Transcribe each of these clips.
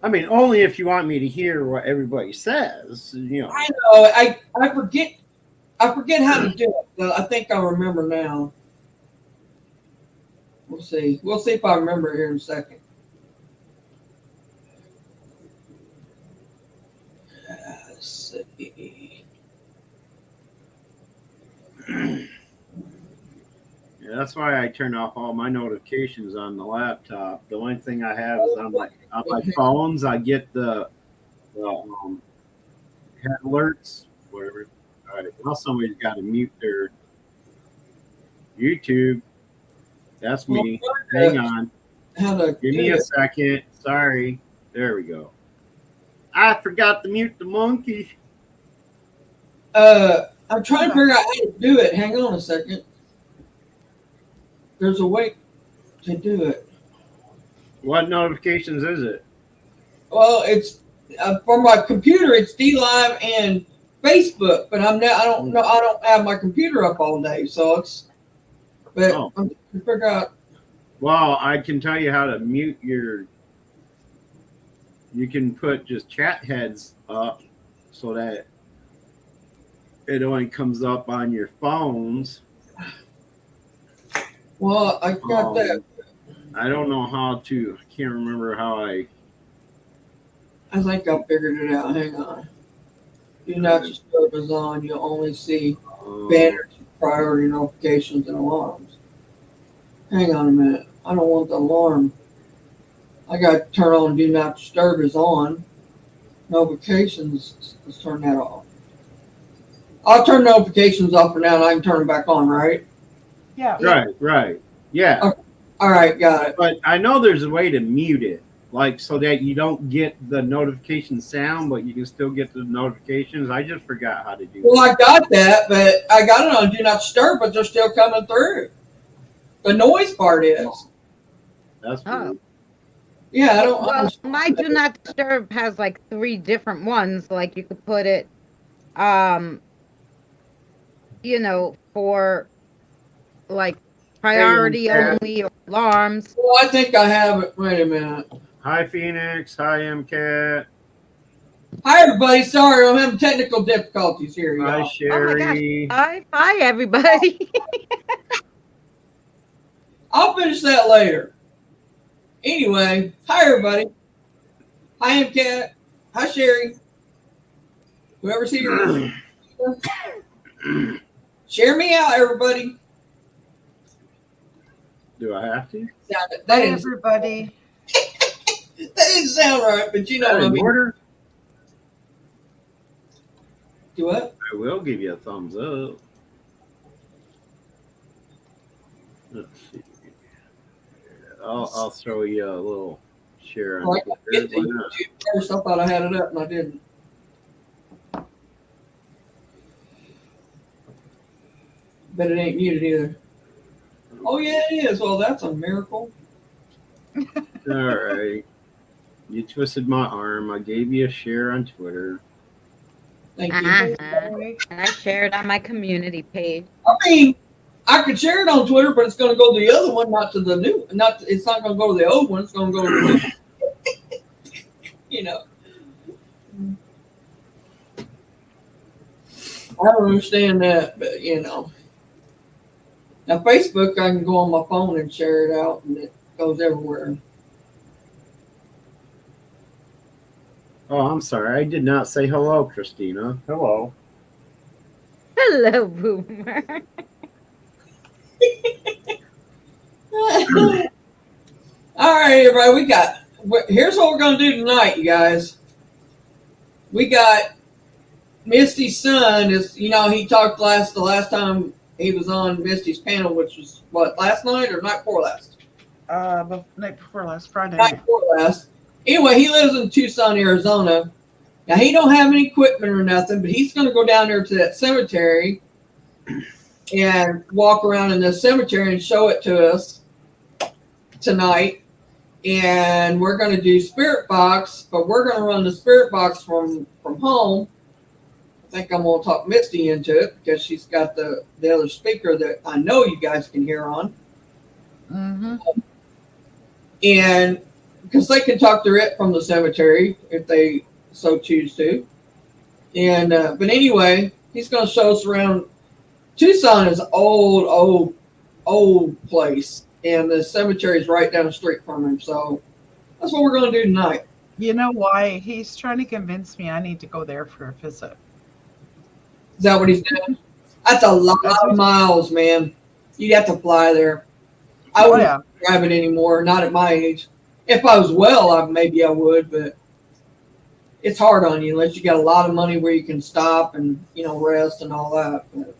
I mean, only if you want me to hear what everybody says. I know. I forget how to do it. But I think I remember now. We'll see. We'll see if I remember here in a second. Let's see. Yeah, that's why I turn off all my notifications on the laptop. The only thing I have is on my phones. I get the head alerts, whatever. All right, now somebody's got to mute their YouTube. That's me. Hang on. Give me a second. Sorry. There we go. I forgot to mute the monkey. I'm trying to figure out how to do it. Hang on a second. There's a way to do it. What notifications is it? Well, it's for my computer. It's DLive and Facebook, but I don't know. I don't have my computer up all day, so it's. But I'm trying to figure out. Well, I can tell you how to mute your. You can put just chat heads up so that it only comes up on your phones. Well, I got that. I don't know how to. I can't remember how I think I figured it out. Hang on. Do not disturb is on. You'll only see banners, priority notifications, and alarms. Hang on a minute. I don't want the alarm. I got to turn on do not disturb is on. Notifications. Let's turn that off. I'll turn notifications off for now, and I can turn them back on, right? Yeah. Right. Yeah. Okay. All right, got it. But I know there's a way to mute it, like so that you don't get the notification sound, but you can still get the notifications. I just forgot how to do Well, I got that, but I got it on do not disturb, but they're still coming through. The noise part is. That's weird. Yeah, I don't. Well, my do not disturb has like 3 different ones. Like you could put it, for like priority only or alarms. Well, I think I have it. Wait a minute. Hi, Phoenix. Hi, MCAT. Hi, everybody. Sorry, I'm having technical difficulties here. Hi, Y'all. Sherry. Oh my gosh. Hi, everybody. I'll finish that later. Anyway, hi, everybody. Hi, MCAT. Hi, Sherry. Whoever's here. Share me out, everybody. Do I have to? That everybody. That didn't sound right, but you know what I mean. Order? Do what? I will give you a thumbs up. Let's see. I'll throw you a little share on Twitter. First, I thought I had it up, and I didn't. But it ain't muted either. Oh, yeah, it is. Well, that's a miracle. All right. You twisted my arm. I gave you a share on Twitter. Thank you. And I shared on my community page. I mean, I could share it on Twitter, but it's going to go to the other one, not to the new. It's not going to go to the old one. It's going to go to the new one. You know. I don't understand that, but you know. Now, Facebook, I can go on my phone and share it out, and it goes everywhere. Oh, I'm sorry. I did not say hello, Christina. Hello. Hello, Boomer. All right, everybody. Here's what we're going to do tonight, you guys. We got Misty's son. He talked the last time he was on Misty's panel, which was what, last night or night before last? Night before last, Friday. Night before last. Anyway, he lives in Tucson, Arizona. Now, he don't have any equipment or nothing, but he's going to go down there to that cemetery and walk around in the cemetery and show it to us tonight. And we're going to do Spirit Box, but we're going to run the Spirit Box from home. I think I'm going to talk Misty into it because she's got the other speaker that I know you guys can hear on. Mm-hmm. And because they can talk to it from the cemetery if they so choose to. And but anyway, he's going to show us around. Tucson is old place, and the cemetery is right down the street from him. So that's what we're going to do tonight. You know why? He's trying to convince me I need to go there for a visit. Is that what he's doing? That's a lot of miles, man. You'd have to fly there. I wouldn't drive it anymore, not at my age. If I was well, maybe I would, but it's hard on you unless you got a lot of money where you can stop and, rest and all that. But.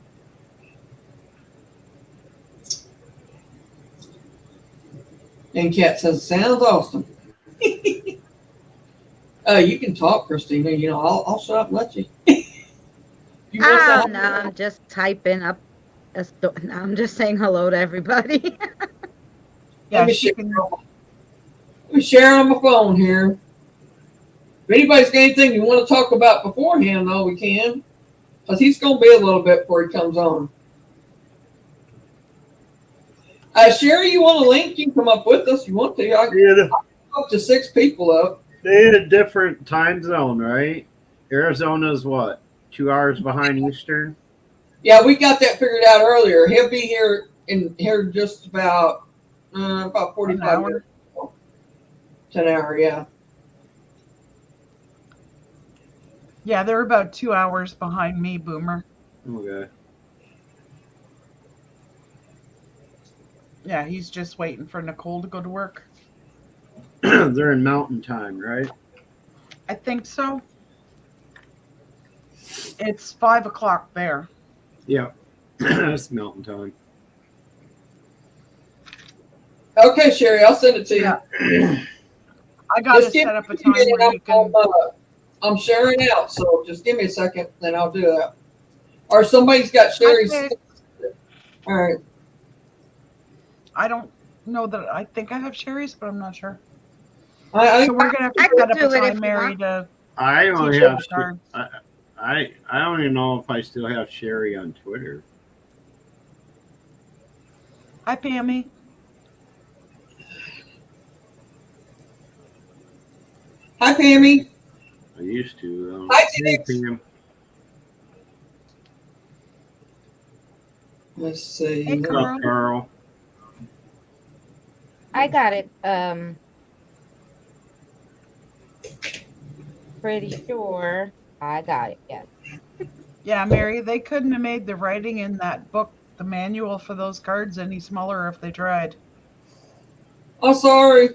And Kat says, sounds awesome. You can talk, Christina. I'll shut up and let you. No, I'm just typing up a story. No, I'm just saying hello to everybody. Let me share on my phone here. If anybody's got anything you want to talk about beforehand, though, we can. Because he's going to be a little bit before he comes on. Sherry, you want a link? You can come up with us if you want to. I can up to 6 people up. They had a different time zone, right? Arizona's what? 2 hours behind Eastern? Yeah, we got that figured out earlier. He'll be here just about 45 minutes. 10 hour, yeah. Yeah, they're about 2 hours behind me, Boomer. Okay. Yeah, he's just waiting for Nicole to go to work. They're in mountain time, right? I think so. It's 5 o'clock there. Yeah. That's mountain time. Okay, Sherry, I'll send it to you. Yeah. I got to set up a time where you can... I'm sharing out, so just give me a second, then I'll do that. Or somebody's got Sherry's. Okay. All right. I don't know that... I think I have Sherry's, but I'm not sure. So I we're going to have to set up a time, Mary, to... I only teach have... cards. I don't even know if I still have Sherry on Twitter. Hi, Pammy. Hi, Pammy. I used to, though. Hi, Hey, Tix. Pam. Let's see. Hey, What's Carl. up, Carl? I got it. Pretty sure I got it. Yes. Yeah, Mary, they couldn't have made the writing in that book, the manual for those cards, any smaller if they tried. Oh, sorry.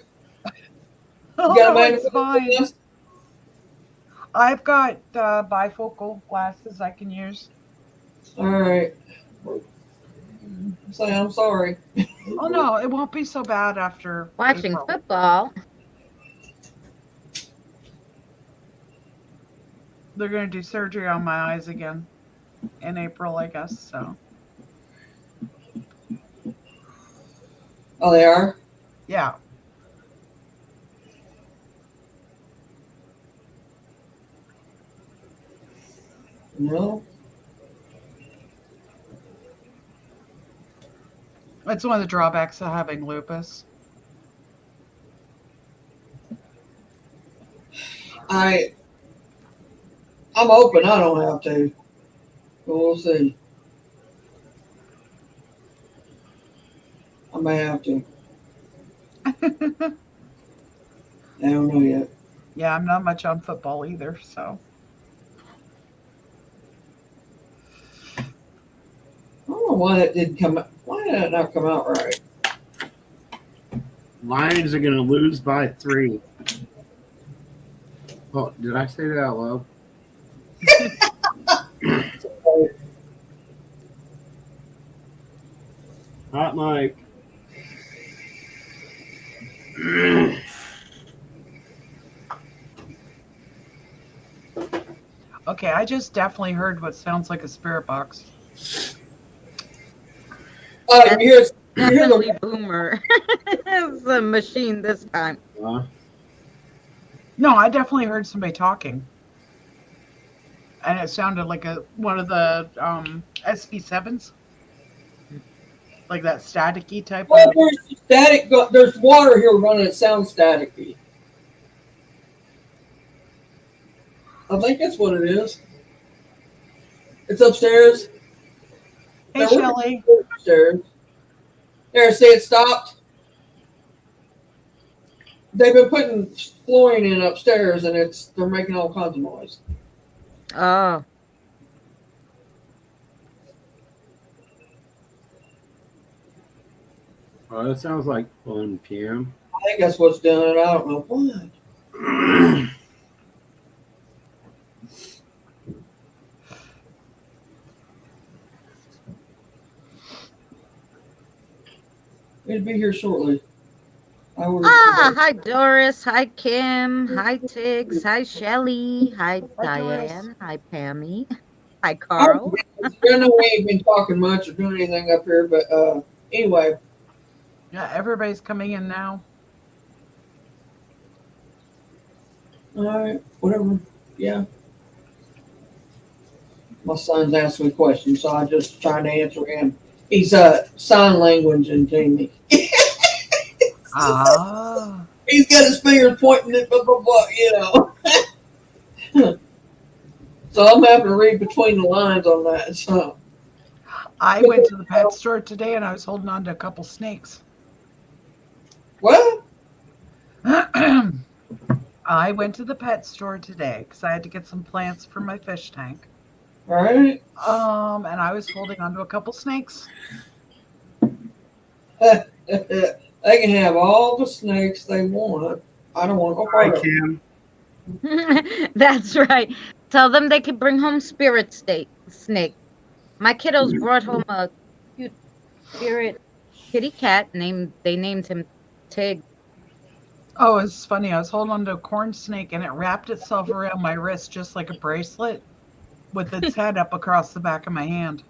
Oh, You got a no, man it's fine. I've got bifocal glasses I can use. All right. I'm sorry. Oh, no, it won't be so bad after Watching April. football. They're going to do surgery on my eyes again in April, I guess, so. Oh, they are? Yeah. No. It's one of the drawbacks of having lupus. I'm hoping I don't have to. But we'll see. I may have to. I don't know yet. Yeah, I'm not much on football either, so. I don't know why that didn't come out. Why did that not come out right? Lions are going to lose by 3. Oh, did I say that out loud? Hot mic. Okay, I just definitely heard what sounds like a spirit box. You hear Definitely the, Boomer. It's a machine this time. No, I definitely heard somebody talking. And it sounded like one of the SB7s. Like that staticky type Well, of. there's static. There's water here running. It sounds staticky. I think that's what it is. It's upstairs. Hey, Shelley. Upstairs. There, see, it stopped. They've been putting flooring in upstairs, and they're making all kinds of noise. Oh. Oh, that sounds like fun, Kim. I think that's what's doing it. I don't know what. It'll be here shortly. Hi Doris. Hi Kim. Hi Tiggs. Hi Shelly. Hi Diane. Hi Pammy. Hi Carl. I know we ain't been talking much or doing anything up here, but anyway. Yeah, everybody's coming in now. All right, whatever. Yeah. My son's asking me questions, so I just trying to answer him. He's sign language and me. Ah. He's got his fingers pointing at blah, blah, blah, you know. So I'm having to read between the lines on that. So I went to the pet store today and I was holding on to a couple snakes. What? I went to the pet store today because I had to get some plants for my fish tank. All right. And I was holding on to a couple snakes. They can have all the snakes they want. I don't want no part of Kim. That's right. Tell them they can bring home spirit snake. My kiddos brought home a cute spirit kitty cat. They named him Tig. Oh, it's funny. I was holding on to a corn snake and it wrapped itself around my wrist just like a bracelet with its head up across the back of my hand.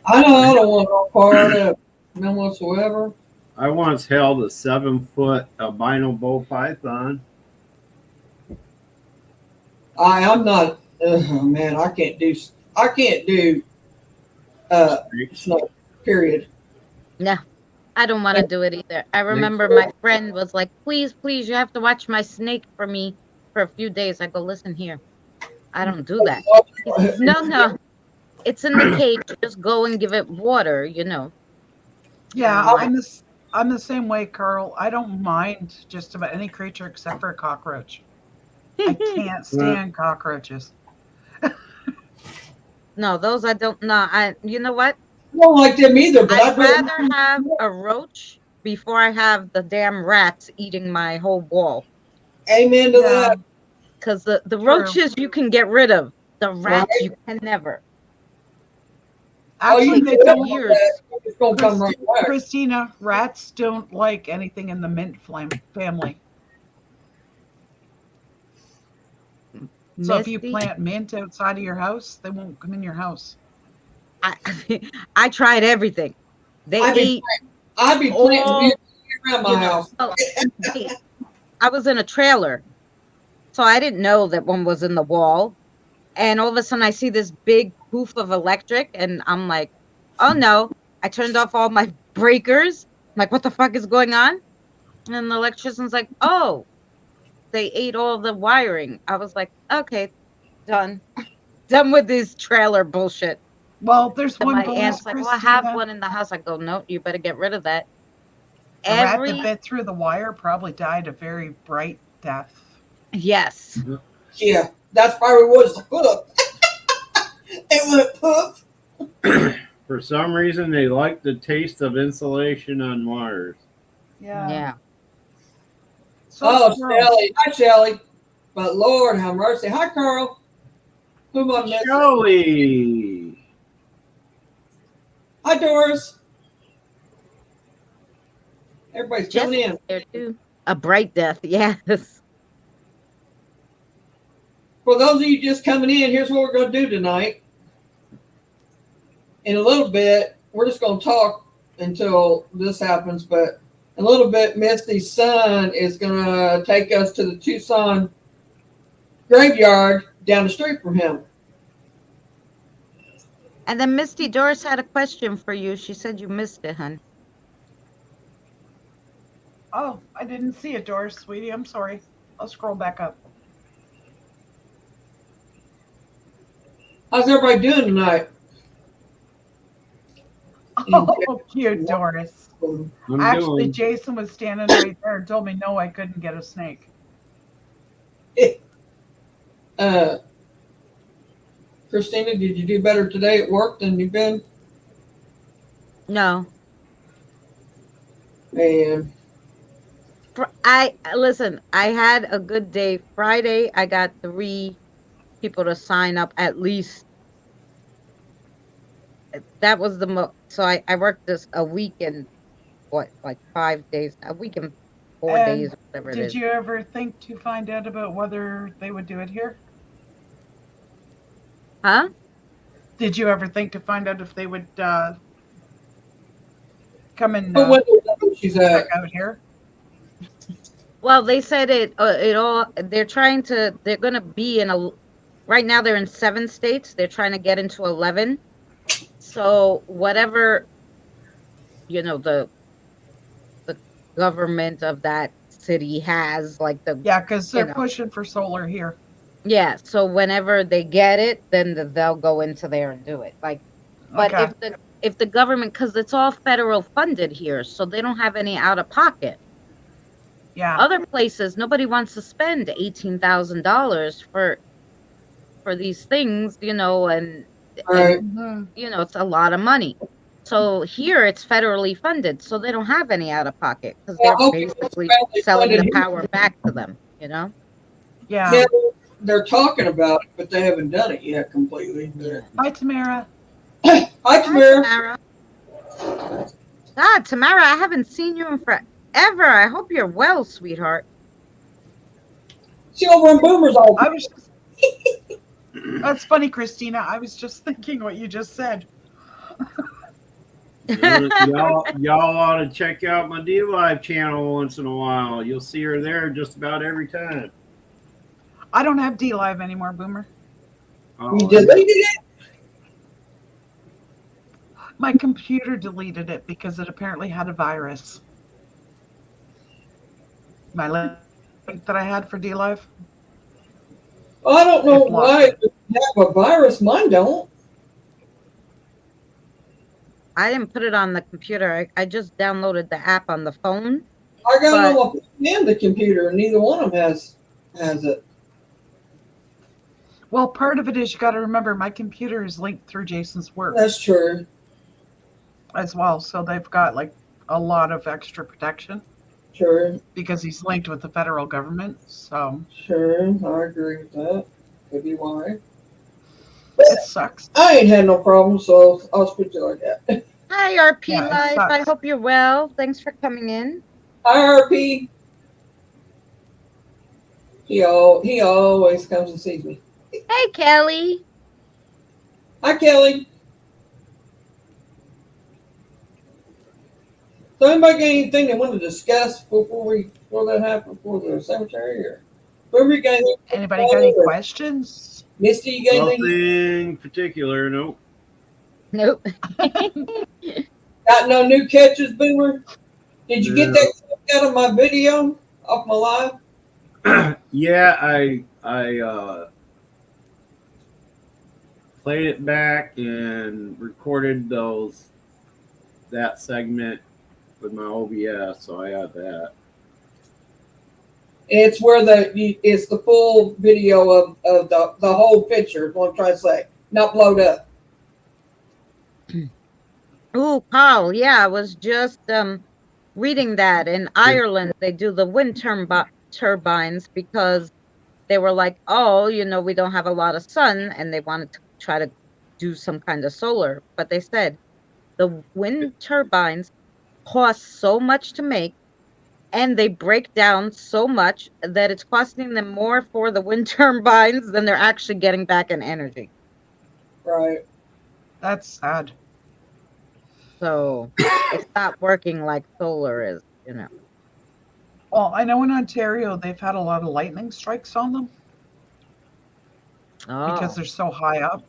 I don't want no part of it, none whatsoever. I once held a 7-foot albino bull python. I'm not. Oh man, I can't do snow. Period. No, I don't want to do it either. I remember my friend was like, please, you have to watch my snake for me for a few days. I go, listen here. I don't do that. He says, no. It's in the cage. Just go and give it water, you know. Yeah, I'm the same way, Carl. I don't mind just about any creature except for a cockroach. I can't stand cockroaches. No, those I don't know. You know what? I don't like them either, but I'd rather have a roach before I have the damn rats eating my whole wall. Amen to that. Because the roaches you can get rid of. The rats you can never. Actually, they don't. Years. It's gonna come right back. Christina, rats don't like anything in the mint family. So if you plant mint outside of your house, they won't come in your house. I tried everything. I'd be planting mint around my house. I was in a trailer, so I didn't know that one was in the wall. And all of a sudden I see this big poof of electric and I'm like, oh no. I turned off all my breakers. I'm like, what the fuck is going on? And the electrician's like, oh, they ate all the wiring. I was like, okay, done. Done with this trailer bullshit. Well, there's one. My aunt's like, well, I have one in the house. I go, no, you better get rid of that. The rat that bit through the wire probably died a very bright death. Yes. Yeah, that's probably was the poof. It went poof. For some reason, they like the taste of insulation on wires. Yeah. So Shelly. Hi, Shelly. But Lord have mercy. Hi, Carl. Who am I missing? Shelly. Hi, Doris. Everybody's coming in. There too. A bright death, yes. For those of you just coming in, here's what we're going to do tonight. In a little bit, we're just going to talk until this happens, but in a little bit, Misty's son is going to take us to the Tucson graveyard down the street from him. And then Misty Doris had a question for you. She said you missed it, hun. Oh, I didn't see it, Doris, sweetie. I'm sorry. I'll scroll back up. How's everybody doing tonight? Oh, cute, Doris. I'm Actually, doing. Jason was standing right there and told me no, I couldn't get a snake. Christina, did you do better today at work than you've been? No. And I listen, I had a good day. Friday, I got 3 people to sign up at least. That was the most. So I worked this a week and what, like 5 days, a week and 4 days, And whatever it did is. you ever think to find out about whether they would do it here? Huh? Did you ever think to find out if they would come and who went to she's check at? out here? Well, they said it all. They're trying to. They're going to be in a. Right now, they're in 7 states. They're trying to get into 11. So whatever, the government of that city has, like Yeah, because you they're know, pushing for solar here. yeah. So whenever they get it, then they'll go into there and do it. Like, but Okay. if the government, because it's all federal funded here, so they don't have any out of pocket. Yeah. Other places, nobody wants to spend $18,000 for these things, and Right. Mhm. it's a lot of money. So here it's federally funded, so they don't have any out of pocket because Well, I they're hope it was basically federally selling the funded here. power back to them. Yeah. Yeah, they're talking about it, but they haven't done it yet completely. Yeah. Hi, Tamara. Hi, Hi, Tamara. Tamara. God, Tamara, I haven't seen you in forever. I hope you're well, sweetheart. She over in Boomer's all. I was just. That's funny, Christina. I was just thinking what you just said. Y'all ought to check out my D Live channel once in a while. You'll see her there just about every time. I don't have D Live anymore, Boomer. You deleted it? My computer deleted it because it apparently had a virus. My link that I had for D Live. I don't know It blocked why it. it have a virus. Mine don't. I didn't put it on the computer. I just downloaded the app on the phone. I got But- it on my phone and the computer, and neither one of them has it. Well, part of it is you got to remember my computer is linked through Jason's work That's true. as well. So they've got like a lot of extra protection Sure, because he's linked with the federal government. So sure. I agree with that. Could be why. it sucks. I ain't had no problem, so I'll speak to you like that. Hi, RP Yeah, it Life. I sucks. hope you're well. Thanks for coming in. Hi, RP. He always comes and sees me. Hey, Kelly. Hi, Kelly. So anybody got anything they want to discuss before that happens, before the cemetery, or whoever you got anything? Anybody got any questions? Misty, you got anything? Nothing particular, nope. Nope. Got no new catches, Boomer? Did you get that out of my video, off my live? Yeah, I played it back and recorded that segment with my OBS, so I had that. It's where it's the full video of the whole picture, is what I'm trying to say. Not blowed up. Ooh, Carl. Yeah, I was just reading that in Ireland they do the wind turbines because they were like, oh, we don't have a lot of sun, and they wanted to try to do some kind of solar, but they said the wind turbines cost so much to make, and they break down so much that it's costing them more for the wind turbines than they're actually getting back in energy. Right. That's sad. So it's not working like solar is, Well, I know in Ontario they've had a lot of lightning strikes on them Oh, because they're so high up.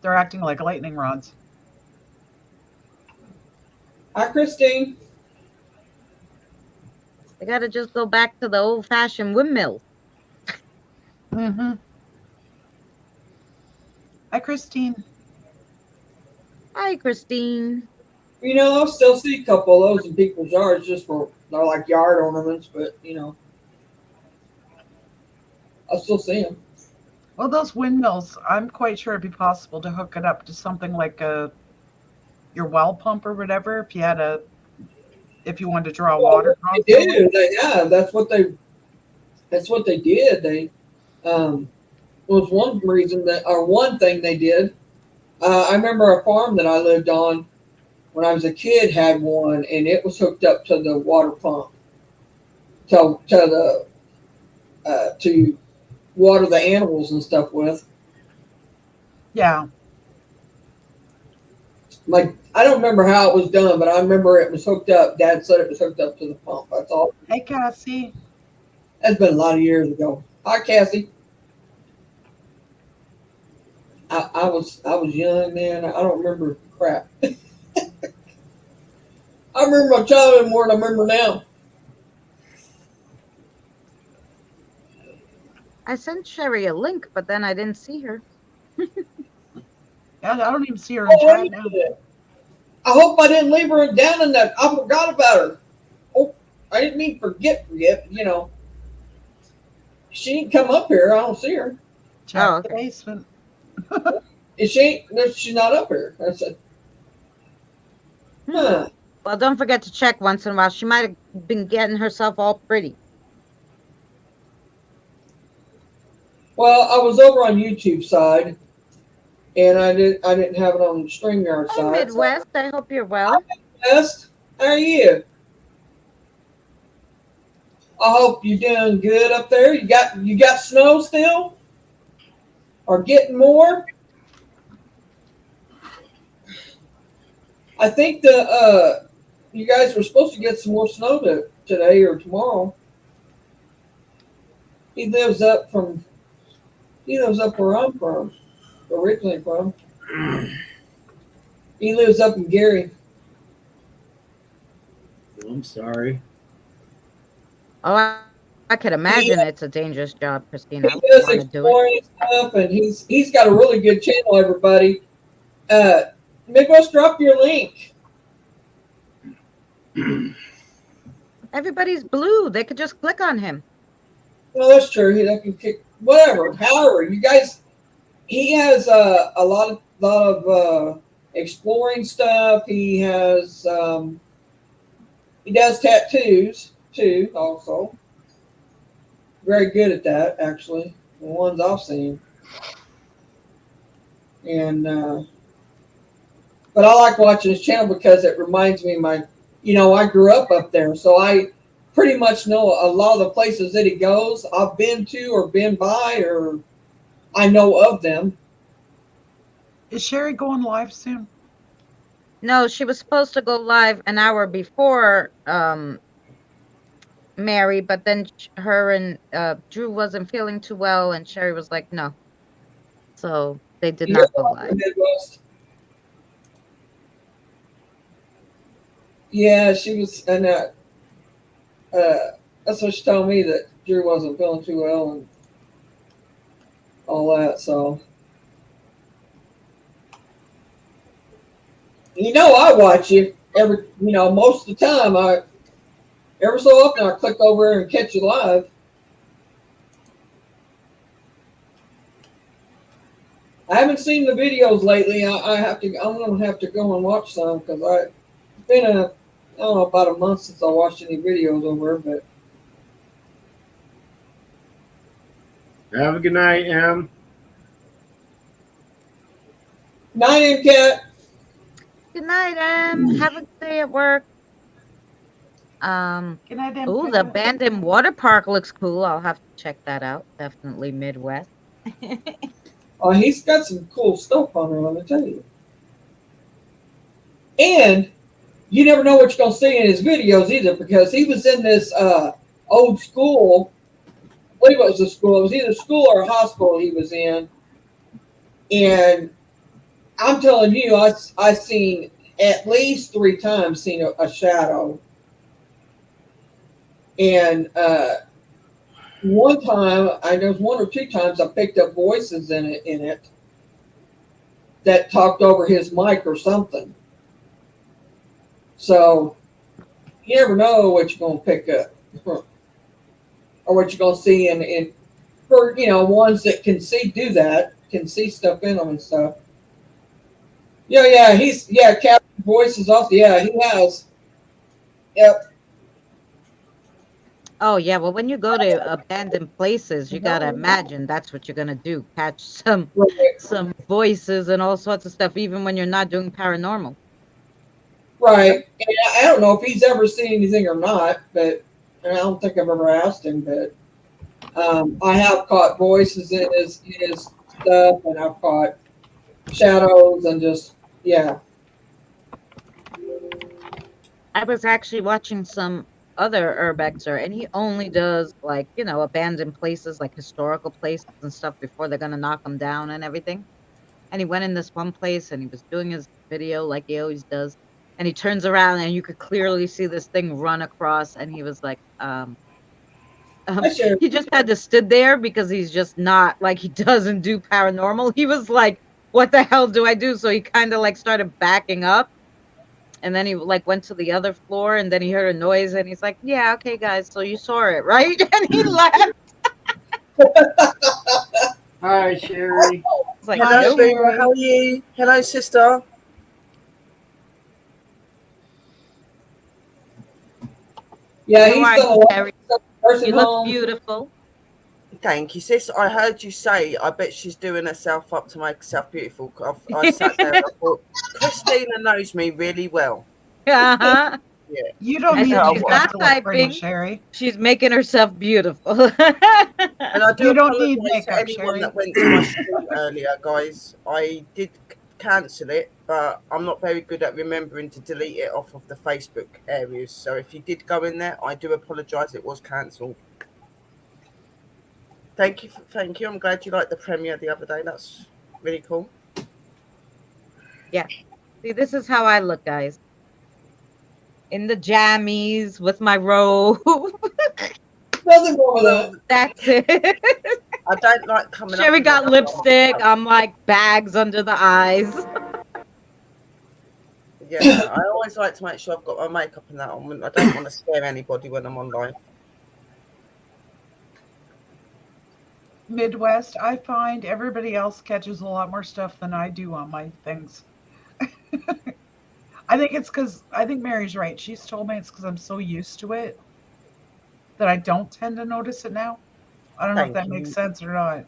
They're acting like lightning rods. Hi, Christine. They got to just go back to the old-fashioned windmills. Mm-hmm. Hi, Christine. Hi, Christine. You know, I'll still see a couple of those in people's yards just for they're like yard ornaments, but you know, I'll still see them. Well, those windmills, I'm quite sure it'd be possible to hook it up to something like your well pump or whatever. If you wanted to draw water They constantly. do. They have. That's what they. That's what they did. They was one reason that, or one thing they did. I remember a farm that I lived on when I was a kid had one, and it was hooked up to the water pump to water the animals and stuff with. Yeah. Like, I don't remember how it was done, but I remember it was hooked up. Dad said it was hooked up to the pump. That's all. Hey, Cassie. That's been a lot of years ago. Hi, Cassie. I was young, man. I don't remember crap. I remember my childhood more than I remember now. I sent Sherry a link, but then I didn't see her. Yeah, I don't even see her in chat now. I hope I didn't leave her down in that. I forgot about her. Oh, I didn't mean forget. You know, she didn't come up here. I don't see her. Check the basement. Is she? No, she's not up here. I said, huh. Well, don't forget to check once in a while. She might have been getting herself all pretty. Well, I was over on YouTube side, and I didn't have it on the StreamYard Hi, side. Midwest. So. I hope you're well. Hi, Midwest. How are you? I hope you're doing good up there. You got snow still, or getting more? I think you guys were supposed to get some more snow today or tomorrow. He lives up where I'm from, originally from. He lives up in Gary. I'm sorry. Oh, I could imagine it's a dangerous job, Christina. He does exploring stuff, and he's got a really good channel. Everybody, Midwest, drop your link. Everybody's blue. They could just click on him. Well, that's true. They can kick whatever. However, you guys, he has a lot of exploring stuff. He has he does tattoos too. Also, very good at that. Actually, the ones I've seen. And but I like watching his channel because it reminds me of I grew up there, so I pretty much know a lot of the places that he goes. I've been to or been by, or I know of them. Is Sherry going live soon? No, she was supposed to go live an hour before Mary, but then her and Drew wasn't feeling too well, and Sherry was like, no. So they did not go live. Yeah, she was, and that's what she told me, that Drew wasn't feeling too well and all that. So, I watch you most of the time. Every so often I click over and catch you live. I haven't seen the videos lately. I'm gonna have to go and watch some because it's been I don't know, about a month since I watched any videos over, but. Have a good night, Em. Night, M. Cat. Good night, Em. Have a good day at work. Good night, Em. Oh, the abandoned water park looks cool. I'll have to check that out. Definitely Midwest. Oh, he's got some cool stuff on there, let me tell you. And you never know what you're going to see in his videos either, because he was in this old school. I believe it was a school. It was either school or a hospital he was in. And I'm telling you, I seen at least 3 times seen a shadow. And one time, there was 1 or 2 times I picked up voices in it that talked over his mic or something. So you never know what you're going to pick up or what you're going to see. And for, ones that can see stuff in them and stuff. Yeah, captured voices off. Yeah, he has. Yep. Oh yeah, well when you go to abandoned places, you gotta imagine that's what you're gonna do. Catch some voices and all sorts of stuff, even when you're not doing paranormal. Right. And I don't know if he's ever seen anything or not, but and I don't think I've ever asked him, but I have caught voices in his stuff, and I've caught shadows and just, yeah. I was actually watching some other urbexer, and he only does like abandoned places, like historical places and stuff before they're gonna knock them down and everything. And he went in this one place and he was doing his video like he always does. And he turns around and you could clearly see this thing run across. And he was like, Sure. he just had to stood there because he's just not like he doesn't do paranormal. He was like, what the hell do I do? So he kind of like started backing up. And then he like went to the other floor and then he heard a noise and he's like, yeah, okay, guys. So you saw it, right? And he left. Hi, Sherry. It's like, Hello, nope. Boomer. How are you? Hello, sister. Yeah, How he's are done a you, lot Terry? of stuff in nursing You look homes. beautiful. Thank you, sis. I heard you say, I bet she's doing herself up to make herself beautiful. I sat there and I thought, Christina knows me really well. Uh-huh. Yeah. You don't I need said to she's make not up to look pretty, typing. Sherry. She's making herself beautiful. And I do You don't need apologise to makeup, anyone Sherry. that went to my stream earlier, guys. I did cancel it, but I'm not very good at remembering to delete it off of the Facebook areas. So if you did go in there, I do apologise. It was cancelled. Thank you. Thank you. I'm glad you liked the premiere the other day. That's really cool. Yeah. See, this is how I look, guys. In the jammies with my robe. Nothing wrong with that. That's it. I don't like coming up. Sherry with got that. lipstick. I'm like bags under the eyes. Yeah, I always like to make sure I've got my makeup and that on. I don't want to scare anybody when I'm on live. Midwest, I find everybody else catches a lot more stuff than I do on my things. I think Mary's right. She's told me it's because I'm so used to it that I don't tend to notice it now. I don't know if that makes sense or not.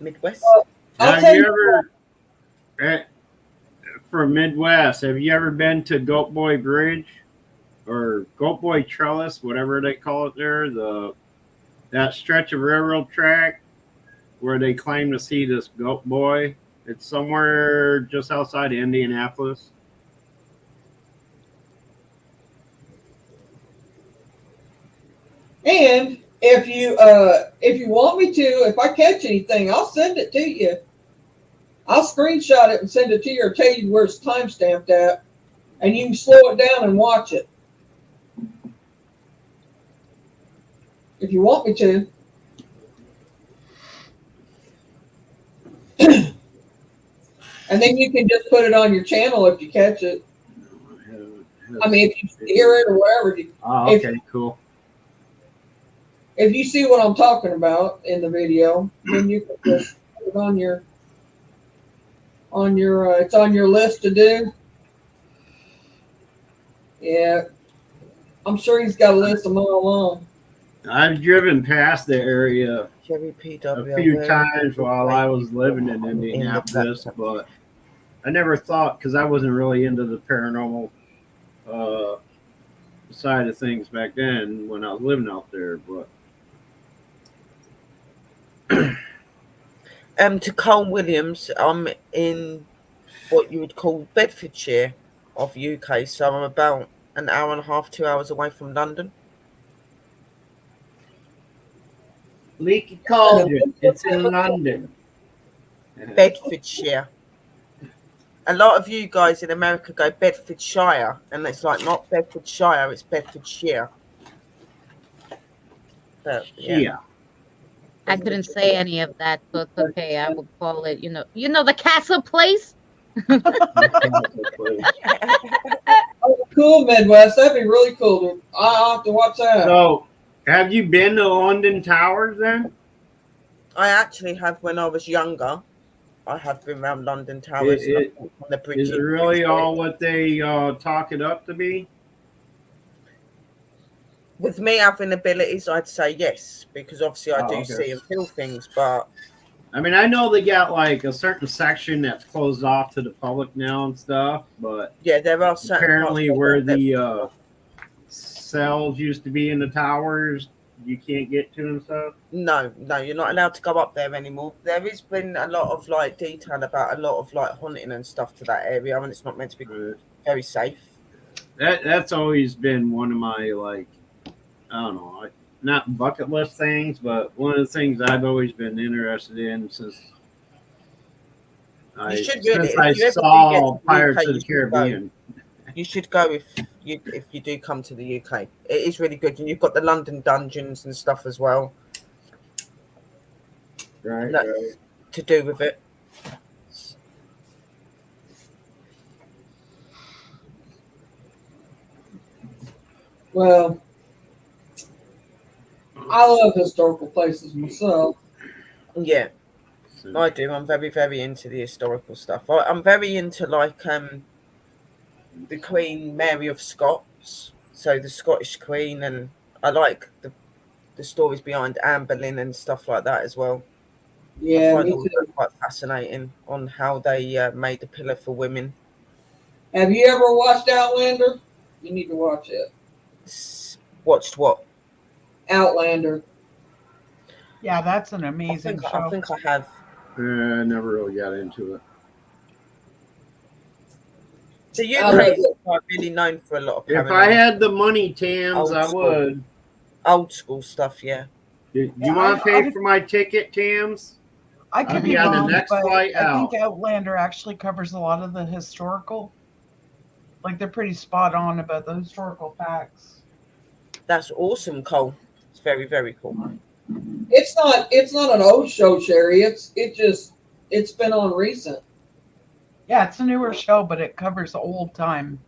Midwest. I'll Have tell you you ever, from Midwest, have you ever been to Goat Boy Bridge or Goat Boy Trellis, whatever they call it there, that stretch of railroad track where they claim to see this goat boy? It's somewhere just outside Indianapolis. And if you want me to, if I catch anything, I'll send it to you. I'll screenshot it and send it to you or tell you where it's time stamped at, and you can slow it down and watch it. If you want me to. And then you can just put it on your channel if you catch it. I mean, if you hear it or whatever. Oh, okay, cool. If you see what I'm talking about in the video, then you can just put it on your it's on your list to do. Yeah, I'm sure he's got a list a mile long. I've driven past the area Cherry a PW. few times while I was living in Indianapolis, but I never thought, because I wasn't really into the paranormal side of things back then when I was living out there. But To Cole Williams, I'm in what you would call Bedfordshire of UK, so I'm about an hour and a half, 2 hours away from London. Leaky Cauldron, it's in London. Bedfordshire. A lot of you guys in America go Bedfordshire, and it's like not Bedfordshire, it's Bedfordshire. But yeah, Yeah. I couldn't say any of that, so it's okay. I would call it, the castle place. Oh, cool, Midwest. That'd be really cool. I'll have to watch that. So, have you been to London Towers then? I actually have when I was younger. I have been around London Towers. On the bridge. Is it really all what they talk it up to be? With me having abilities, I'd say yes, because obviously I do see and feel things. But I mean, I know they got like a certain section that's closed off to the public now and stuff, but yeah, there are certain apparently where the cells used to be in the towers, you can't get to and stuff. No, you're not allowed to go up there anymore. There has been a lot of like detail about a lot of like haunting and stuff to that area, and it's not meant to be very safe. That's always been one of my like, I don't know, not bucket list things, but one of the things I've always been interested in since I saw Pirates of the Caribbean. You should go if you do come to the UK. It is really good, and you've got the London dungeons and stuff as well. Right. To do with it. Well, I love historical places myself. Yeah, I do. I'm very, very into the historical stuff. I'm very into like the Queen Mary of Scots, so the Scottish Queen, and I like the stories behind Anne Boleyn and stuff like that as well. Yeah, I find all that quite fascinating on how they made the pillar for women. Have you ever watched Outlander? You need to watch it. Watched what? Outlander. Yeah, that's an amazing show. I think I have. Never really got into it. So UK is quite really known for a lot of. If I had the money, Tams, I would. Old school stuff, yeah. You want to pay for my ticket, Tams? I could be on the next flight out. I think Outlander actually covers a lot of the historical. Like they're pretty spot on about the historical facts. That's awesome, Cole. It's very, very cool. It's not an old show, Sherry. It's been on recent. Yeah, it's a newer show, but it covers old time.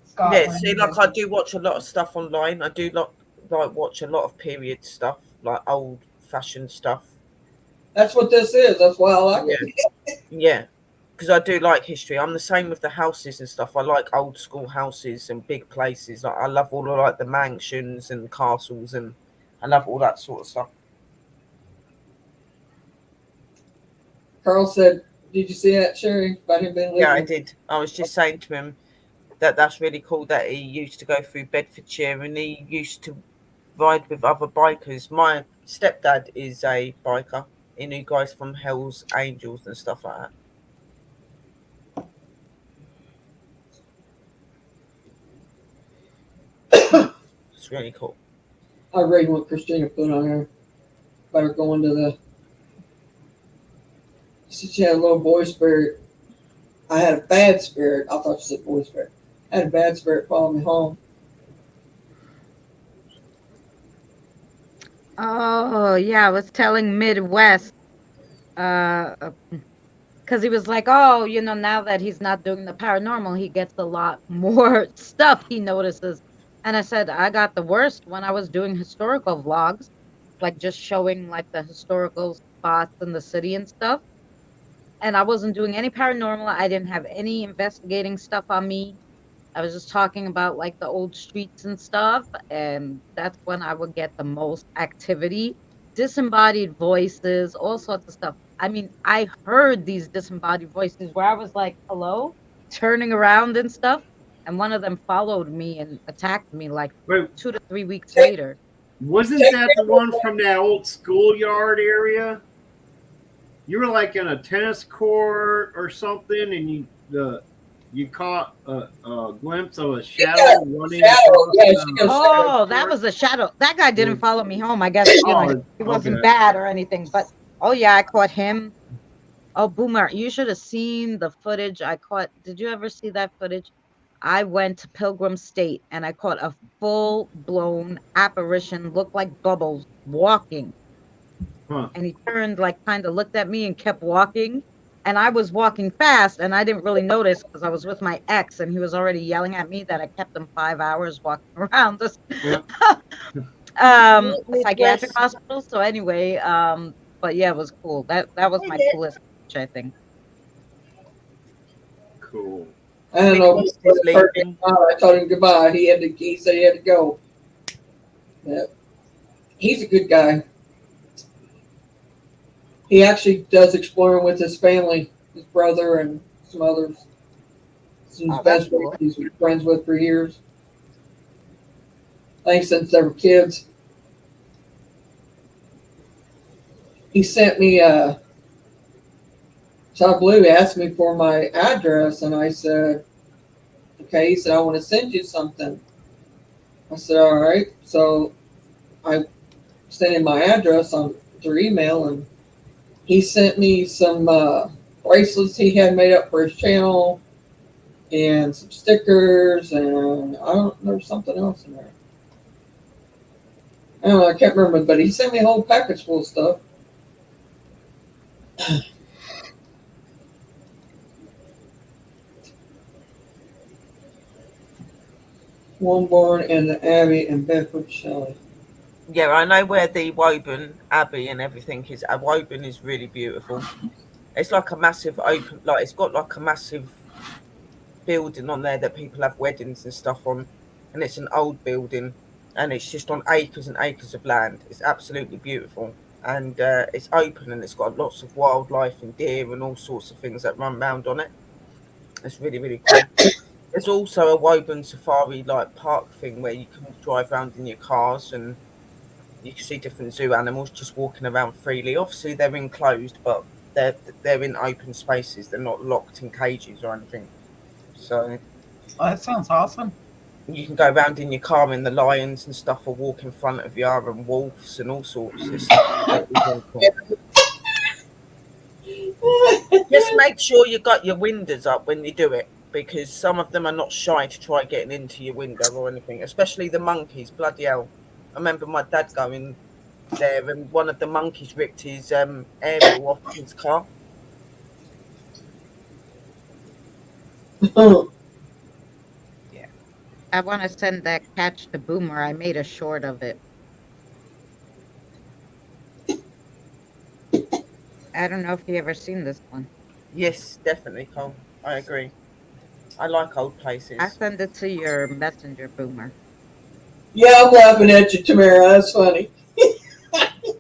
Scotland. Yeah, see, like I do watch a lot of stuff online. I do like watch a lot of period stuff, like old fashioned stuff. That's what this is. That's why I like it. Yeah, because I do like history. I'm the same with the houses and stuff. I like old school houses and big places. Like I love all of like the mansions and castles, and I love all that sort of stuff. Carl said, "Did you see that, Sherry? About him being living?" Yeah, I did. I was just saying to him that's really cool that he used to go through Bedfordshire and he used to ride with other bikers. My stepdad is a biker. He knew guys from Hell's Angels and stuff like that. It's really cool. I read what Christina put on her about her going to the. She said she had a little boy spirit. I had a bad spirit. I thought she said boy spirit. I had a bad spirit follow me home. Oh, yeah, I was telling Midwest, because he was like, oh, now that he's not doing the paranormal, he gets a lot more stuff he notices. And I said, I got the worst when I was doing historical vlogs, like just showing like the historical spots in the city and stuff. And I wasn't doing any paranormal. I didn't have any investigating stuff on me. I was just talking about like the old streets and stuff, and that's when I would get the most activity, disembodied voices, all sorts of stuff. I mean, I heard these disembodied voices where I was like, hello, turning around and stuff, and one of them followed me and attacked me like 2 to 3 weeks later. Wasn't that the one from that old schoolyard area? You were like in a tennis court or something, and you caught a glimpse of a shadow running. Oh, that was a shadow. That guy didn't follow me home. I guess it wasn't bad or anything. But oh yeah, I caught him. Oh, Boomer, you should have seen the footage I caught. Did you ever see that footage? I went to Pilgrim State and I caught a full-blown apparition, looked like Bubbles, walking. Huh. And he turned, like, kind of looked at me and kept walking. And I was walking fast and I didn't really notice because I was with my ex and he was already yelling at me that I kept him 5 hours walking around this Yeah. psychiatric Midwest. hospital. So anyway, but yeah, it was cool. That was my coolest picture, I think. Cool. I don't know. Midwest is leaving. I told him goodbye. He said he had to go. Yeah. He's a good guy. He actually does exploring with his family, his brother and some others. Some Oh, that's best cool. friends he's been friends with for years. I think since they were kids. He sent me Todd Blue asked me for my address and I said, okay. He said, I want to send you something. I said, all right. So I sent him my address on through email and he sent me some bracelets he had made up for his channel and some stickers and there's something else in there. I don't know, I can't remember, but he sent me a whole package full of stuff. One born in the Abbey in Bedford Shelley. Yeah, I know where the Woburn Abbey and everything is. Woburn is really beautiful. It's like a massive open, like it's got like a massive building on there that people have weddings and stuff on, and it's an old building, and it's just on acres and acres of land. It's absolutely beautiful, and it's open, and it's got lots of wildlife and deer and all sorts of things that run round on it. It's really, really cool. There's also a Woburn Safari like park thing where you can drive around in your cars and you can see different zoo animals just walking around freely. Obviously, they're enclosed, but they're in open spaces. They're not locked in cages or anything. So Oh, that sounds awesome. you can go around in your car, and the lions and stuff will walk in front of you, and wolves and all sorts. It's absolutely wonderful. Just make sure you got your windows up when you do it, because some of them are not shy to try getting into your window or anything, especially the monkeys. Bloody hell. I remember my dad going there and one of the monkeys ripped his aerial off his car. I want to send that catch to Boomer. I made a short of it. I don't know if you ever seen this one. Yes, definitely, Cole. I agree. I like old places. I send it to your messenger, Boomer. Yeah, I'm laughing at you, Tamara. That's funny.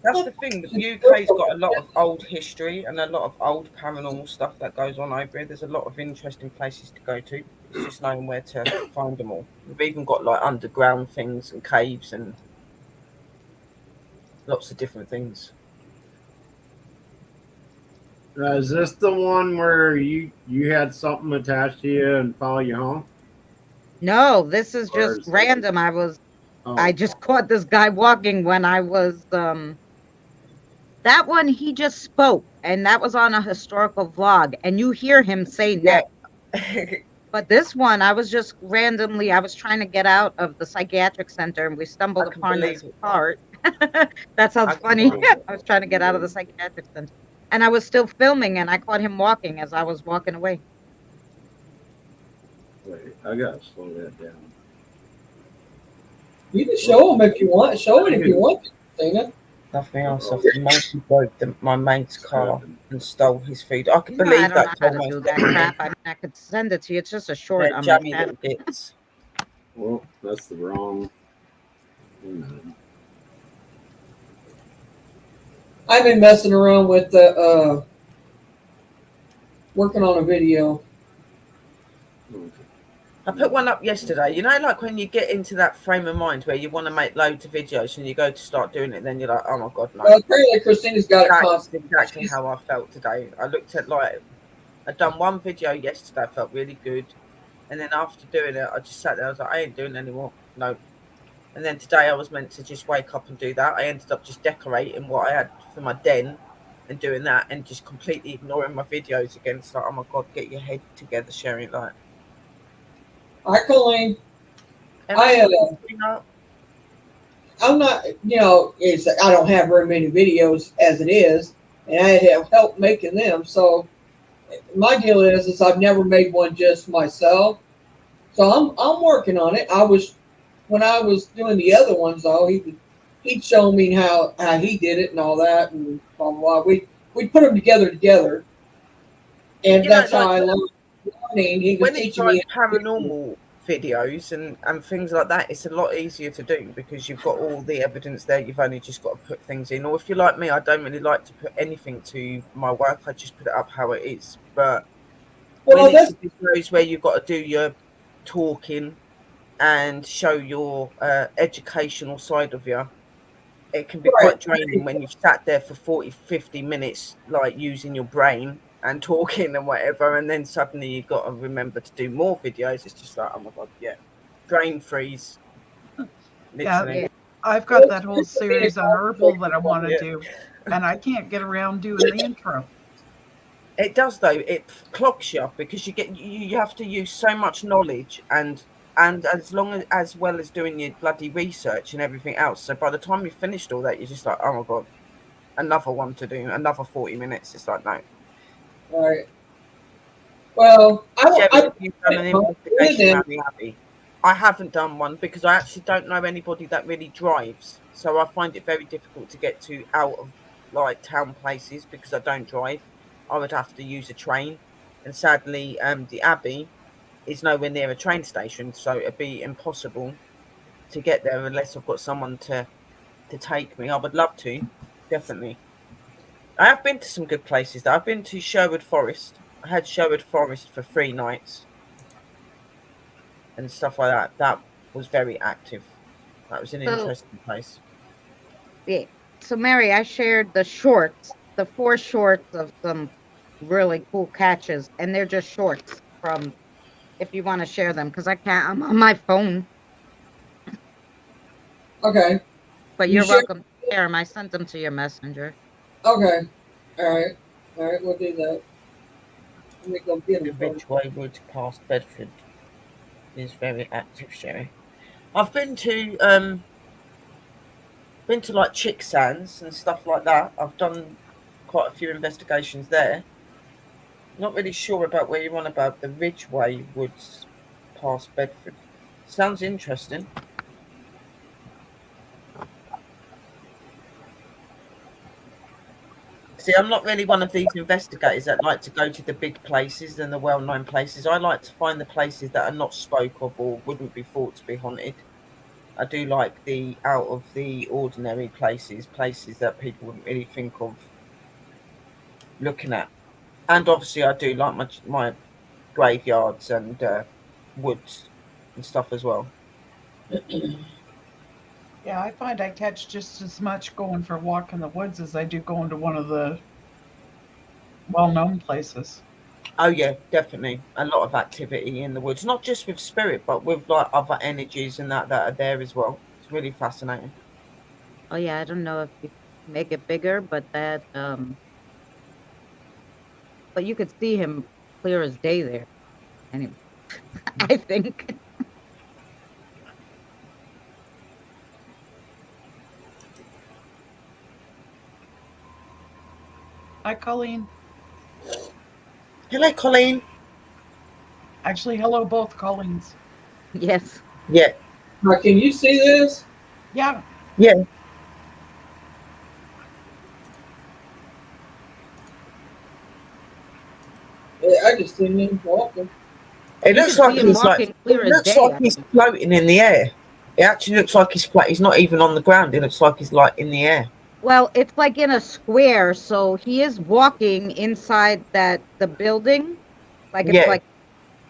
That's the thing. The UK's got a lot of old history and a lot of old paranormal stuff that goes on over here. There's a lot of interesting places to go to. It's just knowing where to find them all. We've even got like underground things and caves and lots of different things. Is this the one where you had something attached to you and follow you home? No, this is Or just is it- random. Oh, I just caught this guy walking when I was that one he just spoke and that was on a historical vlog and you hear him say next. But this one I was just randomly I was trying to get out of the psychiatric center and we stumbled upon this part. That sounds funny. I was trying to get out of the psychiatric center. And I was still filming and I caught him walking as I was walking away. wait, I gotta slow that down. You can show them if you want. Show it if you want, Tina. Nothing else. The monkey broke my mate's car and stole his food. I could believe I don't that. know how to do that crap. I mean, I could send it to you. It's just a short on my Jammy channel. little bits. Well, that's the wrong. Hang I've been messing around with the working on a video. on. I put one up yesterday. You know, like when you get into that frame of mind where you want to make loads of videos and you go to start doing it, then you're like, oh my God, no. Well, apparently Christina's got it That's constantly. exactly how I felt today. I looked at I'd done one video yesterday, I felt really good. And then after doing it, I just sat there, I was like, I ain't doing anymore. No. And then today I was meant to just wake up and do that. I ended up just decorating what I had for my den. and doing that and just completely ignoring my videos again. It's like, oh my God, get your head together, Sherry. Like, All right, Colleen. everything I'm not, I don't have very many videos as it is, and I have help making them. So my deal is I've never made one just myself. So I'm working on it. When I was doing the other ones though, he'd show me how he did it and all that and blah blah. blah. We put them together, and that's how like I learned. He was when it's teaching like me. paranormal videos and things like that, it's a lot easier to do because you've got all the evidence there. You've only just got to put things in. Or if you're like me, I don't really like to put anything to my work. I just put it up how it is. But Well, when it's that's the videos where you've got to do your talking and show your educational side of you, it can be right. quite draining when you've sat there for 40-50 minutes like using your brain and talking and whatever, and then suddenly you've got to remember to do more videos. It's just like, oh my God, yeah, brain freeze, Yeah, literally. Yeah. I've got that whole series on herbal that I Yeah. want to do, and I can't get around doing the intro. It does though, it clogs you because you have to use so much knowledge and as well as doing your bloody research and everything else, so by the time you've finished all that, you're just like, oh my God, another one to do, another 40 minutes. It's like, no. Right. Well, Sherry, I have you done an investigation around the Abbey? I haven't done one because I actually don't know anybody that really drives. So I find it very difficult to get to out of like town places because I don't drive. I would have to use a train. And sadly, the Abbey is nowhere near a train station. So it'd be impossible to get there unless I've got someone to take me. I would love to, definitely. I have been to some good places though. I've been to Sherwood Forest. I had Sherwood Forest for 3 nights and stuff like that. That was very active. That was an So interesting place. yeah. So Mary, I shared the shorts, the 4 shorts of some really cool catches, and they're just shorts from if you want to share them because I can't. I'm on my phone, okay. but You you're share. welcome to share them. I sent them to your messenger. Okay. All right. We'll do that. Let me go get The them for you. Ridgeway Wood past Bedford is very active, Sherry. I've been to like Chick Sands and stuff like that. I've done quite a few investigations there. Not really sure about where you're on about the Ridgeway Woods past Bedford. Sounds interesting. See, I'm not really one of these investigators that like to go to the big places and the well-known places. I like to find the places that are not spoke of or wouldn't be thought to be haunted. I do like the out of the ordinary places, places that people wouldn't really think of looking at. And obviously, I do like my graveyards and woods and stuff as well. Yeah, I find I catch just as much going for a walk in the woods as I do going to one of the well-known places. Oh yeah, definitely a lot of activity in the woods, not just with spirit, but with like other energies and that are there as well. It's really fascinating. Oh yeah, I don't know if you make it bigger, but but you could see him clear as day there. Anyway, I think. Hi, Colleen. Hello, Colleen. Actually, hello, both Colleens. Yes. Yeah, Now, can you see this? Yeah, yeah. Yeah, I just seen him walking. It You looks could see like him he's like walking it clear as looks day. like he's floating in the air. It actually looks like he's flat. He's not even on the ground. It looks like he's like in the air. Well, it's like in a square, so he is walking inside the building, like it's Yeah, like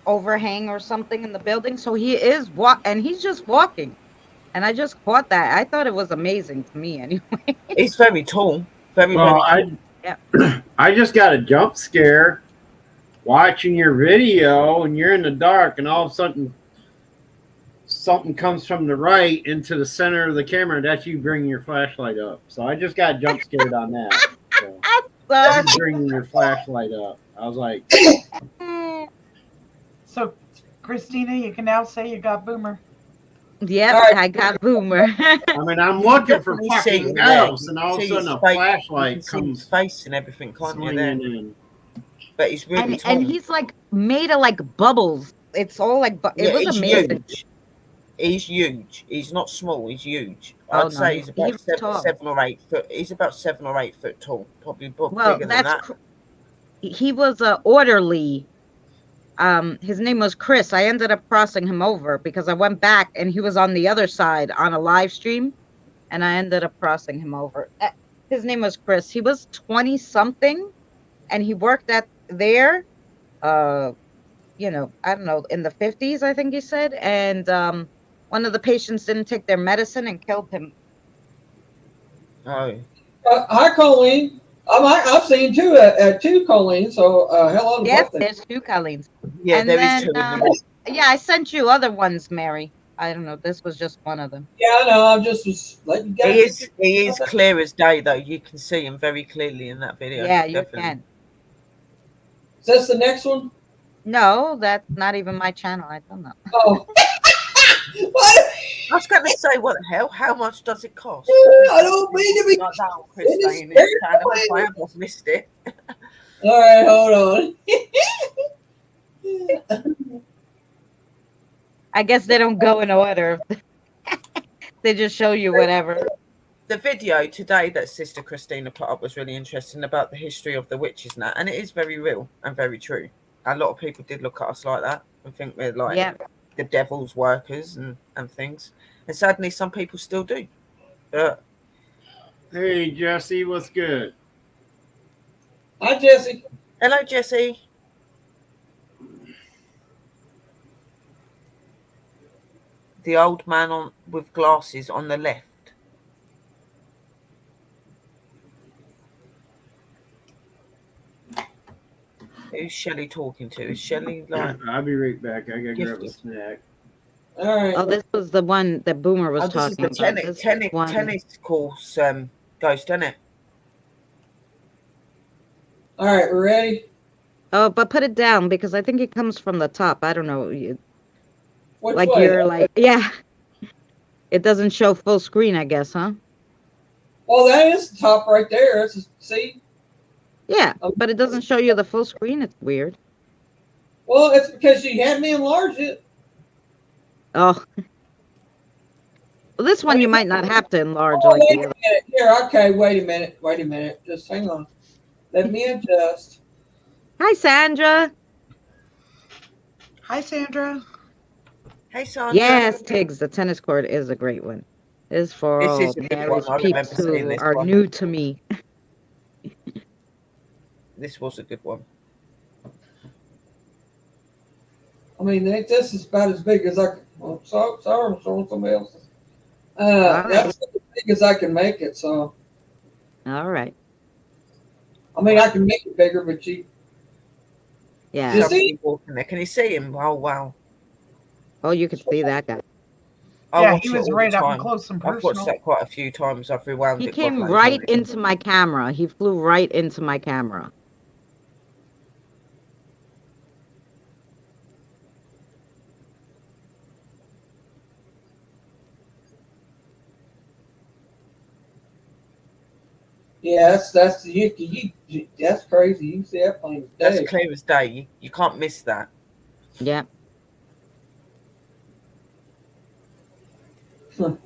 overhang or something in the building. So he is and he's just walking. And I just caught that. I thought it was amazing to me anyway. he's very tall, very Well, very tall. Yeah. I just got a jump scare watching your video, and you're in the dark, and all of a sudden something comes from the right into the center of the camera. That's you bringing your flashlight up. So I just got jump scared on that. So. Why you Sorry. bringing your flashlight up? I was like, So, Christina, you can now say you got Boomer. Yep, All right. I got Boomer. I mean, I'm looking for You see fucking him there. ghosts, and all of a See sudden his a face. You can flashlight see his comes face and everything, can't you? There, swinging in. but he's really tall. and he's like made of like bubbles. It's all like it Yeah, was he's amazing. huge. He's huge. He's not small. He's huge. Oh I'd no, say he's he about was tall. 7 or 8 foot. He's about 7 or 8 foot tall. Probably Well, bigger than that. he was a orderly. His name was Chris. I ended up crossing him over because I went back and he was on the other side on a live stream, and I ended up crossing him over. His name was Chris. He was 20 something, and he worked at there. You know, I don't know, in the 50s, I think he said, and one of the patients didn't take their medicine and killed him. Oh, Hi, Colleen. I've seen two Colleen. So hello to Yes, both of you. there's two Colleens. yeah, And there then, is two. In there. yeah, I sent you other ones, Mary. I don't know. This was just one of them. Yeah, I know. I'm just was letting you guys. He is clear as day, though. You can see him very clearly in that video. Yeah, you definitely. can. Is this the next one? No, that's not even my channel. I don't know. Oh. What? I was going to say, what the hell? How much does it cost? I don't mean to be. Like that, It is Christine. very I have missed it. All right, hold on. I guess they don't go in order. They just show you whatever. The video today that Sister Christina put up was really interesting about the history of the witches and that, and it is very real and very true. A lot of people did look at us like that and think we're like the devil's workers and things. And sadly, some people still do. But Hey, Jesse, what's good? Hi, Jesse. hello, Jesse. The old man with glasses on the left. Who's Shelley talking to? Is Shelley like? I'll be right back. I gotta grab a Gifted. snack. All right. Oh, this was the one that Boomer was This is talking the about. This one. tennis course ghost, isn't it? All right, we're ready. Oh, but put it down because I think it comes from the top. I don't know. Which Like way? you're like, yeah. It doesn't show full screen, I guess, huh? Well, that is the top right there. See? Yeah, but it doesn't show you the full screen. It's weird. Well, it's because you had me enlarge it. Oh. Well, this one you might not have to enlarge Oh, like wait the a other. minute. Here, okay, wait a minute. Just hang on. Let me adjust. Hi, Sandra. Hi, Sandra. Hey, Sandra. Yes, Tiggs, the tennis court is a great one. It's for This all is a good Mary's one. I peeps remember seeing who this are one. new to me. This was a good one. I mean, this is about as big as I can. Well, sorry, I'm showing somebody else's. right. That's as big as I can make it. So, All right. I mean, I can make it bigger, but you. Yeah. You Somebody see? walking there. Can you see him? Oh, wow. Oh, you could see that guy. I Yeah, watch he it was all right the up time. close and I've watched personal. that quite a few times. I've rewound He it. came God knows right how many into my camera. He flew right into my camera. Yeah, that's crazy. You can see that plane That's today. clear as day. You can't miss that. Yeah. All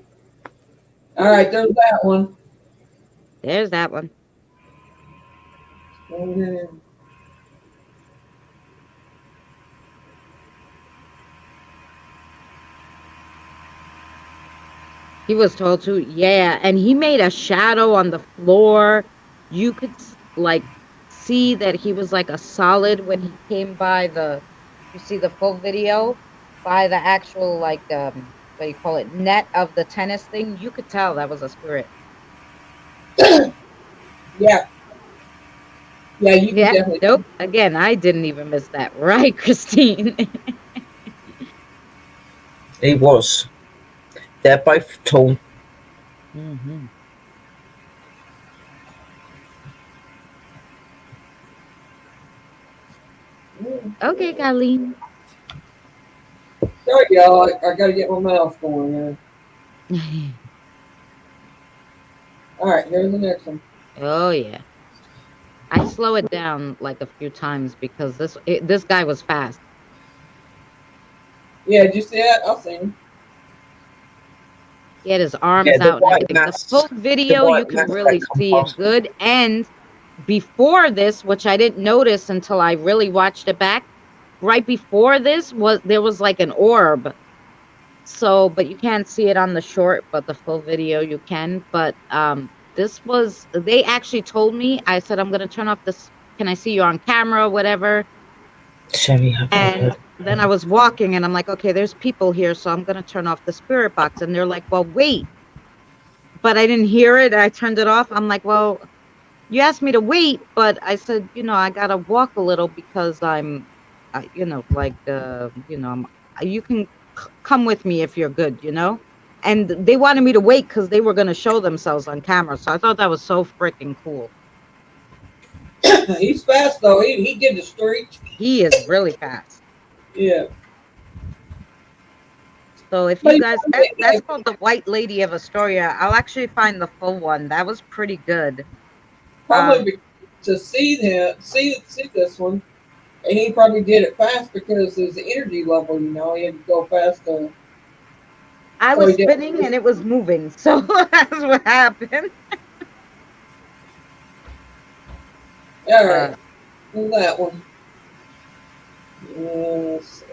right, there's that one. There's that one. He was told to, yeah, and he made a shadow on the floor. You could like see that he was like a solid when he came by you see the full video, by the actual like what do you call it, net of the tennis thing. You could tell that was a spirit. Yeah. Yeah, you can Yeah, definitely. nope. Again, I didn't even miss that. Right, Christine? He was. They're both tall. Mm-hmm. Okay, Colleen. Sorry, y'all. I got to get my mouth going here. All right, here's the next one. Oh yeah. I slow it down like a few times because this guy was fast. Yeah, did you see that? I'll see him. He had his Yeah, arms the out and white everything. The mass, full the video, you white can mass really that come see it past. good. And before this, which I didn't notice until I really watched it back, right before this there was like an orb. So, but you can't see it on the short, but the full video you can. But they actually told me, I said, I'm gonna turn off this. Can I see you on camera, whatever? Sherry, have I And heard? then I was walking and I'm like, okay, there's people here, so I'm gonna turn off the spirit box. And they're like, well, wait. But I didn't hear it. I turned it off. I'm like, well, you asked me to wait, but I said, I gotta walk a little because you can come with me if you're good. And they wanted me to wait because they were gonna show themselves on camera. So I thought that was so freaking cool. He's fast though. He did the street. He is really fast. Yeah. So if But you he guys, that's called The White Lady of Astoria. I'll actually find the full one. That was pretty good. probably to see this one, and he probably did it fast because his energy level. He had to go fast. I So was he did. spinning and it was moving. So that's what happened. All right, that one. Yes.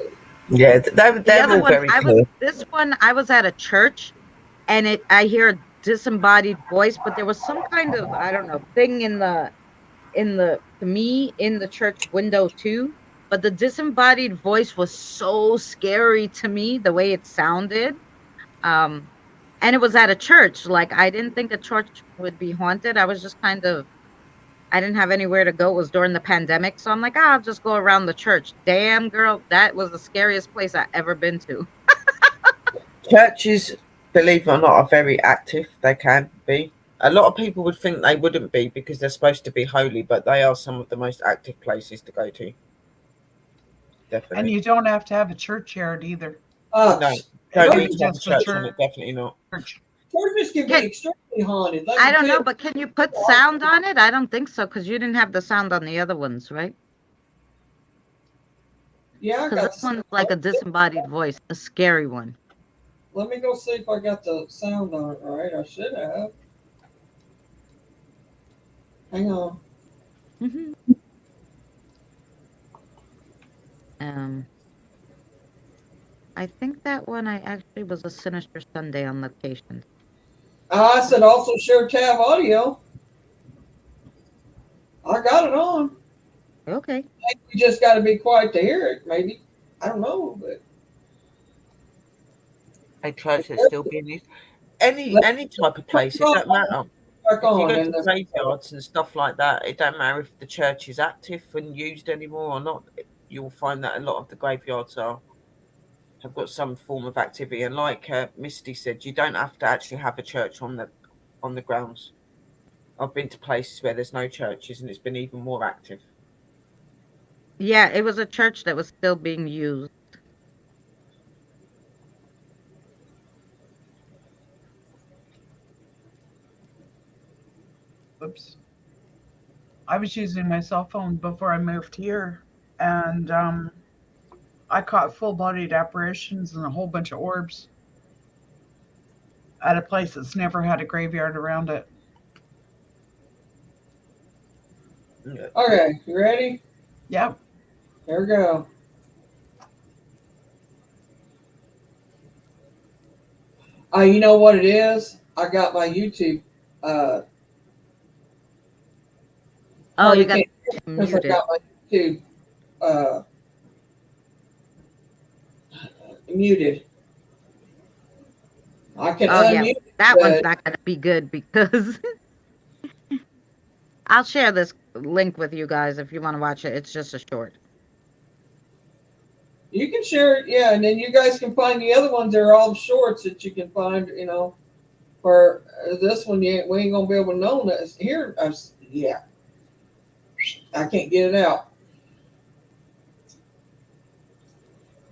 Yeah, The they're other all one, very cool. I was at a church and I hear a disembodied voice, but there was some kind of, I don't know, thing to me in the church window too. But the disembodied voice was so scary to me, the way it sounded. Um, and it was at a church. Like I didn't think a church would be haunted. I was just I didn't have anywhere to go. It was during the pandemic. So I'm like, I'll just go around the church. Damn, girl, that was the scariest place I ever been to. Churches, believe it or not, are very active. They can be. A lot of people would think they wouldn't be because they're supposed to be holy, but they are some of the most active places to go to. And Definitely. you don't have to have a churchyard either. No, It don't could need be to have a just a church on it. church. Definitely not. Churches can be extremely haunted. Let I me don't tell know, you. but can you put sound on it? I don't think so because you didn't have the sound on the other ones, right? Yeah, I Because got this the. one's like a disembodied voice, a scary one. Let me go see if I got the sound on it right. I should have. Hang on. Hmm. Um, I think that one I actually was a Sinister Sunday on location. I said also share tab audio. I got it on. Okay. You just got to be quiet to hear it. Maybe I don't know, but A church that's still being used. Any type of place, it don't matter. back If you on. go And to graveyards and stuff like that, it don't matter if the church is active and used anymore or not. You'll find that a lot of the graveyards have got some form of activity. And like Misty said, you don't have to actually have a church on the grounds. I've been to places where there's no churches and it's been even more active. Yeah, it was a church that was still being used. Oops. I was using my cell phone before I moved here, and I caught full-bodied apparitions and a whole bunch of orbs at a place that's never had a graveyard around it. Yeah. okay, you ready? Yep. Here we go. You know what it is? I got my YouTube. Oh, you got because I muted. got my YouTube muted. I can unmute. That one's not going to be good because I'll share this link with you guys if you want to watch it. It's just a short. You can share it, yeah, and then you guys can find the other ones. They're all shorts that you can find. For this one, we ain't gonna be able to know that here. Yeah, I can't get it out.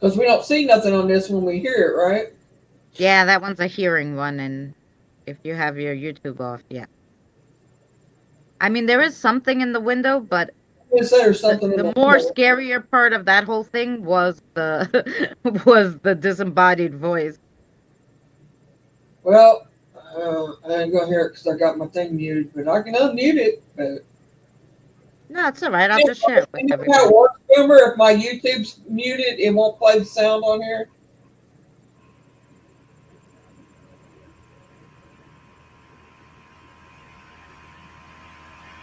Because we don't see nothing on this when we hear it, right? Yeah, that one's a hearing one, and if you have your YouTube off, yeah. I mean, there is something in the window, but Yes, there's something in the the more window. scarier part of that whole thing was the was the disembodied voice. Well, I ain't gonna hear it because I got my thing muted, but I can unmute it. But No, it's all right. I'll just share it with you know how everybody. it works, Boomer? If my YouTube's muted, it won't play the sound on here.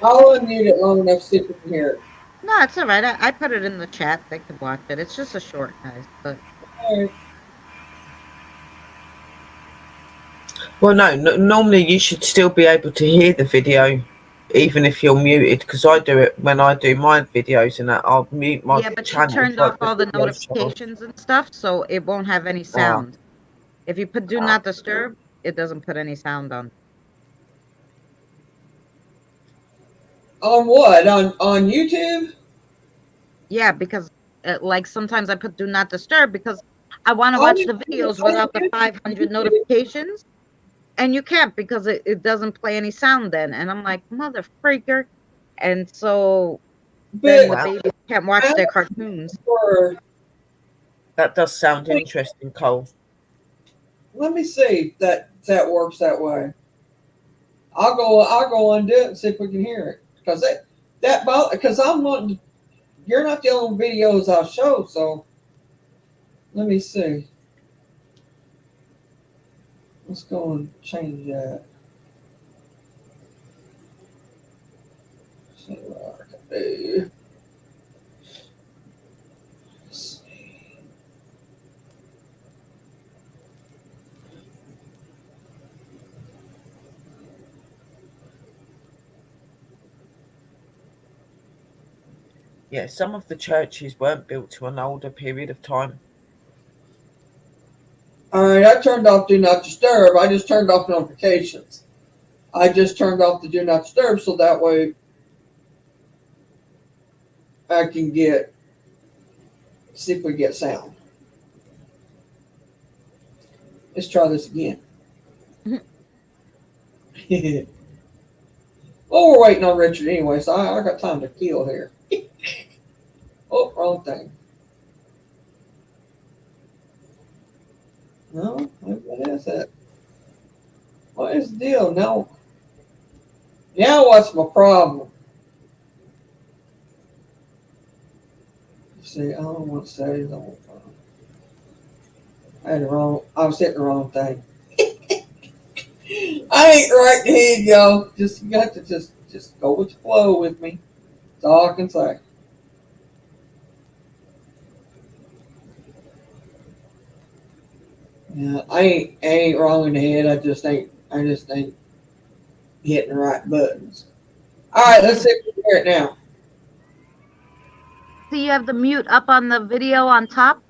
I'll unmute it long enough to see if we can hear it. No, it's all right. I put it in the chat. They can watch it. It's just a short, guys. But All right. Well, no, normally you should still be able to hear the video, even if you're muted, because I do it when I do my videos and that. I'll mute my yeah, but she channel. turned so off all the video shows. notifications and stuff, so it won't have any sound. If you put do not disturb, it doesn't put any sound on. On what? On YouTube? Yeah, because like sometimes I put do not disturb because I want to Oh, watch you- the videos oh, without the you- 500 notifications, and you can't because it doesn't play any sound then. And I'm like, mother freaker. And so then But the babies can't watch their cartoons. for, That does sound interesting, Cole. let me see if that works that way. I'll go undo it and see if we can hear it because I'm wanting. You're not the only videos I'll show, so let me see. Let's go and change that. See what I can do. Let's see. Yeah, some of the churches weren't built to an older period of time. All right, I turned off Do Not Disturb. I just turned off notifications. I just turned off the Do Not Disturb so that way I can see if we get sound. Let's try this again. Well, we're waiting on Richard anyway, so I got time to kill here. Oh, wrong thing. No, what is it? What is the deal? Now what's my problem? Let's see, I don't want to say that. I was hitting the wrong thing. I ain't right. Here you go. You got to just go with the flow with me. That's all I can say. Yeah, I ain't wrong in the head. I just ain't hitting the right buttons. All right, let's see if we can hear it now. See, you have the mute up on the video on top.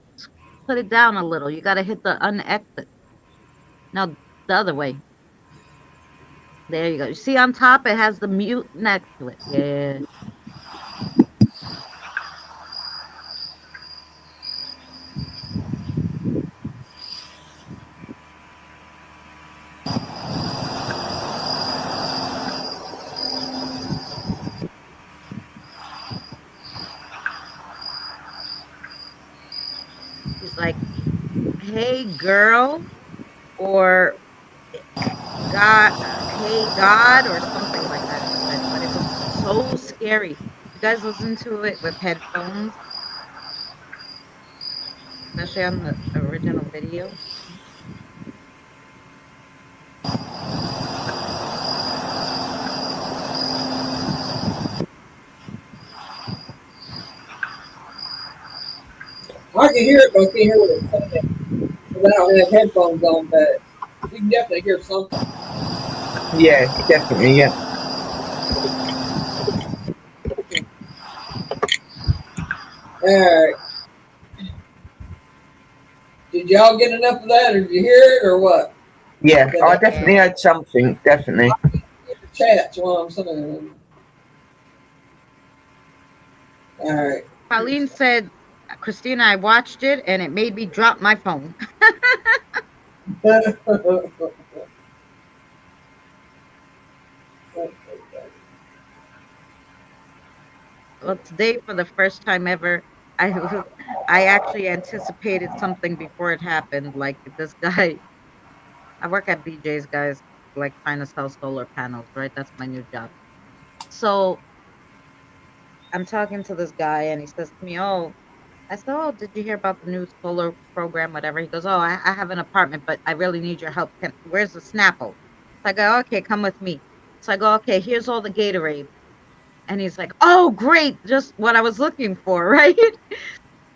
Put it down a little. You got to hit the unexit. No, the other way. There you go. You see on top, it has the mute next to it. Yeah. He's like, hey, girl, or God, hey, God, or something like that. But it was so scary. You guys listen to it with headphones, especially on the original video. I can hear it, but I can't hear what it's saying. Because I don't have headphones on, but you can definitely hear something. Yeah, definitely, yeah. All right. Did y'all get enough of that, or did you hear it, or what? Yeah, I definitely had something, definitely. Chat's what I'm saying. All right. Pauline said, Christina, I watched it and it made me drop my phone. Well, today, for the first time ever, I I actually anticipated something before it happened. Like this guy, I work at BJ's, guys, like trying to sell solar panels, right? That's my new job. So I'm talking to this guy, and he says to me, "Oh," I said, "Oh, did you hear about the new solar program, whatever?" He goes, "Oh, I have an apartment, but I really need your help. Where's the Snapple?" So I go, "Okay, come with me." So I go, "Okay, here's all the Gatorade." And he's like, "Oh, great, just what I was looking for," right?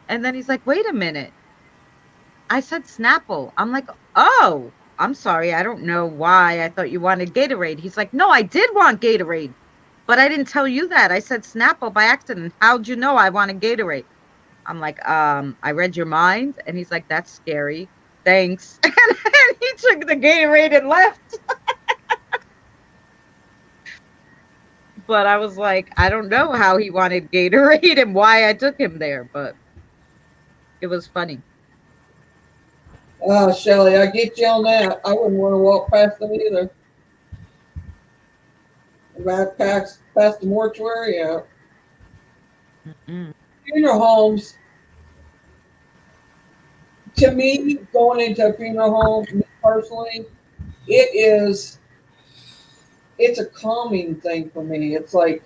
And then he's like, "Wait a minute. I said Snapple." I'm like, "Oh, I'm sorry. I don't know why I thought you wanted Gatorade." He's like, "No, I did want Gatorade, but I didn't tell you that. I said Snapple by accident. How'd you know I wanted Gatorade?" I'm like, I read your mind." And he's like, "That's scary. Thanks." And then he took the Gatorade and left. But I was like, I don't know how he wanted Gatorade and why I took him there, but it was funny. Oh, Shelly, I get you on that. I wouldn't want to walk past them either. Back past the mortuary, yeah. Mm-mm. Funeral homes, to me, going into a funeral home, me personally, it's a calming thing for me. It's like,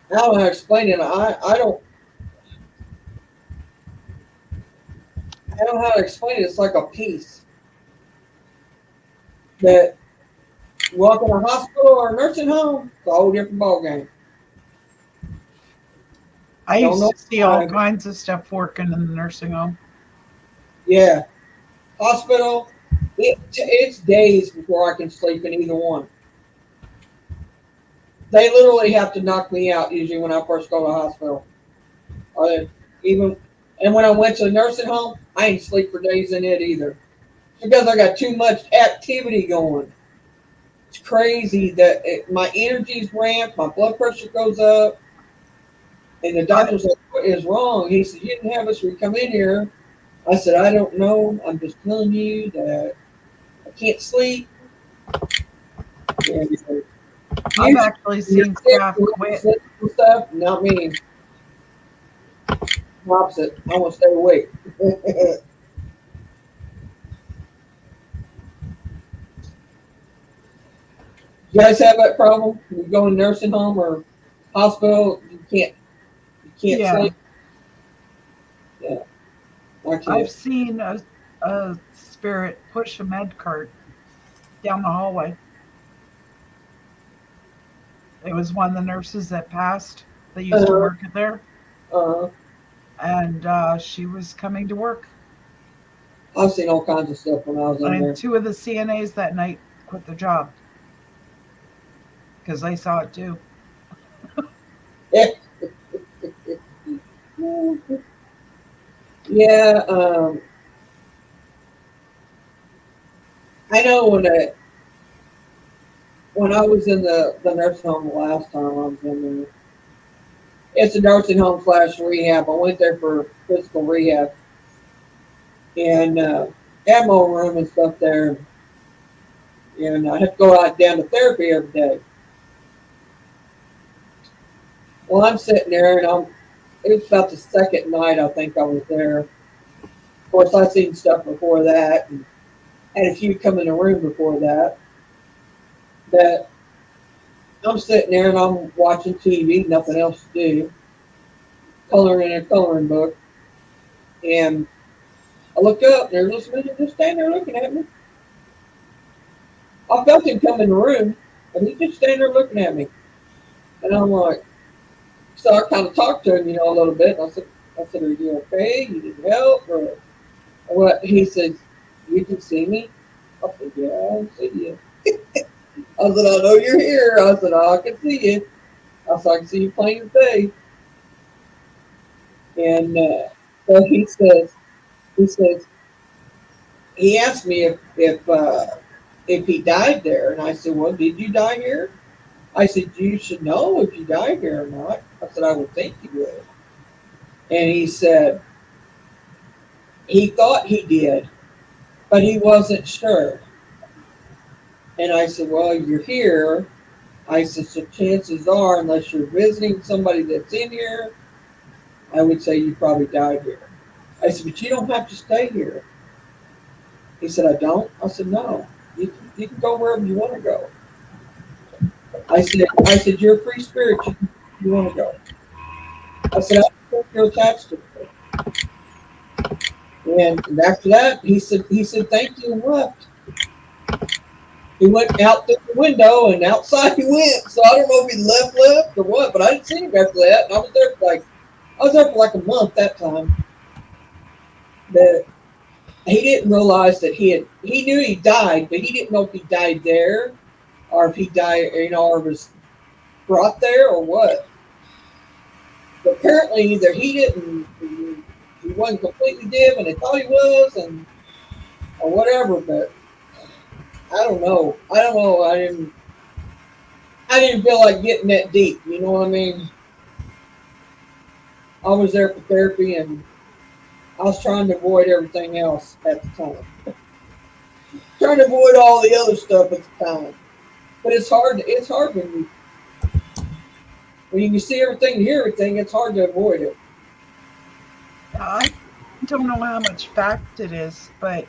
I don't know how to explain it. I don't know how to explain it. It's like a peace that you walk in a hospital or a nursing home, it's a whole different ballgame. I Don't used know to see all why. kinds of stuff working in the nursing home. Yeah, hospital. It's days before I can sleep in either one. They literally have to knock me out usually when I first go to the hospital. Or even, and when I went to the nursing home, I ain't sleep for days in it either because I got too much activity going. It's crazy that my energy's ramped, my blood pressure goes up, and the I, doctor's like, "What is wrong?" He said, "You didn't have us when you come in here." I said, "I don't know. I'm just telling you that I can't sleep." And he said, I've "You actually you're seen sick, staff you want to quit. sleep and stuff." Not me. Opposite. I want to stay awake. You guys have that problem? You go in nursing home or hospital, you can't Yeah, sleep. Yeah, I I've can't. seen a spirit push a med cart down the hallway. It was one of the nurses that passed that used to Uh, work there, uh, and she was coming to work. I've seen all kinds of stuff when I was in And there. two of the CNAs that night quit their job because they saw it too. Yeah, I know when I was in the nursing home the last time I was in there. It's a nursing home slash rehab. I went there for physical rehab and had my own room and stuff there. And I had to go out down to therapy every day. Well, I'm sitting there and it was about the second night I think I was there. Of course, I'd seen stuff before that and had a few come in the room before that. That I'm sitting there and I'm watching TV, nothing else to do, coloring in a coloring book. And I look up and there's this man just standing there looking at me. I felt him come in the room, and he just standing there looking at me. And I'm like, so I kind of talked to him, a little bit. And I said, "Are you okay? You need help?" Or what? He said, "You can see me." I said, "Yeah, I can see you." I said, "I know you're here." I said, "I can see you." I said, "I can see you plain as day." And so he says, he asked me if he died there, and I said, "Well, did you die here?" I said, "You should know if you died here or not." I said, "I would think you would." And he said he thought he did, but he wasn't sure. And I said, well, you're here. I said, so chances are, unless you're visiting somebody that's in here, I would say you probably died here. I said, but you don't have to stay here. He said, I don't. I said, no. You can go wherever you want to go. I said, you're a free spirit. You want to go. I said, I don't think you're attached to it. And after that, he said, thank you and left. He went out through the window and outside he went. So I don't know if he left or what, but I didn't see him after that. And I was there for like a month that time. But he didn't realize that he knew he died, but he didn't know if he died there or if he died, or was brought there or what. But apparently either he wasn't completely dead and they thought he was, or whatever. But I don't know. I didn't feel like getting that deep. You know what I mean? I was there for therapy, and I was trying to avoid everything else at the time. Trying to avoid all the other stuff at the time. But it's hard. It's hard when you can see everything and hear everything. It's hard to avoid it. I don't know how much fact it is, but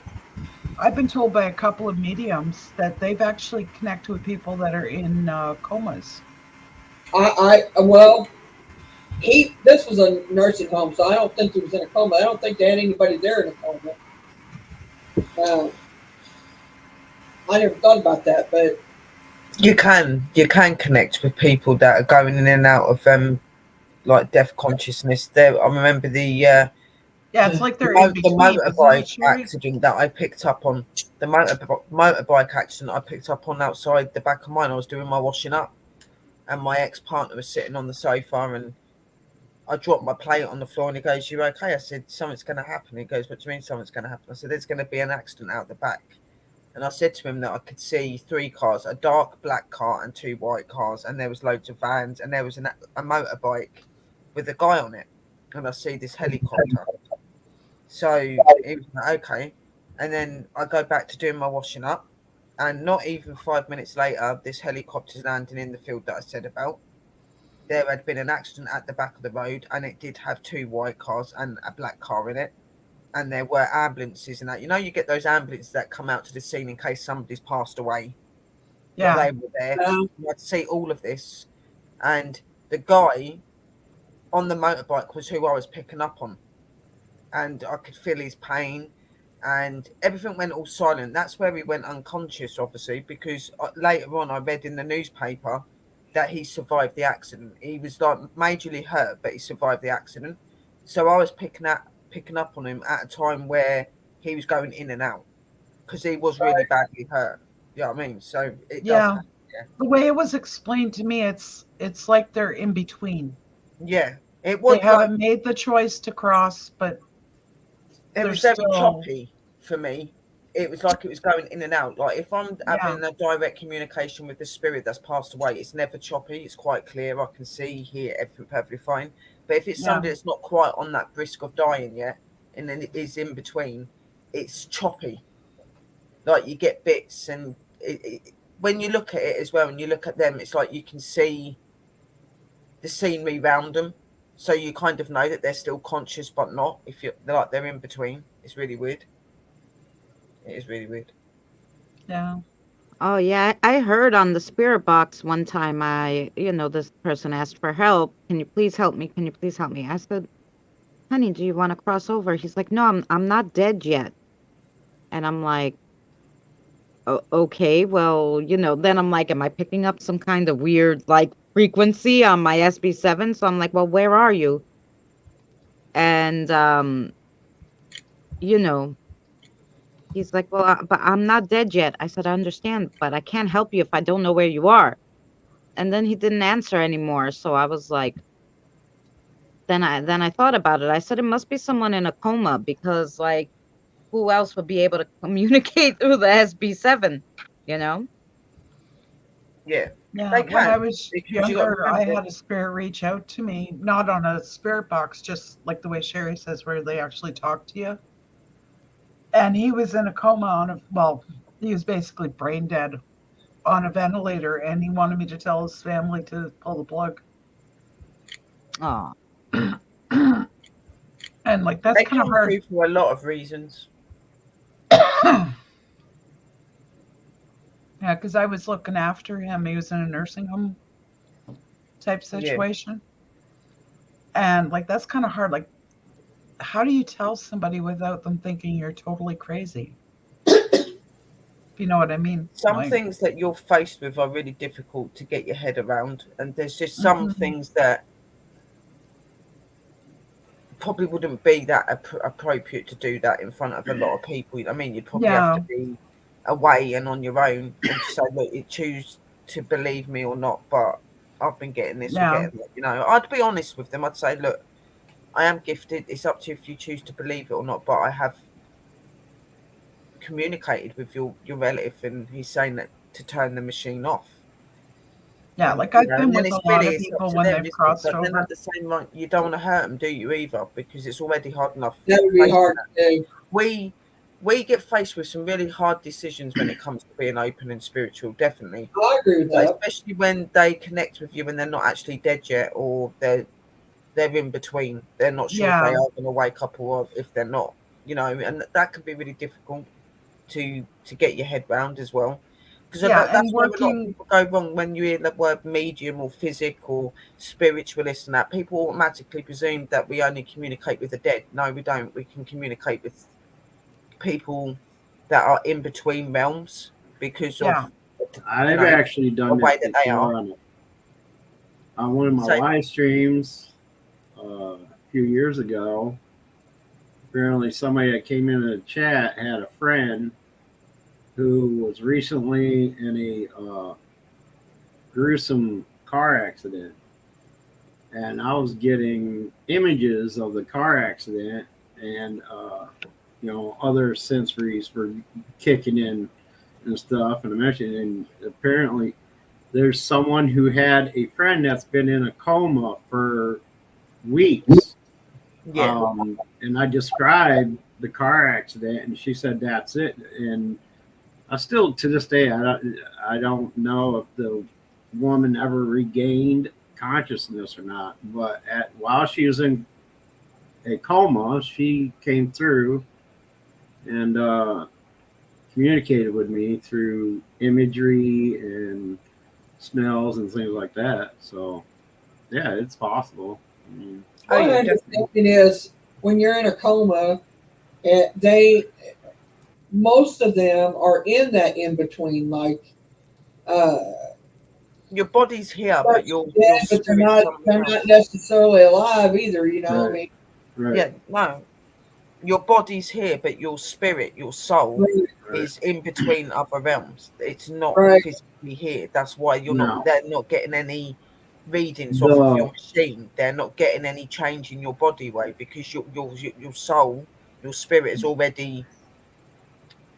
I've been told by a couple of mediums that they've actually connected with people that are in comas. Well, this was a nursing home, so I don't think he was in a coma. I don't think they had anybody there in a coma. I never thought about that, but you can connect with people that are going in and out of like death consciousness. There, I remember the it's like they're in between. motorbike accident that I picked up on. The motorbike accident I picked up on outside the back of mine. I was doing my washing up, and my ex-partner was sitting on the sofa, and I dropped my plate on the floor, and he goes, "You okay?" I said, "Something's going to happen." He goes, "What do you mean something's going to happen?" I said, "There's going to be an accident out the back." And I said to him that I could see 3 cars, a dark black car and 2 white cars, and there was loads of vans, and there was a motorbike with a guy on it, and I see this helicopter. So it was like, okay. And then I go back to doing my washing up, and not even 5 minutes later, this helicopter's landing in the field that I said about. There had been an accident at the back of the road, and it did have 2 white cars and a black car in it. And there were ambulances and that. You know, you get those ambulances that come out to the scene in case somebody's passed away. Yeah. They were there. You had to see all of this. And the guy on the motorbike was who I was picking up on. And I could feel his pain. And everything went all silent. That's where he went unconscious, obviously, because later on I read in the newspaper that he survived the accident. He was like majorly hurt, but he survived the accident. So I was picking up on him at a time where he was going in and out because he was really badly hurt. You know what I mean? So it does happen, The way it was explained to me, it's like they're in between. Yeah, it was. They haven't made the choice to cross, but it was very choppy for me. It was like it was going in and out. Like if I'm having a direct communication with the spirit that's passed away, it's never choppy. It's quite clear. I can see, hear everything perfectly fine. But if it's somebody that's not quite on that brisk of dying yet, and then it is in between, it's choppy. Like you get bits, and when you look at it as well, and you look at them, it's like you can see the scenery around them, so you kind of know that they're still conscious, but not. If they're in between, it's really weird. It is really weird. Yeah. Oh yeah, I heard on the spirit box one time. This person asked for help. Can you please help me? Can you please help me? I said, "Honey, do you want to cross over?" He's like, "No, I'm not dead yet." And I'm like, "Oh, okay, well, Then I'm like, am I picking up some kind of weird like frequency on my SB7? So I'm like, well, where are you? And he's like, well, but I'm not dead yet. I said, I understand, but I can't help you if I don't know where you are. And then he didn't answer anymore. So I was like, then I thought about it. I said, it must be someone in a coma because like, who else would be able to communicate through the SB7, Yeah. Yeah, They when I can, was because you got to younger, I remember. had a spirit reach out to me, not on a spirit box, just like the way Sherry says, where they actually talk to you. And he was in a coma he was basically brain dead on a ventilator, and he wanted me to tell his family to pull the plug. Oh, And like that's They kind of come hard. through for a lot of reasons. Yeah, because I was looking after him. He was in a nursing home type Yeah. situation. And like that's kind of hard. Like, how do you tell somebody without them thinking you're totally crazy? If you know what I mean. Some Like, things that you're faced with are really difficult to get your head around, and there's just some mhm. things that probably wouldn't be that appropriate to do that in front of a lot of people. I mean, you'd probably have to Yeah, be away and on your own and say, look, you choose to believe me or not, but I've been getting this or yeah, getting that. You know, I'd be honest with them. I'd say, look, I am gifted. It's up to you if you choose to believe it or not, but I have communicated with your relative, and he's saying that to turn the machine off. yeah. Like You I've know, been and then with it's a lot really of it's up people to when them, they've isn't it? crossed But then at over. the same time, you don't want to hurt them, do you? Either, because it's already hard enough That would be facing hard that. to do. We get faced with some really hard decisions when it comes to being open and spiritual, definitely. I agree with But that. especially when they connect with you and they're not actually dead yet, or they're in between. They're not sure if they Yeah, are going to wake up or if they're not. You know, and that can be really difficult to get your head round as well. Because yeah. And that's where a lot of working, people go wrong when you hear the word medium or physic or spiritualist and that. People automatically presume that we only communicate with the dead. No, we don't. We can communicate with people that are in between realms because yeah. of, you I've know, actually the done way that that they are. before on one of my So, live streams a few years ago. Apparently, somebody that came into the chat had a friend who was recently in a gruesome car accident, and I was getting images of the car accident, and other sensories were kicking in and stuff, and I mentioned, and apparently there's someone who had a friend that's been in a coma for weeks. yeah. And I described the car accident, and she said that's it. And I still, to this day, I don't know if the woman ever regained consciousness or not. But while she was in a coma, she came through and communicated with me through imagery and smells and things like that. So yeah, it's possible. I mean, Oh, One yeah, definitely. understanding is when you're in a coma, they most of them are in that in between, like uh, Your body's here, but partially your dead, but spirit's they're somewhere not else. necessarily alive either. You know, I right, mean, right, Yeah, no. Your body's here, but your spirit, your soul, right, right. is in between other realms. It's not right. physically here. That's why Now they're not getting any readings off of your the machine. They're not getting any change in your body weight because your soul, your spirit has already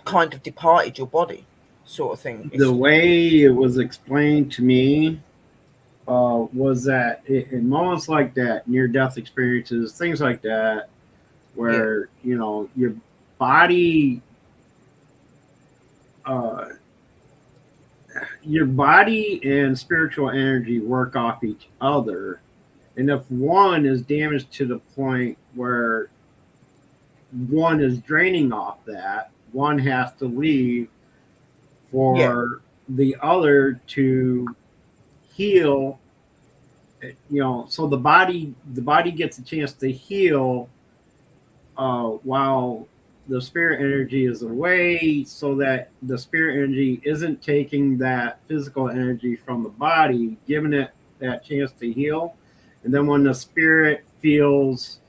kind of departed your body, sort of thing. the It's way it was explained to me was that in moments like that, near death experiences, things like that, yeah, where your body, uh, your body and spiritual energy work off each other, and if one is damaged to the point where one is draining off that, one has to leave yeah, for the other to heal. So the body gets a chance to heal while the spirit energy is away, so that the spirit energy isn't taking that physical energy from the body, giving it that chance to heal. And then when the spirit feels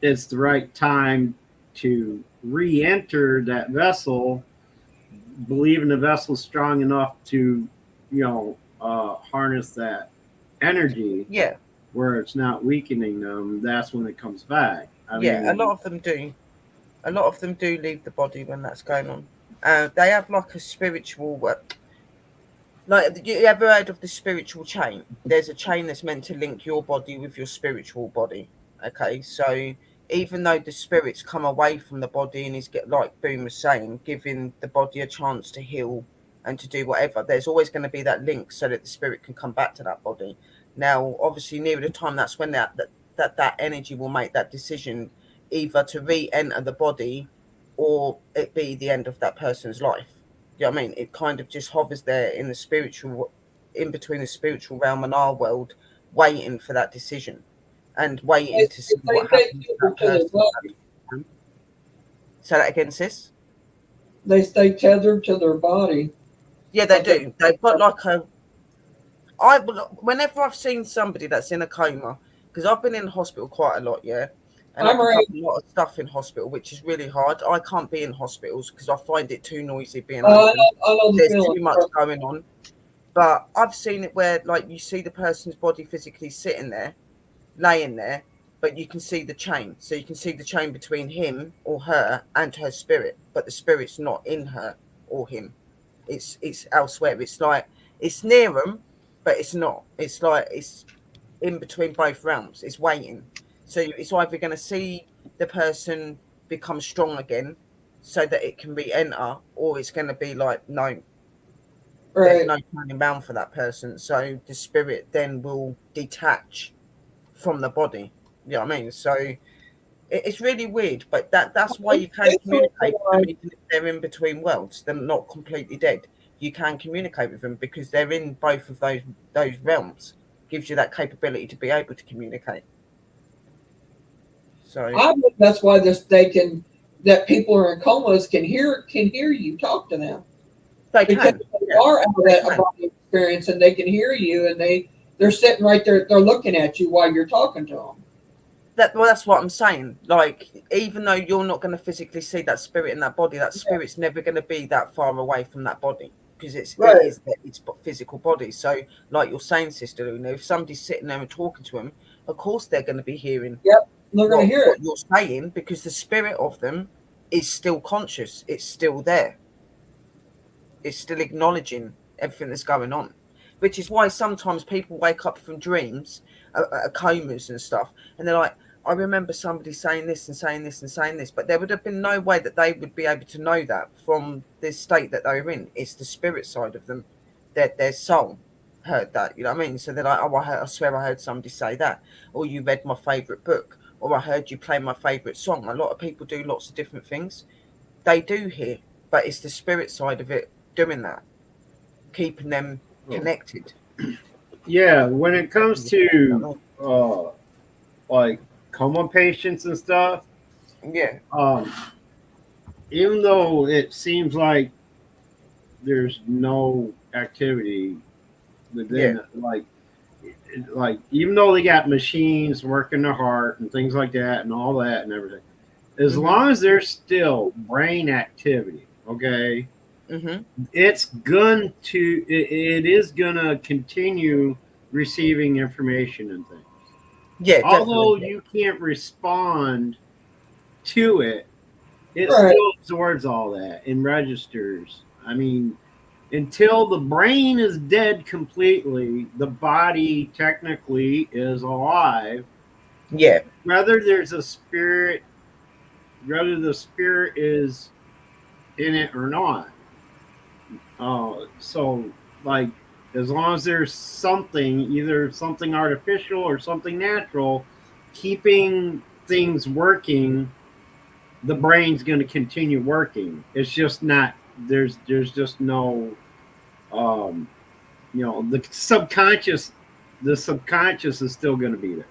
it's the right time to re-enter that vessel, believing the vessel's strong enough to harness that energy yeah, where it's not weakening them, that's when it comes back. I yeah. A mean, lot of them do. A lot of them do leave the body when that's going on. They have like a spiritual, Like, you ever heard of the spiritual chain? There's a chain that's meant to link your body with your spiritual body. Okay, so even though the spirits come away from the body and is get like Boom was saying, giving the body a chance to heal and to do whatever, there's always going to be that link so that the spirit can come back to that body. Now, obviously, near the time, that's when that energy will make that decision either to re-enter the body or it be the end of that person's life. You know what I mean? It kind of just hovers there in the spiritual, in between the spiritual realm and our world, waiting for that decision and waiting to see They what stay happens to tethered that to their person. body. Say that again, sis. They stay tethered to their body. Yeah, they do. They've got like a. Whenever I've seen somebody that's in a coma, because I've been in hospital quite a lot, yeah, and I I'm pick right. up a lot of stuff in hospital, which is really hard. I can't be in hospitals because I find it too noisy being I open. know the There's feeling. too much going on. But I've seen it where, like, you see the person's body physically sitting there, laying there, but you can see the chain. So you can see the chain between him or her and her spirit, but the spirit's not in her or him. It's elsewhere. It's like it's near them, but it's not. It's like it's in between both realms. It's waiting. So it's either going to see the person become strong again, so that it can re-enter, or it's going to be like, no, there's Right. no turning bound for that person. So the spirit then will detach from the body. You know what I mean? So it's really weird, but that's why you can It's communicate with them like, even if they're in between worlds. They're not completely dead. You can communicate with them because they're in both of those realms. Gives you that capability to be able to communicate. So I believe that's why that people who are in comas can hear you talk to them they because can. they Yeah, are out of they that can. body experience and they can hear you and they're sitting right there. They're looking at you while you're talking to them. That's what I'm saying. Like, even though you're not going to physically see that spirit in that body, that spirit's never going to be that far away from that body because it Right. is its physical body. So, like you're saying, Sister Luna, if somebody's sitting there and talking to them, of course they're going to be hearing Yep. They're going to hear what it. you're saying because the spirit of them is still conscious. It's still there. It's still acknowledging everything that's going on, which is why sometimes people wake up from dreams, comas and stuff, and they're like, I remember somebody saying this and saying this and saying this, but there would have been no way that they would be able to know that from this state that they're in. It's the spirit side of them, their soul heard that, you know what I mean? So they're like, oh, I swear I heard somebody say that, or you read my favourite book, or I heard you play my favourite song. A lot of people do lots of different things. They do hear, but it's the spirit side of it doing that, keeping them connected. Yeah, when it comes to like coma patients and stuff, Yeah, um, even though it seems like there's no activity yeah, within, like even though they got machines working the heart and things like that and all that and everything, as Mhm. long as there's still brain activity, okay, Mhm. it's it is gonna continue receiving information and things. Yeah, Although definitely. you can't respond to it, it Right. still absorbs all that and registers. I mean, until the brain is dead completely, the body technically is alive. Yeah, Whether there's a spirit, whether the spirit is in it or not. So, like, as long as there's something, either something artificial or something natural, keeping things working, the brain's going to continue working. It's just not there's just no um the subconscious is still going to be there,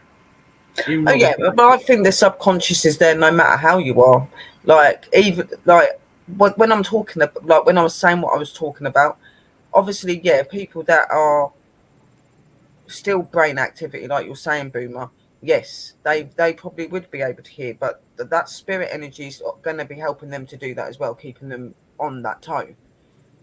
even oh though the yeah, but I think the subconscious is there no matter how you are. Like, even like when I'm talking about, like when I was saying what I was talking about, obviously, yeah, people that are still brain activity, like you're saying, Boomer. Yes, they probably would be able to hear, but that spirit energy is going to be helping them to do that as well, keeping them on that toe.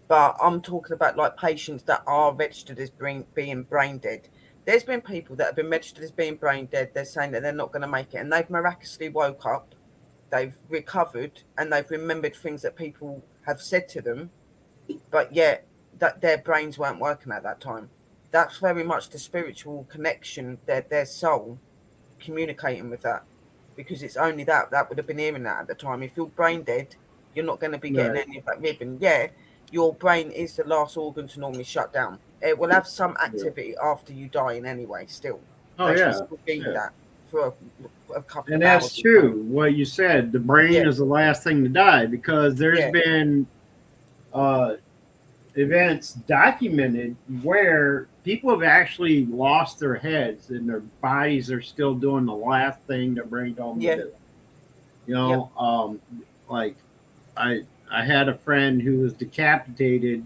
But I'm talking about like patients that are registered as being brain dead. There's been people that have been registered as being brain dead. They're saying that they're not going to make it, and they've miraculously woke up, they've recovered, and they've remembered things that people have said to them. But yet that their brains weren't working at that time. That's very much the spiritual connection, their soul communicating with that, because it's only that would have been hearing that at the time. If you're brain dead, you're not going to be getting Right. any of that ribbon. Yeah, your brain is the last organ to normally shut down. It will have some activity after you die in anyway. Still, Oh they should yeah. still be Yeah. that for a couple And of hours. that's true. What you said, the brain Yeah, is the last thing to die because there's yeah, been uh, events documented where people have actually lost their heads and their bodies are still doing the last thing their brain told them yeah, to do. You yep, know, like I I had a friend who was decapitated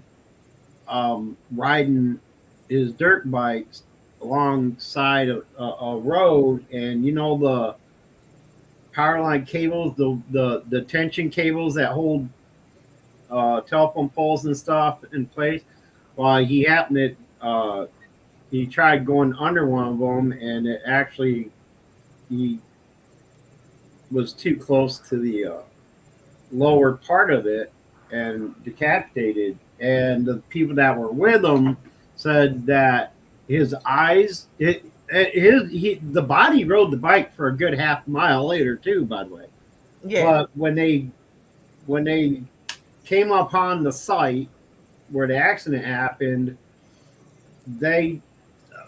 riding his dirt bikes alongside a road, and you know the power line cables, the tension cables that hold telephone poles and stuff in place. Well, he happened to he tried going under one of them, and it actually he was too close to the lower part of it and decapitated. And the people that were with him said that his eyes, the body rode the bike for a good half mile later too. By the way, yeah, but when they came upon the site where the accident happened, they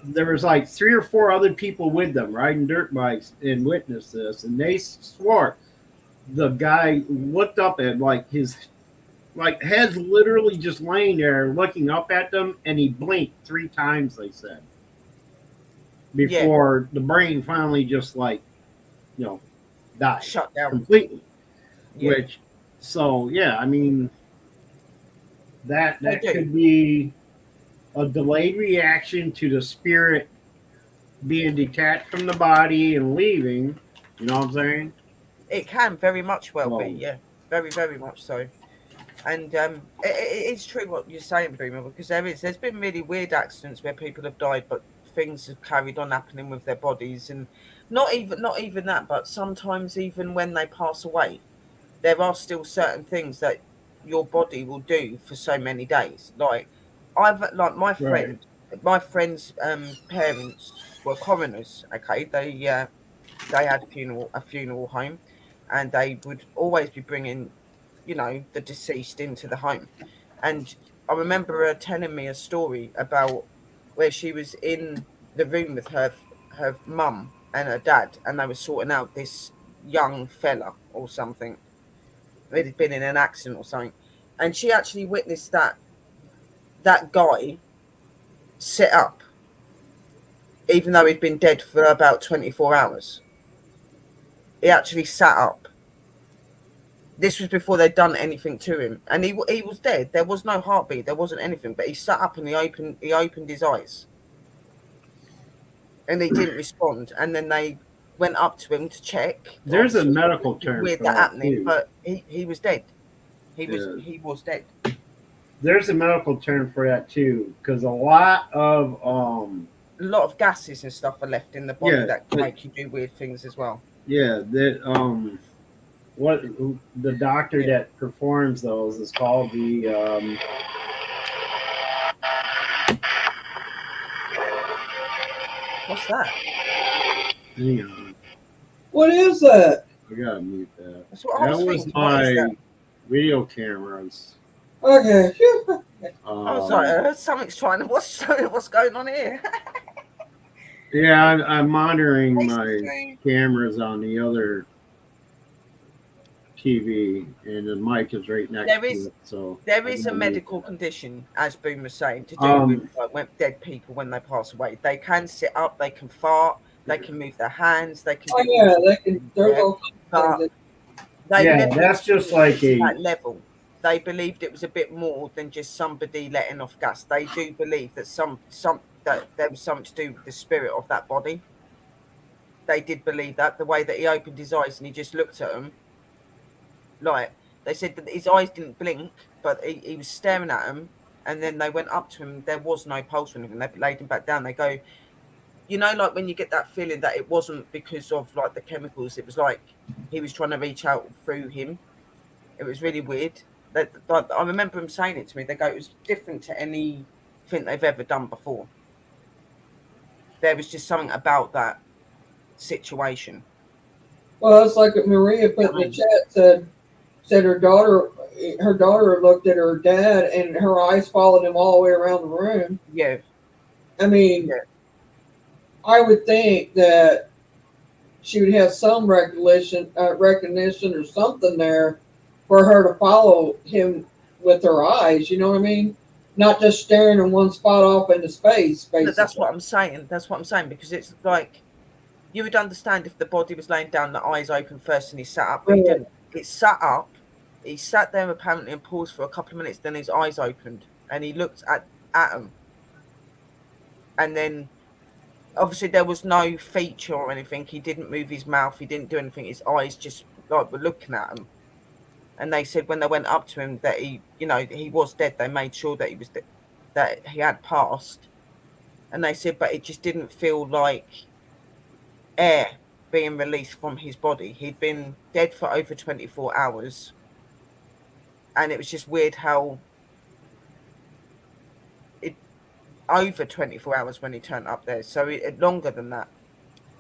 there was like 3 or 4 other people with them riding dirt bikes and witnessed this, and they swore the guy looked up at like his like head's literally just laying there looking up at them, and he blinked 3 times. They said yeah. before the brain finally just like you know died Shut down. completely. Yeah, Which so yeah, I mean that they do. could be a delayed reaction to the spirit being detached from the body and leaving. You know what I'm saying? It can very much well be. So Yeah, very, very much so. And it's true what you're saying, Boomer, because there's been really weird accidents where people have died, but things have carried on happening with their bodies, and not even that, but sometimes even when they pass away, there are still certain things that your body will do for so many days. Like my right, friend's parents were coroners. Okay, they had a funeral home, and they would always be bringing, the deceased into the home. And I remember her telling me a story about where she was in the room with her mum and her dad, and they were sorting out this young fella or something. It had been in an accident or something, and she actually witnessed that guy sit up, even though he'd been dead for about 24 hours. He actually sat up. This was before they'd done anything to him, and he was dead. There was no heartbeat. There wasn't anything. But he sat up and he opened his eyes, and he didn't respond. And then they went up to him to check. there's a Obviously, medical term weird for that that happening, too. but he was dead. He was Yeah. he was dead. There's a medical term for that too, because a lot of A lot of gases and stuff are left in the body yeah, that can make you do weird things as well. yeah, that what the doctor Yeah. that performs those is called the What's that? hang on, What is that? I gotta mute that. That's what I That was was thinking. What is that? my video cameras. Okay. I was like, something's trying to. What's going on here? Yeah, I'm monitoring my Basically, cameras on the other TV, and the mic is right next There to is- it. So there I is a gotta mute medical that. condition, as Boom was saying, to do with when dead people when they pass away. They can sit up, they can fart, they can move their hands, they can Oh do yeah, they can. There's all kinds of things. They Yeah, never that's just experienced like it to a- that level. They believed it was a bit more than just somebody letting off gas. They do believe that that there was something to do with the spirit of that body. They did believe that the way that he opened his eyes and he just looked at them, like they said that his eyes didn't blink, but he was staring at them. And then they went up to him. There was no pulse or anything. They laid him back down. They go, like when you get that feeling that it wasn't because of like the chemicals. It was like he was trying to reach out through him. It was really weird. I remember him saying it to me. They go, it was different to anything they've ever done before. There was just something about that situation. Well, it's like what Maria put in the chat, said her daughter looked at her dad and her eyes followed him all the way around the room. Yeah. I mean, Yeah. I would think that she would have some recognition or something there for her to follow him with her eyes. You know what I mean? Not just staring in one spot off into space. Basically, That's what I'm saying. Because it's like you would understand if the body was laying down, the eyes open first, and he sat up. But he didn't. It sat up. He sat there apparently and paused for a couple of minutes. Then his eyes opened and he looked at him. And then, obviously, there was no feature or anything. He didn't move his mouth. He didn't do anything. His eyes just like were looking at him. And they said when they went up to him that he was dead. They made sure that he was that he had passed. And they said, but it just didn't feel like air being released from his body. He'd been dead for over 24 hours. And it was just weird how it over 24 hours when he turned up there. So it longer than that.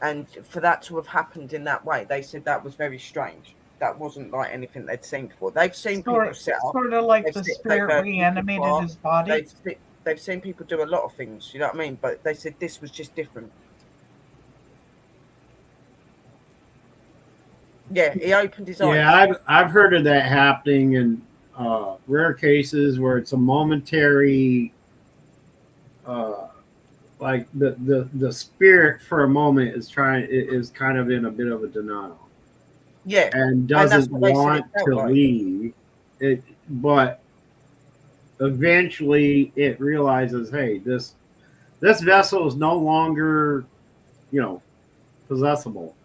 And for that to have happened in that way, they said that was very strange. That wasn't like anything they'd seen before. They've seen people sit up. Sort of like the spirit reanimated his body. They've seen people do a lot of things, you know what I mean? But they said this was just different. Yeah, he opened his eyes. Yeah, I've heard of that happening in rare cases where it's a momentary, like the spirit for a moment is kind of in a bit of a denial. Yeah, and doesn't want to leave it, but eventually it realizes, hey, this vessel is no longer, possessible.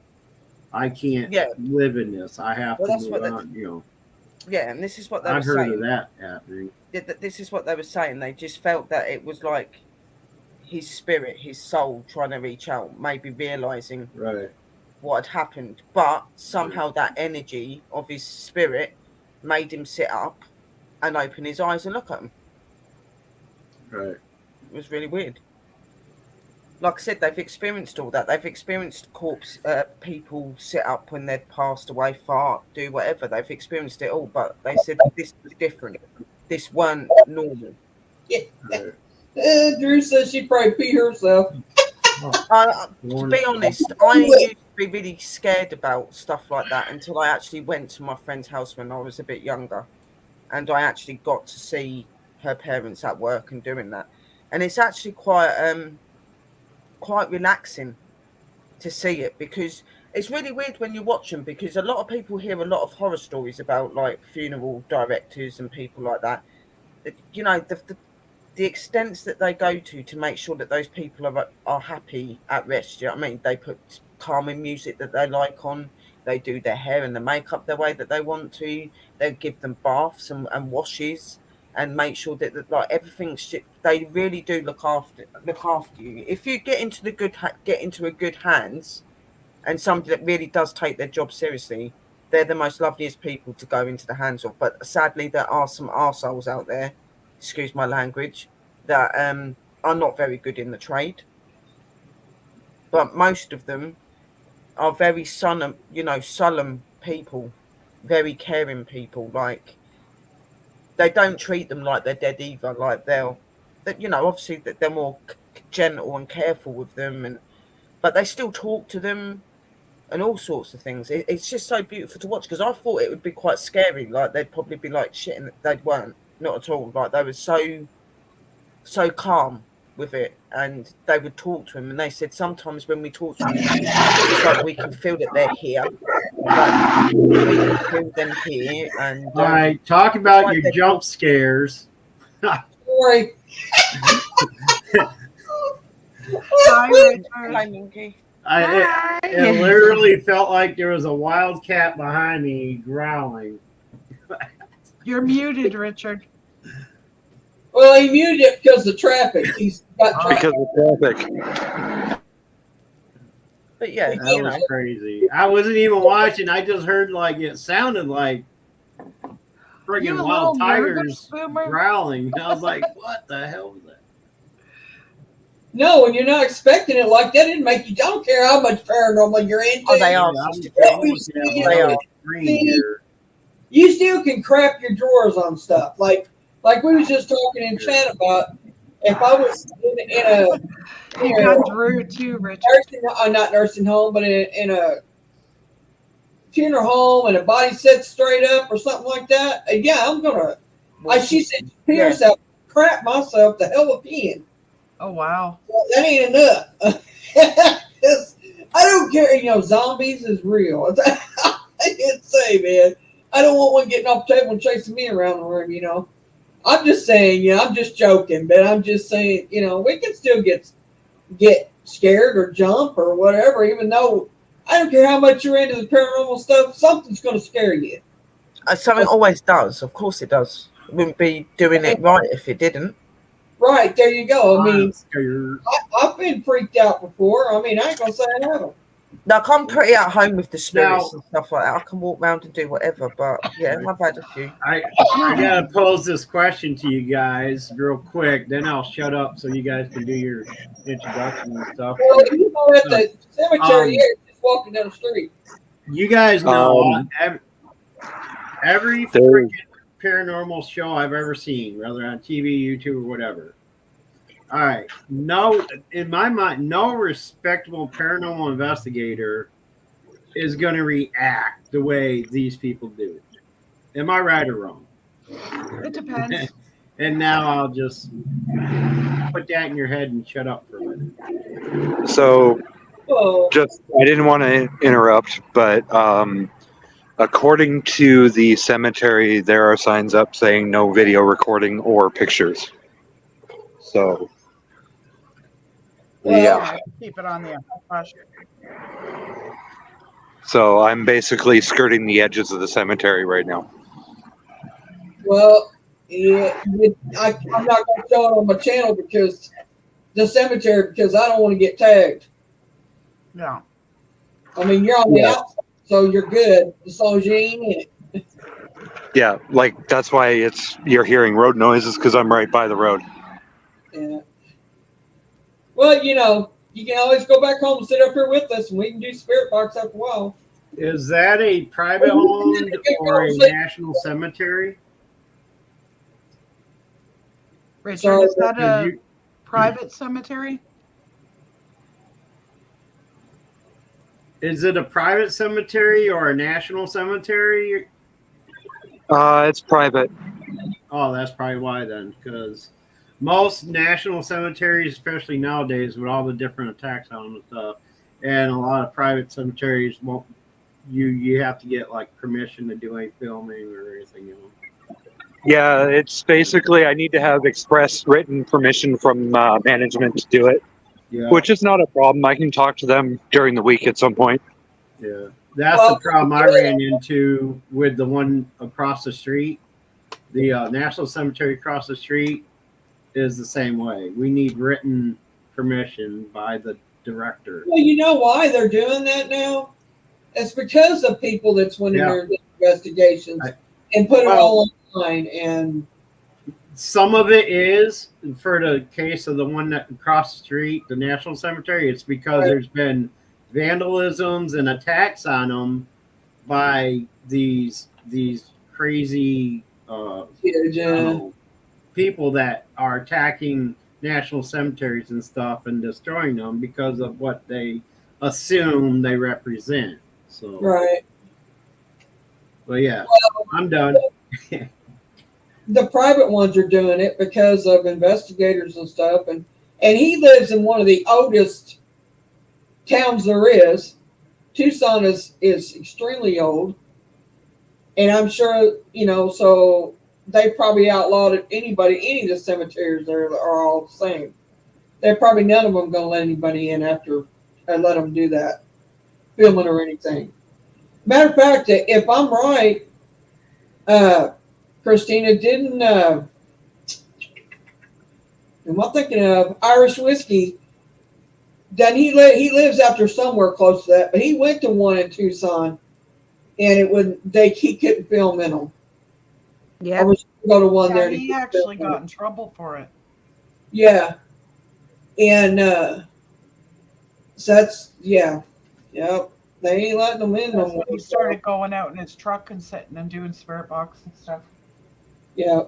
I can't live in this. I have to move on. Yeah, and this is what they were I've saying. heard of that happening. This is what they were saying. They just felt that it was like his spirit, his soul, trying to reach out, maybe realizing what had happened, but somehow that energy of his spirit made him sit up and open his eyes and look at him. Right. It was really weird. Like I said, they've experienced all that. They've experienced people sit up when they've passed away, fart, do whatever. They've experienced it all, but they said this was different. This weren't normal. Yeah. Drew says she probably pee herself. To be honest, I used to be really scared about stuff like that until I actually went to my friend's house when I was a bit younger, and I actually got to see her parents at work and doing that, and it's actually quite relaxing to see it, because it's really weird when you watch them, because a lot of people hear a lot of horror stories about like funeral directors and people like that. The extents that they go to make sure that those people are happy at rest. You know what I mean? They put calming music that they like on. They do their hair and the makeup the way that they want to. They give them baths and washes and make sure that like everything's. They really do look after you. If you get into a good hands, and somebody that really does take their job seriously, they're the most loveliest people to go into the hands of. But sadly, there are some arseholes out there, excuse my language, that are not very good in the trade. But most of them are very solemn people, very caring people. Like, they don't treat them like they're dead either. Like obviously that they're more gentle and careful with them, but they still talk to them and all sorts of things. It's just so beautiful to watch, because I thought it would be quite scary. Like, they'd probably be like shit, and they weren't. Not at all. Like, they were so calm with it, and they would talk to him, and they said sometimes when we talk to them, it's like we can feel that they're here. Like, we can feel them here. And all right, talk about your jump scares. Sorry. Hi, Richard. Hi, Minky. It literally felt like there was a wild cat behind me growling. You're muted, Richard. Well, he muted it because of traffic. He's got traffic. Because of traffic. But yeah, that was crazy. I wasn't even watching. I just heard like it sounded like friggin' a wild little nervous, tigers Boomer? growling. I was like, what the hell was that? No, when you're not expecting it like that, it make you. I don't care how much paranormal you're into. Oh, they are. I'm sister. looking at my They little are. screen here. You still can crap your drawers on stuff. Like we was just talking in chat about if I was in a You got Drew too, Richard. not nursing home, but in a funeral home and a body set straight up or something like that. Yeah, I'm gonna. She said, Pierce, I crap myself the hell of peeing. Oh wow. Well, that ain't enough. I don't care. Zombies is real. I can't say, man. I don't want one getting off the table and chasing me around the room. I'm just saying, I'm just joking, but I'm just saying, we can still get scared or jump or whatever, even though I don't care how much you're into the paranormal stuff, something's going to scare you. Something always does. Of course it does. Wouldn't be doing it right if it didn't. Right, there you go. I mean, Scared. I've been freaked out before. I mean, I ain't going to say I haven't. Like, I'm pretty at home with the spirits Now- and stuff like that. I can walk around and do whatever, but yeah, I've had a few. I gotta pose this question to you guys real quick, then I'll shut up so you guys can do your introduction and stuff. Well, at the cemetery, just walking down the street. You guys know every freaking paranormal show I've ever seen, whether on TV, YouTube, or whatever. All right, in my mind, no respectable paranormal investigator is going to react the way these people do. Am I right or wrong? It depends. And now I'll just put that in your head and shut up for a minute. So, Oh, I didn't want to interrupt, but according to the cemetery, there are signs up saying no video recording or pictures. So, Well, yeah. Keep it on the hush. So I'm basically skirting the edges of the cemetery right now. well, yeah, I'm not going to show it on my channel because I don't want to get tagged. Yeah. I mean, you're on the outside, so you're good as long as you ain't in it. Yeah, like that's why you're hearing road noises because I'm right by the road. Yeah. Well, you can always go back home and sit up here with us, and we can do spirit box after a while. Is that a private owned or a national cemetery? Richard, is that a private cemetery? Is it a private cemetery or a national cemetery? It's private. Oh, that's probably why then, because most national cemeteries, especially nowadays with all the different attacks on them and stuff, and a lot of private cemeteries won't. You have to get like permission to do any filming or anything. Yeah, it's basically I need to have express written permission from management to do it, which is not a problem. I can talk to them during the week at some point. Yeah, that's the problem I ran into with the one across the street. The National Cemetery across the street is the same way. We need written permission by the director. Well, you know why they're doing that now? It's because of people that's went in their investigations and put it all online. And some of it is for the case of the one that across the street, the National Cemetery. It's because there's been vandalisms and attacks on them by these crazy people that are attacking national cemeteries and stuff and destroying them because of what they assume they represent. So but yeah, I'm done. The private ones are doing it because of investigators and stuff, and he lives in one of the oldest towns there is. Tucson is extremely old, and I'm sure so they probably outlawed any of the cemeteries there are all the same. They're probably none of them going to let anybody in after and let them do that filming or anything. Matter of fact, if I'm right, Christina, didn't am I thinking of Irish whiskey? Then he lives out there somewhere close to that, but he went to one in Tucson, and he couldn't film in them. I Yeah. was going to go to one Yeah, there. he actually got in trouble for it. Yeah, and so that's yep. They ain't letting them in no That's more. when he started going out in his truck and sitting and doing spirit box and stuff. Yeah.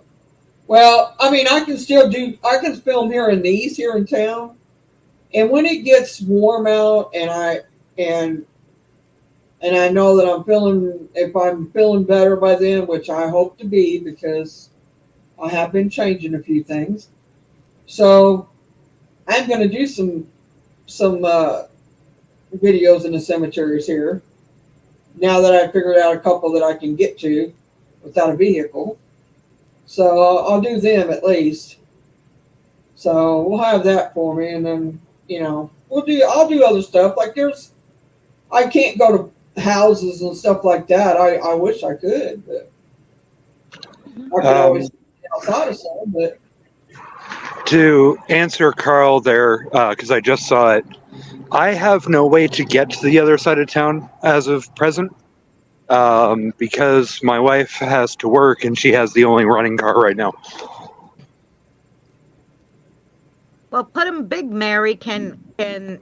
Well, I mean, I can still do. I can film here in these here in town, and when it gets warm out, and I know that I'm feeling, if I'm feeling better by then, which I hope to be, because I have been changing a few things. So I'm going to do some videos in the cemeteries here. Now that I figured out a couple that I can get to without a vehicle, so I'll do them at least. So we'll have that for me, and then I'll do other stuff. Like I can't go to houses and stuff like that. I wish I could, but I could always get outside of some. But To answer Carl there, because I just saw it, I have no way to get to the other side of town as of present, because my wife has to work and she has the only running car right now. Well, put him big. Mary can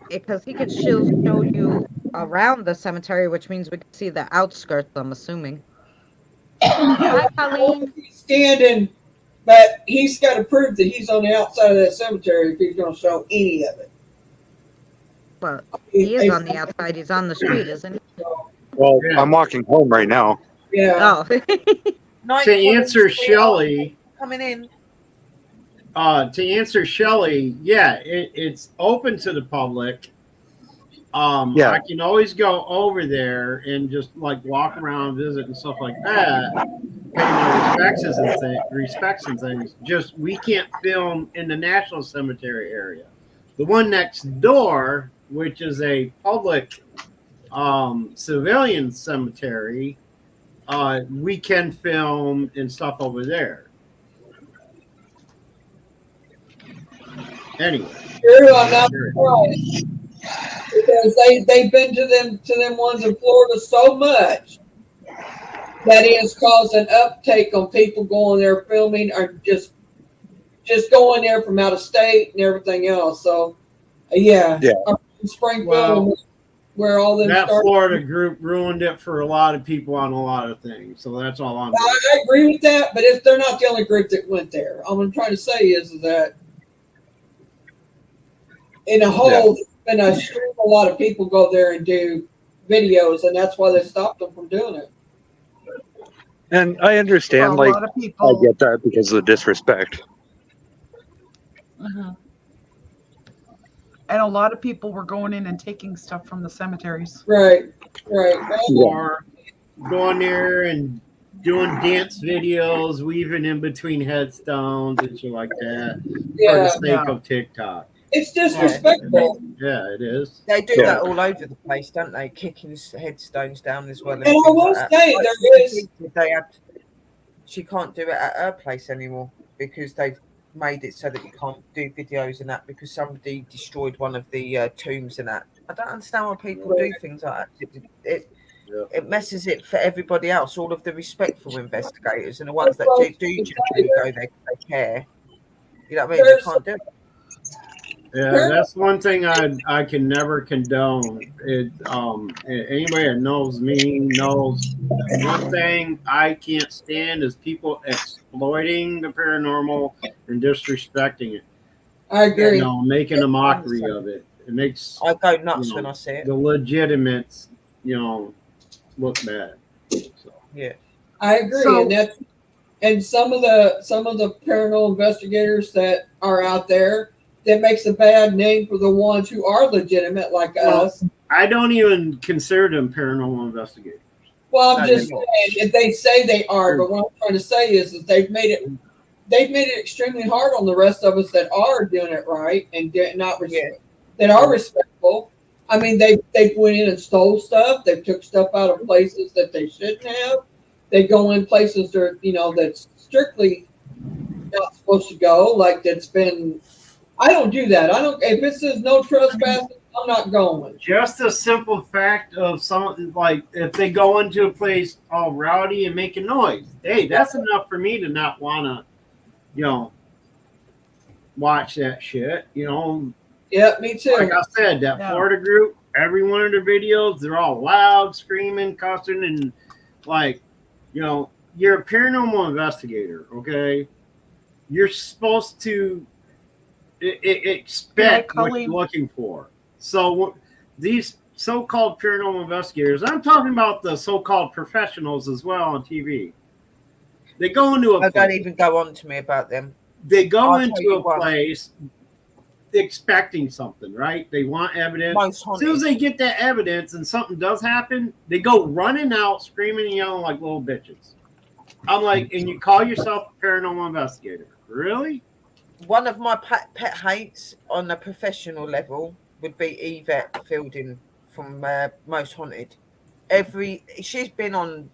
because he could show you around the cemetery, which means we can see the outskirts. I'm assuming. Hi, Colleen. he's standing, but he's got to prove that he's on the outside of that cemetery if he's going to show any of it. Well, he is on the outside. He's on the street, isn't he? Well, Yeah. I'm walking home right now. Yeah. Oh. Night To calls, answer we are Shelley, coming in. yeah, it's open to the public. Yeah. I can always go over there and just like walk around, visit, and stuff like that. Pay my respects and things. Just we can't film in the National Cemetery area. The one next door, which is a public civilian cemetery, we can film and stuff over there. Anyway, Sure, I'm not surprised because they've been to them ones in Florida so much that it has caused an uptake on people going there filming or just going there from out of state and everything else. So yeah. Springfield, well, where all them that started. Florida group ruined it for a lot of people on a lot of things. So that's all I'm doing. I agree with that, but they're not the only group that went there. All I'm trying to say is that in a whole, there's been a lot of people go there and do videos, and that's why they stopped them from doing it. And I understand, Well, a like, lot of people. I get that because of the disrespect. Mhm. And a lot of people were going in and taking stuff from the cemeteries. Right. Or going there and doing dance videos, weaving in between headstones and shit like that for Yeah, the sake of TikTok. it's disrespectful. Yeah, it is. They do Yeah. that all over the place, don't they? Kicking headstones down as well. And I will say there is. She can't do it at her place anymore because they've made it so that you can't do videos and that because somebody destroyed one of the tombs and that. I don't understand why people do things like that. It messes it for everybody else. All of the respectful investigators and the ones that do genuinely go there, they care. You know what I mean? They can't do it. Yeah, that's one thing I can never condone. Anybody that knows me knows one thing I can't stand is people exploiting the paranormal and disrespecting it. I agree. Making a mockery of it. It makes I go nuts when I see it. The legitimates, look bad. So. Yeah, I agree, So- and some of the paranormal investigators that are out there, that makes a bad name for the ones who are legitimate like us. I don't even consider them paranormal investigators. Well, I'm just saying, if they say they are, but what I'm trying to say is that they've made it extremely hard on the rest of us that are doing it right and that are respectful. I mean, they went in and stole stuff. They took stuff out of places that they shouldn't have. They go in places that that's strictly not supposed to go. Like that's been. I don't do that. I don't. If it says no trespassing I'm not going. Just the simple fact of some, like, if they go into a place all rowdy and making noise, hey, that's enough for me to not want to, watch that shit. Yeah, me too. Like I said, that Yeah. Florida group, every one of their videos, they're all loud, screaming, cussing, and like, you're a paranormal investigator, okay? You're supposed to expect what you're looking for. So these so-called paranormal investigators, I'm talking about the so-called professionals as well on TV. They go into a place. Don't even go on to me about them. They go I'll tell into you a what. place expecting something, right? They want evidence. Most As haunted. soon as they get that evidence and something does happen, they go running out, screaming and yelling like little bitches. I'm like, and you call yourself a paranormal investigator? Really? One of my pet hates on a professional level would be Yvette Fielding from Most Haunted. She's been in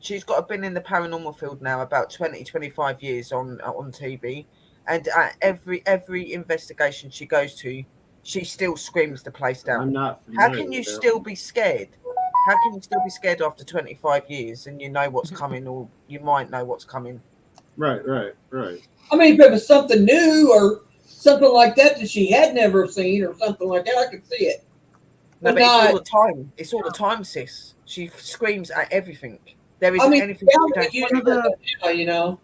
the paranormal field now about 20-25 years on TV, and every investigation she goes to, she still screams the place down. I'm not How familiar can you with that. still be scared? How can you still be scared after 25 years and you know what's coming, or you might know what's coming? Right. I mean, if it was something new or something like that she had never seen or something like that, I could see it. No, But but it's all not. the time. It's all the time, sis. She screams at everything. There isn't I mean, anything yeah, she don't. usually doesn't,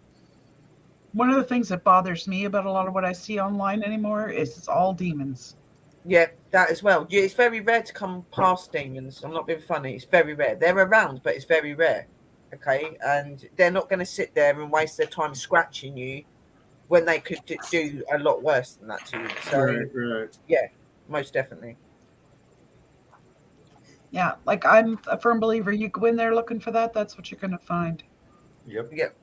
One of the things that bothers me about a lot of what I see online anymore is it's all demons. Yeah, that as well. Yeah, it's very rare to come past demons. I'm not being funny. It's very rare. They're around, but it's very rare. Okay, and they're not going to sit there and waste their time scratching you when they could do a lot worse than that to you. So, Right. yeah, most definitely. Yeah, like I'm a firm believer. You go in there looking for that, that's what you're going to find. Yep. Yep.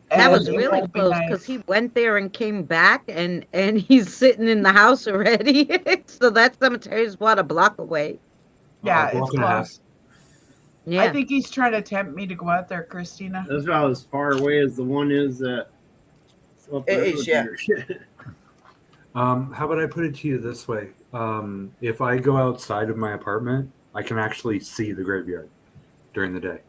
That And was it really won't be close nice. because he went there and came back, and he's sitting in the house already. So that cemetery is what, a block away? Yeah, block it's and a half. close. Yeah. I think he's trying to tempt me to go out there, Christina. That's about as far away as the one is that. It is, yeah. How about I put it to you this way? If I go outside of my apartment, I can actually see the graveyard during the day.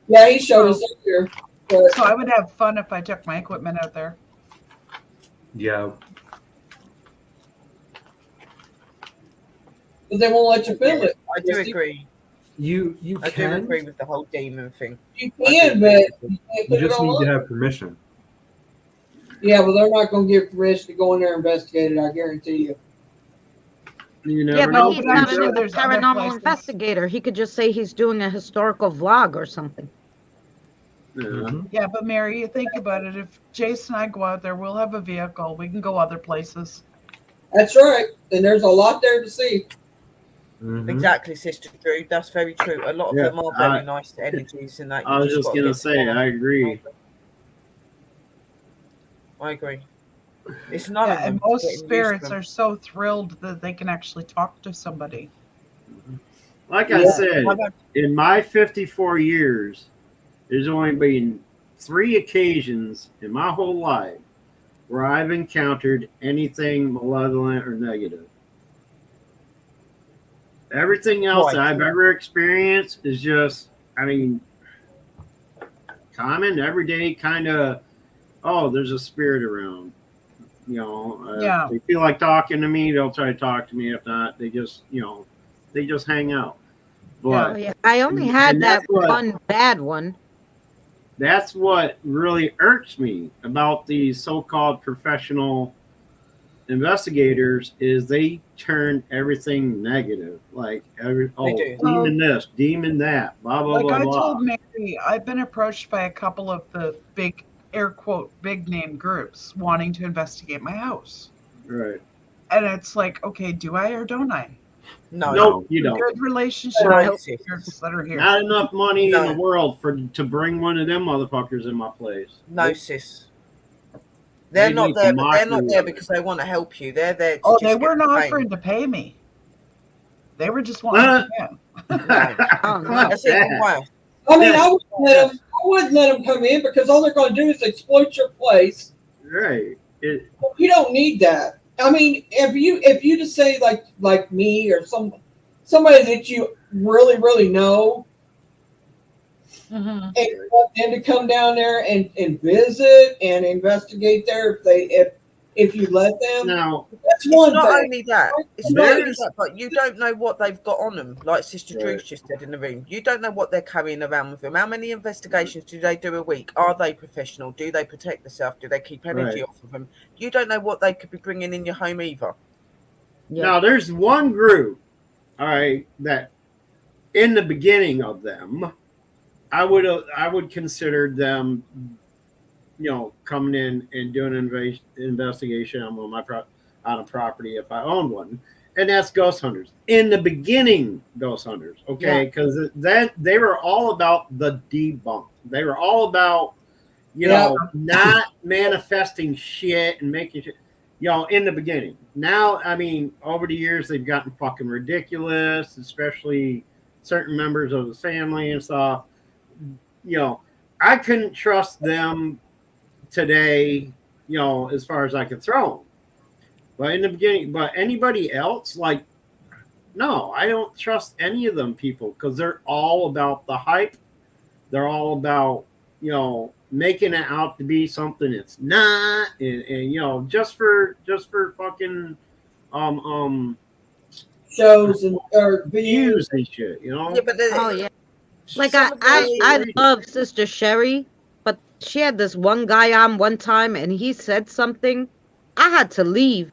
Yeah, he showed us up here. But So I would have fun if I took my equipment out there. Yeah. they won't let you film it. I do agree. You I do can. agree with the whole demon thing. You can, but you can't You put it just need to online. have permission. Yeah, well, they're not going to give permission to go in there and investigate it, I guarantee you. You never Yeah, know. but he's but I'm not sure a there's other paranormal places. investigator. He could just say he's doing a historical vlog or something. Mhm. Yeah, but Mary, you think about it. If Jason and I go out there, we'll have a vehicle. We can go other places. That's right. And there's a lot there to see. Mhm. Exactly, Sister Drew. That's very true. A lot of Yeah, them are very nice energies and that. I was just gotta gonna get to say, know them. I agree. I agree. It's none Yeah, of them. and most getting used to spirits them. are so thrilled that they can actually talk to somebody. Like I Yeah. said, in my 54 years, there's only been 3 occasions in my whole life where I've encountered anything malevolent or negative. Everything else that I've ever experienced is just, common, everyday kind of, oh, there's a spirit around. Yeah. They feel like talking to me, they'll try to talk to me. If not, they just hang out. But Oh, yeah. I only and had that that's what- one bad one. that's what really irks me about these so-called professional investigators is they turn everything negative. Like do. demon this, demon that, blah blah Like blah I blah. told Mary, I've been approached by a couple of the big, air quote, big name groups wanting to investigate my house. Right. And it's like, okay, do I or don't I? No, Nope, you don't. Good relationship No, with sis. spirits that are here. Not enough money No. in the world to bring one of them motherfuckers in my place. No, sis. They're They not make there, a but they're not mockery there of it. because they want to help you. They're there to Oh, just they get weren't the fame. offering to pay me. They were just wanting Uh, to come in. Oh, no. That's even worse. I mean, I wouldn't let them come in because all they're going to do is exploit your place. Right. You don't need that. I mean, if you just say like me or somebody that you really know, Mhm. and you want them to come down there and visit and investigate there if you let them, Now, that's It's one not thing. only that. It's not only that, but you don't know what they've got on them. Like Sister Right. Drew's just said in the room, you don't know what they're carrying around with them. How many investigations do they do a week? Are they professional? Do they protect themselves? Do they keep energy Right. off of them? You don't know what they could be bringing in your home either. Yeah. now there's one group, all right, that in the beginning of them, I would consider them, coming in and doing an investigation on on a property if I owned one, and that's ghost hunters. In the beginning, ghost hunters, okay, because then they were all about the debunk. They were all about not manifesting shit and making shit. In the beginning. Now, I mean, over the years they've gotten fucking ridiculous, especially certain members of the family and stuff. I couldn't trust them today, as far as I could throw them. But in the beginning, but anybody else, like, no, I don't trust any of them people because they're all about the hype. They're all about, making it out to be something it's not, and just for fucking Shows or views videos. and shit, Yeah, but Oh yeah. Like some of the- I love Sister Sherry, but she had this one guy on one time and he said something. I had to leave.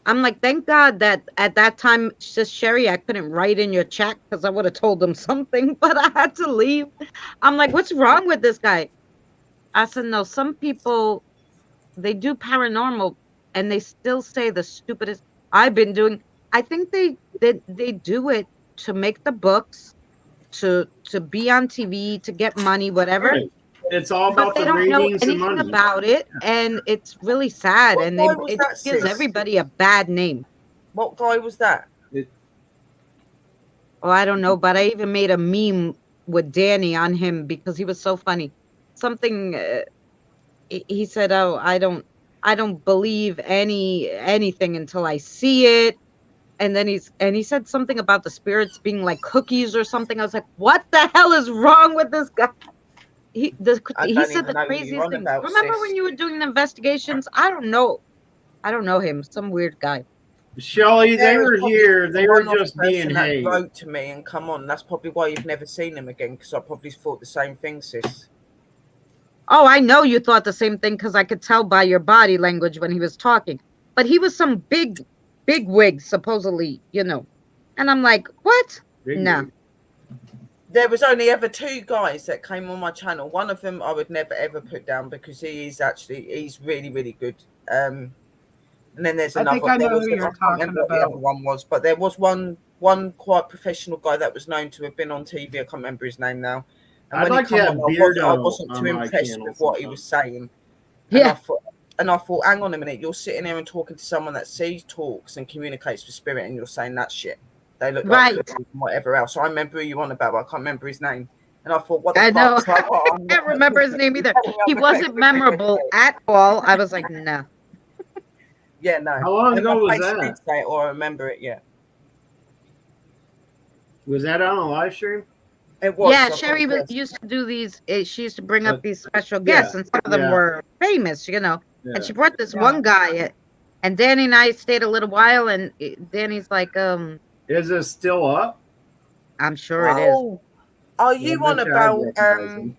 I'm like, thank God that at that time, Sister Sherry, I couldn't write in your chat because I would have told them something, but I had to leave. I'm like, what's wrong with this guy? I said, no, some people, they do paranormal and they still say the stupidest. I've been doing, I think they do it to make the books, to be on TV, to get money, whatever. right. It's all But about they the don't know ratings and anything money. about it, and it's really sad, What and guy was it that, gives sis? everybody a bad name. What guy was that? Oh, I don't know, but I even made a meme with Danny on him because he was so funny. Something he said, "Oh, I don't believe anything until I see it." And then he said something about the spirits being like cookies or something. I was like, "What the hell is wrong with this guy?" He I he don't said even the know who you're craziest on things. about, Remember sis. when you were doing the investigations? I don't know him. Some weird guy. Shelly, they Sarah's were probably here. the They were one-off just being person that hey. wrote to me, and come on, that's probably why you've never seen him again, because I probably thought the same thing, sis. Oh, I know you thought the same thing because I could tell by your body language when he was talking. But he was some big wig, supposedly, And I'm like, what? Big No. wig. There was only ever two guys that came on my channel. One of them I would never ever put down because he's really, really good. And then there's I another. think I know there was who I you're can't talking remember what the about. other one was, but there was one quite professional guy that was known to have been on TV. I can't remember his name now. And I'd when like he to come have on, I Beardo wasn't on too my impressed channel with what he was saying. Yeah. And I thought, hang on a minute, you're sitting here and talking to someone that sees, talks, and communicates with spirit, and you're saying that shit. They look like Right. cookies and whatever else. So I remember who you on about, but I can't remember his name. And I thought, what the I know. fuck? So I can't remember his name either. He wasn't memorable at all. I was like, no. Yeah, no. How long And ago my was face that? did say it, or I remember it, yeah. Was that on a live stream? It was. Yeah, I Sherry thought it was. used to do these. She used to bring up these special yeah, guests, and some of them yeah. were famous, Yeah. And she brought this Yeah. one guy, and Danny and I stayed a little while, and Danny's like, Is it still up? I'm sure it is. Oh, are you I on bet you I'd about recognize him.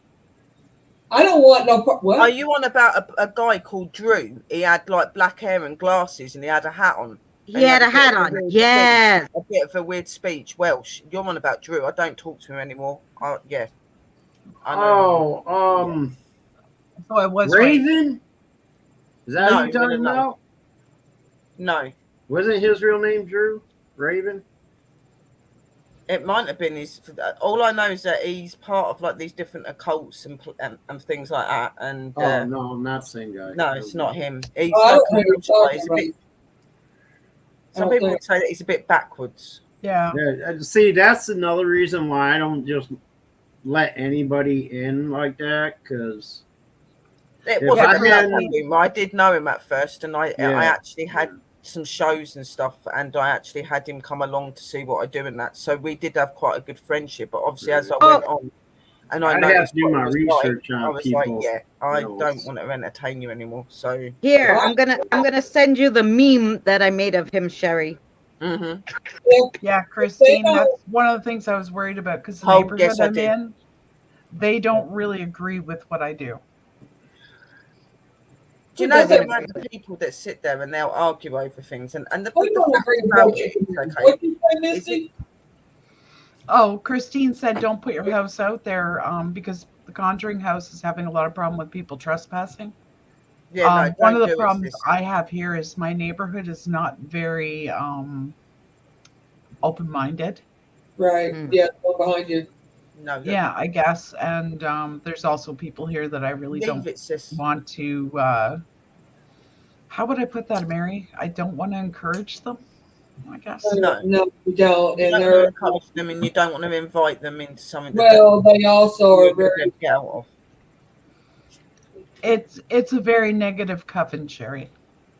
I don't want no part. What? Are you on about a guy called Drew? He had like black hair and glasses, and he had a hat on. He had a hat on. Yes. A bit of a weird speech. Welsh. You're on about Drew. I don't talk to him anymore. Yeah. I know. Oh, So I was right. Raven? Is that No, who you're talking no. about? No, Wasn't his real name Drew? Raven? it might have been his. All I know is that he's part of like these different occults and things like that. And Oh no, not the same guy. no, it's not him. He's Oh, I like don't know who you're talking about. some people would say that he's a bit backwards. Yeah. Yeah, see, that's another reason why I don't just let anybody in like that, because It If wasn't I a black hadn't- room. I did know him at first, and I Yeah. actually had some shows and stuff, and I actually had him come along to see what I do and that. So we did have quite a good friendship. But obviously, as I went on, and I I'd have noticed to do what my it was research like, on I was like, people. yeah, I No, don't it's- want to entertain you anymore. So Here, Well, I'm gonna send you the meme that I made of him, Sherry. mhm. Yeah, Christine, that's one of the things I was worried about because the Oh, neighborhood yes, I I'm did. in, they don't really agree with what I do. Do you Who know the doesn't amount of people that sit there and they'll argue over things? And the I don't fact agree with about what it you is, do. okay, What you say, is Misty? Oh, Christine said don't put your house out there because the Conjuring House is having a lot of problem with people trespassing. yeah, no, One of don't the do it, problems sis. I have here is my neighborhood is not very open-minded. Right. Hmm. Yeah, go behind you. No, Yeah, I guess. And there's also people here that I really leave don't it, sis. want to. How would I put that, Mary? I don't want to encourage them, I guess. No. No, you don't. You And don't want to they're, encourage them, and you don't want to invite them into something that well, they also they're are very, get out of. It's a very negative coven, Sherry.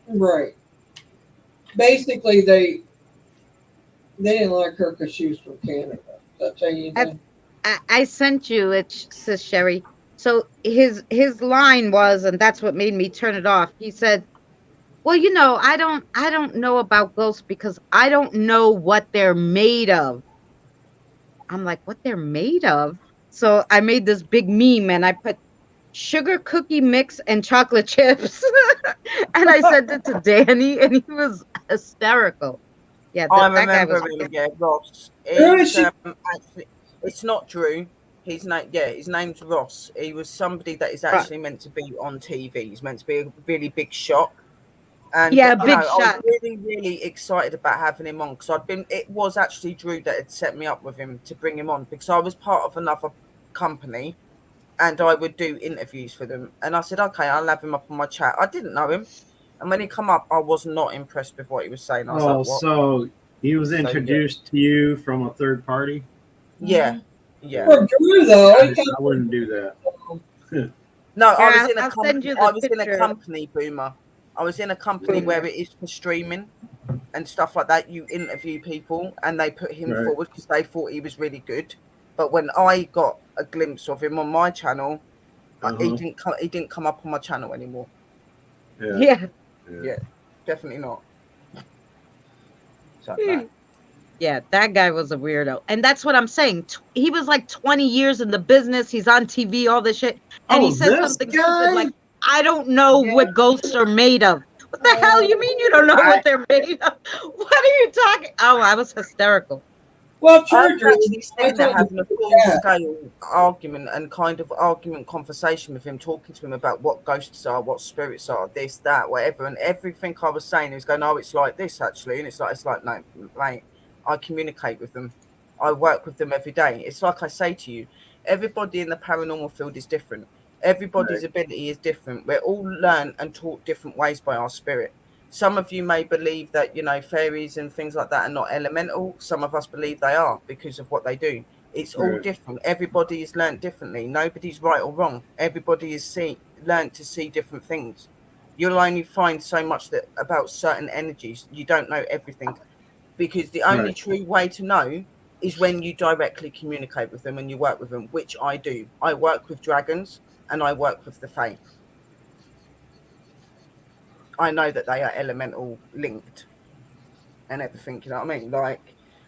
right. Basically, they didn't like her because she was from Canada. Did I tell you that? I sent you it, sis Sherry. So his line was, and that's what made me turn it off. He said, "Well, you know, I don't know about ghosts because I don't know what they're made of." I'm like, "What they're made of?" So I made this big meme and I put sugar cookie mix and chocolate chips, and I sent it to Danny, and he was hysterical. Yeah, I that guy remember was. him, yeah, Ross. Who is He's she? actually, it's not Drew. His name, yeah, his name's Ross. He was somebody that is Right. actually meant to be on TV. He's meant to be a really big shot. And Yeah, you big know, I was shot. really, really excited about having him on because it was actually Drew that had set me up with him to bring him on because I was part of another company and I would do interviews for them. And I said, okay, I'll have him up on my chat. I didn't know him. And when he come up, I was not impressed with what he was saying. I was Oh, like, what? so he was So, yeah. introduced to you from a third party? Yeah. Yeah. For Drew, though, I, he comes I wouldn't do that. No, Here, I was in a I'll send company. you I the was in a picture. company, Boomer. I was in a company where it is for streaming and stuff like that. You interview people, and they put him Right. forward because they thought he was really good. But when I got a glimpse of him on my channel, he didn't come. He didn't come up on my channel anymore. Yeah. Yeah, definitely not. So, no. Yeah, that guy was a weirdo. And that's what I'm saying. He was like 20 years in the business. He's on TV, all this shit. And he said this something guy? stupid like, I don't know what ghosts are made of. What the hell you mean you don't know what they're made of? What are you talking? Oh, I was hysterical. Well, I true, was Drew. actually sitting there I told having you, a full yeah. scale argument and kind of argument conversation with him, talking to him about what ghosts are, what spirits are, this, that, whatever, and everything I was saying, he was going, "Oh, it's like this actually," and it's like, no, mate, I communicate with them, I work with them every day. It's like I say to you, everybody in the paranormal field is different. Everybody's ability is different. We're all learned and taught different ways by our spirit. Some of you may believe that, you know, fairies and things like that are not elemental. Some of us believe they are because of what they do. It's all Right. different. Everybody is learnt differently. Nobody's right or wrong. Everybody is learnt to see different things. You'll only find so much that about certain energies. You don't know everything because the only Right. true way to know is when you directly communicate with them and you work with them, which I do. I work with dragons and I work with the fae. I know that they are elemental linked and everything, you know what I mean? Like,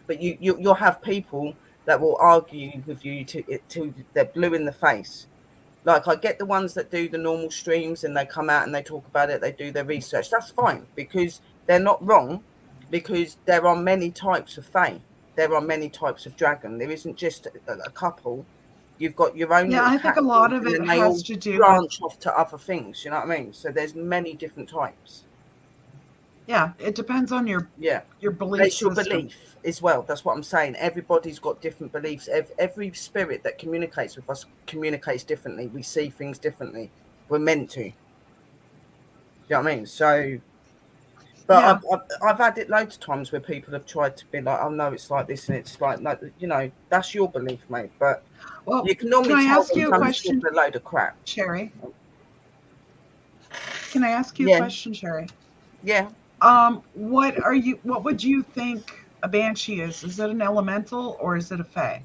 but you'll have people that will argue with you to they're blue in the face. Like, I get the ones that do the normal streams and they come out and they talk about it, they do their research. That's fine because they're not wrong, because there are many types of fae. There are many types of dragon. There isn't just a couple. You've got your own Yeah, little I think a category, lot of and it then they all has to do with, branch off to other things. You know what I mean? So there's many different types. yeah, it depends on your Yeah. belief It's your system. belief as well. That's what I'm saying. Everybody's got different beliefs. Every spirit that communicates with us communicates differently. We see things differently. We're meant to. You know what I mean? So, but Yeah. I've had it loads of times where people have tried to be like, "Oh no, it's like this," and it's like, no, you know, that's your belief, mate. But Well, you can normally can I tell ask when you a someone's question, talking a load of crap. Sherry? Can I ask you a Yeah. question, Sherry? Yeah. What would you think a banshee is? Is it an elemental or is it a fae?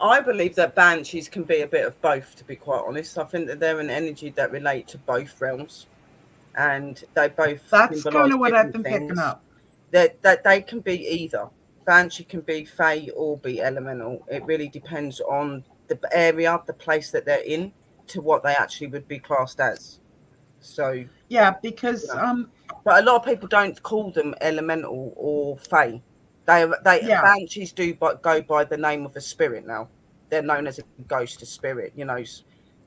I believe that banshees can be a bit of both, to be quite honest. I think that they're an energy that relate to both realms, and they both That's kind symbolise of what I've different been picking things. up. That they can be either. Banshee can be fae or be elemental. It really depends on the area, the place that they're in, to what they actually would be classed as. So, you Yeah, because know. But a lot of people don't call them elemental or fae. They yeah, banshees do but go by the name of a spirit now. They're known as a ghost, a spirit,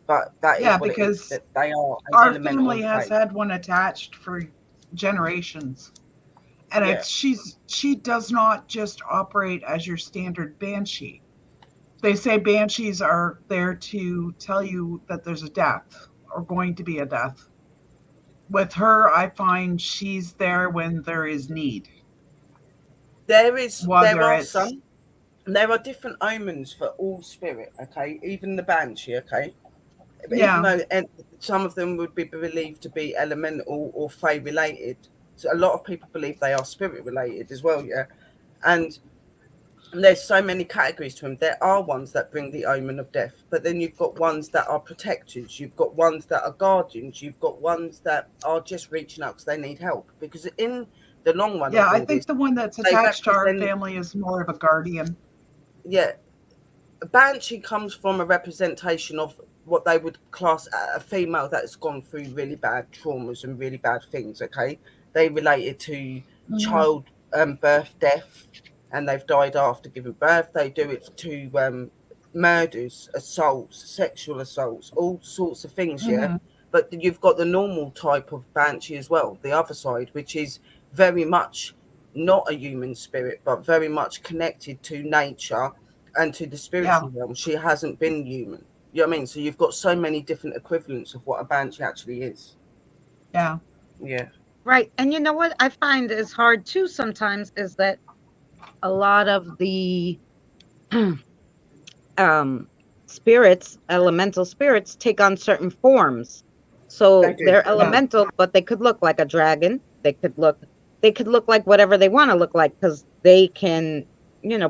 but that is yeah, what it is. because That they are an our elemental family and has fae. had one attached for generations. And Yeah, she does not just operate as your standard banshee. They say banshees are there to tell you that there's a death or going to be a death. With her, I find she's there when there is need, there whether are it's, some. There are different omens for all spirit. Okay, even the banshee. Okay, even yeah, though some of them would be believed to be elemental or fae related. So a lot of people believe they are spirit related as well. Yeah, and there's so many categories to them. There are ones that bring the omen of death, but then you've got ones that are protectors, you've got ones that are guardians, you've got ones that are just reaching out because they need help. Because in the long run yeah, of I all this, think the one that's they attached to our represent, family is more of a guardian. yeah, a banshee comes from a representation of what they would class a female that's gone through really bad traumas and really bad things. Okay, they relate it to Mm-hmm. child birth, death, and they've died after giving birth. They do it to murders, assaults, sexual assaults, all sorts of things. Yeah, Mm-hmm. but you've got the normal type of banshee as well, the other side, which is very much not a human spirit, but very much connected to nature and to the Yeah, spiritual realm. She hasn't been human. You know what I mean? So you've got so many different equivalents of what a banshee actually is. yeah, Yeah. Right. And you know what I find is hard too sometimes is that a lot of the um spirits, elemental spirits take on certain forms. They So do. they're yeah, elemental, but they could look like a dragon. They could look like whatever they want to look like because they can,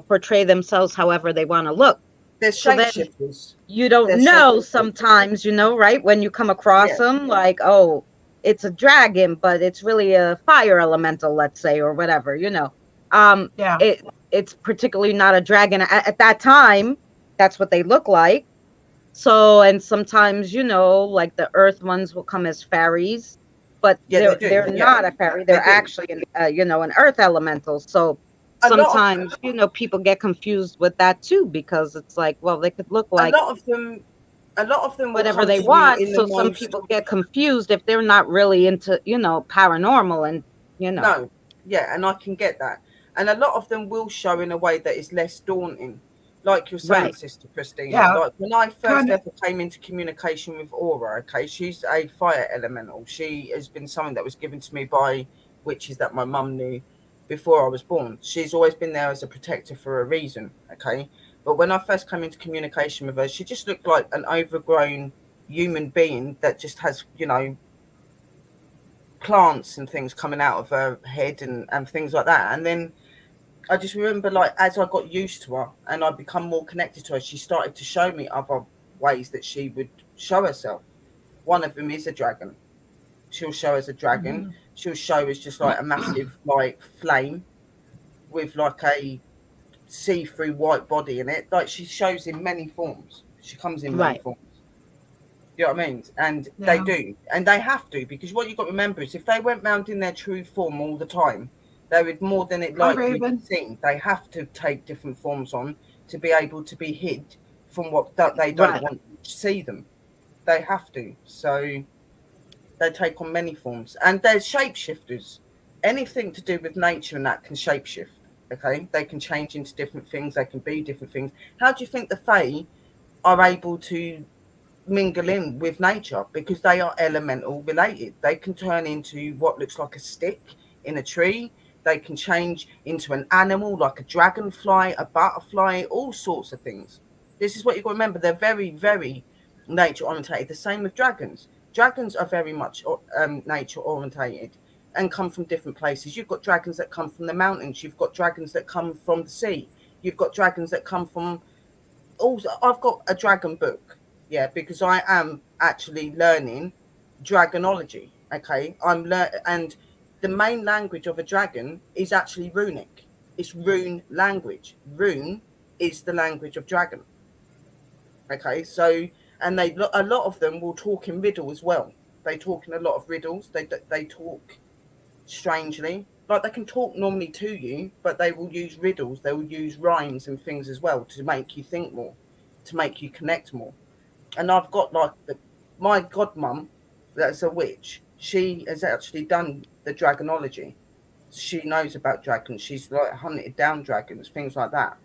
portray themselves however they want to look. They're So then shapeshifters. you don't They're know shapeshifters. sometimes, right? When you come across Yeah. them, like, oh, it's a dragon, but it's really a fire elemental, let's say, or whatever, Um, yeah, it's particularly not a dragon at that time. That's what they look like. So, and sometimes, like the earth ones will come as fairies, but Yeah, they they're do. Yeah, not a fairy. they They're do. actually, an earth elemental. So A lot of sometimes, people get confused with that too because it's like, well, they could look a like lot of them a lot of them will whatever come they to you want. in the So some most people get confused if they're not really into, paranormal and, no, yeah, and I can get that. And a lot of them will show in a way that is less daunting. Like you're saying, right, Sister Christina. yeah, Like when I first kind of, ever came into communication with Aura, okay, she's a fire elemental. She has been something that was given to me by witches that my mum knew before I was born. She's always been there as a protector for a reason, okay? But when I first came into communication with her, she just looked like an overgrown human being that just has, plants and things coming out of her head and things like that. And then I just remember, like, as I got used to her and I become more connected to her, she started to show me other ways that she would show herself. One of them is a dragon. She'll show as a dragon. mhm. She'll show as just like a massive like flame with like a see-through white body in it. Like she shows in many forms. She comes in many right, forms. You know what I mean? And they Yeah, do, and they have to, because what you've got to remember is if they went round in their true form all the time, they would more than it hi likely be Raven. seen. They have to take different forms on to be able to be hid from what that they don't right, want to see them. They have to, so they take on many forms, and there's shapeshifters. Anything to do with nature and that can shapeshift. Okay, they can change into different things. They can be different things. How do you think the Fae are able to mingle in with nature because they are elemental related? They can turn into what looks like a stick in a tree. They can change into an animal like a dragonfly, a butterfly, all sorts of things. This is what you've got to remember. They're very, very nature orientated. The same with dragons. dragons are very much nature orientated and come from different places. You've got dragons that come from the mountains. You've got dragons that come from the sea. You've got dragons that come from. Also, I've got a dragon book, yeah, because I am actually learning dragonology. Okay, and the main language of a dragon is actually runic. It's rune language. Rune is the language of dragon. Okay, so and a lot of them will talk in riddle as well. They talk in a lot of riddles. They talk strangely. Like they can talk normally to you, but they will use riddles. They will use rhymes and things as well to make you think more, to make you connect more. And I've got like my godmum, that's a witch. She has actually done the dragonology. She knows about dragons. She's like hunted down dragons, things like that.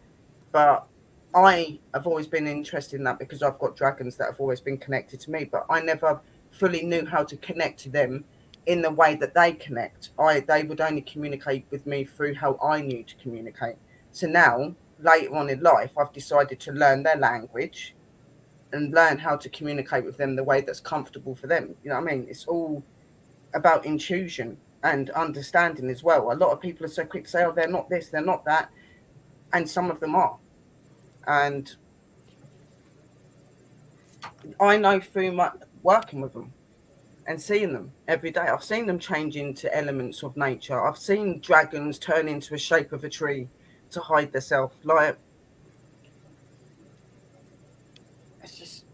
But I have always been interested in that because I've got dragons that have always been connected to me, but I never fully knew how to connect to them in the way that they connect. They would only communicate with me through how I knew to communicate. So now, later on in life, I've decided to learn their language and learn how to communicate with them the way that's comfortable for them. You know what I mean? It's all about intuition and understanding as well. A lot of people are so quick to say, oh, they're not this, they're not that. And some of them are. And I know through my working with them and seeing them every day. I've seen them change into elements of nature. I've seen dragons turn into a shape of a tree to hide themselves. Like, it's just...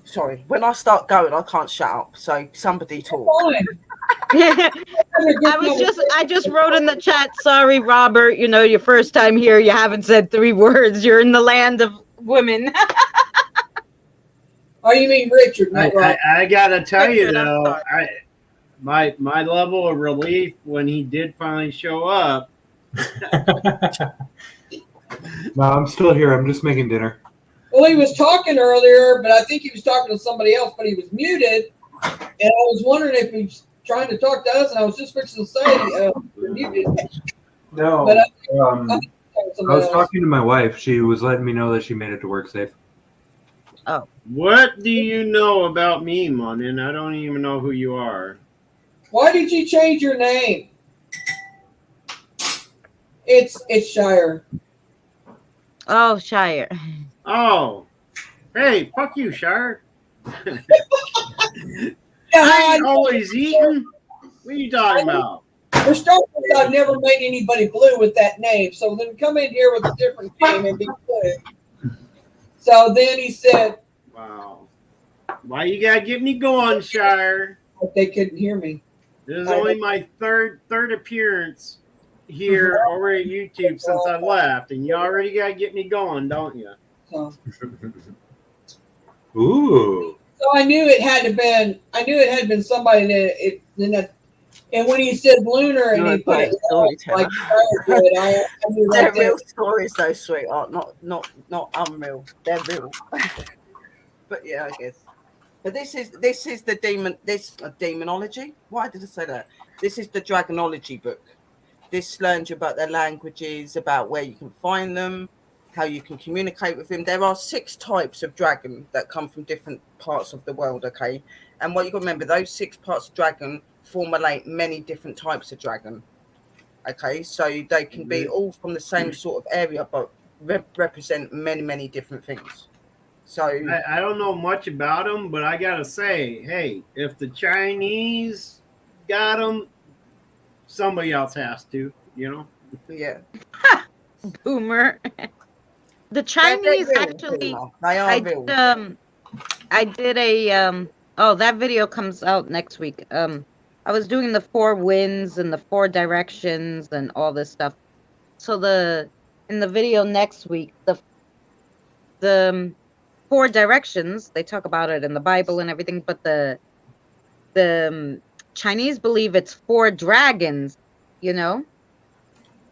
Sorry, when I start going, I can't shut up. So somebody talk. I just wrote in the chat, sorry, Robert, you know, your first time here, you haven't said 3 words. You're in the land of women. Oh, you mean Richard, not Robert. I gotta tell you Richard, I'm though, sorry. my level of relief when he did finally show up. No, I'm still here. I'm just making dinner. Well, he was talking earlier, but I think he was talking to somebody else, but he was muted. And I was wondering if he's trying to talk to us, and I was just fixing to say, you're muted. No, But I was talking to my wife. She was letting me know that she made it to work safe. What do you know about me, Monin? I don't even know who you are. Why did you change your name? It's Shire. Oh, Shire. Oh, hey, fuck you, Shire. Yeah, I ain't always eating. What are you talking about? For starters, I've never made anybody blue with that name. So then come in here with a different name and be blue. So then he said, Wow. Why you gotta get me going, Shire? but they couldn't hear me. This is only my third appearance here over at YouTube since I left, and you already gotta get me going, don't you? So Ooh. I knew it had to been. I knew it had been somebody that. And when he said lunar and he put it like I knew They're that real stories, though, sweetheart. Not unreal. They're real. But yeah, I guess. But this is the demonology. Why did I say that? This is the dragonology book. This learns you about their languages, about where you can find them, how you can communicate with them. There are 6 types of dragon that come from different parts of the world, okay? And what you got to remember, those 6 parts of dragon formulate many different types of dragon. Okay, so they can be all from the same sort of area, but represent many different things. So I don't know much about them, but I gotta say, hey, if the Chinese got them, somebody else has to, you know? yeah, Boomer. The Chinese real, actually, they are real. I did a that video comes out next week. I was doing the 4 winds and the 4 directions and all this stuff. So in the video next week, the 4 directions, they talk about it in the Bible and everything, but the Chinese believe it's 4 dragons, you know?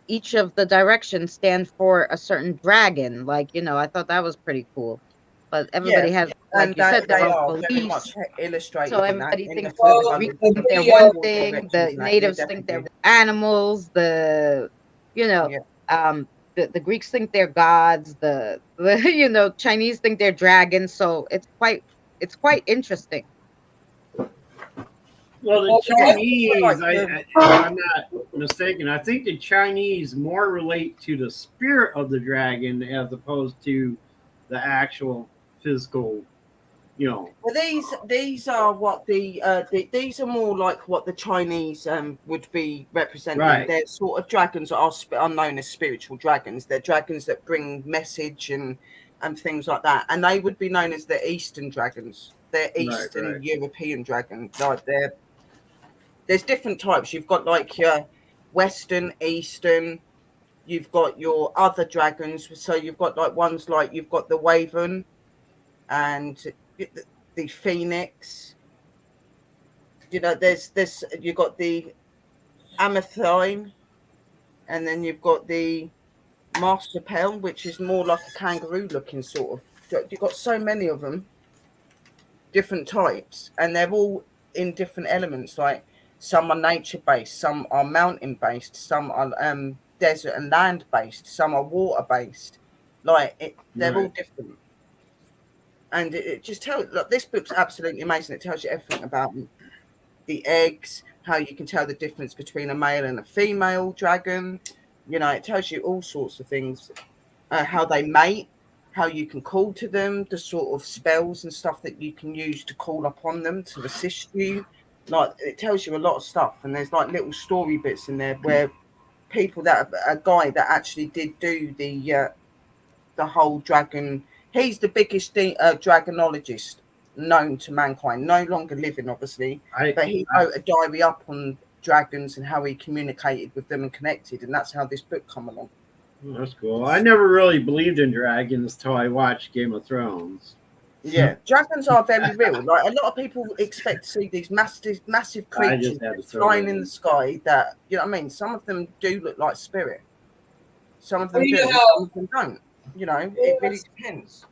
Each of the directions stand for a certain dragon. Like, you know, I thought that was pretty cool. But everybody has, like and you said, they their are own very beliefs. much illustrated. So in that, everybody in thinks the film. the Greeks think they're video- one thing, the natives think they're animals, the Greeks think they're gods. The Chinese think they're dragons. So it's quite interesting. Well, the Well, Chinese, like if I'm not mistaken, I think the Chinese more relate to the spirit of the dragon as opposed to the actual physical, you know. Well, these are what these are more like what the Chinese would be representing. Right. They're sort of dragons that are known as spiritual dragons. They're dragons that bring message and things like that, and they would be known as the Eastern dragons. They're Eastern Right. European dragon. Like there's different types. You've got like your Western, Eastern. You've got your other dragons. So you've got like ones like you've got the Wyvern and the Phoenix. There's this. You've got the Amathine, and then you've got the Marsupial, which is more like a kangaroo-looking sort of. You've got so many of them, different types, and they're all in different elements. Like some are nature-based, some are mountain-based, some are desert and land-based, some are water-based. They're all different. And it just tells. Look, this book's absolutely amazing. It tells you everything about the eggs, how you can tell the difference between a male and a female dragon. It tells you all sorts of things. How they mate, how you can call to them, the sort of spells and stuff that you can use to call upon them to assist you. Like it tells you a lot of stuff, and there's like little story bits in there where people a guy that actually did do the whole dragon. He's the biggest dragonologist known to mankind. No longer living, obviously, but he wrote a diary up on dragons and how he communicated with them and connected, and that's how this book come along. That's cool. I never really believed in dragons till I watched Game of Thrones. Yeah, dragons are very real. Like a lot of people expect to see these massive creatures flying in the sky. That you know what I mean. Some of them do look like spirit. Some of them do. Some of them don't. It really depends.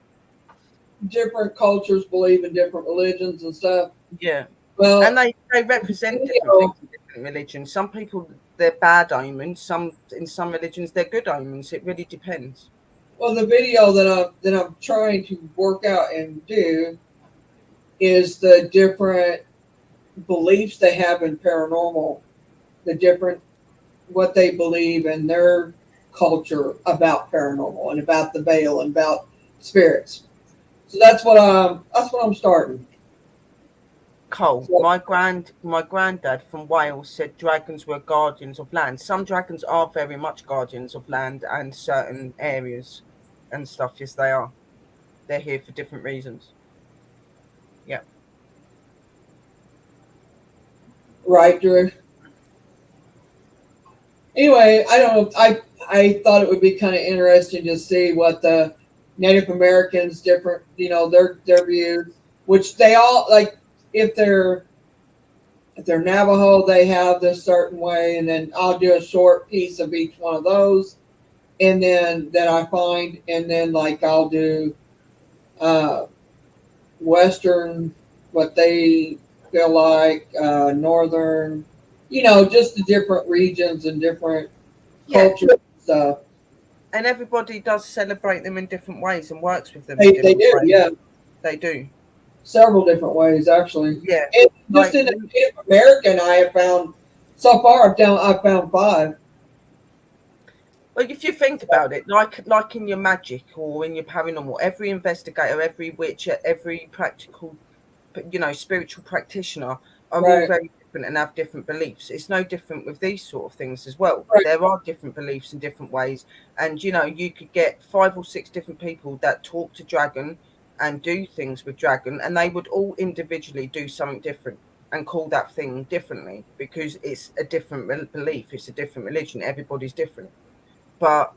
Different cultures believe in different religions and stuff. Yeah. Well, and they represent different things in different religions. Some people, they're bad omens. In some religions they're good omens. It really depends. Well, the video that I'm trying to work out and do is the different beliefs they have in paranormal, the different what they believe in their culture about paranormal and about the veil and about spirits. So that's what I'm starting. Cole, my granddad from Wales said dragons were guardians of land. Some dragons are very much guardians of land and certain areas and stuff. Yes, they are. They're here for different reasons. Yeah. Right, Drew. Anyway, I don't know. I thought it would be kind of interesting to see what the Native Americans different, their views, which they all like. If they're Navajo, they have this certain way, and then I'll do a short piece of each one of those, and then that I find, and then like I'll do Western, what they feel like, Northern, just the different regions and different cultures and stuff. And everybody does celebrate them in different ways and works with them. They do, yeah. They do. Several different ways, actually. Yeah. And just in the Native American, I have found, so far I've found 5. Well, if you think about it, like in your magic or in your paranormal, every investigator, every witch, every practical, spiritual practitioner are all very different and have different beliefs. It's no different with these sort of things as well. Right. There are different beliefs in different ways, and you could get 5 or 6 different people that talk to dragon and do things with dragon, and they would all individually do something different and call that thing differently because it's a different belief, it's a different religion, everybody's different. But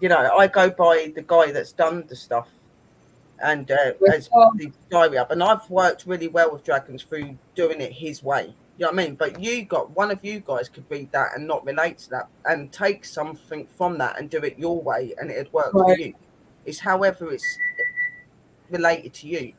I go by the guy that's done the stuff and has the diary up, and I've worked really well with dragons through doing it his way. You know what I mean? But one of you guys could read that and not relate to that and take something from that and do it your way, and it'd work for you. It's however it's related to you.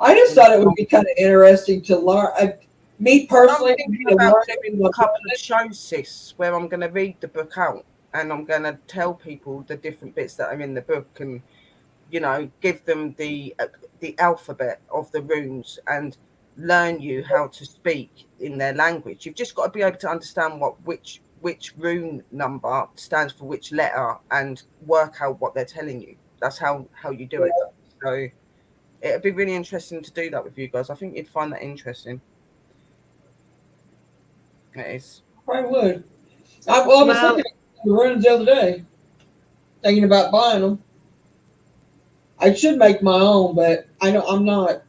I just thought it would be kind of interesting to learn. Me personally, I'm thinking about doing a couple of shows, sis, where I'm going to read the book out and I'm going to tell people the different bits that are in the book, and give them the alphabet of the runes and learn you how to speak in their language. You've just got to be able to understand which rune number stands for which letter and work out what they're telling you. That's how you do it. So it'd be really interesting to do that with you guys. I think you'd find that interesting. It is. I would. I was looking at the runes the other day, thinking about buying them. I should make my own, but I'm not.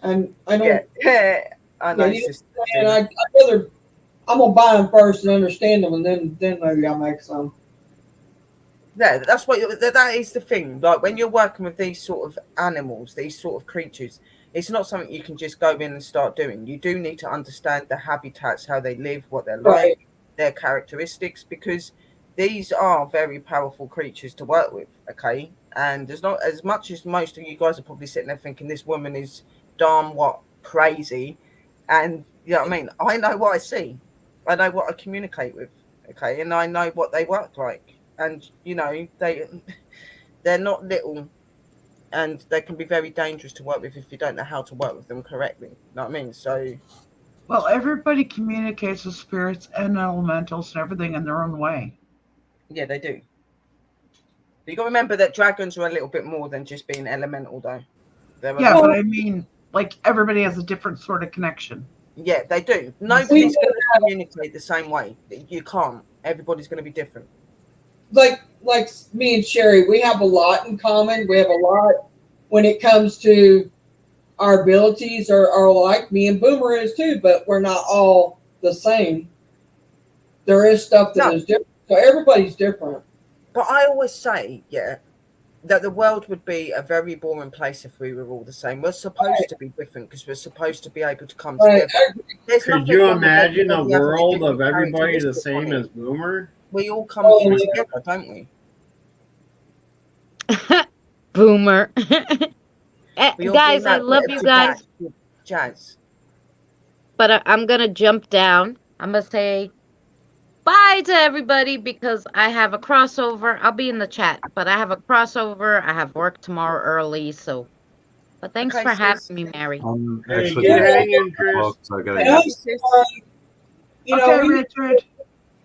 I don't. Yeah, I know. And I'd rather. I'm gonna buy them first and understand them, and then maybe I'll make some. Yeah, that's what that is the thing. Like when you're working with these sort of animals, these sort of creatures, it's not something you can just go in and start doing. You do need to understand the habitats, how they live, what they're like, their characteristics, because these are very powerful creatures to work with. Okay, and there's not as much as most of you guys are probably sitting there thinking this woman is darn what crazy, and you know what I mean. I know what I see, I know what I communicate with. Okay, and I know what they work like. And they're not little, and they can be very dangerous to work with if you don't know how to work with them correctly. You know what I mean? So, well, everybody communicates with spirits and elementals and everything in their own way. Yeah, they do. You got to remember that dragons are a little bit more than just being elemental, though. Yeah, but I mean, like everybody has a different sort of connection. Yeah, they do. Nobody's going to communicate the same way. You can't. Everybody's going to be different. Like me and Sherry, we have a lot in common. We have a lot when it comes to our abilities are alike. Me and Boomer is too, but we're not all the same. There is stuff that is different. So everybody's different. But I always say, that the world would be a very boring place if we were all the same. We're supposed to be different because we're supposed to be able to come together. Could you imagine a world of everybody the same as Boomer? We all come in together, don't we? Boomer. Guys, I love you guys. Jazz. But I'm going to jump down. I'm going to say bye to everybody because I have a crossover. I'll be in the chat, but I have a crossover. I have work tomorrow early, so. But thanks for having me, Mary. Actually, hanging, Chris. So I gotta go. Richard.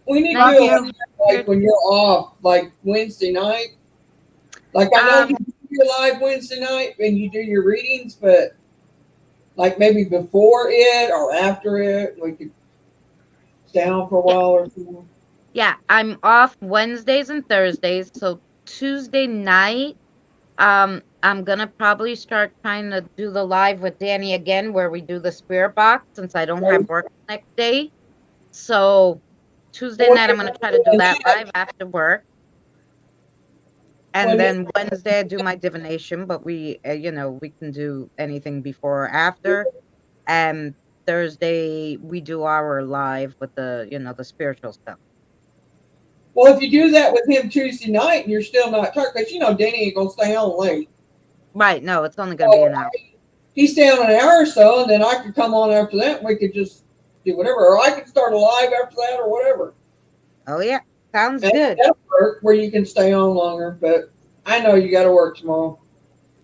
We need to do like when you're off, like Wednesday night. Like I know you do your live Wednesday night and you do your readings, but like maybe before it or after it, we could stay on for a while or something. Yeah, I'm off Wednesdays and Thursdays. So Tuesday night, I'm gonna probably start trying to do the live with Danny again, where we do the spirit box since I don't have work the next day. So Tuesday night, I'm gonna try to do that live after work. And then Wednesday I do my divination, but we can do anything before or after. And Thursday we do our live with the the spiritual stuff. Well, if you do that with him Tuesday night and you're still not tired, because Danny ain't gonna stay on late. Right? No, it's only gonna be an hour. He's stay on an hour or so, and then I could come on after that. And we could just do whatever, or I could start a live after that, or whatever. Oh yeah, sounds good. That'll work where you can stay on longer, but I know you got to work tomorrow.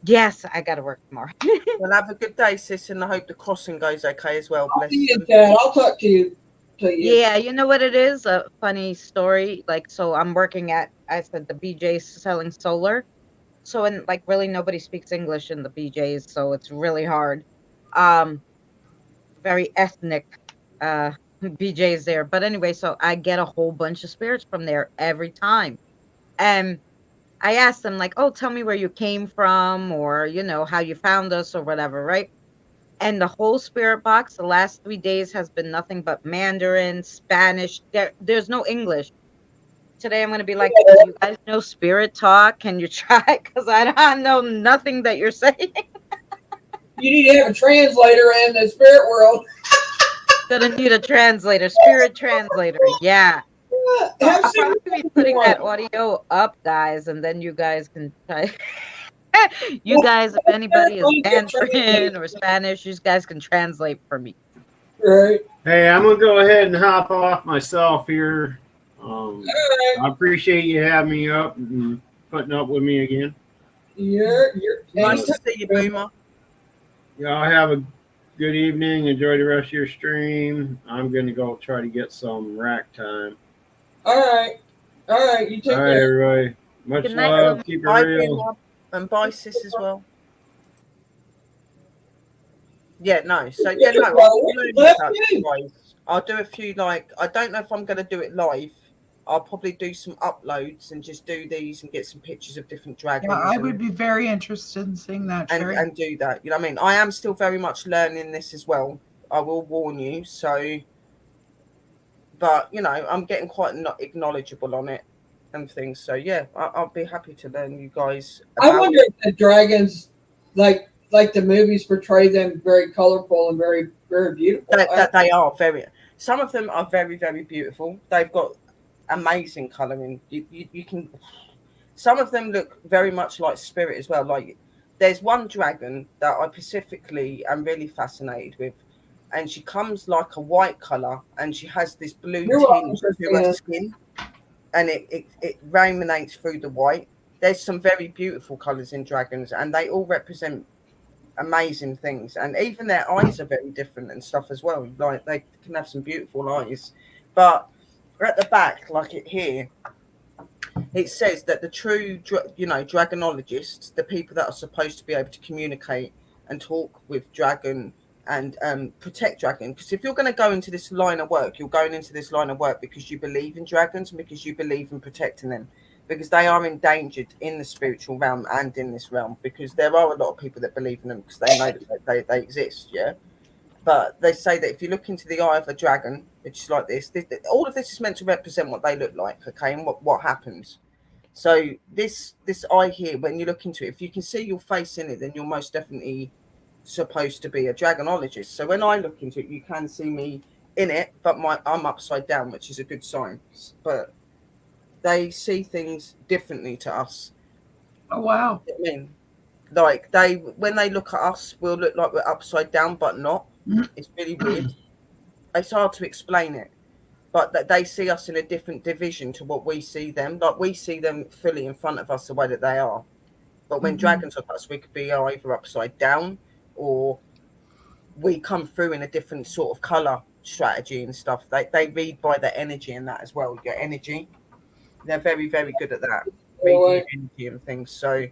Yes, I got to work tomorrow. Well, have a good day, sis, and I hope the crossing goes okay as well. Bless you, Dad. I'll talk to you. Yeah, you know what it is? A funny story. Like, so I'm working at, I said, the BJ's selling solar. So, and like really nobody speaks English in the BJ's, so it's really hard. Very ethnic BJ's there. But anyway, so I get a whole bunch of spirits from there every time. And I asked them like, oh, tell me where you came from or, how you found us or whatever, right? And the whole spirit box, the last 3 days has been nothing but Mandarin, Spanish. There's no English. Today I'm going to be like, do you guys know spirit talk? Can you try? Because I know nothing that you're saying. You need to have a translator in the spirit world. Gonna need a translator, spirit translator. Yeah. I'll probably be putting that audio up, guys, and then you guys can try. You guys, if anybody is Mandarin or Spanish, you guys can translate for me. Right. Hey, I'm gonna go ahead and hop off myself here. I appreciate you having me up and putting up with me again. You're Nice to see you, Boomer. Y'all have a good evening. Enjoy the rest of your stream. I'm going to go try to get some rack time. All right. You take All right, care. everybody. Much Good night, love. Boomer. Keep it Bye, real. Boomer. And bye, sis, as well. Yeah, no. So, yeah, no. I'll learn Let's about do. you guys. I'll do a few, like, I don't know if I'm going to do it live. I'll probably do some uploads and just do these and get some pictures of different dragons. Yeah, I would be very interested in seeing that, Sherry. and do that. You know what I mean? I am still very much learning this as well. I will warn you. So, but, you know, I'm getting quite not knowledgeable on it and things. So, yeah, I'll be happy to learn you guys I about wonder if the dragons, like the movies, portray them very colorful and very, very beautiful. that they are very. Some of them are very, very beautiful. They've got amazing colouring. You can. Some of them look very much like spirit as well. Like there's one dragon that I specifically am really fascinated with, and she comes like a white colour, and she has this blue You're welcome, tinge to her Christina. skin, and it radiates through the white. There's some very beautiful colours in dragons, and they all represent amazing things, and even their eyes are very different and stuff as well. Like they can have some beautiful eyes, but at the back, like it here, it says that the true dragonologists, the people that are supposed to be able to communicate and talk with dragon and protect dragon, because if you're going to go into this line of work, you're going into this line of work because you believe in dragons and because you believe in protecting them, because they are endangered in the spiritual realm and in this realm, because there are a lot of people that believe in them because they know that they exist. Yeah, but they say that if you look into the eye of a dragon, which is like this, all of this is meant to represent what they look like, okay, and what happens. So this eye here, when you look into it, if you can see your face in it, then you're most definitely supposed to be a dragonologist. So when I look into it, you can see me in it, but I'm upside down, which is a good sign. But they see things differently to us. Oh, wow. I mean, like when they look at us, we'll look like we're upside down, but not. It's really weird. It's hard to explain it, but that they see us in a different division to what we see them. Like we see them fully in front of us the way that they are. But when dragons look at us, we could be either upside down or we come through in a different sort of color strategy and stuff. They read by the energy and that as well. Your energy. They're very, very good at that. Reading your energy and things. So,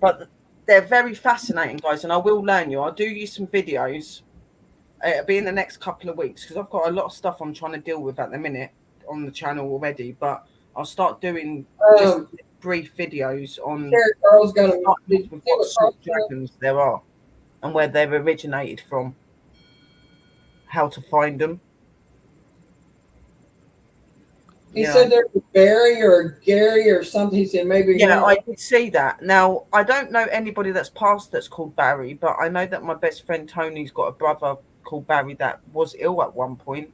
but they're very fascinating, guys, and I will learn you. I'll do you some videos. It'll be in the next couple of weeks because I've got a lot of stuff I'm trying to deal with at the minute on the channel already. But I'll start doing just brief videos on Carl's got a what sort of dragons there are and where they've originated from, how to find them. He said there's a Barry or Gary or something. He said maybe. Yeah, I could see that. Now, I don't know anybody that's passed that's called Barry, but I know that my best friend Tony's got a brother called Barry that was ill at one point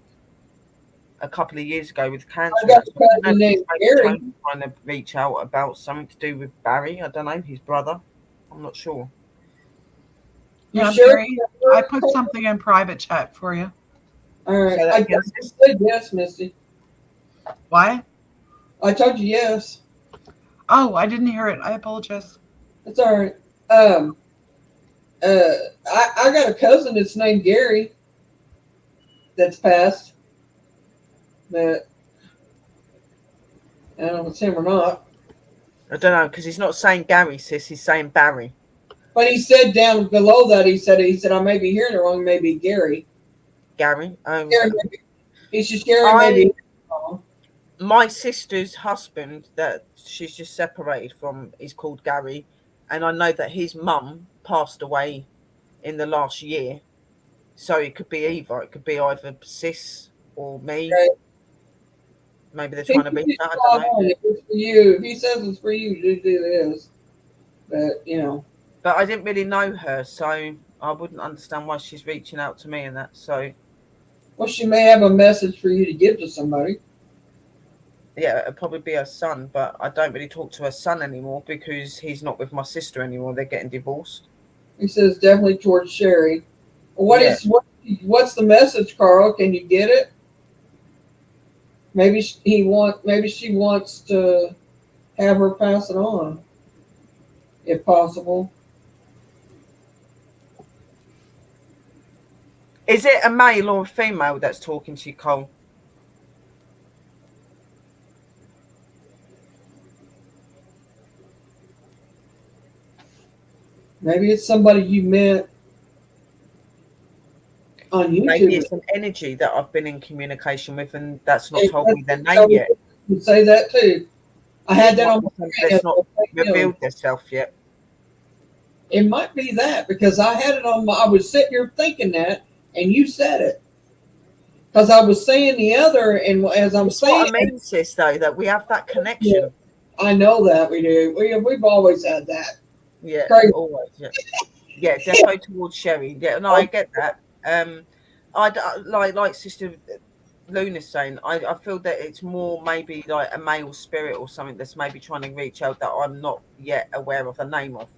a couple of years ago with cancer. I got a cousin named Gary. Trying to reach out about something to do with Barry. I don't know, his brother. I'm not sure. Yeah, sure? Barry, I put something in private chat for you. All right. So I just said yes, Misty. Why? I told you yes. Oh, I didn't hear it. I apologize. It's all right. I got a cousin that's named Gary that's passed. But I don't know if it's him or not. I don't know, because he's not saying Gary, sis. He's saying Barry. But he said down below that, he said I may be hearing it wrong. Maybe Gary. Gary. Gary he's just Gary. Maybe. My sister's husband that she's just separated from is called Gary, and I know that his mum passed away in the last year, so it could be either. It could be either sis or me. Right. Maybe they're trying to reach out. I don't know. If it's for you, if he says it's for you, do this. But you know. But I didn't really know her, so I wouldn't understand why she's reaching out to me and that. So. Well, she may have a message for you to give to somebody. Yeah, it'd probably be her son, but I don't really talk to her son anymore because he's not with my sister anymore. They're getting divorced. He says definitely towards Sherry. What's the message, Carl? Can you get it? Maybe maybe she wants to have her pass it on, if possible. Is it a male or a female that's talking to you, Cole? Maybe it's somebody you met on Maybe YouTube. it's an energy that I've been in communication with, and that's not It told me their name yet. You say that too. I had that on my Something screen. that's not revealed themselves yet. It might be that because I had it on my. I was sitting here thinking that, and you said it. Because I was saying the other, and as I'm That's saying, what I mean, sis, though, that we have that connection. I know that we do. We've always had that. Yeah, Crazy. always. Yeah, yeah, definitely towards Sherry. Yeah, no, I get that. Like Sister Luna's saying, I feel that it's more maybe like a male spirit or something that's maybe trying to reach out that I'm not yet aware of the name of.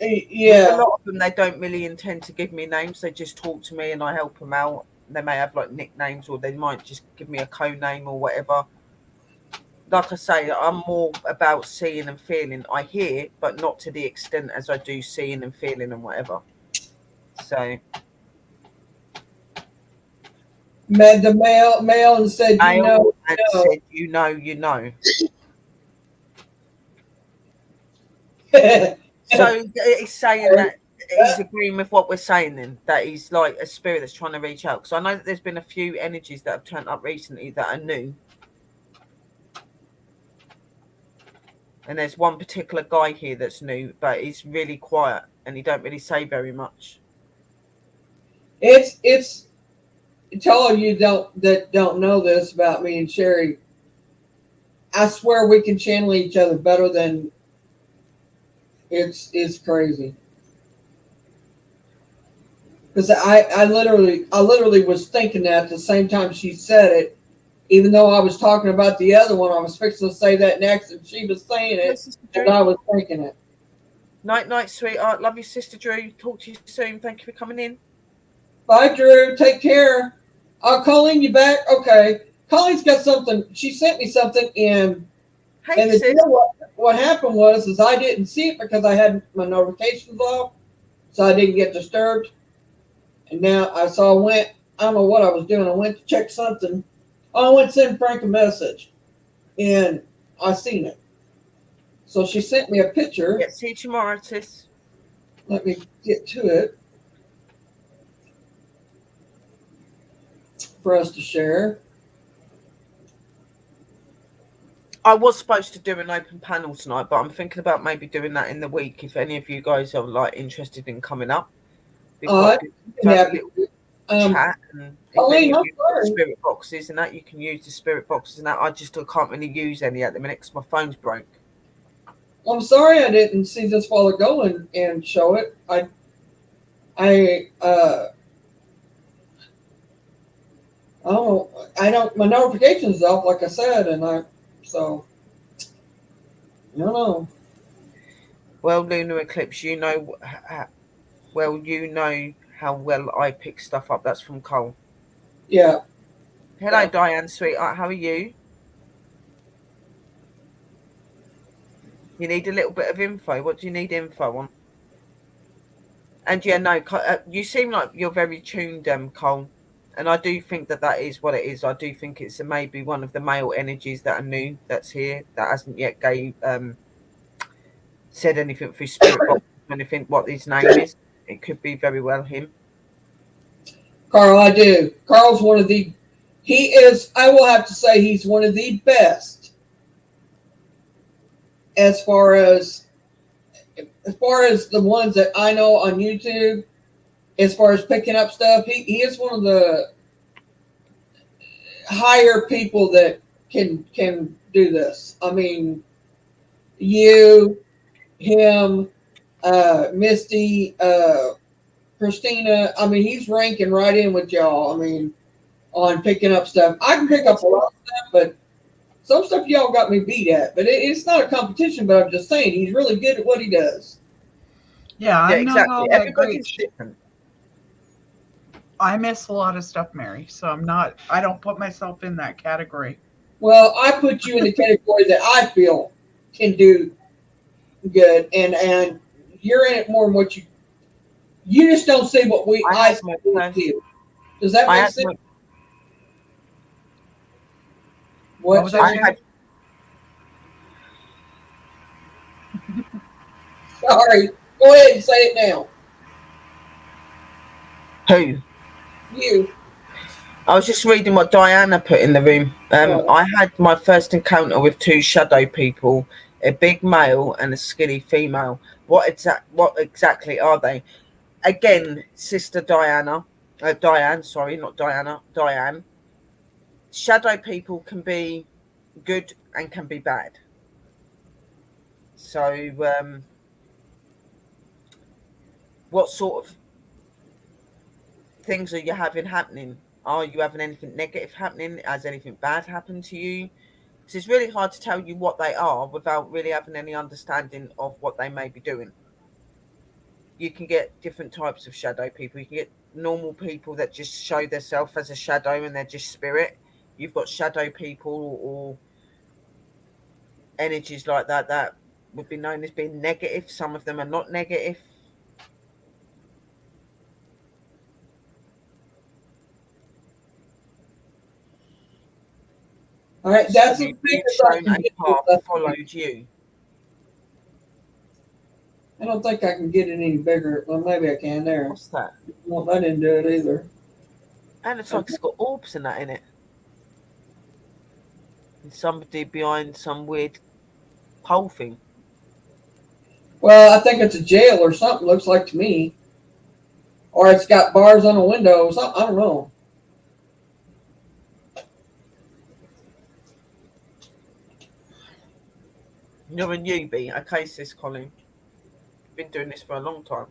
Yeah. With a lot of them, they don't really intend to give me names. They just talk to me and I help them out. They may have like nicknames, or they might just give me a code name or whatever. Like I say, I'm more about seeing and feeling. I hear, but not to the extent as I do seeing and feeling and whatever. So, Met the male and said, you know, and said, you know. So it's saying that he's agreeing with what we're saying, then that he's like a spirit that's trying to reach out. Because I know that there's been a few energies that have turned up recently that are new. And there's one particular guy here that's new, but he's really quiet and he don't really say very much. It's to all of you that don't know this about me and Sherry. I swear we can channel each other better than it's crazy. Because I literally was thinking that at the same time she said it, even though I was talking about the other one, I was fixing to say that next, and she was saying it, and I was thinking it. Night, sweetheart. Love you, Sister Drew. Talk to you soon. Thank you for coming in. Bye, Drew. Take care. Colleen, you back? Okay. Colleen's got something. She sent me something, and what happened was I didn't see it because I had my notifications off, so I didn't get disturbed. And now I don't know what I was doing. I went to check something. I went to send Frank a message, and I seen it. So she sent me a picture. Yeah, see you tomorrow, sis. Let me get to it for us to share. I was supposed to do an open panel tonight, but I'm thinking about maybe doing that in the week. If any of you guys are like interested in coming up, chat. And if spirit boxes and that, you can use the spirit boxes and that. I can't really use any at the minute because my phone's broke. I'm sorry I didn't see this while ago and show it. I don't. My notifications off, like I said, and I don't know. Well, lunar eclipse, you know how well I pick stuff up. That's from Cole. Yeah. Hello, Diane, sweetheart. How are you? You need a little bit of info. What do you need info on? And yeah, no, you seem like you're very tuned, Cole. And I do think that is what it is. I do think it's maybe one of the male energies that are new, that's here, that hasn't yet said anything through spirit box or anything what his name is. It could be very well him. Carl, I do. Carl's I will have to say he's one of the best as far as the ones that I know on YouTube, as far as picking up stuff. He is one of the higher people that can do this. I mean, you, him, Misty, Christina. I mean, he's ranking right in with y'all. I mean, on picking up stuff. I can pick up a lot of stuff, but some stuff y'all got me beat at. But it's not a competition, but I'm just saying he's really good at what he does. Yeah, I'm exactly. not all Everybody's different. I miss a lot of stuff, Mary. So I don't put myself in that category. Well, I put you in the category that I feel can do good, and you're in it more than what you just don't see what I I had my see. first. Does that I make had sense? my, What, was that, I Sharon? had Sorry. Go ahead and say it now. who? You. I was just reading what Diana put in the room. Oh. I had my first encounter with two shadow people, a big male and a skinny female. What exactly are they? Again, Sister Diana, Diane, sorry, not Diana, Diane. Shadow people can be good and can be bad. So, what sort of things are you having happening? Are you having anything negative happening? Has anything bad happened to you? Because it's really hard to tell you what they are without really having any understanding of what they may be doing. You can get different types of shadow people. You can get normal people that just show themselves as a shadow and they're just spirit. You've got shadow people or energies like that would be known as being negative. Some of them are not negative. All right, So that's as big you've as I shown can a get with path, that. followed you. I don't think I can get it any bigger. Well, maybe I can there. What's that? Well, I didn't do it either. And it's like it's got orbs and that in it. And somebody behind some weird pole thing. Well, I think it's a jail or something, looks like to me. Or it's got bars on the windows. I don't know. You're a newbie. Okay, sis Colin. Been doing this for a long time.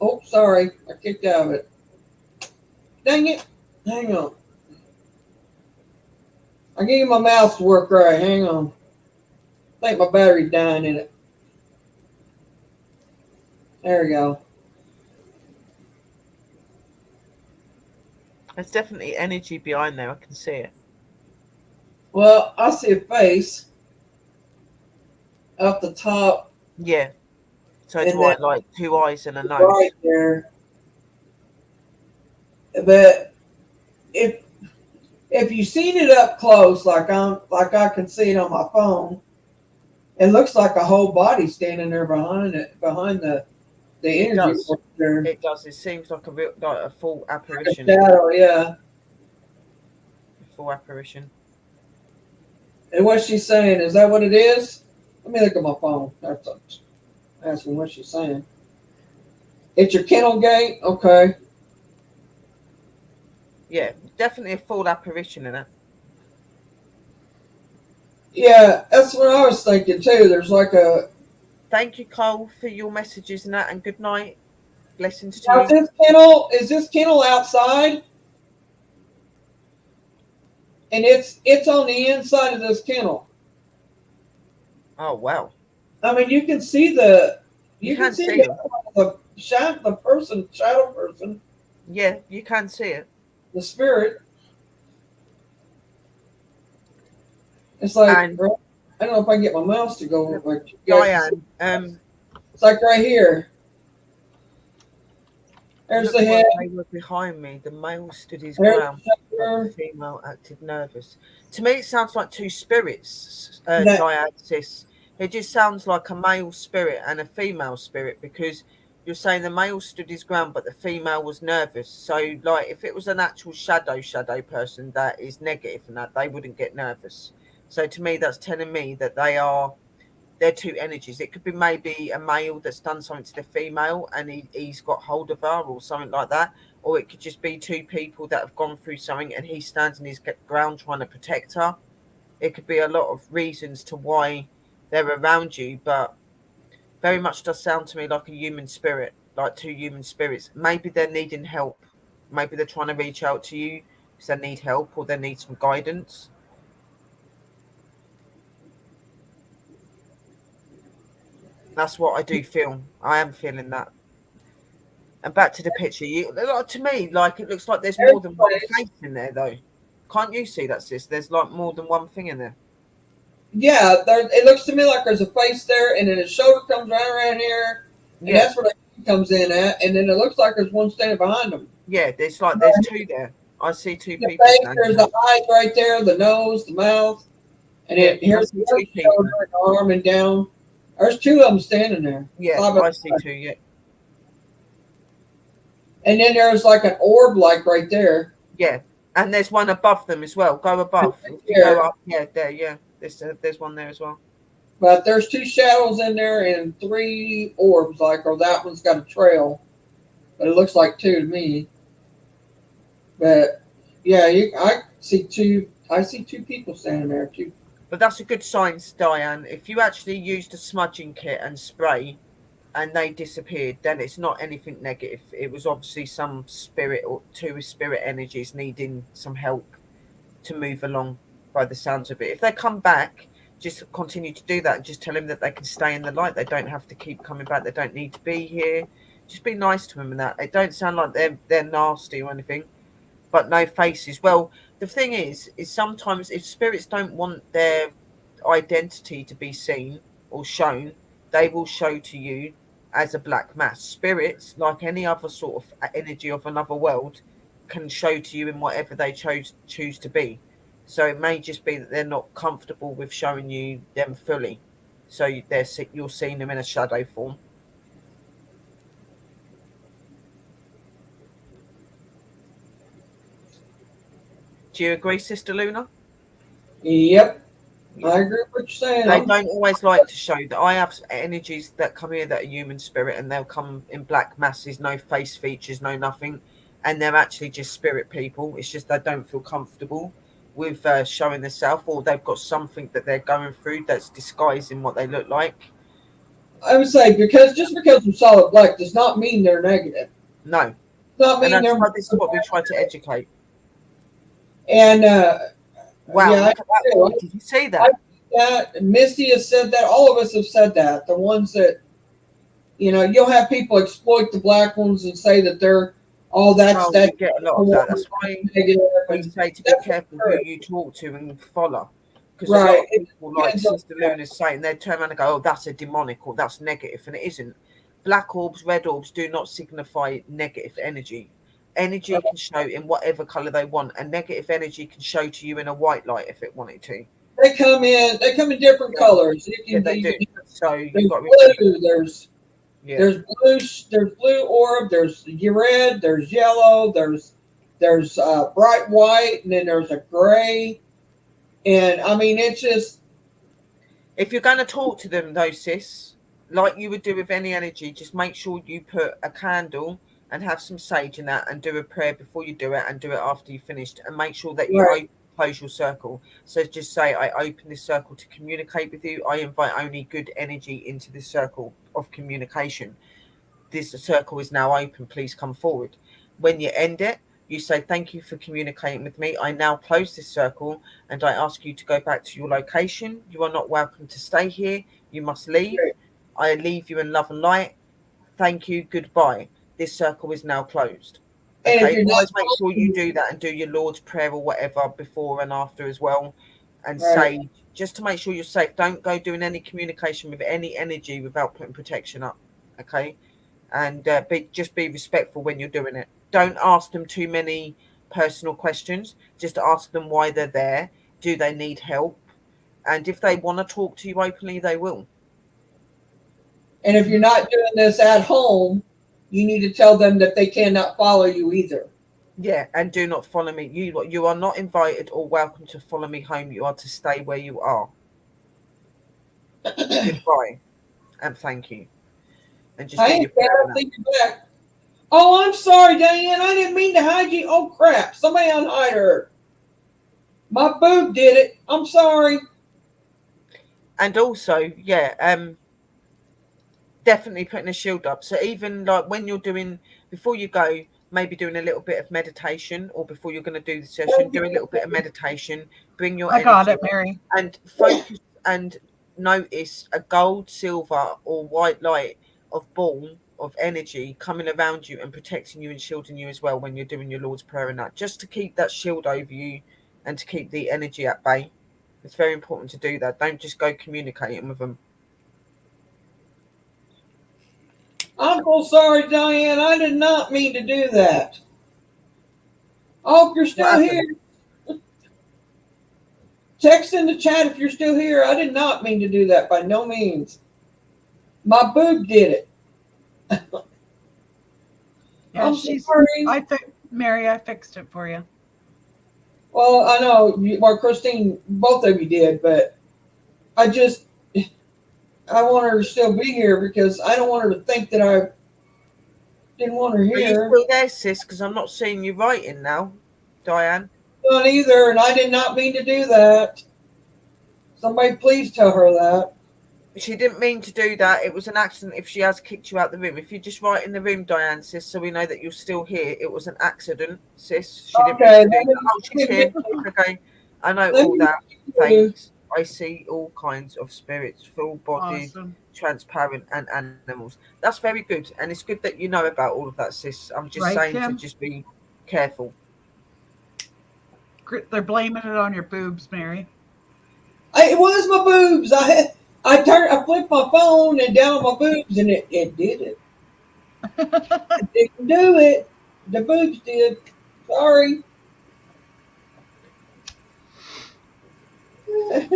Oh, sorry. I kicked out of it. Dang it. Hang on. I gave my mouse to work right. Hang on. I think my battery's dying in it. There we go. There's definitely energy behind there. I can see it. Well, I see a face up the top. Yeah. So And do I, like 2 eyes and a nose. right there. But if you've seen it up close, like I can see it on my phone, it looks like a whole body standing there behind the It energy does. there. It does. It seems like a full apparition. Shadow, yeah. A full apparition. And what she's saying, is that what it is? Let me look at my phone. That's asking what she's saying. It's your kennel gate? Okay. Yeah, definitely a full apparition in it. Yeah, that's what I was thinking too. There's like a. Thank you, Cole, for your messages and that, and good night. Blessings to Now, you. is this kennel outside? And it's on the inside of this kennel. Oh wow. I mean, you can see the You can can see see the shadow person, Yeah, you can see it. the spirit. It's like And I don't know if I can get my mouse to go over, but Diane, it's like right here. There's the head. They were behind me. The male stood his There's ground, the but shoulder. the female acted nervous. To me, it sounds like two spirits, That- Diane, sis. It just sounds like a male spirit and a female spirit because you're saying the male stood his ground, but the female was nervous. So, like, if it was an actual shadow person that is negative and that, they wouldn't get nervous. So, to me, that's telling me that they're two energies. It could be maybe a male that's done something to the female and he's got hold of her or something like that. Or it could just be two people that have gone through something and he stands in his ground trying to protect her. It could be a lot of reasons to why they're around you, but very much does sound to me like a human spirit, like two human spirits. Maybe they're needing help. Maybe they're trying to reach out to you because they need help or they need some guidance. That's what I do feel. I am feeling that. And back to the picture. To me, like it looks like there's more than one face in there, though. Can't you see that, sis? There's like more than one thing in there. Yeah, it looks to me like there's a face there, and then his shoulder comes right around here, and Yeah, that's where the hand comes in at, and then it looks like there's one standing behind him. yeah. There's two there. I see two The people face, standing there's there. the eyes right there, the nose, the mouth, and Yeah, then here's I see the two people. shoulder and arm and down. There's two of them standing there. Yeah, side by I see side. two. Yeah, And then there's like an orb, like right there. yeah. And there's one above them as well. Go above. If you Here. go up, yeah, there, yeah. There's one there as well. But there's two shadows in there and three orbs, like, or that one's got a trail. But it looks like two to me. But yeah, I see two people standing there too. But that's a good sign, Diane. If you actually used a smudging kit and spray and they disappeared, then it's not anything negative. It was obviously some spirit or two spirit energies needing some help to move along by the sounds of it. If they come back, just continue to do that and just tell them that they can stay in the light. They don't have to keep coming back. They don't need to be here. Just be nice to them and that. It don't sound like they're nasty or anything, but no faces. Well, the thing is sometimes if spirits don't want their identity to be seen or shown, they will show to you as a black mass. Spirits, like any other sort of energy of another world, can show to you in whatever they choose to be. So it may just be that they're not comfortable with showing you them fully. So you're seeing them in a shadow form. Do you agree, Sister Luna? Yep. I agree with what you're saying. They don't always like to show that. I have energies that come here that are human spirit, and they'll come in black masses, no face features, no nothing, and they're actually just spirit people. It's just they don't feel comfortable with showing themselves, or they've got something that they're going through that's disguising what they look like. I would say just because they're solid black does not mean they're negative. No, Not mean and they're. this is what we try to educate. And Wow, yeah, look at that! Oh, did you see that? that Misty has said that. All of us have said that. The ones that, you'll have people exploit the black ones and say that they're that's Oh, that. you get a lot of that. That's why negative. we say to be careful who you talk to and follow. Because a lot Right. of people, like Sister Luna's saying, they turn around and go, oh, that's a demonic or that's negative. And it isn't. Black orbs, red orbs do not signify negative energy. Energy can show in whatever color they want. And negative energy can show to you in a white light if it wanted to. They come in different colors. Yeah, they do. So There's you've got to blue, there's blue orb, there's red, there's yellow, there's bright white, and then there's a gray. And I mean, it's just. If you're going to talk to them, though, sis, like you would do with any energy, just make sure you put a candle and have some sage in that and do a prayer before you do it and do it after you've finished, and make sure that you close your circle. So just say, I open this circle to communicate with you. I invite only good energy into this circle of communication. This circle is now open. Please come forward. When you end it, you say, thank you for communicating with me. I now close this circle and I ask you to go back to your location. You are not welcome to stay here. You must leave. I leave you in love and light. Thank you. Goodbye. This circle is now closed. Okay, always make sure you do that and do your Lord's Prayer or whatever before and after as well. And say, just to make sure you're safe. Don't go doing any communication with any energy without putting protection up. Okay. And just be respectful when you're doing it. Don't ask them too many personal questions. Just ask them why they're there. Do they need help? And if they want to talk to you openly, they will. And if you're not doing this at home, you need to tell them that they cannot follow you either. Yeah, and do not follow me. You are not invited or welcome to follow me home. You are to stay where you are. Goodbye. And thank you. And just do your prayer back. Oh, I'm sorry, Diane. I didn't mean to hide you. Oh, crap. Somebody unhide her. My boob did it. I'm sorry. And also, definitely putting a shield up. So even like when you're before you go, maybe doing a little bit of meditation, or before you're going to do the session, do a little bit of meditation. Bring your energy. Got it, Mary. And focus and notice a gold, silver, or white light of ball of energy coming around you and protecting you and shielding you as well when you're doing your Lord's Prayer and that, just to keep that shield over you and to keep the energy at bay. It's very important to do that. Don't just go communicating with them. I'm so sorry, Diane. I did not mean to do that. I hope you're still here. Text in the chat if you're still here. I did not mean to do that by no means. My boob did it. Yeah, I'm sorry. Mary, I fixed it for you. Well, I know, Christine, both of you did, but I want her to still be here because I don't want her to think that I didn't want her Are you here. still there, sis? Because I'm not seeing you writing now, Diane. Not either, and I did not mean to do that. Somebody please tell her that. She didn't mean to do that. It was an accident if she has kicked you out the room. If you just write in the room, Diane, sis, so we know that you're still here. It was an accident, sis. She didn't mean to do that. Oh, she's here. Okay. I know all that. Thanks. I see all kinds of spirits, full-bodied, transparent, and animals. That's very good. And it's good that you know about all of that, sis. I'm just saying to just be careful. They're blaming it on your boobs, Mary. It was my boobs. I flipped my phone and down on my boobs, and it did it. It didn't do it. The boobs did. Sorry. I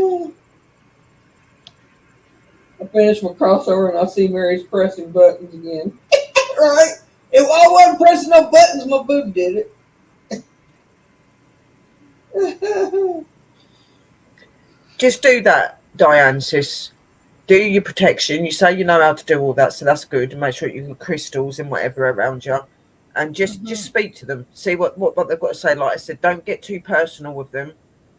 finished my crossover, and I see Mary's pressing buttons again. Right? If I wasn't pressing no buttons, my boob did it. Just do that, Diane, sis. Do your protection. You say you know how to do all that, so that's good. And make sure you got crystals and whatever around you, and just speak to them. See what they've got to say. Like I said, don't get too personal with them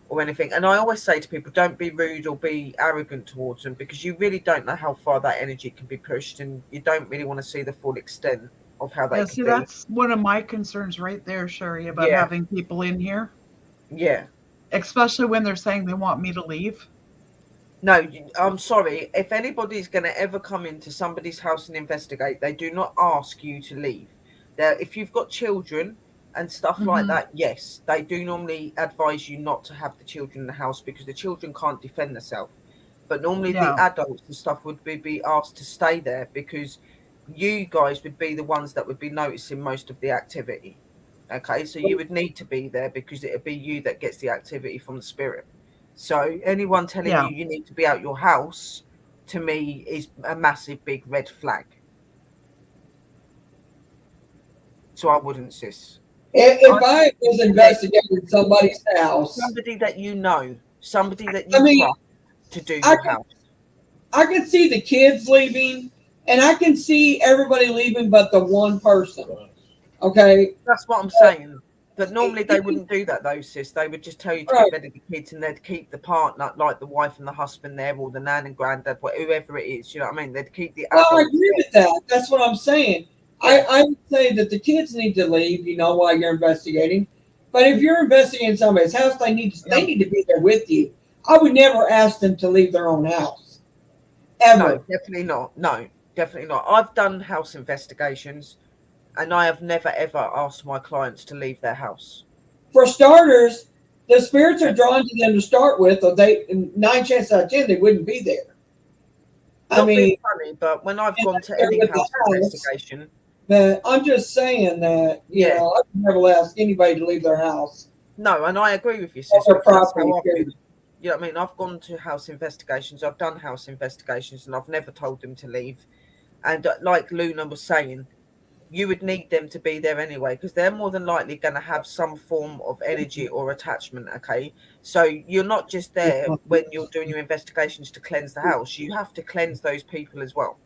or anything. And I always say to people, don't be rude or be arrogant towards them, because you really don't know how far that energy can be pushed, and you don't really want to see the full extent of how they can see, be. that's one of my concerns right there, Sherry, about having people in here. Yeah. Especially when they're saying they want me to leave. No, I'm sorry. If anybody's going to ever come into somebody's house and investigate, they do not ask you to leave. If you've got children and stuff like that, yes, they do normally advise you not to have the children in the house because the children can't defend themselves. But normally the adults and stuff would be asked to stay there because you guys would be the ones that would be noticing most of the activity. Okay, so you would need to be there because it would be you that gets the activity from the spirit. So anyone telling you need to be out your house, to me, is a massive big red flag. So I wouldn't, sis. If I was investigating somebody's house, somebody that you know, somebody that you trust to do your house. I can see the kids leaving, and I can see everybody leaving but the one person. Okay, that's what I'm saying. But normally they wouldn't do that, though, sis. They would just tell you to get rid of the kids, and they'd keep the partner, like the wife and the husband there, or the nan and granddad, whoever it is. You know what I mean? They'd keep the. Well, I agree with that. That's what I'm saying. Yeah. I would say that the kids need to leave, while you're investigating. But if you're investigating somebody's house, they need to be there with you. I would never ask them to leave their own house. Ever. No, definitely not. No, definitely not. I've done house investigations, and I have never, ever asked my clients to leave their house. For starters, the spirits are drawn to them to start with, or 9 chances out of 10, they wouldn't be there. Not being funny, but when I've gone to any house investigation... But I'm just saying that, I would never ask anybody to leave their house. No, and I agree with you, sister. You know what I mean? I've gone to house investigations. I've done house investigations, and I've never told them to leave. And like Luna was saying, you would need them to be there anyway, because they're more than likely going to have some form of energy or attachment, okay? So you're not just there when you're doing your investigations to cleanse the house. You have to cleanse those people as well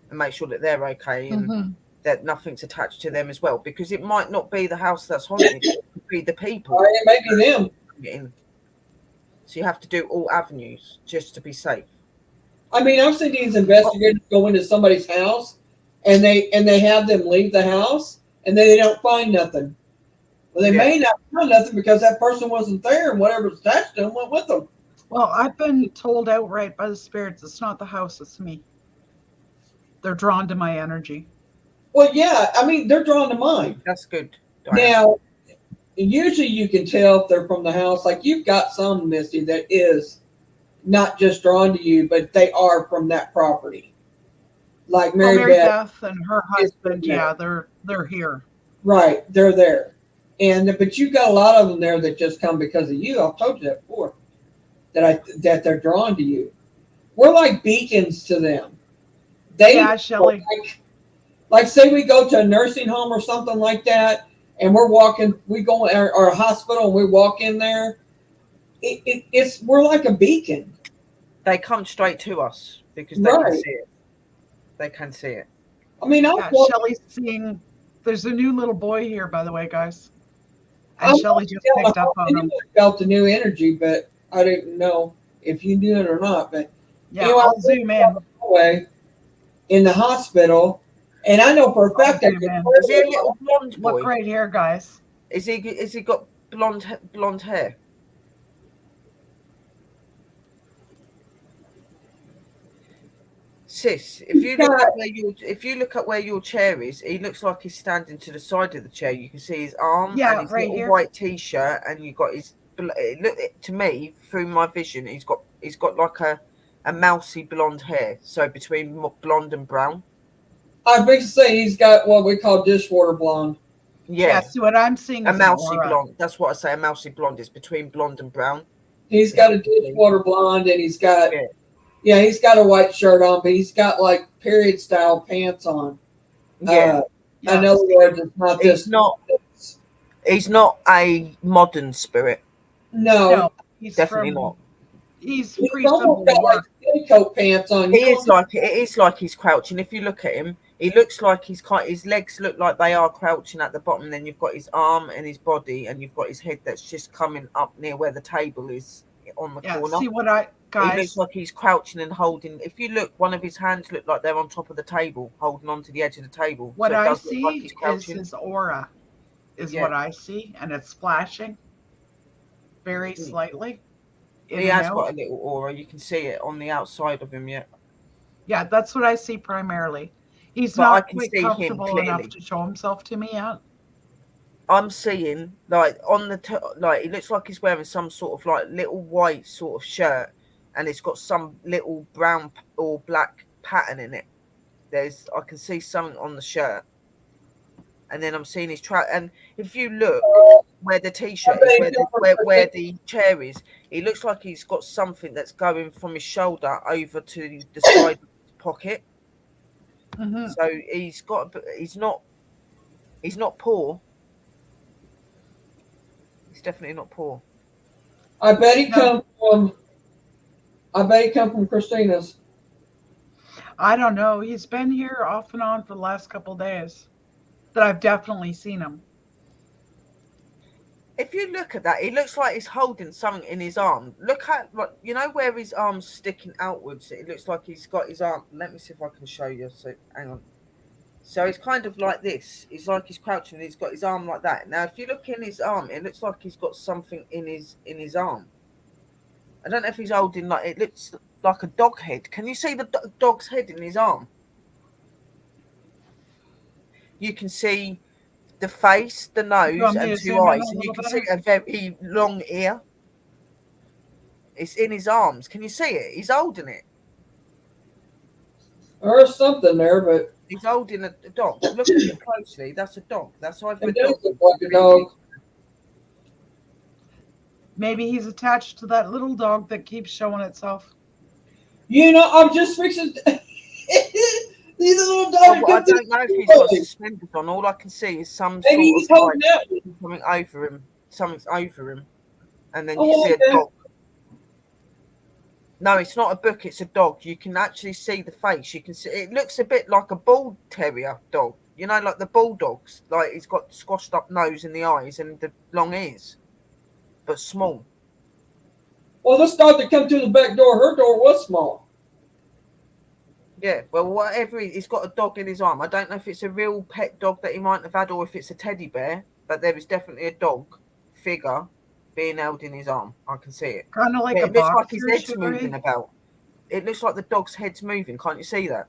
and make sure that they're okay and that nothing's attached to them as well, because it might not be the house that's haunted, it could be the people. Or it may be them. So you have to do all avenues just to be safe. I mean, I've seen these investigators go into somebody's house and they have them leave the house and then they don't find nothing. Well, they may not find nothing because that person wasn't there and whatever's attached to them went with them. Well, I've been told outright by the spirits, it's not the house, it's me. They're drawn to my energy. Well, yeah, I mean, they're drawn to mine. That's good. Now, usually you can tell if they're from the house. Like you've got some, Misty, that is not just drawn to you, but they are from that property. Like Well, Mary Mary Beth, Beth and her is husband, from there. yeah, they're here. Right, they're there. And but you've got a lot of them there that just come because of you. I've told you that before. That they're drawn to you. We're like beacons to them. They Yeah, Shelley. like say we go to a nursing home or something like that, and we're walking, we go or a hospital and we walk in there. It's we're like a beacon. They come straight to us because they can Right. see it. They can see it. I mean, Yeah, Shelley's seeing. There's a new little boy here, by the way, guys. And Shelley just picked up on him. Felt the new energy, but I didn't know if you knew it or not. But yeah, anyway, I'll zoom in. Away in the hospital, and I know for a fact that is he a little blonde boy? Look right here, guys. Is he got blonde hair? Sis, if you look at where your chair is, he looks like he's standing to the side of the chair. You can see his arm and his right little here. white t-shirt, and you got his. Look to me through my vision, he's got like a mousy blonde hair, so between blonde and brown. I think say he's got what we call dishwater blonde. Yeah, see what I'm seeing is a mousy blonde. That's what I say. A mousy blonde is between blonde and brown. He's got a dishwater blonde, and he's got he's got a white shirt on, but he's got like period style pants on. Yeah, in other words, it's not this. He's not a modern spirit. No, he's definitely not. He's almost got like coat pants on. It is like he's crouching. If you look at him, he looks like his legs look like they are crouching at the bottom. Then you've got his arm and his body, and you've got his head that's just coming up near where the table is on the corner. See what He looks like he's crouching and holding. If you look, one of his hands look like they're on top of the table, holding onto the edge of the table. What I see is his aura, what I see, and it's flashing very slightly. He has got a little aura. You can see it on the outside of him. Yeah, that's what I see primarily. He's not quite comfortable enough to show himself to me yet. I'm seeing like on the like it looks like he's wearing some sort of like little white sort of shirt, and it's got some little brown or black pattern in it. I can see something on the shirt, and then I'm seeing his trout. And if you look where the t-shirt is, where the chair is, it looks like he's got something that's going from his shoulder over to the side of his pocket. Mm-hmm. So he's not poor. He's definitely not poor. I bet he come from Christina's. I don't know. He's been here off and on for the last couple of days. That I've definitely seen him. If you look at that, it looks like he's holding something in his arm. Look at where his arm's sticking outwards. It looks like he's got his arm. Let me see if I can show you. So hang on. So he's kind of like this. He's like he's crouching. And he's got his arm like that. Now, if you look in his arm, it looks like he's got something in his arm. I don't know if he's holding like it looks like a dog head. Can you see the dog's head in his arm? You can see the face, the nose, and two eyes, and you can see a very long ear. It's in his arms. Can you see it? He's holding it. There's something there, but he's holding a dog. Look at it closely. That's a dog. That's either it does look like a dog. Maybe he's attached to that little dog that keeps showing itself. You know, I'm just fixing. These little dogs. I don't know if he's got suspenders on. All I can see is some sort of something over him. Something's over him, and then you see a dog. No, it's not a book. It's a dog. You can actually see the face. You can see it looks a bit like a bull terrier dog. You know, like the bulldogs. Like he's got squashed up nose and the eyes and the long ears, but small. Well, this dog that come through the back door, her door was small. Yeah, well, whatever. He's got a dog in his arm. I don't know if it's a real pet dog that he might have had or if it's a teddy bear, but there is definitely a dog figure being held in his arm. I can see it. Kind of like it looks like his head's moving about. It looks like the dog's head's moving. Can't you see that?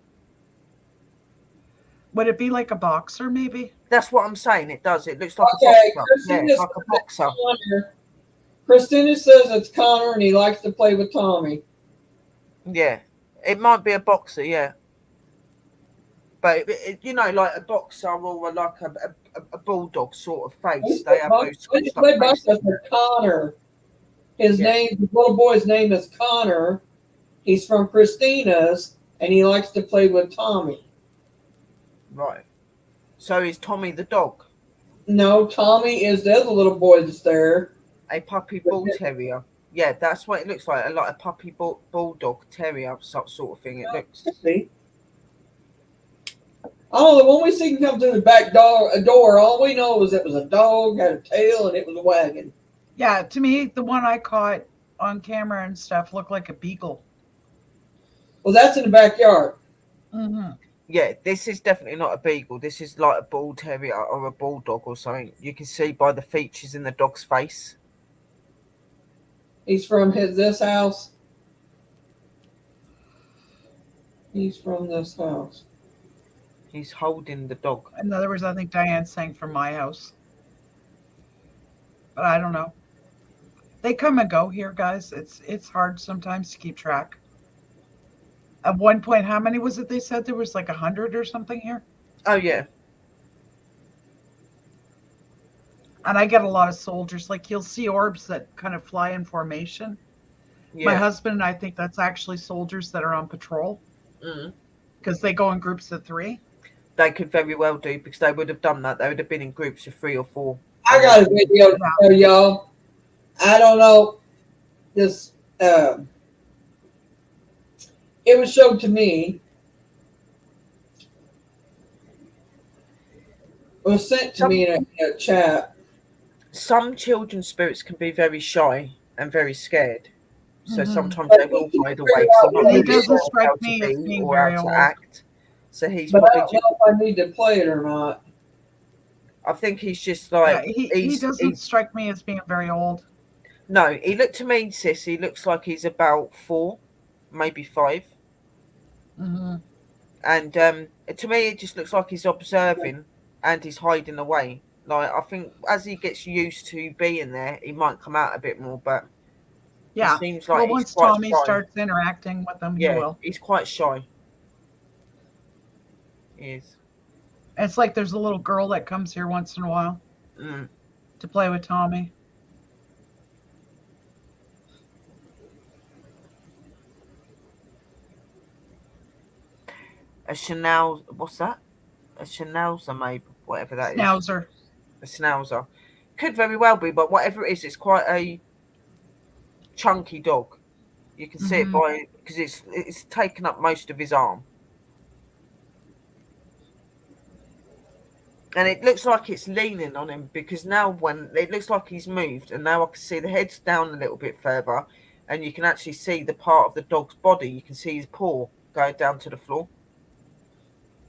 Would it be like a boxer, maybe? That's what I'm saying. It does. It looks like Okay, a boxer. Yeah, Christina like a says boxer. it's Connor. Christina says it's Connor and he likes to play with Tommy. Yeah, it might be a boxer. Yeah, but you know, like a boxer or like a bulldog sort of face. They have those squished up My box faces. says Connor. His Yeah. name, the little boy's name is Connor. He's from Christina's and he likes to play with Tommy. Right. So is Tommy the dog? No, Tommy is the other little boy that's there. A puppy bull terrier. Yeah, that's what it looks like. A puppy bulldog terrier sort of thing. It looks. See? Oh, when we see him come through the back door, all we know is it was a dog, had a tail, and it was a wagon. Yeah, to me, the one I caught on camera and stuff looked like a beagle. Well, that's in the backyard. Mm-hmm. Yeah, this is definitely not a beagle. This is like a bull terrier or a bulldog or something. You can see by the features in the dog's face. He's from this house. He's from this house. He's holding the dog. In other words, I think Diane's saying from my house. But I don't know. They come and go here, guys. It's hard sometimes to keep track. At one point, how many was it they said there was like 100 or something here? Oh, yeah. And I get a lot of soldiers. Like you'll see orbs that kind of fly in formation. Yeah. My husband and I think that's actually soldiers that are on patrol. Because they go in groups of 3. They could very well do, because they would have done that. They would have been in groups of 3 or 4. I got a video to show y'all. I don't know. This it was showed to me. It was sent to me in a chat. Some children's spirits can be very shy and very scared. So sometimes they will hide away. He doesn't strike me as being very old. Act. So he's But I probably don't know if I need to play it or not. I think he's just like he doesn't strike me as being very old. No, he looked to me, sis. He looks like he's about 4, maybe 5. Mm-hmm. And to me, it just looks like he's observing and he's hiding away. Like I think as he gets used to being there, he might come out a bit more. But yeah, it seems like once Tommy shy. starts interacting with him, yeah, he will. He's quite shy. He is. It's like there's a little girl that comes here once in a while to play with Tommy. A Chanel, what's that? A Schnauzer, maybe, whatever that Schnauzer. is. A Schnauzer. Could very well be, but whatever it is, it's quite a chunky dog. You can see it by, because it's taken up most of his arm. And it looks like it's leaning on him, because now when it looks like he's moved, and now I can see the head's down a little bit further, and you can actually see the part of the dog's body. You can see his paw going down to the floor.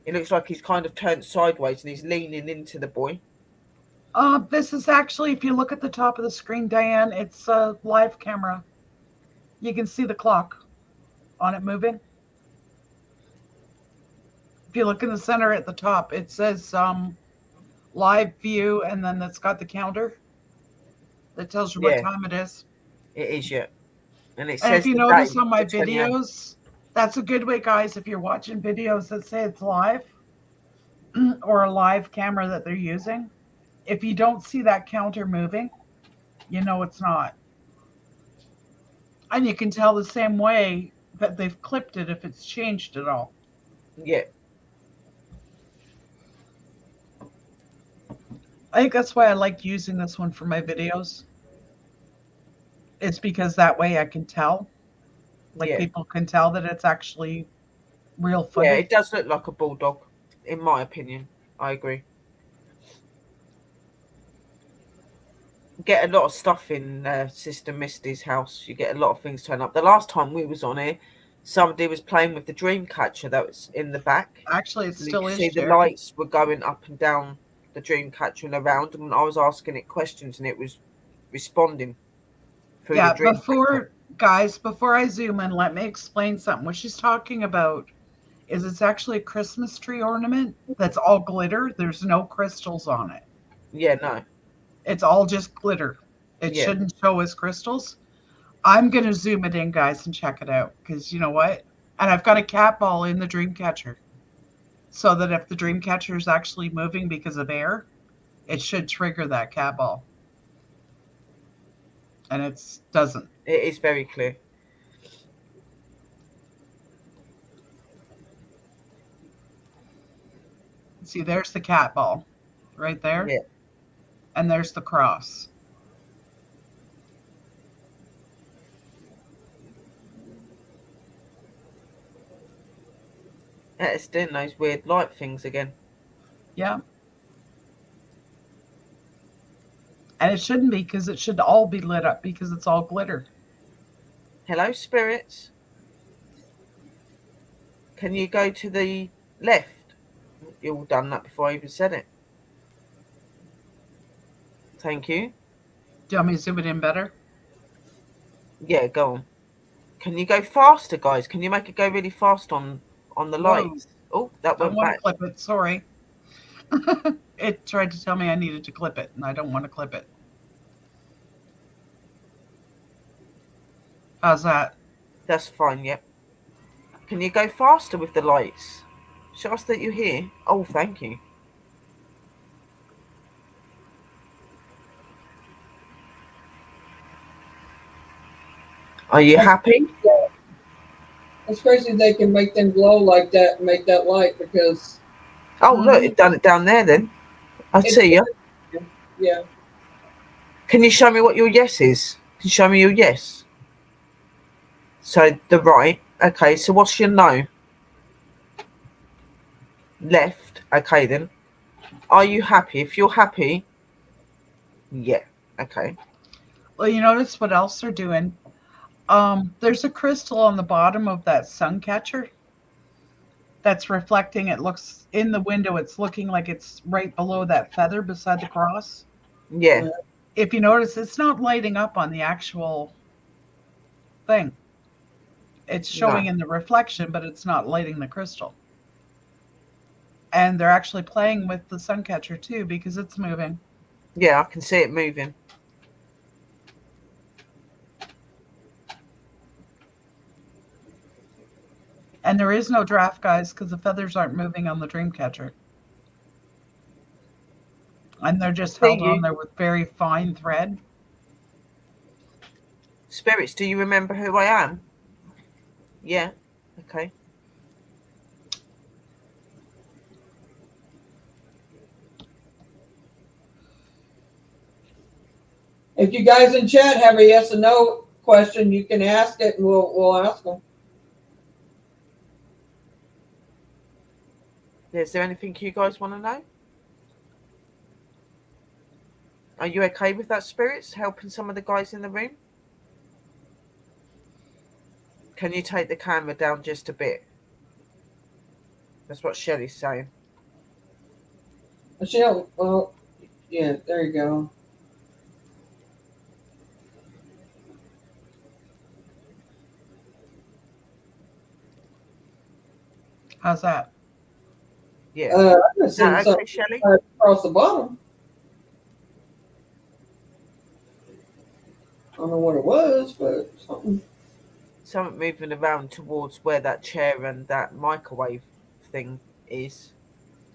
It looks like he's kind of turned sideways and he's leaning into the boy. This is actually, if you look at the top of the screen, Diane, it's a live camera. You can see the clock on it moving. If you look in the center at the top, it says live view, and then it's got the counter that tells you what time it is. It is, yeah. And it And says if you notice on my videos, that's a good way, guys, if you're watching videos that say it's live or a live camera that they're using. If you don't see that counter moving, you know it's not. And you can tell the same way that they've clipped it if it's changed at all. Yeah. I think that's why I like using this one for my videos. It's because that way I can tell. People can tell that it's actually real footage. Yeah, it does look like a bulldog, in my opinion. I agree. Get a lot of stuff in Sister Misty's house. You get a lot of things turn up. The last time we was on here, somebody was playing with the dream catcher that was in the back. Actually, it still is. See, the lights were going up and down the dream catcher and around, and I was asking it questions, and it was responding. Yeah, before I zoom in, let me explain something. What she's talking about is it's actually a Christmas tree ornament that's all glitter. There's no crystals on it. Yeah, no. It's all just glitter. It Yeah. shouldn't show as crystals. I'm going to zoom it in, guys, and check it out because you know what? And I've got a cat ball in the dream catcher so that if the dream catcher is actually moving because of air, it should trigger that cat ball. And it doesn't. It is very clear. See, there's the cat ball right there. Yeah. And there's the cross. Yeah, it's doing those weird light things again. Yeah. And it shouldn't be because it should all be lit up because it's all glitter. Hello, spirits. Can you go to the left? You all done that before I even said it. Thank you. Do you want me to zoom it in better? Yeah, go on. Can you go faster, guys? Can you make it go really fast on the lights? Oh, that I went want to back. clip it. Sorry. It tried to tell me I needed to clip it, and I don't want to clip it. How's that? That's fine, yep. Can you go faster with the lights? Show us that you're here. Oh, thank you. Are you happy? It's crazy they can make them glow like that and make that light because. Oh, look, it done it down there then. I see you. Yeah. Can you show me what your yes is? Can you show me your yes? So the right. Okay, so what's your no? Left. Okay then. Are you happy? If you're happy, yeah. Okay. Well, you notice what else they're doing? There's a crystal on the bottom of that sun catcher that's reflecting. It looks in the window. It's looking like it's right below that feather beside the cross. Yeah. If you notice, it's not lighting up on the actual thing. It's showing in the reflection, but it's not lighting the crystal. And they're actually playing with the sun catcher too because it's moving. Yeah, I can see it moving. And there is no draft, guys, because the feathers aren't moving on the dream catcher. And they're just held on there with very fine thread. Spirits, do you remember who I am? Yeah. Okay. If you guys in chat have a yes or no question, you can ask it and we'll ask them. Is there anything you guys want to know? Are you okay with that, spirits? Helping some of the guys in the room? Can you take the camera down just a bit? That's what Shelley's saying. Michelle, well, yeah, there you go. How's that? Yeah. I'm Is that something okay, Shelley? across the bottom. I don't know what it was, but something. Something moving around towards where that chair and that microwave thing is.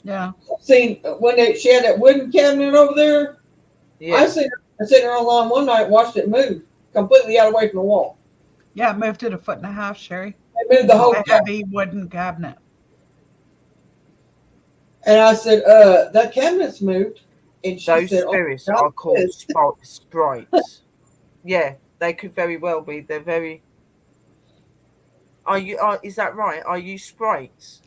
Yeah. Seen when she had that wooden cabinet over there. Yeah. I seen her online one night, watched it move completely out away from the wall. Yeah, it moved it 1.5 feet, Sherry. It moved the whole a heavy wooden cabinet. And I said, that cabinet's moved. And she Those said, spirits are called sprites. Yeah, they could very well be. They're very. Is that right? Are you sprites?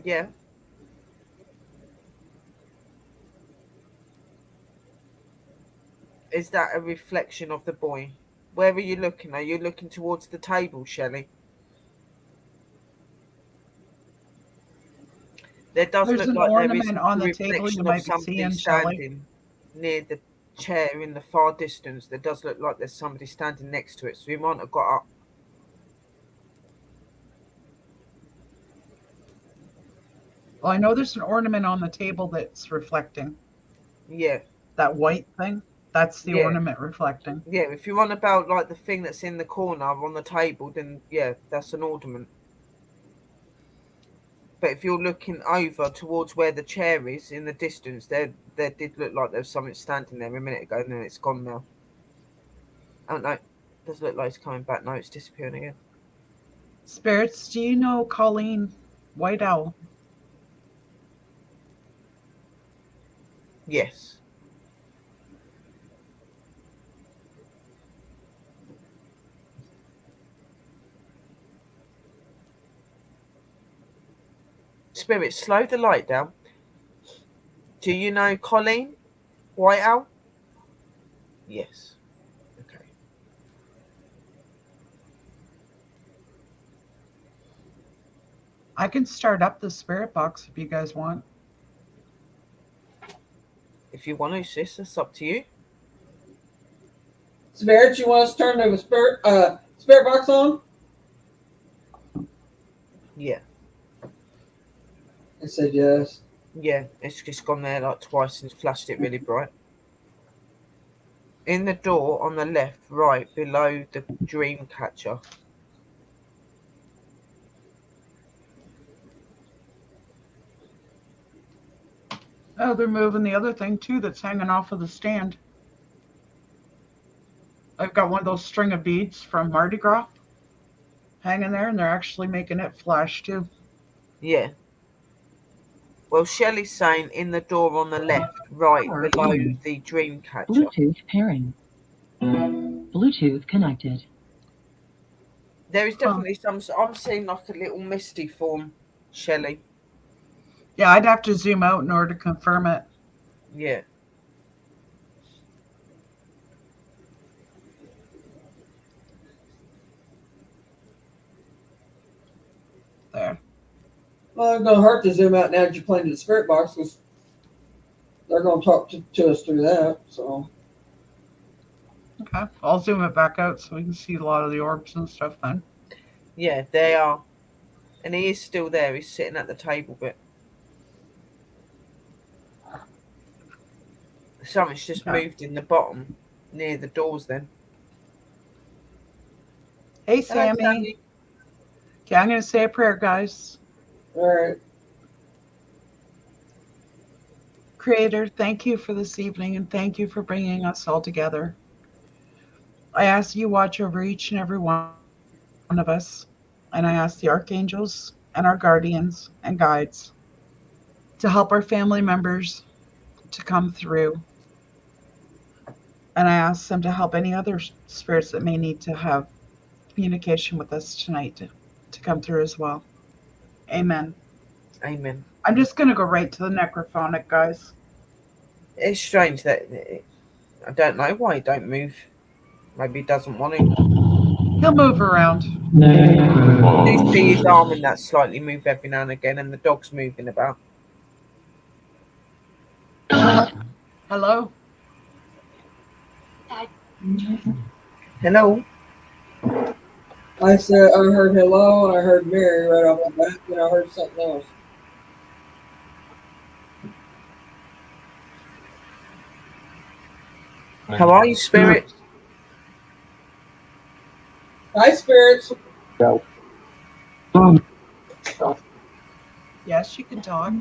Yeah. Is that a reflection of the boy? Where are you looking? Are you looking towards the table, Shelley? There does There's look an like there is ornament on the table you reflection of might be somebody seeing, Shelley. standing near the chair in the far distance. There does look like there's somebody standing next to it, so we might have got up. Well, I know there's an ornament on the table that's reflecting. Yeah, That white thing, that's the Yeah. ornament reflecting. yeah. If you're on about like the thing that's in the corner on the table, then yeah, that's an ornament. But if you're looking over towards where the chair is in the distance, there did look like there was something standing there a minute ago, and then it's gone now. Oh no, it does look like it's coming back. No, it's disappearing again. Spirits, do you know Colleen White Owl? Yes. Spirit, slow the light down. Do you know Colleen White Owl? Yes. Okay. I can start up the spirit box if you guys want. If you want to, sis, that's up to you. Spirit, you want us to turn the spirit box on? Yeah. I said yes. Yeah, it's just gone there like twice and flashed it really bright. In the door on the left, right below the dream catcher. Oh, they're moving the other thing too that's hanging off of the stand. I've got one of those string of beads from Mardi Gras hanging there, and they're actually making it flash too. Yeah. Well, Shelley's saying in the door on the left, right below the dream catcher. Bluetooth pairing. Bluetooth connected. There is definitely some. I'm seeing like a little misty form, Shelley. Yeah, I'd have to zoom out in order to confirm it. Yeah. There. Well, it's going to hurt to zoom out now that you're playing to the spirit box because they're going to talk to us through that. So. Okay, I'll zoom it back out so we can see a lot of the orbs and stuff then. Yeah, they are. And he is still there. He's sitting at the table, but something's just moved in the bottom near the doors then. Hey, Hello, Sammy. Sammy. Okay, I'm going to say a prayer, guys. All right. Creator, thank you for this evening and thank you for bringing us all together. I ask you watch over each and every one of us, and I ask the archangels and our guardians and guides to help our family members to come through. And I ask them to help any other spirits that may need to have communication with us tonight to come through as well. Amen. Amen. I'm just going to go right to the necrophonic, guys. It's strange that I don't know why he don't move. Maybe he doesn't want to. He'll move around. You see his arm and that slightly move every now and again, and the dog's moving about. Hello? Hello? I said I heard hello and I heard Mary right off the bat, and I heard something else. How are you, Spirit? Hi, spirits. Yes, you can talk.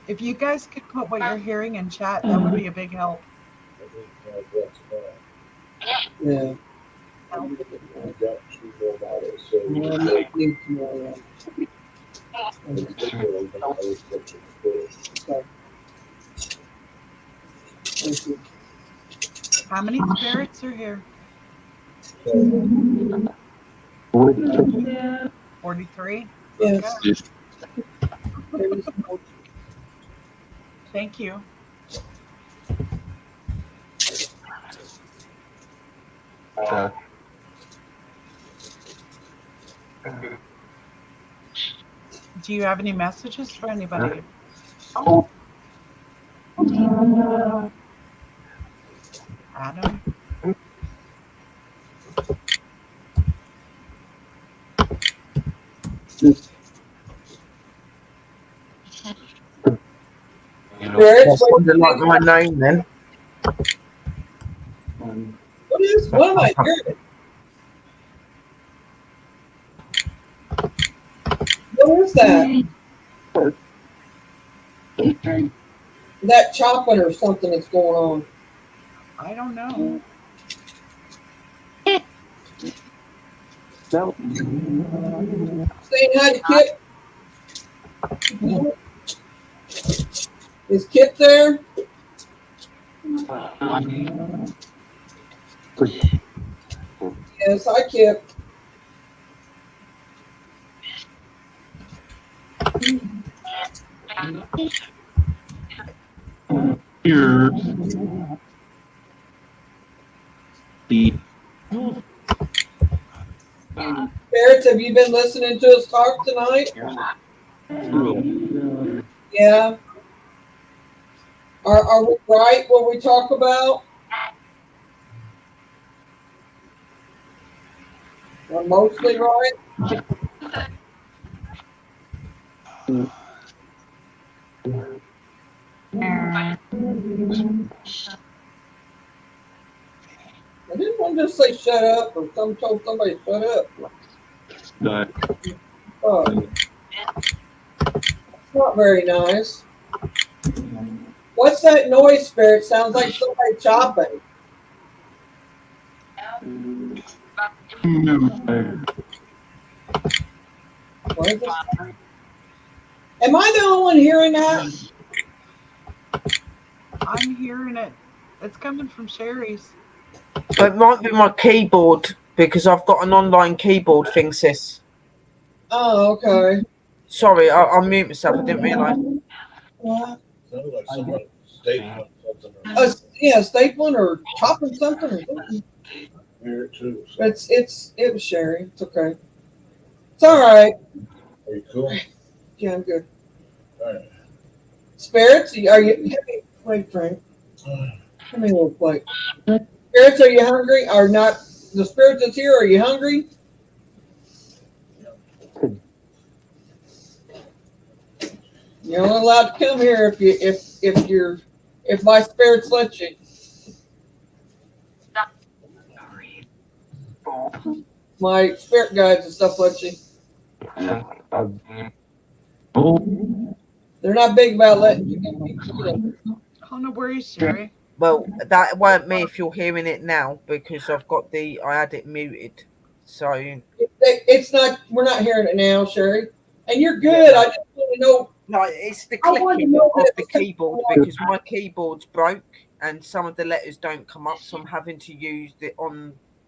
If you guys could put what you're hearing in chat, that would be a big help. Yeah. How many spirits are here? 43? Yes. Okay. Thank you. Do you have any messages for anybody? Adam? Spirits, That sounded like my name then. what am I hearing? What is that? That chopping or something that's going on. I don't know. Saying hi to Kip. Is Kip there? Yes, hi Kip. Spirits, have you been listening to us talk tonight? Yeah. Are we right what we talk about? We're mostly right. I didn't want to just say shut up or told somebody shut up. Oh, it's not very nice. What's that noise, Spirit? Sounds like somebody chopping. What is this? Am I the only one hearing that? I'm hearing it. It's coming from Sherry's. It might be my keyboard because I've got an online keyboard thing, sis. Oh, okay. Sorry, I'll mute myself. I didn't realise. What? Sounded like someone stapling something. Yeah, stapling or chopping something or something. Here too. So. It was Sherry. It's okay. It's all right. Are you cool? Yeah, I'm good. All right. Spirits, are you? Wait, Frank. Come here, real quick. Spirits, are you hungry? Are not the spirit that's here? Are you hungry? You're only allowed to come here if my spirits let you. My spirit guides and stuff let you. They're not big about letting you come. Oh, no worries, Sherry. Well, that weren't me if you're hearing it now because I had it muted. So It's not. We're not hearing it now, Sherry. And you're good. I just want to know. no, it's the I wanted to clicking know of that the it was keyboard because my keyboard's broke and some of the letters don't come up, so I'm having to use the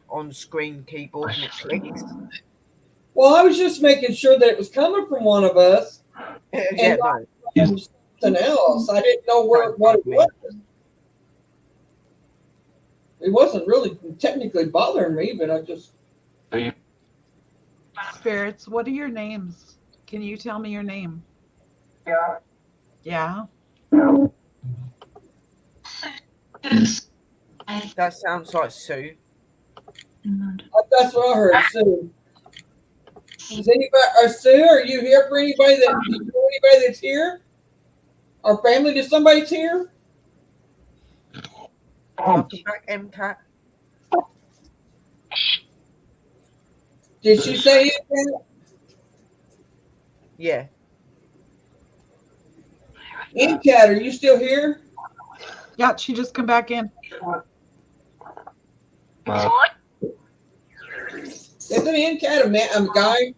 on-screen keyboard and it clicks. Well, I was just making sure that it was coming from one of us Yeah, no. and something else. I didn't know what it was. It wasn't really technically bothering me, but I just. Spirits, what are your names? Can you tell me your name? Yeah. That sounds like Sue. That's what I heard. Sue. Is anybody? Sue, are you here for anybody do you know anybody that's here? Our family? Does somebody's here? Welcome back, MCAT. Did she say anything? Yeah. MCAT, are you still here? Yeah, she just come back in. Isn't MCAT a guy?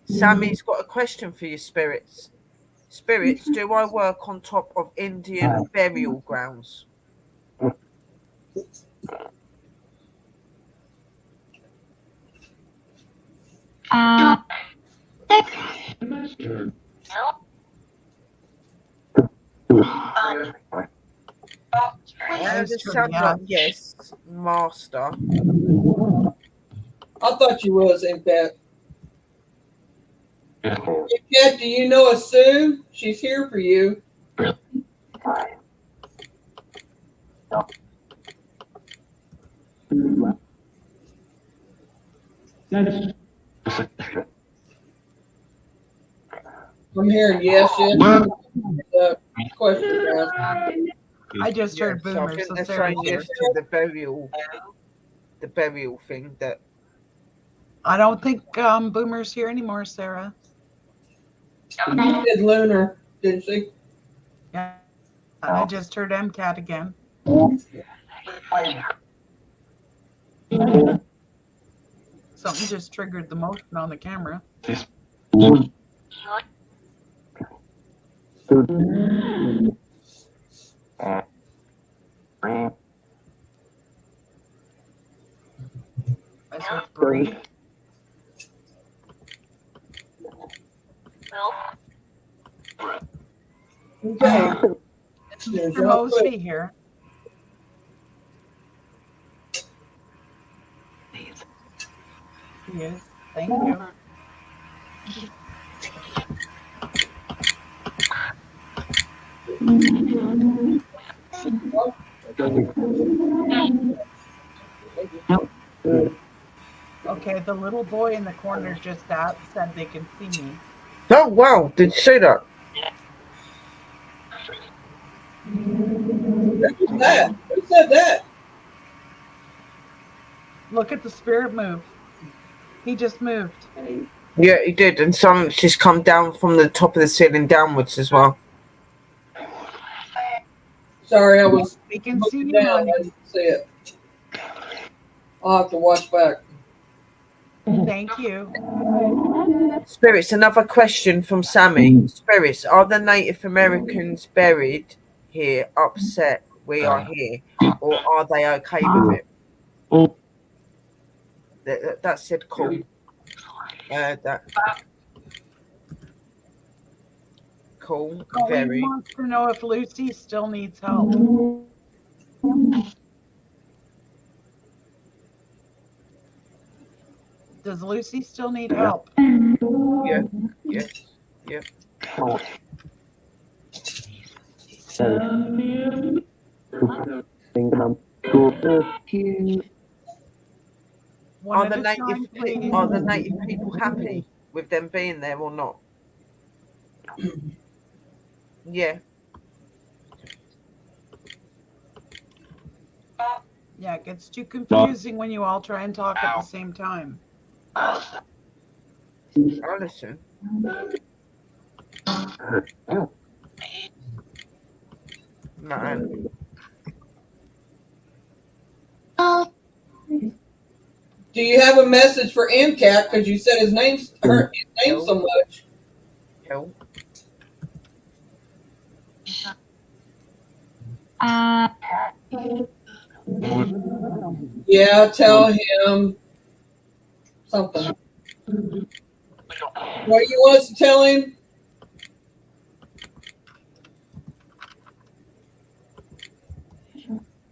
Sammy's got a question for you, spirits. Spirits, do I work on top of Indian burial grounds? It sounds like yes, master. I thought you was MCAT. MCAT, do you know a Sue? She's here for you. I'm hearing yes, yes. Question asked. I just heard So I boomers, think so they're Sarah's saying here. yes to the burial thing. That I don't think boomers here anymore, Sarah. She did lunar, didn't she? Yeah. And I just heard MCAT again. Something just triggered the motion on the camera. I heard breathe. Okay. Mr. Mosby here. He is. Thank you. Okay, the little boy in the corner just said they can see me. oh wow! Did you see that? Who's that? Who said that? Look at the spirit move. He just moved. Yeah, he did, and some just come down from the top of the ceiling downwards as well. Sorry, I was We can see you, down. honey. I didn't see it. I'll have to watch back. Thank you. Spirits, another question from Sammy. Spirits, are the Native Americans buried here upset we are here, or are they okay with it? That said cool. That cool, Colleen very. wants to know if Lucy still needs help. Does Lucy still need help? Yeah, yeah, yeah. One Are at the a time, please. native people happy with them being there or not? Yeah. Yeah, it gets too confusing when you all try and talk at the same time. I'll listen. Man. Do you have a message for MCAT? Because you said his name so much. Hell. Yeah, tell him something. What you want us to tell him?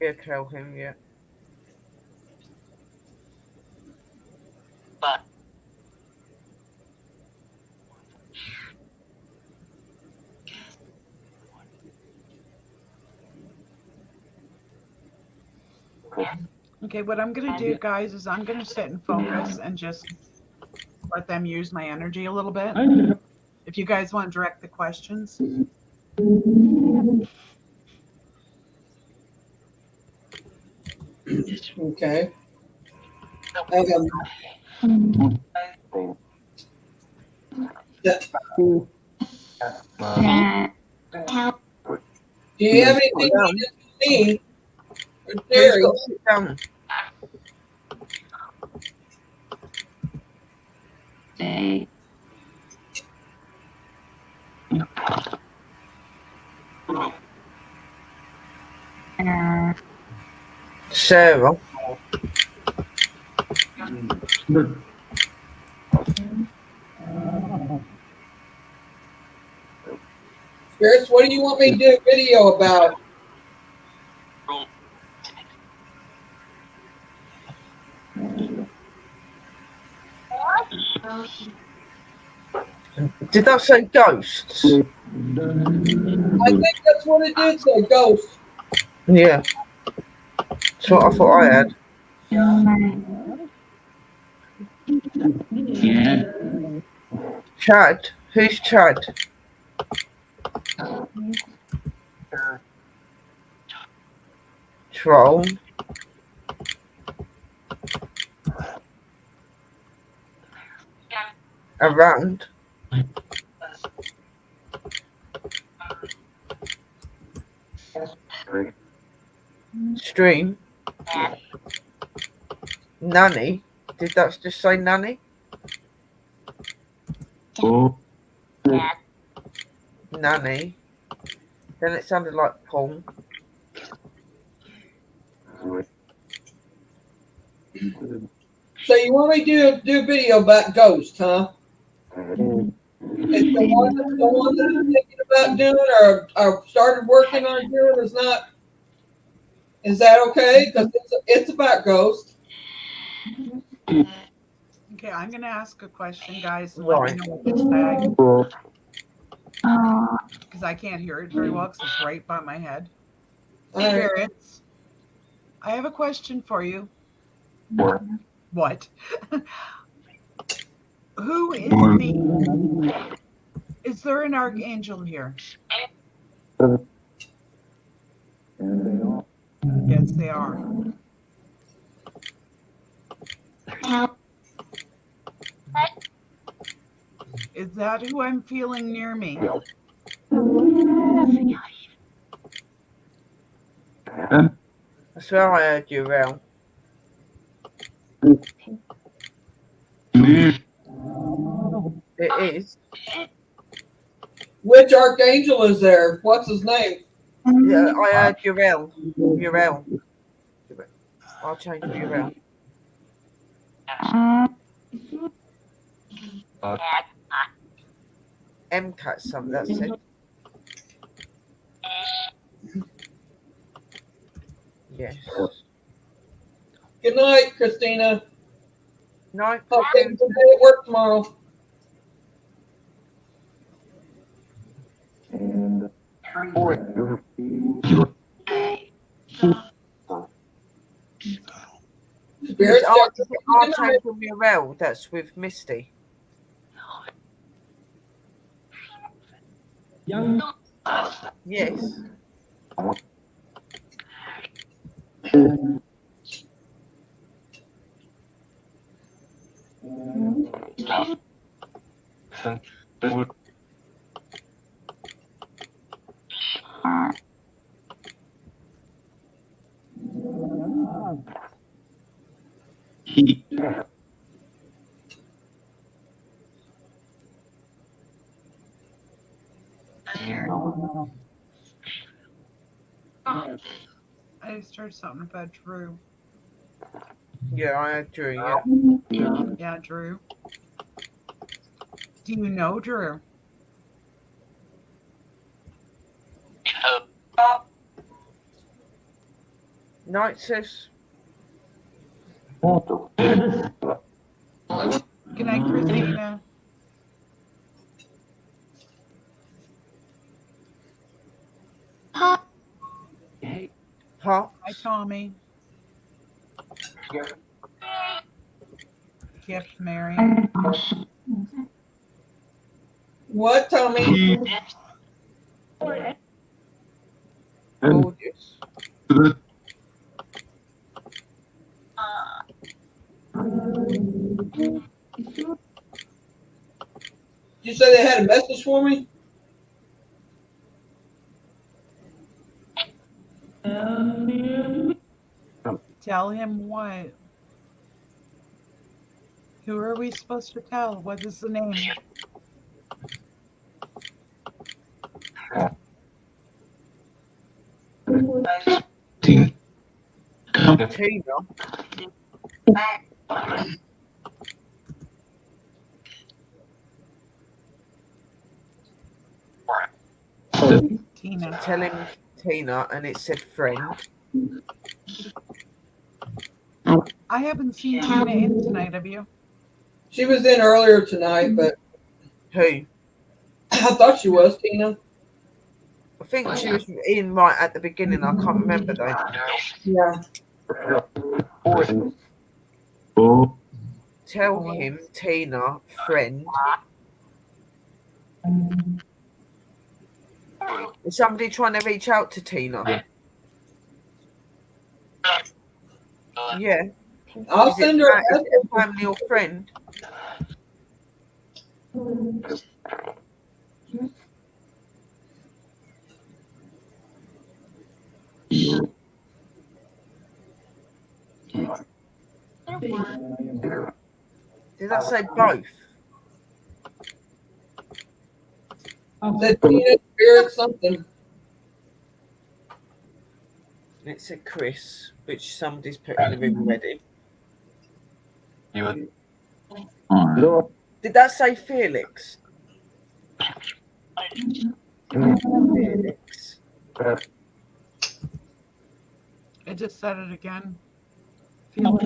Yeah, tell him, yeah. Okay, what I'm going to do, guys, is I'm going to sit and focus and just let them use my energy a little bit. If you guys want to direct the questions. Okay. Do you have anything you need to see? Who's got to sit down? Sarah. Spirits, what do you want me to do a video about? Did I say ghosts? I think that's what it did say, ghost. Yeah. That's what I thought I had. Chad? Who's Chad? Troll. Around. Stream. Nanny. Did that just say nanny? Nanny. Then it sounded like porn. So you want me to do a video about ghosts, huh? It's the one that I'm thinking about doing or started working on doing is not. Is that okay? Because it's about ghosts. Okay, I'm going to ask a question, guys, and let Right. me know what they say. Because I can't hear it very well because it's right by my head. Hey, All right. Barretts, I have a question for you. What? Who is the... Is there an archangel here? Yes, they are. Is that who I'm feeling near me? I swear I heard you well. It is. Which archangel is there? What's his name? Yeah, I heard Uriel. Uriel. I'll change to Uriel. MCAT something, that's it. Yes. Good night, Christina. No, Hope you have a good day at work tomorrow. Spirit Archangel Uriel, that's with Misty. Yes. I just heard something about Drew. Yeah, I heard Drew, yeah. Yeah, Drew. Do you know Drew? Night sis. Good night, Christina. Huh? Hi, Tommy. Gift Mary. What, Tommy? Gorgeous. You say they had a message for me? Tell him what? Who are we supposed to tell? What is the name? Tina. Tina. Tell him Tina, and it said friend. I haven't seen Tina in tonight, have you? She was in earlier tonight, but Who? I thought she was, Tina. I think she was in right at the beginning. I can't remember though. Yeah. Tell him Tina, friend. Is somebody trying to reach out to Tina? Yeah. I'll Is it, send her a is it message. a family or friend? Did I say both? Said Tina, Spirit, something. It's a Chris, which somebody's put in the room already. Did that say Felix? Felix. I just said it again. Felix.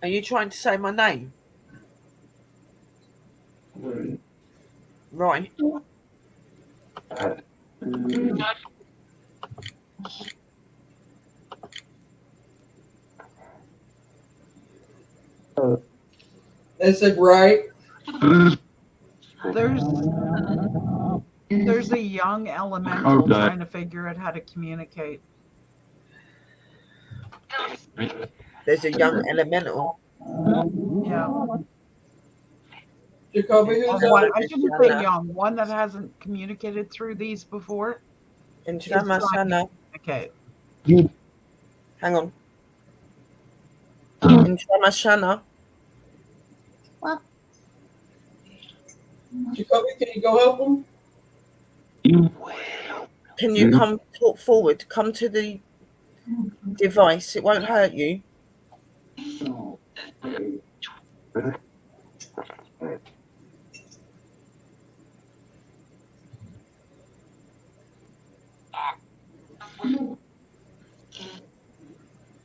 Are you trying to say my name? Right. They said, right. There's a young elemental trying to figure out how to communicate. There's a young elemental. Yeah. Jacoby, who's One, that? I shouldn't say young. One that hasn't communicated through these before. Is trying to communicate. Hang on. Intramashana. Jacoby, can you go help him? Can you come talk forward? Come to the device. It won't hurt you.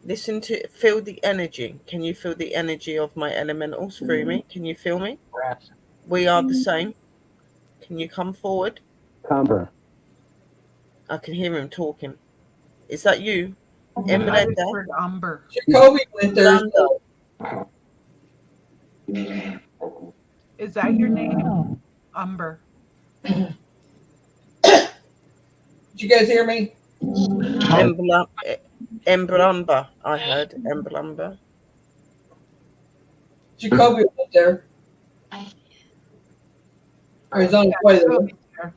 Listen to, feel the energy. Can you feel the energy of my elementals through me? Can you feel me? We are the same. Can you come forward? I can hear him talking. Is that you? I whispered Umber. Jacoby went there. Is that your name? Umber. Did you guys hear me? Emblumber. I heard Emblumber. Jacoby went there. Or he's on his way there.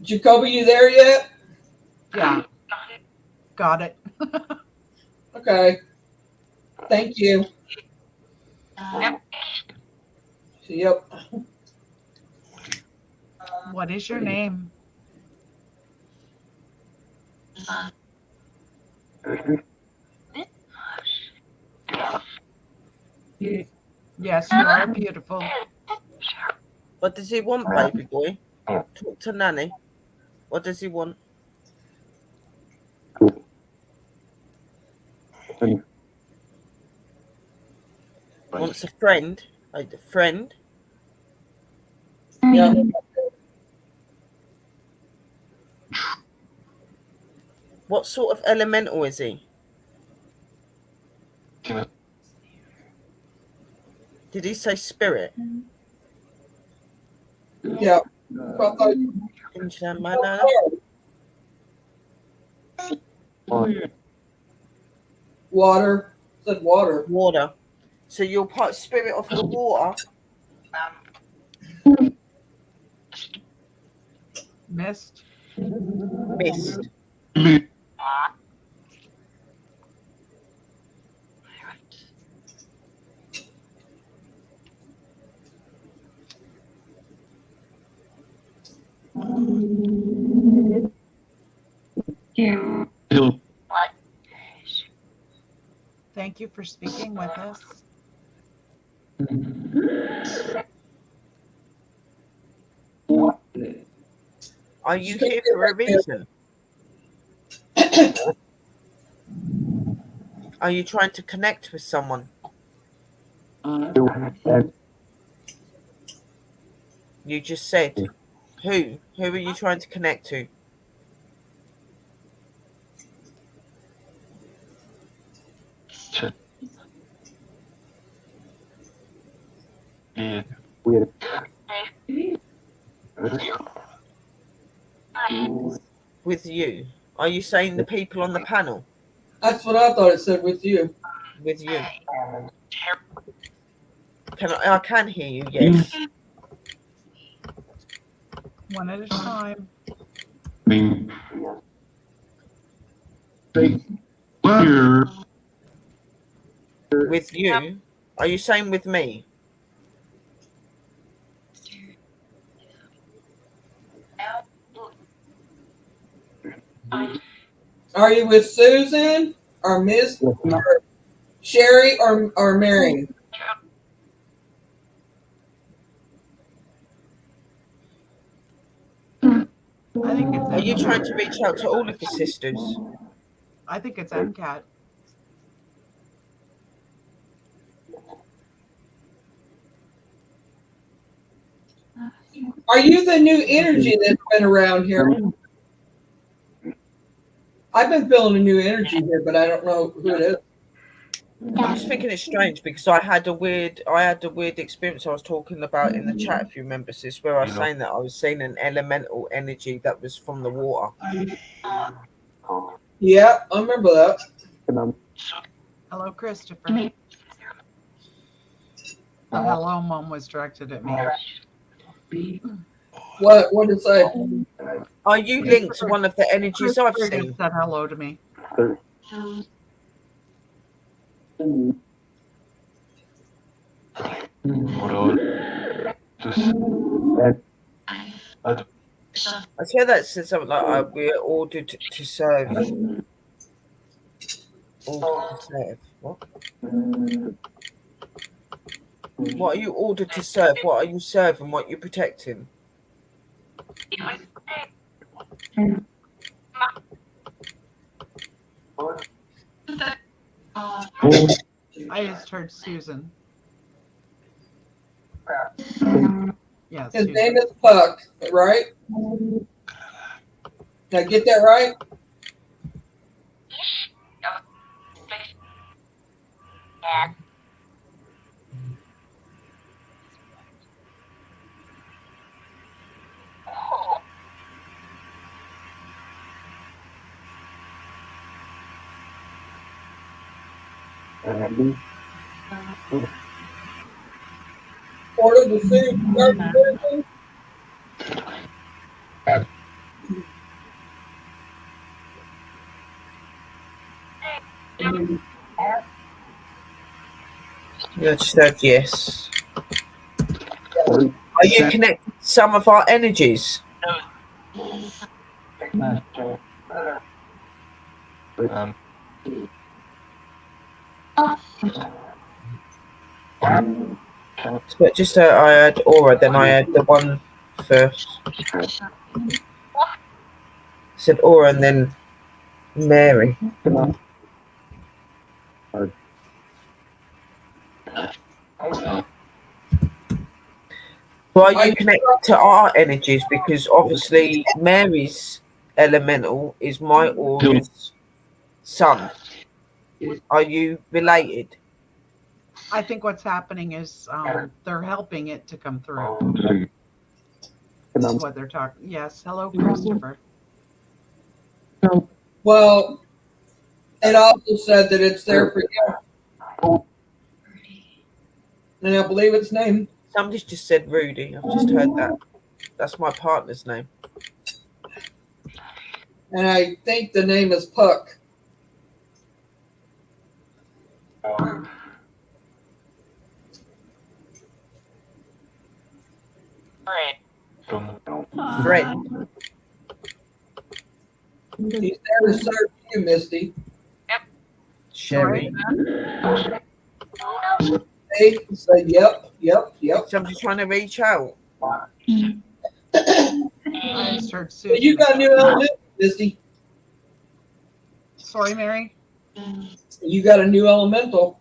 Jacoby, you there yet? Yeah. Got it. Okay. Thank you. Yep. What is your name? Yes, you are beautiful. What does he want, baby boy? Talk to Nanny. What does he want? Wants a friend. Like a friend. Yeah. What sort of elemental is he? Did he say spirit? Yeah. Water. Said water. Water. So you're part spirit of the water. Mist. Mist. Thank you for speaking with us. Are you here for a reason? Are you trying to connect with someone? You just said. Who? Who are you trying to connect to? With you. Are you saying the people on the panel? That's what I thought it said with you. With you. I can hear you, yes. One at a time. With you? Are you saying with me? Are you with Susan or Miss or Sherry or Mary? I think it's Are you MCAT. trying to reach out to all of the sisters? I think it's MCAT. Are you the new energy that's been around here? I've been feeling a new energy here, but I don't know who it is. I'm just thinking it's strange because I had a weird experience I was talking about in the chat, if you remember, sis, where I was saying that I was seeing an elemental energy that was from the water. Yeah, I remember that. Hello, Christopher. The hello, Mom was directed at me. What did it say? Are you linked to one of the energies I've Christopher seen? just said hello to me. I hear that says something like we're ordered to serve. Ordered to serve. What? What are you ordered to serve? What are you serving? What are you protecting? I just heard Susan. Yeah, His Susan. name is Puck, right? Did I get that right? Order the food. You just said yes. Are you connected to some of our energies? But just I had Aura, then I had the one first. I said Aura and then Mary. Well, are you connected to our energies? Because obviously Mary's elemental is my Aura's son. Are you related? I think what's happening is they're helping it to come through. That's what they're talking. Yes. Hello, Christopher. Well, it also said that it's there for you. And I believe its name. Somebody's just said Rudy. I've just heard that. That's my partner's name. And I think the name is Puck. Fred. He's there to serve you, Misty. Sherry. They said, yep. Somebody's trying to reach out. I just heard Susan. You got a new element, Misty. Sorry, Mary. You got a new elemental.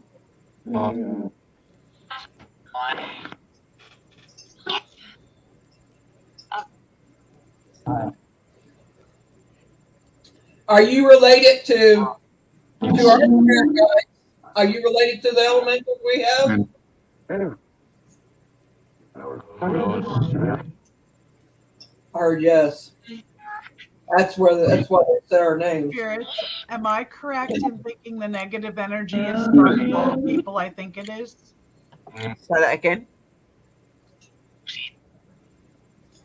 Are you related to our spirit guides? Are you related to the elementals we have? I heard yes. That's why they said our names. Spirits, am I correct in thinking the negative energy is from the people I think it is? Say that again.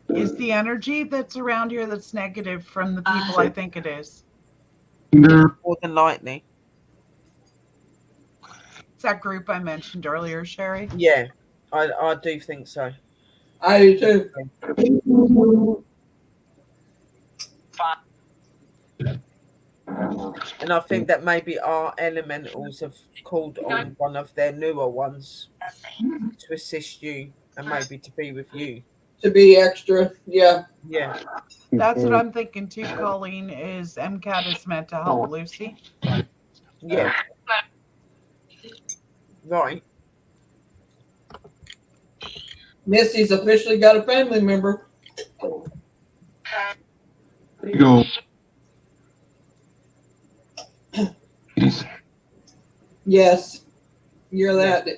Is the energy that's around here that's negative from the people I think it is? More than likely. It's that group I mentioned earlier, Sherry. Yeah, I do think so. I do too. And I think that maybe our elementals have called on one of their newer ones to assist you and maybe to be with you. To be extra, yeah. Yeah. That's what I'm thinking too, Colleen, is MCAT is meant to help Lucy. Yeah. Right. Missy's officially got a family member. There you go. Yes. You're that.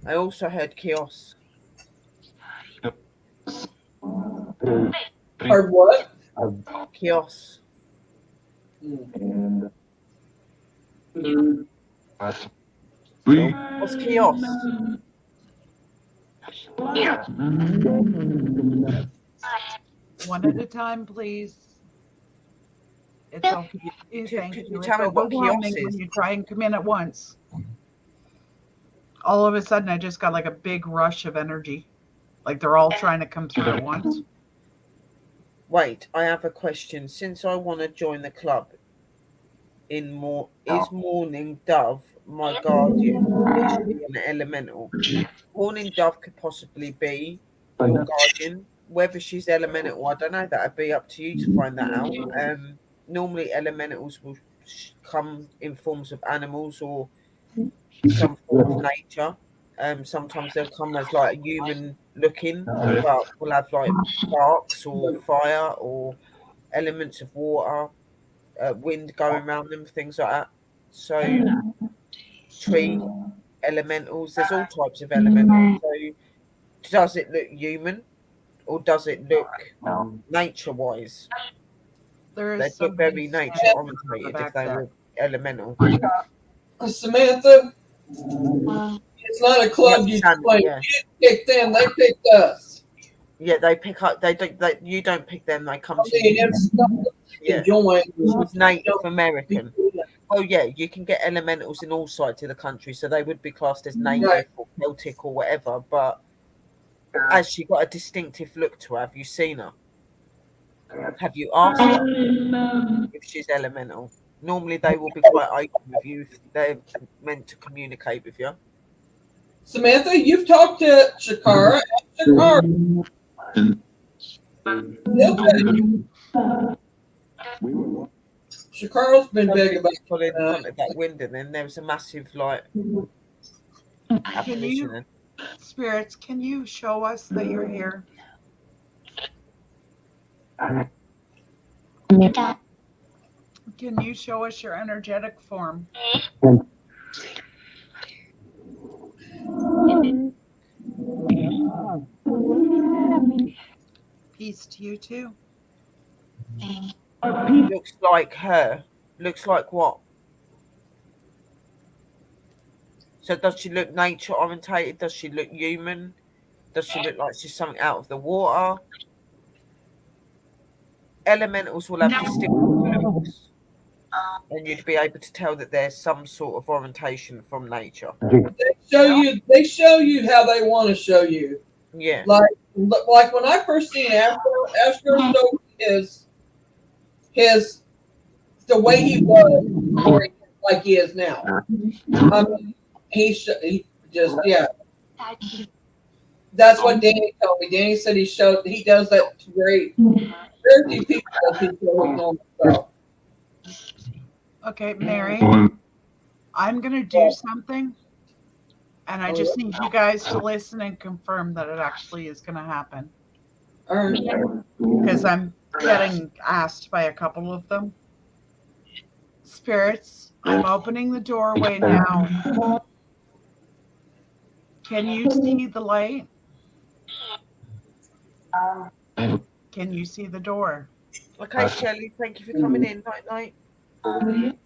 I also heard chaos. Heard what? Chaos. What's chaos? One at a time, please. It's okay. Thank Could you. you It's tell me what chaos overwhelming when is? you try and come in at once. All of a sudden, I just got like a big rush of energy. Like they're all trying to come through at once. Wait, I have a question. Since I want to join the club, is Morning Dove my guardian? Is she an elemental? Morning Dove could possibly be your guardian. Whether she's elemental, I don't know. That'd be up to you to find that out. Normally, elementals will come in forms of animals or some form of nature. Sometimes they'll come as like a human looking, but will have like sparks or fire or elements of water, wind going around them, things like that. So, tree elementals, there's all types of elementals. So, does it look human or does it look nature wise? There They'd is look very nature orientated if they were elemental. Samantha, it's not a club you Sammy, join. yeah. You didn't pick them, they picked us. Yeah, they pick up. They don't. You don't pick them. They come I to mean, you. it's not that you Yeah. can join. She's Native American. Oh yeah, you can get elementals in all sides of the country, so they would be classed as native Right. or Celtic or whatever. But has she got a distinctive look to her? Have you seen her? Have you asked her if she's elemental? Normally, they will be quite open with you if they're meant to communicate with you. Samantha, you've talked to Shakara. Shakara. Shakara's been big about Put in front of that window, then there was a massive like Can apparition. you, spirits, can you show us that you're here? Can you show us your energetic form? Peace to you too. Looks like her. Looks like what? So does she look nature orientated? Does she look human? Does she look like she's something out of the water? Elementals will have distinctive looks, and you'd be able to tell that there's some sort of orientation from nature. They show you how they want to show you. Yeah. Like when I first seen Astro showed his the way he was like he is now. I mean, he just That's what Danny told me. Danny said he does that to very few people that he shows on himself. Okay, Mary, I'm going to do something, and I just need you guys to listen and confirm that it actually is going to happen. All right. Because I'm getting asked by a couple of them. Spirits, I'm opening the doorway now. Can you see the light? Can you see the door? Okay, Shelley, thank you for coming in. Night night.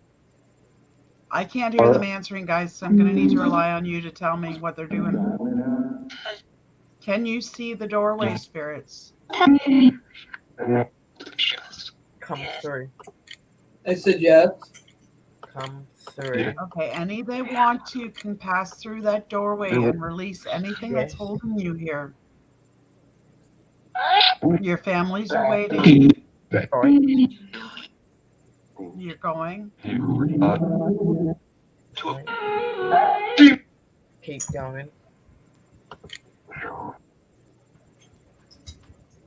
I can't hear them answering, guys, so I'm going to need to rely on you to tell me what they're doing. Can you see the doorway, spirits? Come through. I said yes. Come through. Okay, any they want to can pass through that doorway and release anything that's Yes. holding you here. Your families are waiting. Right. You're going. Keep going.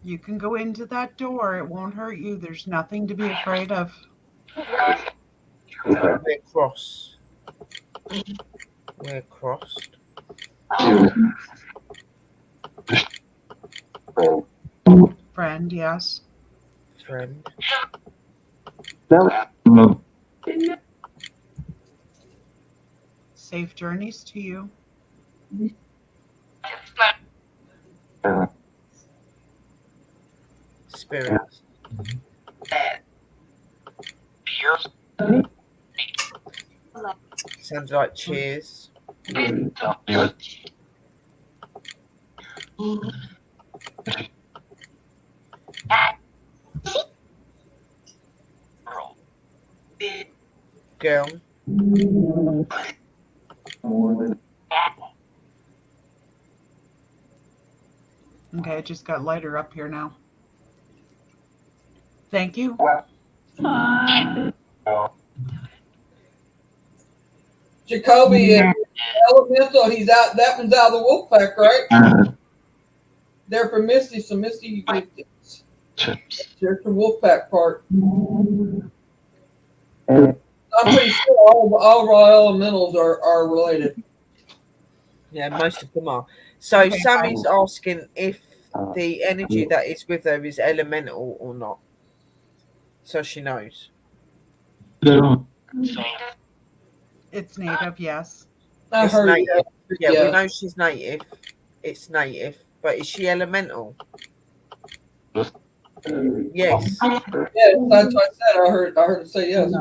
You can go into that door. It won't hurt you. There's nothing to be afraid of. We're cross. We're crossed. Friend, yes. Friend. Safe journeys to you. Spirits. Sounds like cheers. Girl. Okay, it just got lighter up here now. Thank you. Jacoby is elemental. He's out. That one's out of the wolf pack, right? They're for Misty, so Misty, you get this. There's the wolf pack part. I'm pretty sure all of our elementals are related. Yeah, most of them are. So Okay, Sammy's asking if the energy that is with her is elemental or not. So she knows. It's native, yes. I It's heard native. that. Yeah, we know she's native. It's native. But is she elemental? Yes. Yes, that's what I said. I heard it say yes.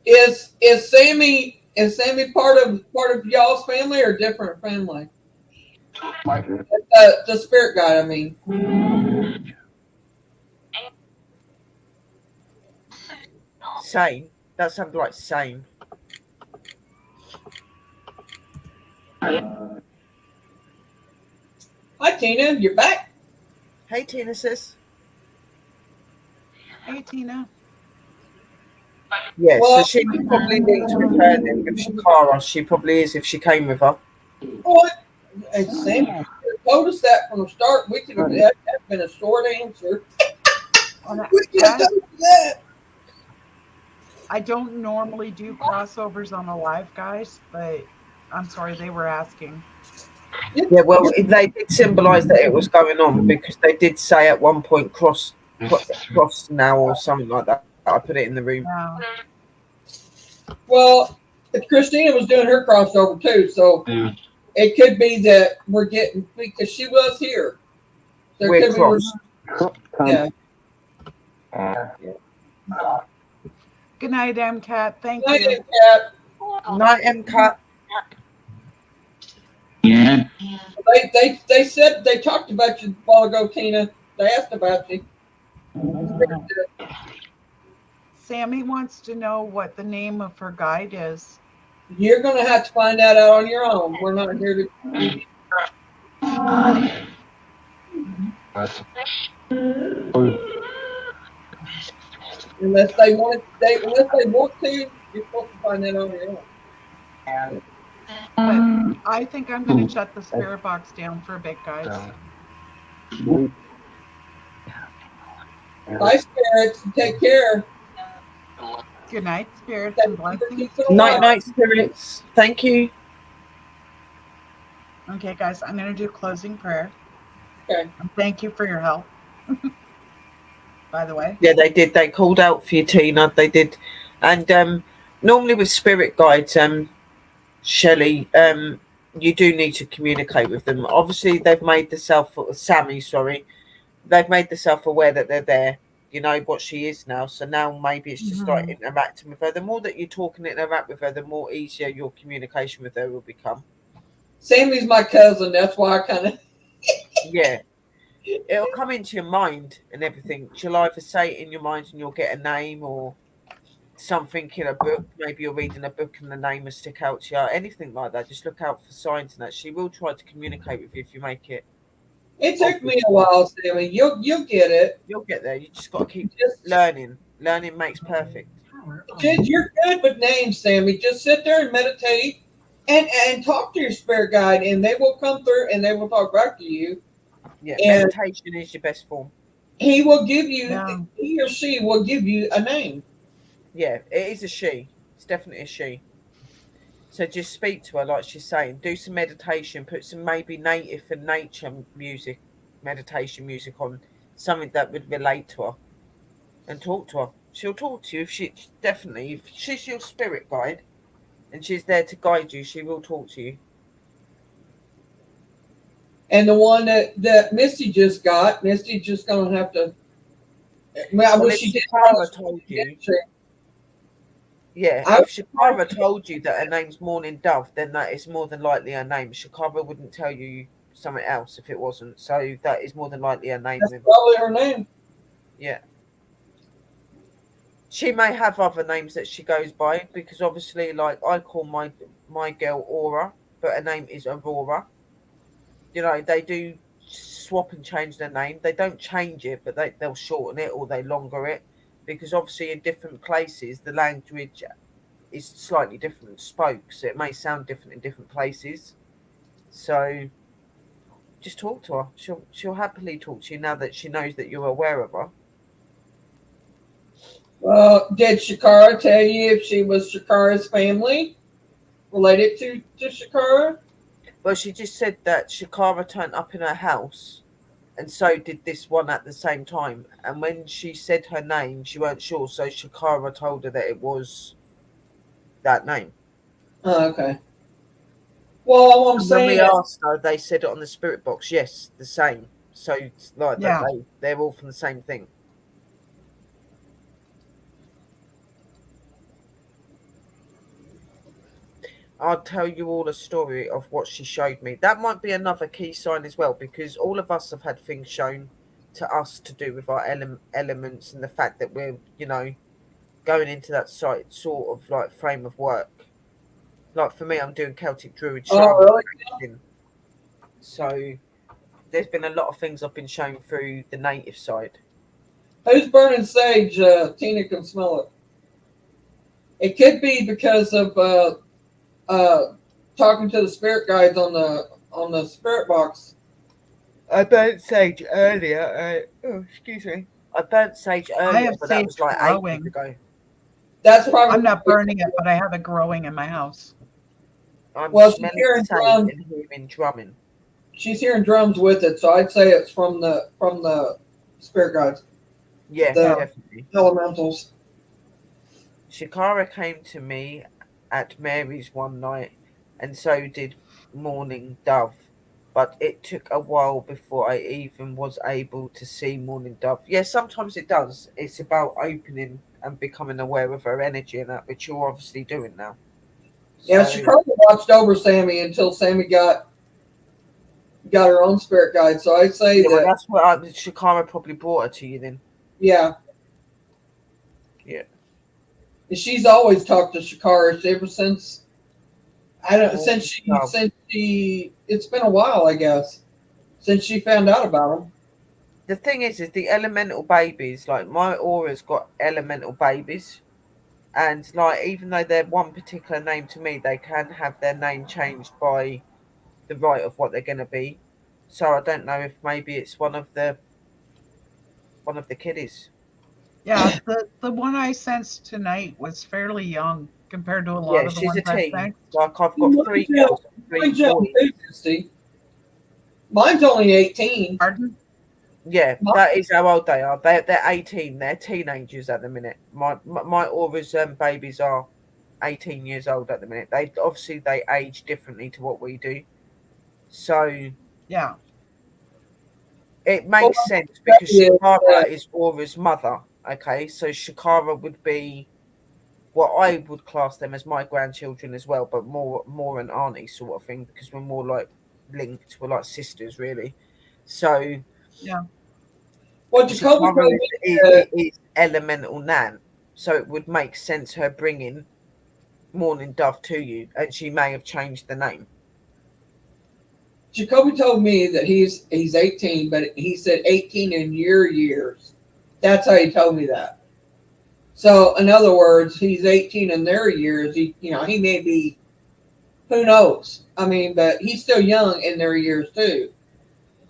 Is Sammy part of y'all's family or different family? The spirit guide, I mean. Same. That sounds like same. Hi Tina, you're back. Hey Tina sis. Hey, Tina. Yeah, Well, so she probably links with her then with Shakara. She probably is if she came with her. What? And Sammy told us that from the start. We could have that been a short answer. We could have done that. I don't normally do crossovers on the live, guys, but I'm sorry, they were asking. Yeah, well, they did symbolise that it was going on because they did say at one point cross now or something like that. I put it in the room. Yeah. Well, Christina was doing her crossover too, so it could be that we're getting because she was here. So We're crossed. Yeah. Good night, MCAT. Thank Night, you. Cat. Night, MCAT. Yeah. They said they talked about you a while ago, Tina. They asked about you. Sammy wants to know what the name of her guide is. You're gonna have to find that out on your own. We're not here to unless they want to, you're supposed to find that on your own. But I think I'm going to shut the spirit box down for a bit, guys. Bye, spirits. Take care. Good night, spirits and blessings. Night, spirits. Thank you. Okay, guys, I'm going to do closing prayer. Okay. And thank you for your help. By the way. Yeah, they did. They called out for you, Tina. They did. And Normally with spirit guides, Shelley, you do need to communicate with them. Obviously, they've made Sammy, sorry, they've made themselves aware that they're there. You know what she is now, so now maybe it's just like Mhm. interacting with her. The more that you talk and interact with her, the more easier your communication with her will become. Sammy's my cousin. That's why I kind of. Yeah, it'll come into your mind and everything. She'll either say it in your mind and you'll get a name, or something in a book. Maybe you're reading a book and the name will stick out to you. Anything like that. Just look out for signs and that. She will try to communicate with you if you make it It took me obvious. a while, Sammy. You'll get it. You'll get there. You just got to keep Just learning. Learning makes perfect. you're good with names, Sammy. Just sit there and meditate and talk to your spirit guide, and they will come through and they will talk back to you. Yeah, And meditation is your best form. he will give you, Yeah. he or she will give you a name. Yeah, it is a she. It's definitely a she. So just speak to her like she's saying. Do some meditation. Put some maybe native and nature music, meditation music on, something that would relate to her, and talk to her. She'll talk to you if if she's your spirit guide and she's there to guide you. She will talk to you. And the one that Misty just got, Misty just gonna have to. Well, I Well, wish if she did. Shakara told you, yeah, I if Shakara told you that her name's Morning Dove, then that is more than likely her name. Shakara wouldn't tell you something else if it wasn't. So that is more than likely her name. That's probably her name. Yeah. She may have other names that she goes by, because obviously, like, I call my girl Aura, but her name is Aurora. You know, they do swap and change their name. They don't change it, but they'll shorten it or they longer it, because obviously in different places the language is slightly different spoke, so it may sound different in different places. So just talk to her. She'll happily talk to you now that she knows that you're aware of her. Well, did Shakara tell you if she was Shakara's family related to Shakara? Well, she just said that Shakara turned up in her house, and so did this one at the same time. And when she said her name, she weren't sure, so Shakara told her that it was that name. Oh, okay. Well, all I'm And when saying we is, asked her, they said it on the spirit box. Yes, the same. So it's like that, Yeah. they're all from the same thing. I'll tell you all a story of what she showed me. That might be another key sign as well, because all of us have had things shown to us to do with our elements, and the fact that we're, going into that sort of like frame of work. Like for me, I'm doing Celtic Druid oh, shaman really? practicing. So there's been a lot of things I've been shown through the native side. Who's burning sage? Tina can smell it. It could be because of talking to the spirit guides on the spirit box. I burnt sage earlier. Excuse me. I burnt sage I earlier, have but that sage was like 8 years growing. ago. That's probably. I'm not burning it, but I have it growing in my house. I'm Well, she's smelling hearing sage drums. and hearing drumming. She's hearing drums with it, so I'd say it's from the spirit guides, Yeah, the definitely. elementals. Shikara came to me at Mary's one night, and so did Morning Dove. But it took a while before I even was able to see Morning Dove. Yeah, sometimes it does. It's about opening and becoming aware of her energy and that, which you're obviously doing now. Yeah, So, she probably watched over Sammy until Sammy got her own spirit guide. So I'd say yeah, well, that, that's what Shikara probably brought her to you then. yeah. Yeah. And she's always talked to Shakara ever since. I don't Morning Dove. since she. It's been a while, I guess, since she found out about him. The thing is the elemental babies, like my aura's got elemental babies. And like, even though they're one particular name to me, they can have their name changed by the right of what they're going to be. So I don't know if maybe it's one of the kiddies. Yeah, the one I sensed tonight was fairly young compared to a lot Yeah, of the she's a ones I've teen. sensed. Like I've got 3 girls and 3 boys. Mine's only 18. Pardon? Yeah, that is how old they are. They're 18. They're teenagers at the minute. My aura's babies are 18 years old at the minute. They obviously they age differently to what we do, so Yeah. it Well, makes sense because yeah, Shakara is Aura's mother. Okay, so Shakara would be what I would class them as my grandchildren as well, but more an auntie sort of thing because we're more like linked, we're like sisters really. So Yeah. well, Jacoby Shakara told me that is elemental Nan, so it would make sense her bringing Morning Dove to you, and she may have changed the name. Jacoby told me that he's 18, but he said 18 in your years. That's how he told me that. So in other words, he's 18 in their years. He may be, who knows? I mean, but he's still young in their years too.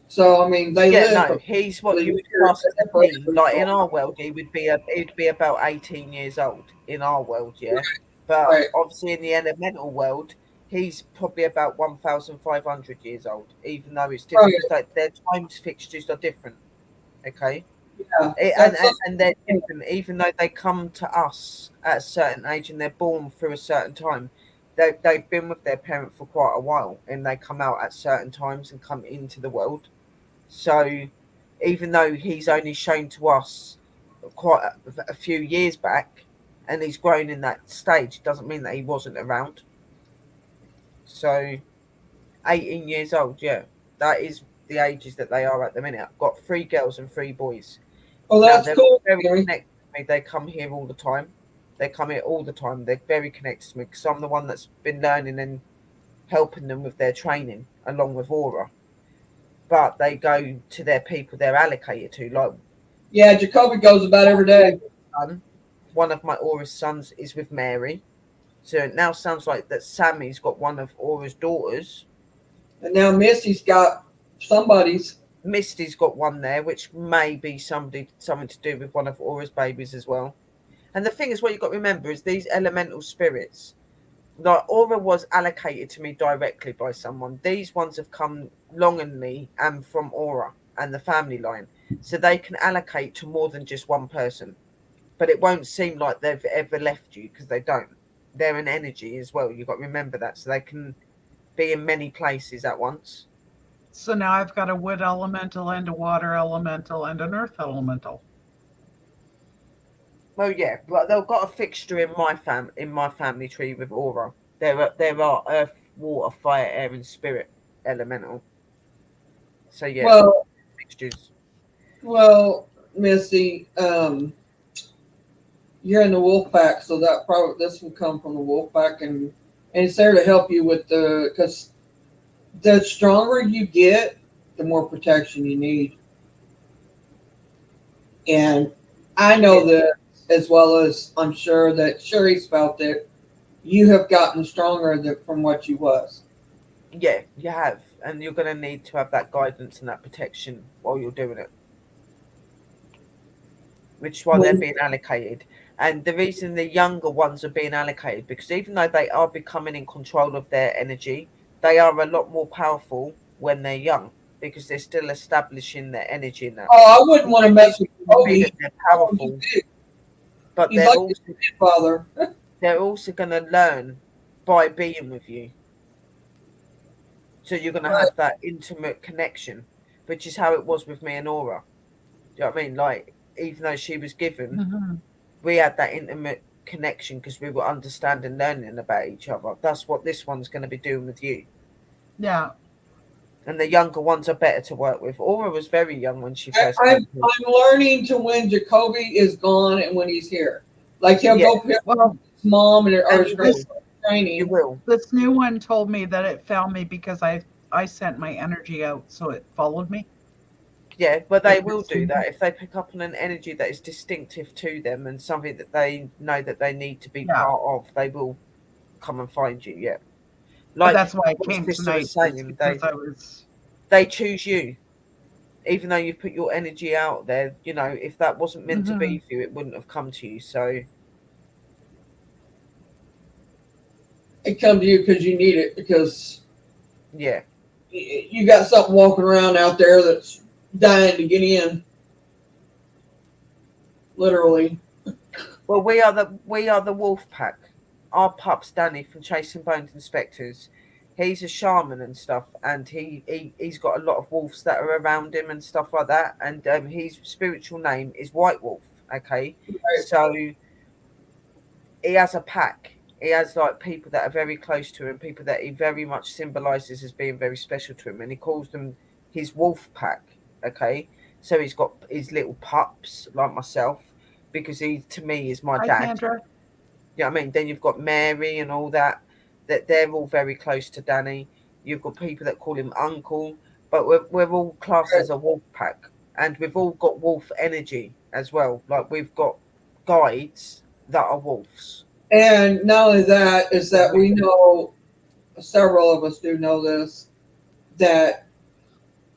So I mean, they Yeah, live no, he's what the you would years class as that a teen. forever. Like in our world, he'd be about 18 years old in our world, yeah. But Right. obviously in the elemental world, he's probably about 1,500 years old, even though it's different Right. because like, their times fixtures are different. Okay. Yeah. And, That's and and they're different, even though they come to us at a certain age and they're born through a certain time. They've been with their parent for quite a while, and they come out at certain times and come into the world. So, even though he's only shown to us quite a few years back, and he's grown in that stage, doesn't mean that he wasn't around. So, 18 years old, yeah, that is the ages that they are at the minute. I've got 3 girls and 3 boys. well, Now that's they're cool. very Gary. connected to me. They come here all the time. They come here all the time. They're very connected to me because I'm the one that's been learning and helping them with their training along with Aura. But they go to their people they're allocated to. Like Yeah, Jacoby goes about every day. one of my Aura's sons is with Mary. So it now sounds like that Sammy's got one of Aura's daughters. And now Misty's got somebody's. Misty's got one there, which may be something to do with one of Aura's babies as well. And the thing is, what you've got to remember is these elemental spirits. Like Aura was allocated to me directly by someone. These ones have come longingly and from Aura and the family line, so they can allocate to more than just one person. But it won't seem like they've ever left you because they don't. They're an energy as well. You've got to remember that, so they can be in many places at once. So now I've got a wood elemental and a water elemental and an earth elemental. Well, yeah, but they've got a fixture in my family tree with Aura. There are earth, water, fire, air, and spirit elemental. So yeah, Well, fixtures. Misty, you're in the wolf pack, so this will come from the wolf pack, and it's there to help you with because the stronger you get, the more protection you need. And I know that as well as I'm sure that Sherry's felt it. You have gotten stronger from what you was. Yeah, you have, and you're going to need to have that guidance and that protection while you're doing it, which is why they're being allocated. And the reason the younger ones are being allocated, because even though they are becoming in control of their energy, they are a lot more powerful when they're young because they're still establishing their energy in that. Oh, I wouldn't want to mess with Kobe. They're powerful, but He's they're like also his father. they're also going to learn by being with you. So you're going to have that intimate connection, which is how it was with me and Aura. Do you know what I mean? Like, even though she was given, we had that intimate connection because we were understanding, learning about each other. That's what this one's going to be doing with you. Yeah. And the younger ones are better to work with. Aura was very young when she first I'm came. learning to when Jacoby is gone and when he's here. Like he'll go pick up his mom or his training. You will. This new one told me that it found me because I sent my energy out, so it followed me. Yeah, but they will do that if they pick up on an energy that is distinctive to them and something that they know that they need to be part of. They will come and find you. Yeah, like but that's why I came tonight. They choose you, even though you've put your energy out there. You know, if that wasn't meant to be for you, it wouldn't have come to you. So it come to you because you need it. Because yeah, you got something walking around out there that's dying to get in. Literally. Well, we are the wolf pack. our pups, Danny from Chasing Bones Inspectors, he's a shaman and stuff, and he's got a lot of wolves that are around him and stuff like that. And his spiritual name is White Wolf. Okay, so he has a pack. He has like people that are very close to him, people that he very much symbolizes as being very special to him, and he calls them his wolf pack. Okay, so he's got his little pups like myself, because he to me is my Hi, dad. Sandra. You know what I mean? Then you've got Mary and all that, that they're all very close to Danny. You've got people that call him uncle, but we're all classed as a wolf pack, and we've all got wolf energy as well. Like we've got guides that are wolves. And not only that, is that we know, several of us do know this, that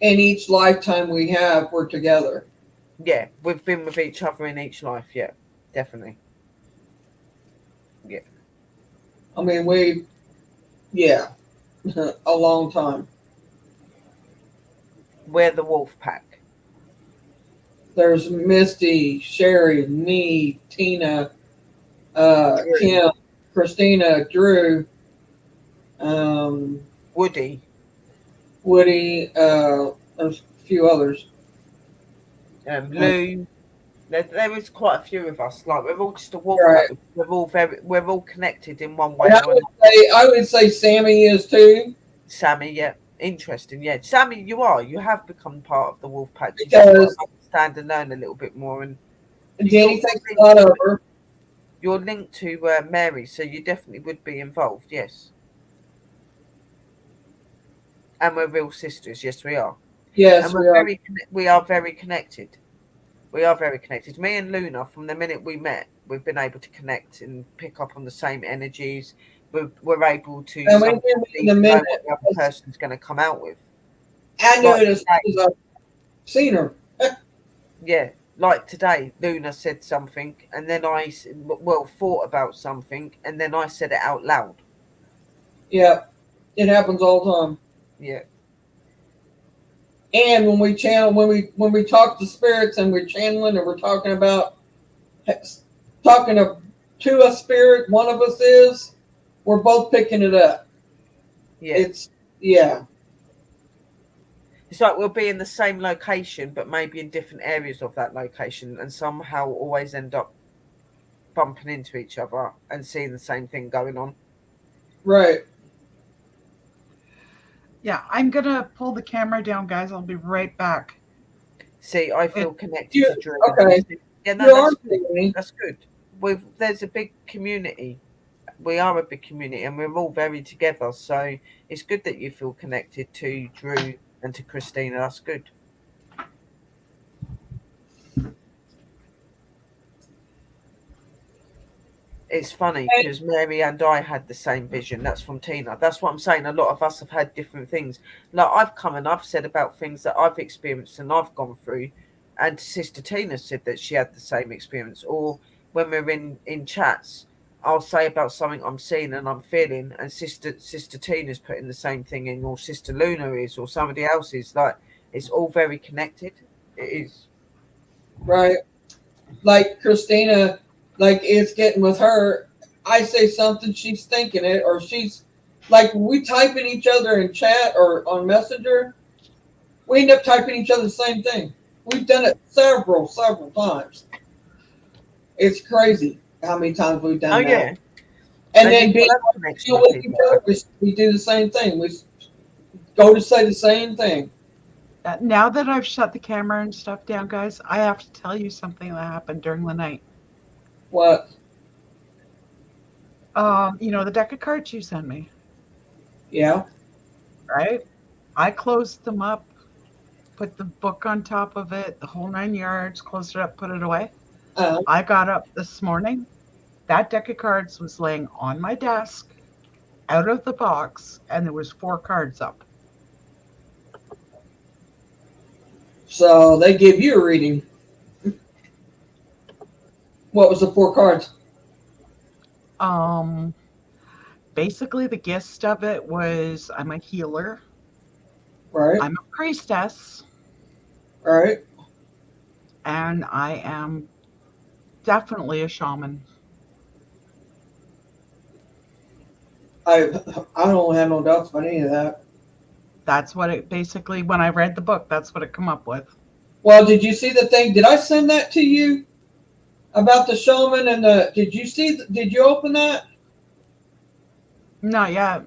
in each lifetime we have, we're together. Yeah, we've been with each other in each life. Yeah, definitely. Yeah. I mean, a long time. We're the wolf pack. There's Misty, Sherry, me, Tina, Kim, Christina, Drew, Woody. There's a few others. Lou. There is quite a few of us. Like we're all just a wolf Right. pack. We're all connected in one way And or another. I would say Sammy is too. Sammy, yeah, interesting. Yeah, Sammy, you have become part of the wolf pack. You Because- just gotta understand and learn a little bit more, and Jenny thinks a lot of her. you're linked to Mary, so you definitely would be involved. Yes, and we're real sisters. Yes, we are. Yes, And we are. we are very connected. We are very connected. Me and Luna, from the minute we met, we've been able to connect and pick up on the same energies. We're able to And we sometimes knew in even the know minute- what the other person's going to come out with. I knew Like it as soon as I've seen her. Yeah, like today, Luna said something, and then thought about something, and then I said it out loud. Yeah, it happens all the time. Yeah, And when we channel, when we talk to spirits and we're channeling and we're talking about to a spirit, one of us is, we're both picking it up. yeah. It's Like we'll be in the same location, but maybe in different areas of that location, and somehow always end up bumping into each other and seeing the same thing going on. right. Yeah, I'm gonna pull the camera down, guys. I'll be right back. See, I feel connected You- to Drew. okay. Yeah, no, You that's are good. me. That's good. There's a big community. We are a big community, and we're all very together. So it's good that you feel connected to Drew and to Christina. That's good. It's funny because Mary and I had the same vision. That's from Tina. That's what I'm saying. A lot of us have had different things. Like I've come and I've said about things that I've experienced and I've gone through, and Sister Tina said that she had the same experience. Or when we're in chats, I'll say about something I'm seeing and I'm feeling, and Sister Tina's putting the same thing in, or Sister Luna is, or somebody else is. Like it's all very connected. It is. Right. Like Christina, like it's getting with her. I say something, she's thinking it, or she's like we typing each other in chat or on Messenger. We end up typing each other the same thing. We've done it several times. It's crazy how many times we've done Oh that. yeah. And then you've being got that connection with with each people. other, we do the same thing. We go to say the same thing. Now that I've shut the camera and stuff down, guys, I have to tell you something that happened during the night. What? The deck of cards you sent me, Yeah. right? I closed them up, put the book on top of it, the whole 9 yards, closed it up, put it away. I got up this morning. That deck of cards was laying on my desk, out of the box, and there was 4 cards up. So they give you a reading. What was the 4 cards? Basically the gist of it was I'm a healer. Right. I'm a priestess. Right. And I am definitely a shaman. I don't have no doubts about any of that. That's what it basically, when I read the book, that's what it come up with. Well, did you see the thing? Did I send that to you about the shaman and the? Did you see? Did you open that? Not yet.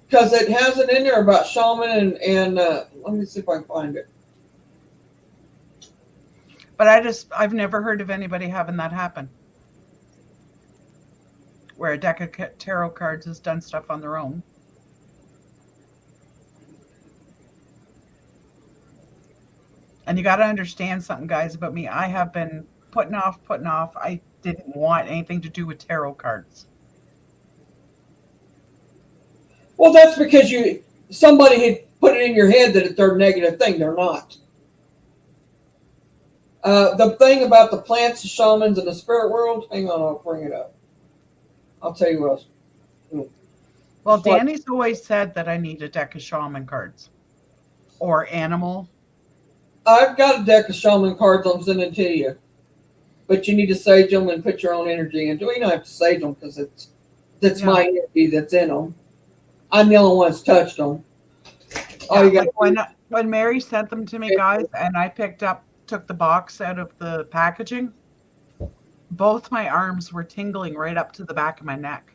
Because it has it in there about shaman and let me see if I can find it. But I've never heard of anybody having that happen. Where a deck of tarot cards has done stuff on their own. And you got to understand something, guys, about me. I have been putting off. I didn't want anything to do with tarot cards. Well, that's because somebody had put it in your head that they're a negative thing. They're not. The thing about the plants, the shamans, and the spirit world. Hang on, I'll bring it up. I'll tell you what else. Well, Danny's always said that I need a deck of shaman cards or animal. I've got a deck of shaman cards I'm sending to you, but you need to sage them and put your own energy into it. You don't have to sage them because that's my energy that's in them. I'm the only one that's touched them. Like when Mary sent them to me, guys, and I took the box out of the packaging, both my arms were tingling right up to the back of my neck.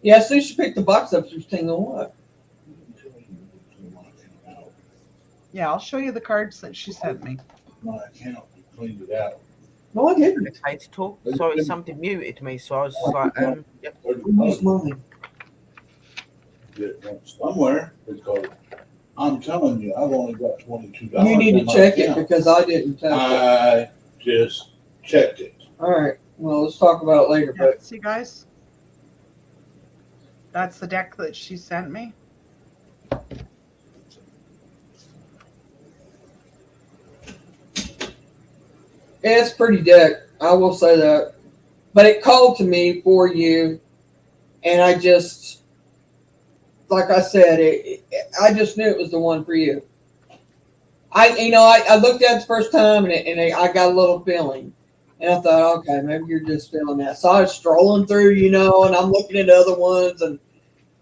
Yeah, as soon as you pick the box up, you're tingling what? Yeah, I'll show you the cards that she sent me. My account, we cleaned it out. No, I didn't. Okay to talk. Sorry, somebody muted me, so I was just like, yep. Where's mine? It went somewhere because I'm telling you, I've only got $22. You need to check it because I didn't touch it. I just checked it. All right. Well, let's talk about it later. But See, guys, that's the deck that she sent me. it's pretty deck. I will say that. But it called to me for you, and I just, like I said, I just knew it was the one for you. I looked at it the first time, and I got a little feeling. And I thought, okay, maybe you're just feeling that. So I was strolling through, and I'm looking at other ones, and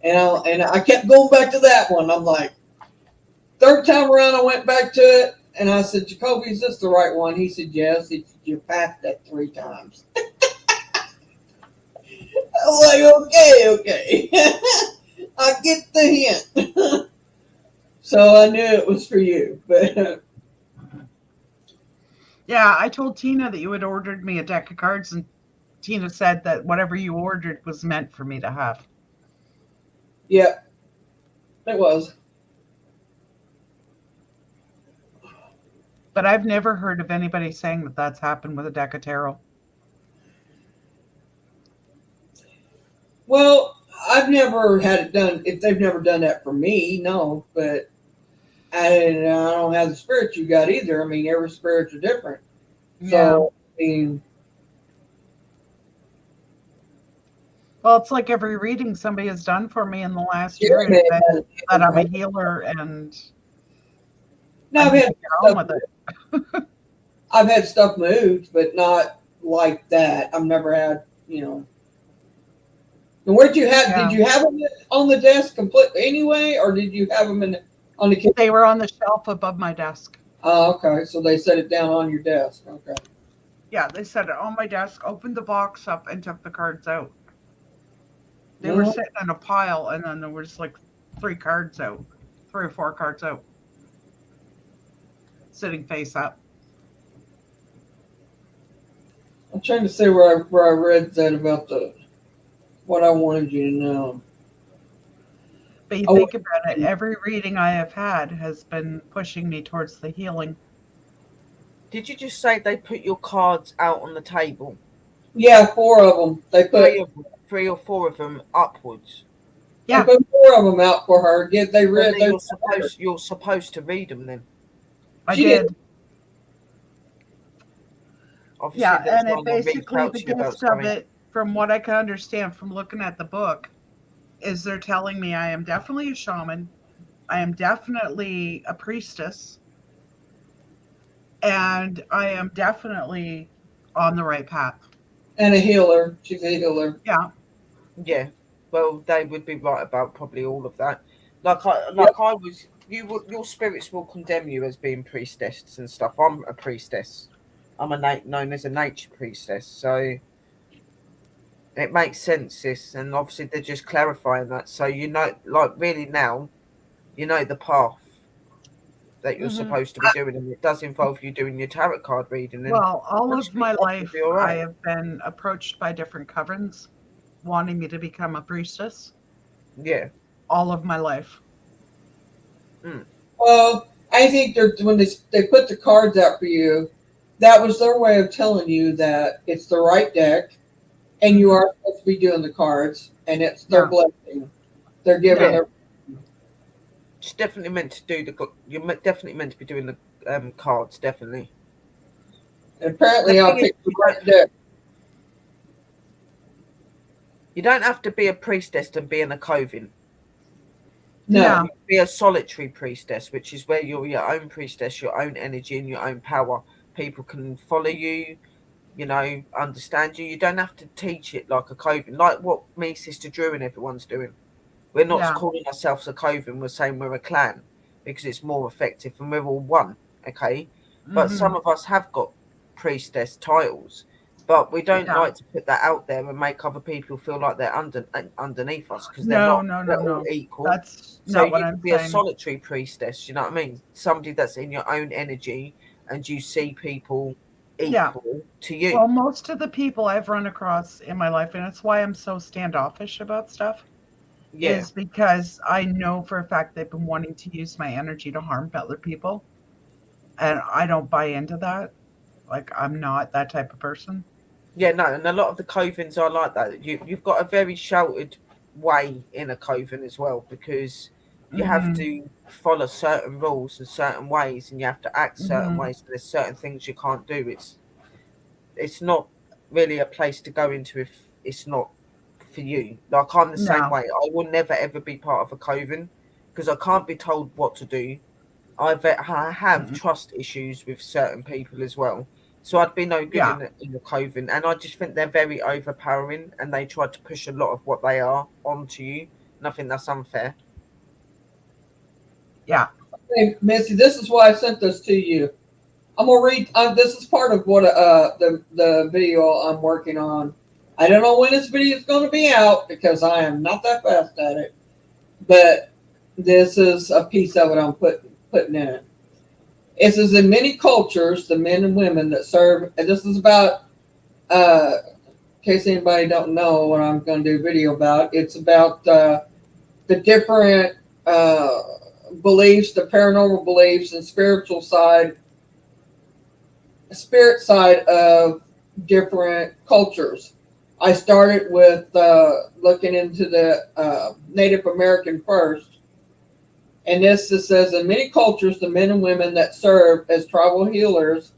I kept going back to that one. I'm like, third time around, I went back to it, and I said, Jacoby, is this the right one? He said, yes. He said, you passed that 3 times. I was like, okay. I get the hint. So I knew it was for you, but. Yeah, I told Tina that you had ordered me a deck of cards, and Tina said that whatever you ordered was meant for me to have. Yeah, it was. But I've never heard of anybody saying that that's happened with a deck of tarot. Well, I've never had it done. If they've never done that for me, no. But I don't have the spirit you got either. I mean, every spirit's are different. So, I mean, well, it's like every reading somebody has done for me in the last year that I'm a healer and no, I've had stuff moved, but not like that. I've never had, And where'd you have? Did you have them on the desk completely anyway, or did you have them on the kitchen? They were on the shelf above my desk. Oh, okay. So they set it down on your desk. Okay. Yeah, they set it on my desk, opened the box up, and took the cards out. They were sitting in a pile, and then there was like 3 cards out, 3 or 4 cards out, sitting face up. I'm trying to say where I read that about what I wanted you to know. But you think about it, every reading I have had has been pushing me towards the healing. Did you just say they put your cards out on the table? Yeah, 4 of them. They put 3 or 4 of them upwards. Yeah, they put 4 of them out for her. They read. You're supposed to read them then. I did. Obviously, yeah, and it basically the gist of it, from what I can understand from looking at the book, is they're telling me I am definitely a shaman, I am definitely a priestess, and I am definitely on the right path. And a healer. She's a healer. Yeah. Yeah, well, they would be right about probably all of that. I was, your spirits will condemn you as being priestess and stuff. I'm a priestess. I'm known as a nature priestess, so it makes sense. This, and obviously they're just clarifying that, so like really now, the path that you're Hmm. supposed to be doing, and it does involve you doing your tarot card reading, and Well, all I of just think my that should life, be all I right. have been approached by different covens wanting me to become a priestess. Yeah. All of my life. Mm. Well, I think when they put the cards out for you, that was their way of telling you that it's the right deck, and you are supposed to be doing the cards, and it's their Yeah. blessing. They're giving Yeah. their. It's definitely meant to do definitely meant to be doing the cards, definitely. And The apparently, I thing is, picked the right deck. you don't have to be a priestess and be in a coven. No. You can be a solitary priestess, which is where you're your own priestess, your own energy and your own power. People can follow you, understand you. You don't have to teach it like a coven, like what me, Sister Drew, and everyone's doing. We're not Yeah. calling ourselves a coven, we're saying we're a clan because it's more effective and we're all one, okay? But some of us have got priestess titles, but we don't Yeah. like to put that out there and make other people feel like they're underneath us because they're No, not. no, We're no, all no. equal. That's So not what you can I'm be a saying. solitary priestess, you know what I mean? Somebody that's in your own energy and you see people Yeah. equal to you. Well, most of the people I've run across in my life, and it's why I'm so standoffish about stuff, Yeah. is because I know for a fact they've been wanting to use my energy to harm other people. And I don't buy into that. Like, I'm not that type of person. Yeah, no, and a lot of the covens are like that. You've got a very sheltered way in a coven as well because you have Mm-hmm. to follow certain rules and certain ways, and you have to act certain Mm-hmm. ways. There's certain things you can't do. It's not really a place to go into if it's not for you. Like I'm the same No. way. I will never ever be part of a coven because I can't be told what to do. I have Mm-mm. trust issues with certain people as well. So I'd be no good Yeah. in the coven. And I just think they're very overpowering and they try to push a lot of what they are onto you. And I think that's unfair. Yeah. Hey, Missy, this is why I sent this to you. I'm gonna read. This is part of what the video I'm working on. I don't know when this video is going to be out because I am not that fast at it. But this is a piece of it I'm putting in it. It says in many cultures, the men and women that serve, and this is about, in case anybody don't know what I'm going to do a video about, it's about the different beliefs, the paranormal beliefs and spirit side of different cultures. I started with looking into the Native American first. And this says, in many cultures, the men and women that serve as tribal healers,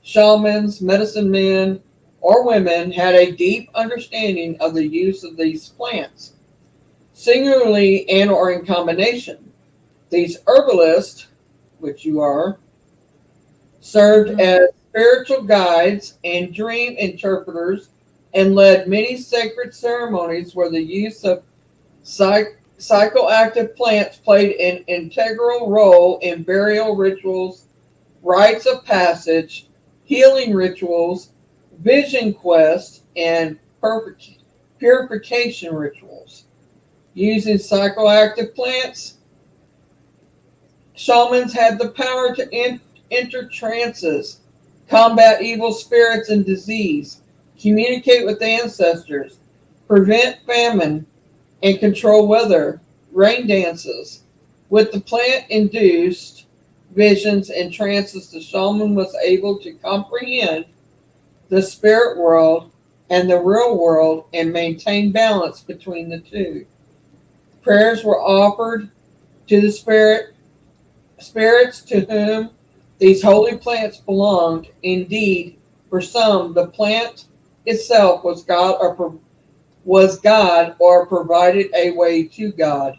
shamans, medicine men, or women had a deep understanding of the use of these plants, singularly and or in combination. These herbalists, which you are, served as spiritual guides and dream interpreters and led many sacred ceremonies where the use of psychoactive plants played an integral role in burial rituals, rites of passage, healing rituals, vision quests, and purification rituals. Using psychoactive plants, shamans had the power to enter trances, combat evil spirits and disease, communicate with ancestors, prevent famine, and control weather, rain dances. With the plant induced visions and trances, the shaman was able to comprehend the spirit world and the real world and maintain balance between the two. Prayers were offered to the spirits to whom these holy plants belonged. Indeed, for some, the plant itself was God or provided a way to God.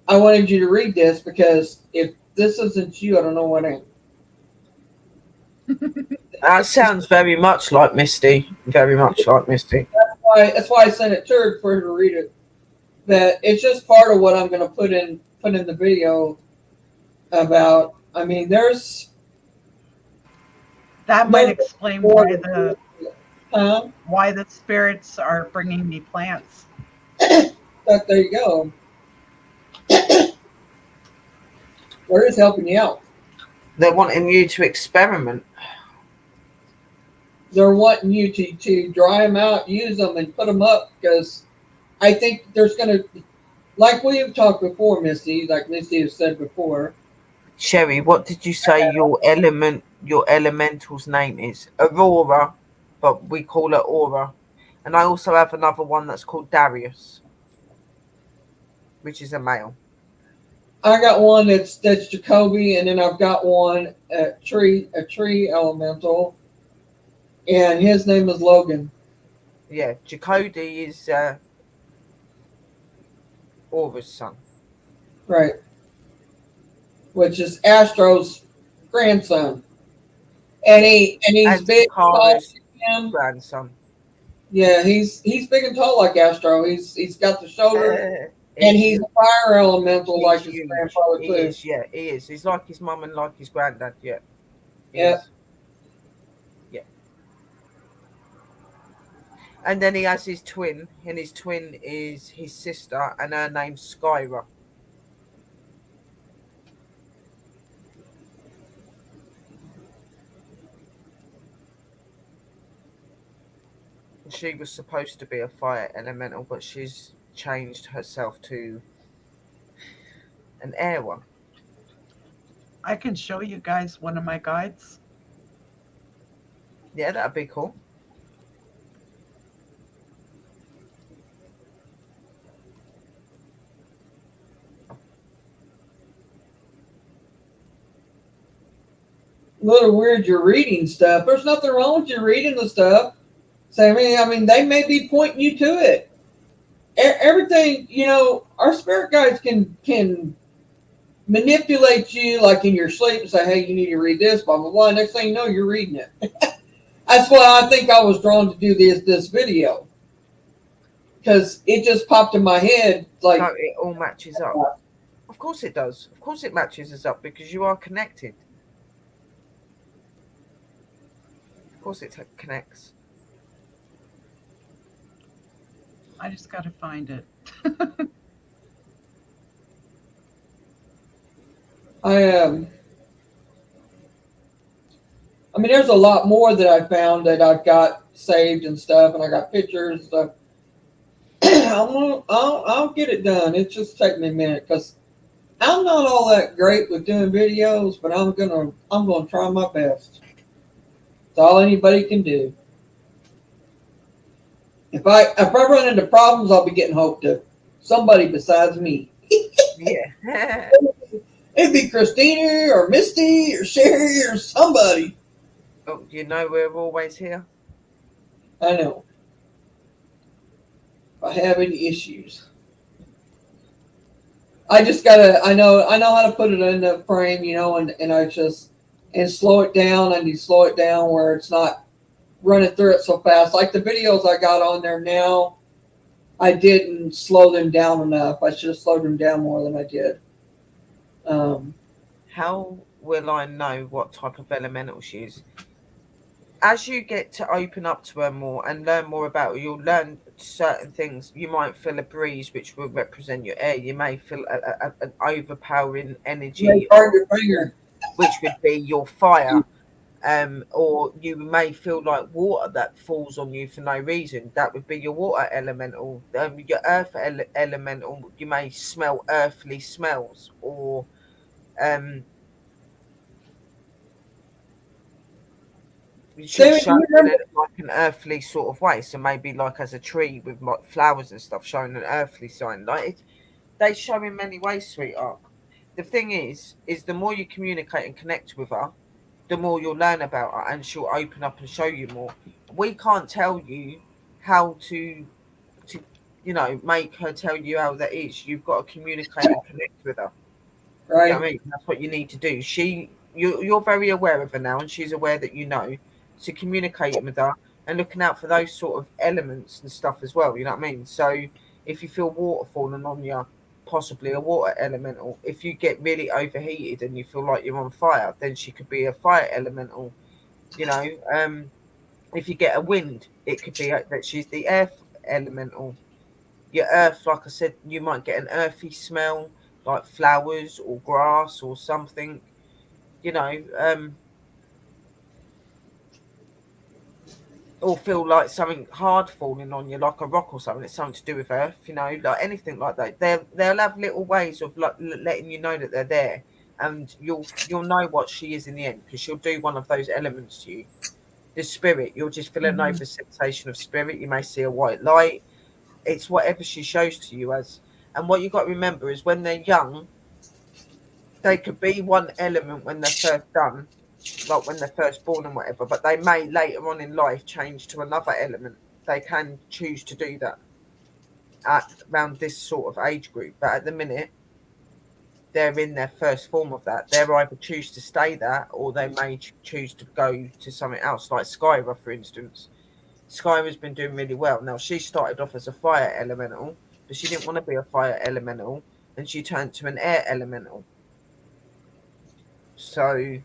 I wanted you to read this because if this isn't you, I don't know what I am. That sounds very much like Misty. Very much like Misty. That's why I sent it to her for her to read it. That it's just part of what I'm going to put in the video about. I mean, there's That might explain more why to it. why the spirits are bringing me plants. But there you go. We're just helping you out. They're wanting you to experiment. They're wanting you to dry them out, use them, and put them up because I think there's going to, like we have talked before, Misty, like Misty has said before. Sherry, what did you say your elemental's name is? Aurora, but we call it Aura. And I also have another one that's called Darius, which is a male. I got one that's Jacoby, and then I've got one a tree elemental, and his name is Logan. Yeah, Jacoby is Aura's son. Right. Which is Astro's grandson. And he's big, tall like him. Grandson. Yeah, he's big and tall like Astro. He's got the shoulder, and he's a fire elemental like his grandfather too. He is, yeah, he is. He's like his mum and like his granddad, yeah. Yeah. Yeah. And then he has his twin, and his twin is his sister, and her name's Skyra. She was supposed to be a fire elemental, but she's changed herself to an air one. I can show you guys one of my guides. Yeah, that'd be cool. A little weird you're reading stuff. There's nothing wrong with you reading the stuff. So, I mean, they may be pointing you to it. Everything, our spirit guides can manipulate you like in your sleep and say, hey, you need to read this, blah, blah, blah. Next thing you know, you're reading it. That's why I think I was drawn to do this video. Because it just popped in my head. Like, no, it all matches up. Of course it does. Of course it matches us up because you are connected. Of course it connects. I just got to find it. I mean, there's a lot more that I found that I've got saved and stuff, and I got pictures and stuff. I'll get it done. It just take me a minute because I'm not all that great with doing videos, but I'm gonna try my best. It's all anybody can do. If I run into problems, I'll be getting hope to somebody besides me. Yeah. It'd be Christina or Misty or Sherry or somebody. Oh, you know we're always here. I know. If I have any issues, I just gotta. I know how to put it in the frame, and I just slow it down. I need to slow it down where it's not running through it so fast. Like the videos I got on there now, I didn't slow them down enough. I should have slowed them down more than I did. How will I know what type of elemental she is? As you get to open up to her more and learn more about her, you'll learn certain things. You might feel a breeze, which will represent your air. You may feel an overpowering energy, which would be your fire. Or you may feel like water that falls on you for no reason. That would be your water elemental. Your earth elemental, you may smell earthly smells, or you should show it like an earthly sort of way. So maybe like as a tree with like flowers and stuff, showing an earthly sign. Like they show in many ways, sweetheart. The thing is the more you communicate and connect with her, the more you'll learn about her, and she'll open up and show you more. We can't tell you how to make her tell you how that is. You've got to communicate and connect with her. Right. You know what I mean? That's what you need to do. You're very aware of her now, and she's aware that you know. So communicating with her, and looking out for those sort of elements and stuff as well. You know what I mean? So if you feel water falling on you, possibly a water elemental. If you get really overheated and you feel like you're on fire, then she could be a fire elemental. You know, if you get a wind, it could be that she's the earth elemental. Your earth, like I said, you might get an earthy smell, like flowers or grass or something. You know, or feel like something hard falling on you, like a rock or something. It's something to do with earth, you know, like anything like that. They'll have little ways of like letting you know that they're there, and you'll know what she is in the end because she'll do one of those elements to you. The spirit, you'll just feel an over sensation of spirit. You may see a white light. It's whatever she shows to you as. And what you got to remember is when they're young, they could be one element when they're first done, like when they're first born and whatever, but they may later on in life change to another element. They can choose to do that at around this sort of age group, but at the minute they're in their first form of that. They're either choose to stay that or they may choose to go to something else, like Skyra, for instance. Skyra's been doing really well. Now, she started off as a fire elemental, but she didn't want to be a fire elemental, and she turned to an air elemental. So,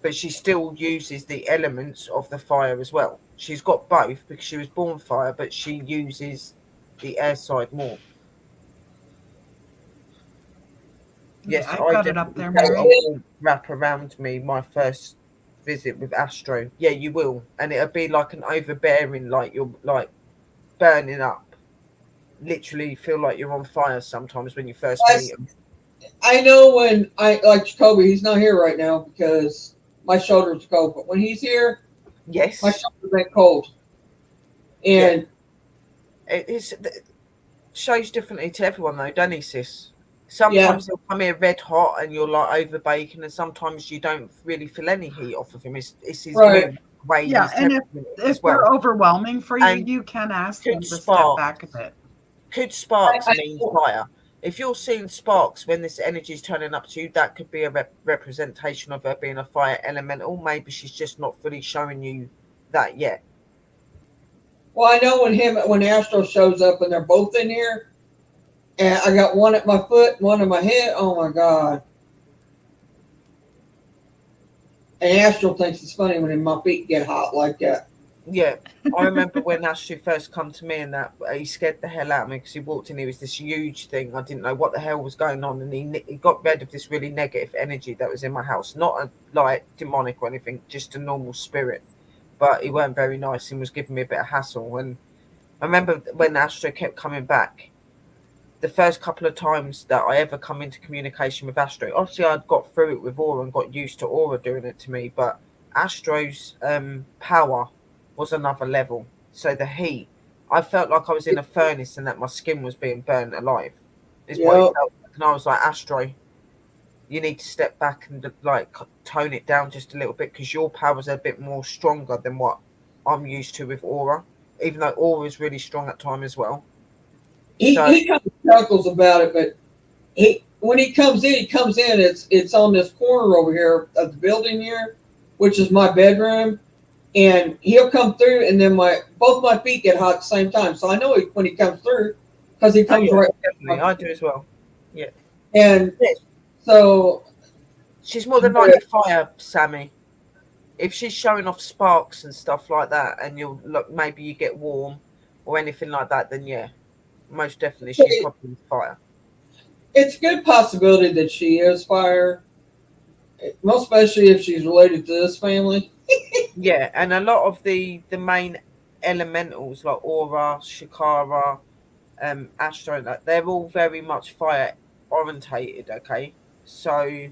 but she still uses the elements of the fire as well. She's got both because she was born fire, but she uses the air side more. Yes, I've I got it up definitely there, felt Mary. a warmth wrap around me my first visit with Astro. Yeah, you will, and it'll be like an overbearing, like you're like burning up. Literally feel like you're on fire sometimes when you first meet him. I know when I like Jacoby, he's not here right now because my shoulder's cold, but when he's here, Yes, my shoulder's ain't cold. And it shows differently to everyone though, don't he, sis? Sometimes they'll come here red hot and you're like over baking, and sometimes you don't really feel any heat off of him. It's his mood, way Yeah, he's and if they're overwhelming for you, And you can ask them could to step spark. back a bit. Could sparks mean fire? If you're seeing sparks when this energy is turning up to you, that could be a representation of her being a fire elemental. Maybe she's just not fully showing you that yet. Well, I know when Astro shows up and they're both in here, and I got one at my foot, one at my head. Oh my god! And Astro thinks it's funny when my feet get hot like that. Yeah, I remember when Astro first come to me and that he scared the hell out of me because he walked in. He was this huge thing. I didn't know what the hell was going on, and he got rid of this really negative energy that was in my house. Not a, like demonic or anything, just a normal spirit. But he weren't very nice and was giving me a bit of hassle. And I remember when Astro kept coming back, the first couple of times that I ever come into communication with Astro, obviously I'd got through it with Aura and got used to Aura doing it to me, but Astro's power was another level. So the heat, I felt like I was in a furnace and that my skin was being burnt alive. Is what it felt like. And I was like, Astro, you need to step back and like tone it down just a little bit because your power's a bit more stronger than what I'm used to with Aura, even though Aura is really strong at time as well. He kind of chuckles about it, but when he comes in, it's on this corner over here of the building here, which is my bedroom, and he'll come through, and then both my feet get hot at the same time. So I know when he comes through because he comes right. Definitely, I do as well. Yeah, and so she's more than likely fire, Sammy. If she's showing off sparks and stuff like that, and you'll look, maybe you get warm or anything like that, then yeah, most definitely she's probably fire. It's a good possibility that she is fire, most especially if she's related to this family. Yeah, and a lot of the main elementals like Aura, Shakara, Astro, they're all very much fire orientated. Okay, so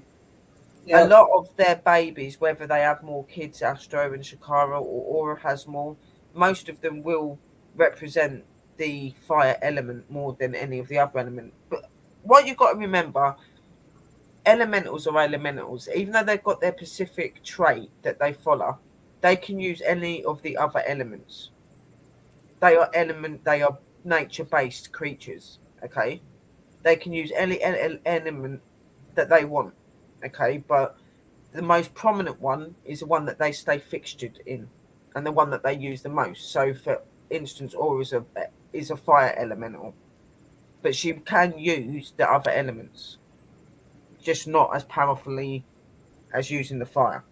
a lot of their babies, whether they have more kids, Astro and Shakara, or Aura has more, most of them will represent the fire element more than any of the other element. But what you've got to remember, elementals are elementals. Even though they've got their specific trait that they follow, they can use any of the other elements. They are nature-based creatures, okay? They can use any element that they want, okay? But the most prominent one is the one that they stay fixtured in. and the one that they use the most. So, for instance, Aura is a fire elemental, but she can use the other elements, just not as powerfully as using the fire.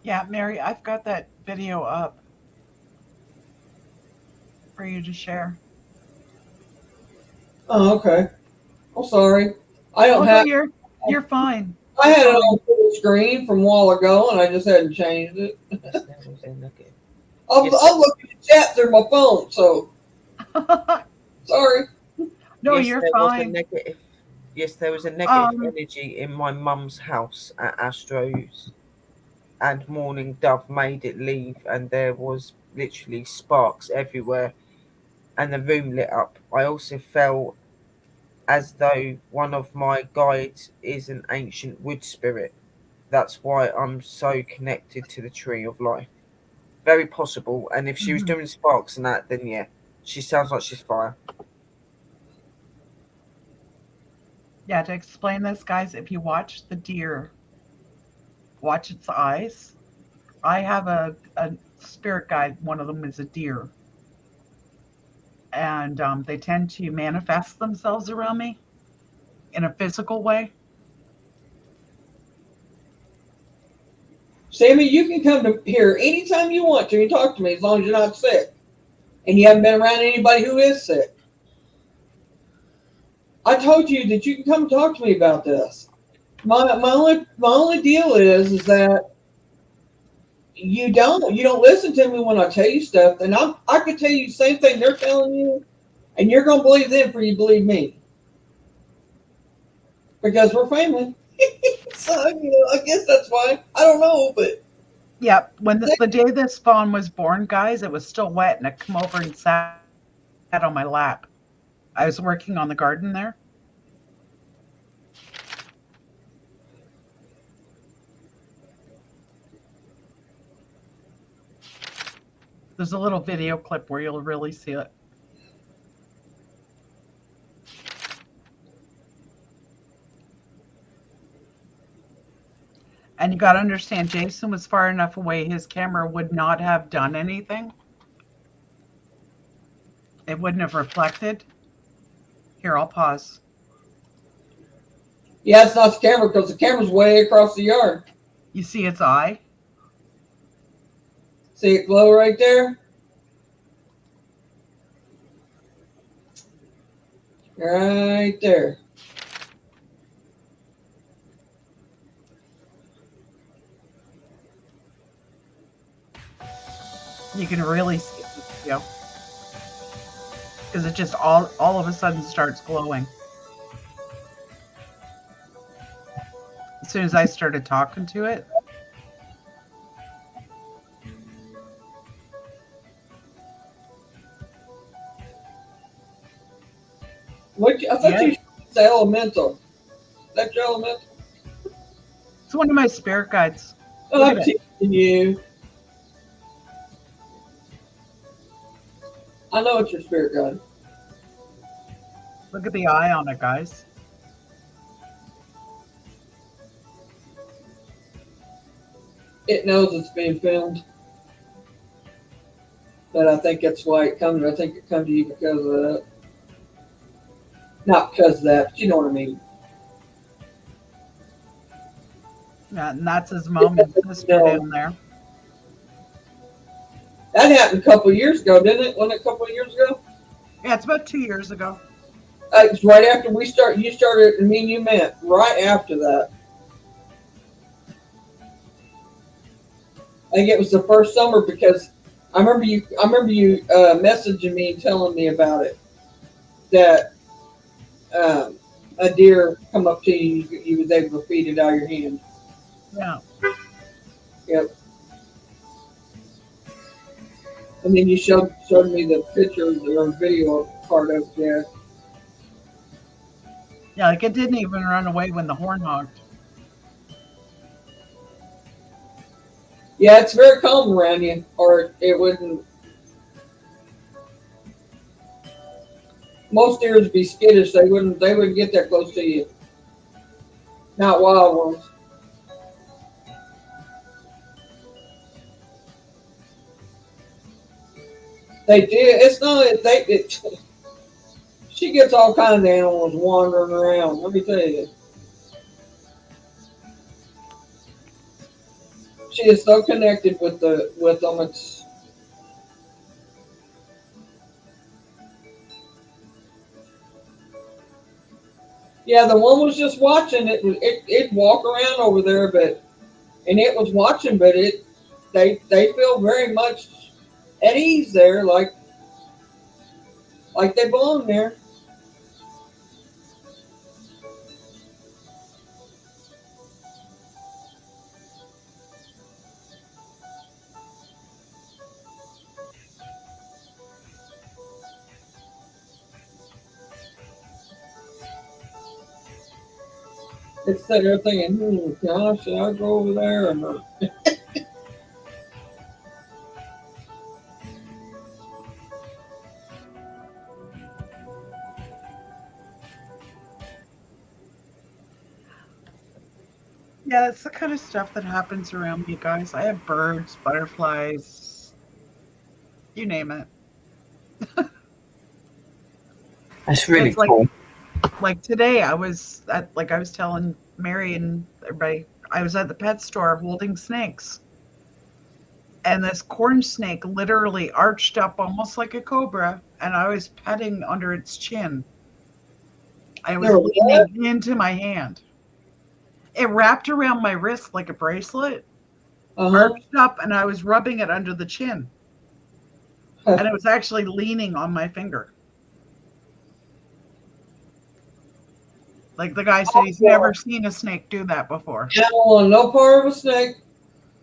Yeah, Mary, I've got that video up for you to share. Oh, okay. I'm sorry. I don't Oh, no, have. you're fine. I had it on full screen from a while ago, and I just hadn't changed it. I'm looking at chat through my phone, so sorry. No, Yes, you're there was a fine. negative. Yes, there was a negative Um, energy in my mum's house at Astro's, and Morning Dove made it leave, and there was literally sparks everywhere, and the room lit up. I also felt as though one of my guides is an ancient wood spirit. That's why I'm so connected to the tree of life. Very possible. And if she was doing sparks and that, then yeah, she sounds like she's fire. yeah, to explain this, guys, if you watch the deer, watch its eyes. I have a spirit guide. One of them is a deer. And they tend to manifest themselves around me in a physical way. Sammy, you can come to here anytime you want to and talk to me as long as you're not sick. And you haven't been around anybody who is sick. I told you that you can come talk to me about this. My only deal is that you don't listen to me when I tell you stuff, and I could tell you the same thing they're telling you, and you're gonna believe them before you believe me. Because we're family. So, I guess that's why. I don't know, but yeah, when the day this fawn was born, guys, it was still wet, and it come over and sat on my lap. I was working on the garden there. There's a little video clip where you'll really see it. And you got to understand, Jason was far enough away, his camera would not have done anything. It wouldn't have reflected. Here, I'll pause. yeah, it's not the camera because the camera's way across the yard. You see its eye? See it glow right there? Right there. You can really see it in the video. Because it just all of a sudden starts glowing. As soon as I started talking to it. I thought you said elemental. Is that your elemental? It's one of my spirit guides. Oh, I'm teaching you. I know it's your spirit guide. Look at the eye on it, guys. It knows it's being filmed. But I think that's why it comes. I think it comes to you because of that. Not because of that, but you know what I mean. Yeah, and that's his mom and sister down there. That happened a couple of years ago, didn't it? Wasn't it a couple of years ago? Yeah, it's about 2 years ago. It's right after you started, and me and you met. Right after that. I think it was the first summer because I remember you messaging me and telling me about it. That a deer come up to you, you was able to feed it out of your hand. Yeah. Yep. And then you showed me the pictures or video part of it. Yeah, like it didn't even run away when the horn honked. Yeah, it's very calm around you, or it wouldn't. Most deer would be skittish. They wouldn't get that close to you. Not wild ones. They did. It's not. She gets all kinds of animals wandering around. Let me tell you, she is so connected with them. It's yeah. The one was just watching it. It walk around over there, but and it was watching, but they feel very much at ease there, like they belong there. It's sitting there thinking, gosh, should I go over there or not? Yeah, it's the kind of stuff that happens around me, guys. I have birds, butterflies, you name it. That's really It's like cool. like today I was at like I was telling Mary and everybody I was at the pet store holding snakes. And this corn snake literally arched up almost like a cobra and I was petting under its chin. I was There was what? leaning into my hand. It wrapped around my wrist like a bracelet, Uh arched up, and I was rubbing it under the chin. huh. And it was actually leaning on my finger. Like the guy said, he's never seen a snake do that before. I don't want no part of a snake.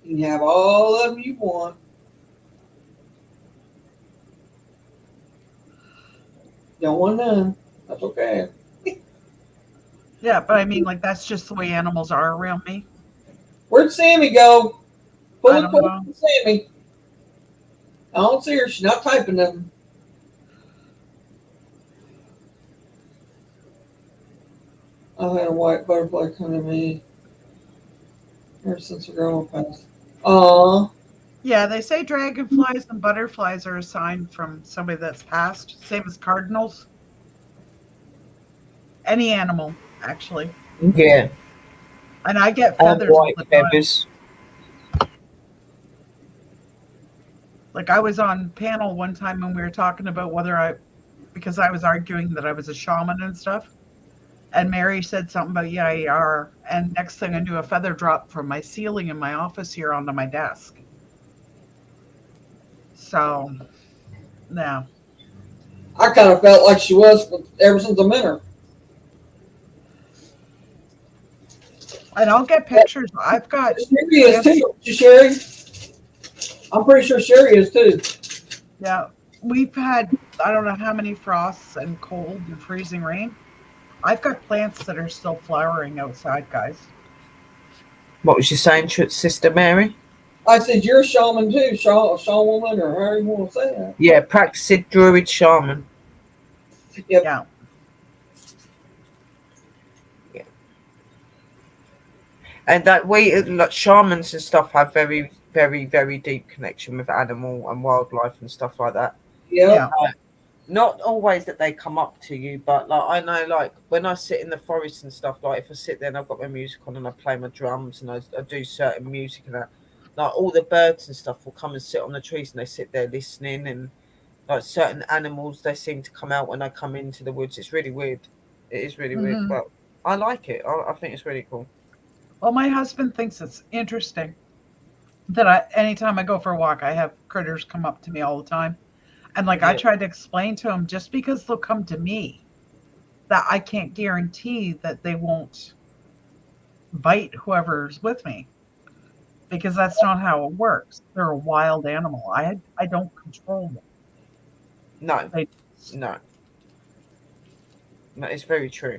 You can have all of them you want. Don't want none. That's okay. Yeah, but I mean, like, that's just the way animals are around me. Where'd Sammy go? Pull I a don't quick know. from Sammy. I don't see her. She's not typing them. I had a white butterfly come to me ever since the girl passed. Aw. Yeah, they say dragonflies and butterflies are a sign from somebody that's passed, same as cardinals. Any animal, actually. Yeah, And I get and feathers all white the time. feathers. Like I was on panel one time when we were talking about because I was arguing that I was a shaman and stuff. And Mary said something about, yeah, you are. And next thing I knew, a feather dropped from my ceiling in my office here onto my desk. So, no. I kind of felt like she was ever since I met her. And I'll get pictures. I've got, Sherry is too. Sherry? I'm pretty sure Sherry is too. yeah, we've had, I don't know how many frosts and cold and freezing rain. I've got plants that are still flowering outside, guys. What was you saying, Sister Mary? I said, you're a shaman too, shaman woman, or however you want to say that. Yeah, practicing druid shaman. Yep. Yeah. Yeah. And that we, like shamans and stuff, have very, very, very deep connection with animal and wildlife and stuff like that. Yep. Yeah. Not always that they come up to you, but like I know, like when I sit in the forest and stuff, like if I sit there and I've got my music on and I play my drums and I do certain music and that, like all the birds and stuff will come and sit on the trees and they sit there listening, and like certain animals, they seem to come out when I come into the woods. It's really weird. It is really weird, but I like it. I think it's really cool. Well, my husband thinks it's interesting that anytime I go for a walk, I have critters come up to me all the time. And like I tried to explain to him, just because they'll come to me, that I can't guarantee that they won't bite whoever's with me, because that's not how it works. They're a wild animal. I don't control them. No, it's very true.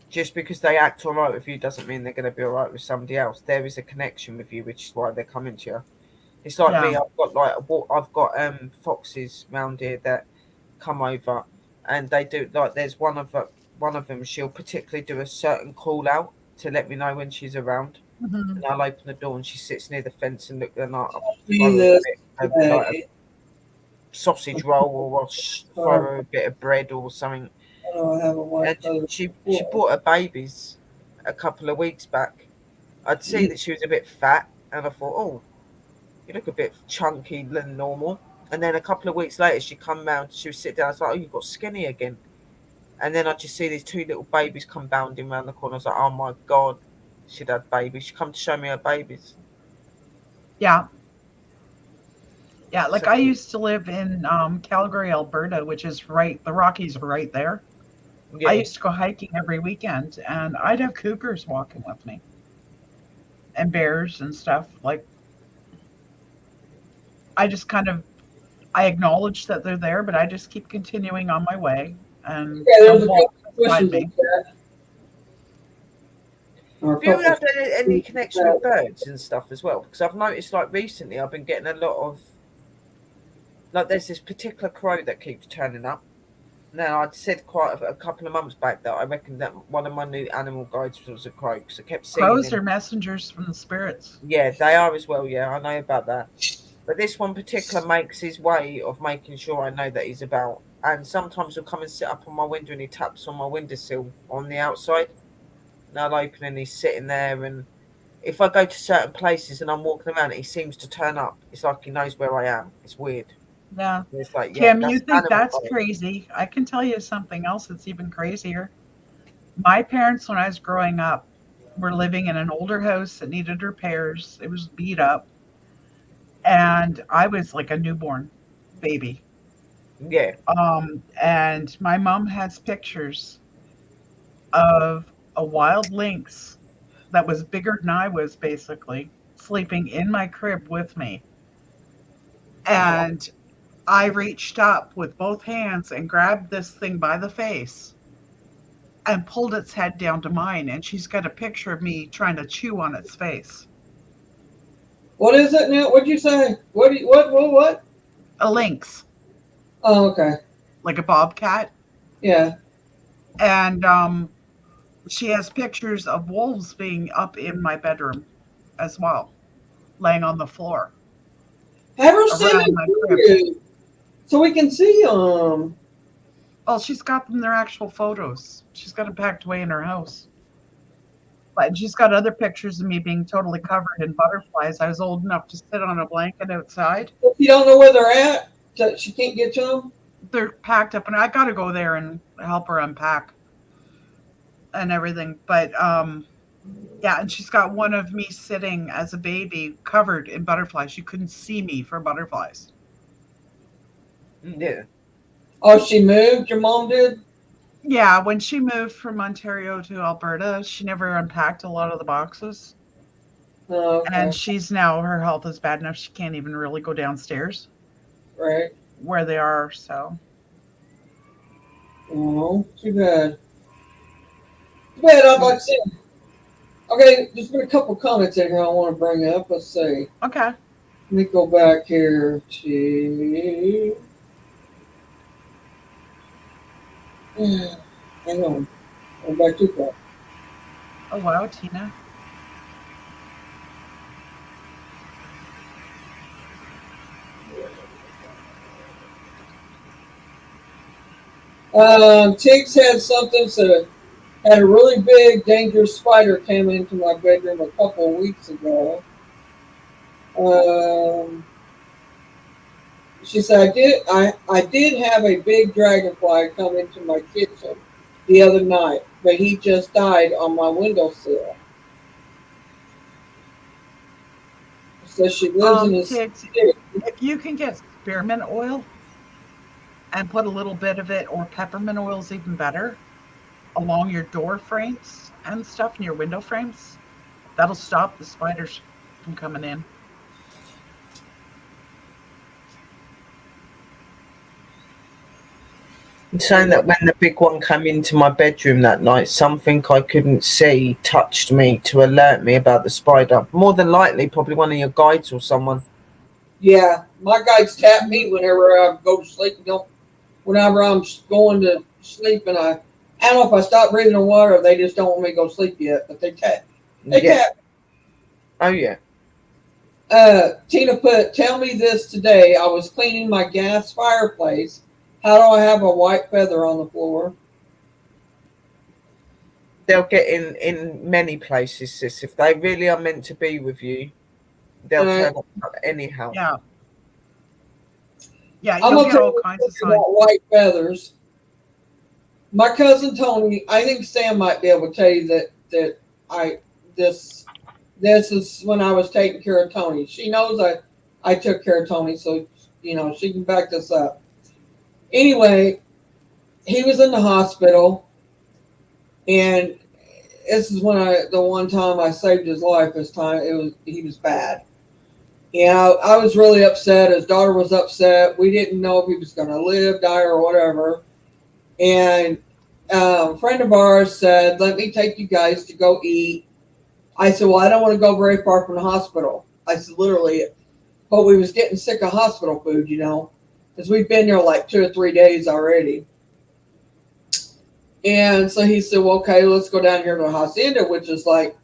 Just because they act all right with you doesn't mean they're going to be all right with somebody else. There is a connection with you, which is why they're coming to you. It's like me. I've got foxes round here that come over, and they do like. There's one of them. She'll particularly do a certain call out, to let me know when she's around. Mhm. And I'll open the door and she sits near the fence and look, and I'll See throw her this like a today. sausage roll, or I'll throw her a bit of bread or something. Oh, I have a white And color. she brought her babies a couple of weeks back. I'd seen that she was a bit fat, and I thought, oh, you look a bit chunky than normal. And then a couple of weeks later, she come round, she was sit down. I was like, oh, you got skinny again. And then I just see these two little babies come bounding around the corner. I was like, oh my God, she'd had babies. She come to show me her babies. Yeah. Yeah, like So, I used to live in Calgary, Alberta, which is right, the Rockies are right there. I yeah. used to go hiking every weekend and I'd have cougars walking with me and bears and stuff. Like, I just kind of, I acknowledge that they're there, but I just keep continuing on my way and Yeah, they'll there's a walk couple beside questions me. in chat. Or a Do you couple have any connection with chat. birds and stuff as well? Because I've noticed, like, recently I've been getting a lot of, like, there's this particular crow that keeps turning up. Now, I'd said quite a couple of months back that I reckoned that one of my new animal guides was a crow, because I kept seeing Crows him. are messengers from the spirits. Yeah, they are as well. Yeah, I know about that. But this one particular makes his way of making sure I know that he's about. And sometimes he'll come and sit up on my window and he taps on my windowsill on the outside. And I'll open and he's sitting there. And if I go to certain places and I'm walking around, he seems to turn up. It's like he knows where I am. It's weird. Yeah. And it's like, yeah, Kim, you that's think animal that's guide. crazy? I can tell you something else that's even crazier. My parents, when I was growing up, were living in an older house that needed repairs. It was beat up. And I was like a newborn baby. Yeah. And my mom has pictures of a wild lynx that was bigger than I was, basically, sleeping in my crib with me. And I reached up with both hands and grabbed this thing by the face and pulled its head down to mine. And she's got a picture of me trying to chew on its face. What is it now? What'd you say? What? A lynx, Oh, okay. like a bobcat. Yeah. And she has pictures of wolves being up in my bedroom as well, laying on the floor Have her send around them my to crib. you so we can see them. Well, she's got them, they're actual photos. She's got them packed away in her house. But she's got other pictures of me being totally covered in butterflies. I was old enough to sit on a blanket outside. If you don't know where they're at, she can't get to them. They're packed up, and I got to go there and help her unpack and everything. But yeah, and she's got one of me sitting as a baby covered in butterflies. You couldn't see me for butterflies. Yeah. Oh, she moved? Your mom did? Yeah, when she moved from Ontario to Alberta, she never unpacked a lot of the boxes. Oh, okay. And she's now, her health is bad enough she can't even really go downstairs Right. where they are. So, Oh, too bad. Too bad. I'd like to see 'em. Okay, there's been a couple comments in here I want to bring up. Let's see. okay. Let me go back here to. Hang on. Go back to that. Oh, wow, Tina. Tiggs had something, so had a really big, dangerous spider came into my bedroom a couple of weeks ago. She said, I did have a big dragonfly come into my kitchen the other night, but he just died on my windowsill. So she lives in a Tiggs, city. if you can get spearmint oil and put a little bit of it, or peppermint oil is even better, along your door frames and stuff and your window frames, that'll stop the spiders from coming in. Saying that when the big one came into my bedroom that night, something I couldn't see touched me to alert me about the spider. More than likely, probably one of your guides or someone. Yeah, my guides tap me whenever I go to sleep. Whenever I'm going to sleep and I I don't know if I stopped breathing in water or they just don't want me to go to sleep yet, but they tap. They Yeah. tap. Oh yeah. Tina put, tell me this today. I was cleaning my gas fireplace. How do I have a white feather on the floor? They'll get in many places, sis. If they really are meant to be with you, they'll turn up anyhow. Yeah. Yeah, I'm you'll gonna get tell all you kinds of about signs. white feathers. My cousin Tony, I think Sam might be able to tell you that I this is when I was taking care of Tony. She knows I took care of Tony, so she can back this up. Anyway, he was in the hospital, and this is when the one time I saved his life. This time he was bad. And I was really upset. His daughter was upset. We didn't know if he was going to live, die, or whatever. And a friend of ours said, let me take you guys to go eat. I said, well, I don't want to go very far from the hospital. I said, literally. But we was getting sick of hospital food, because we've been there like 2 or 3 days already. And so he said, well, okay, let's go down here to the hacienda, which is like,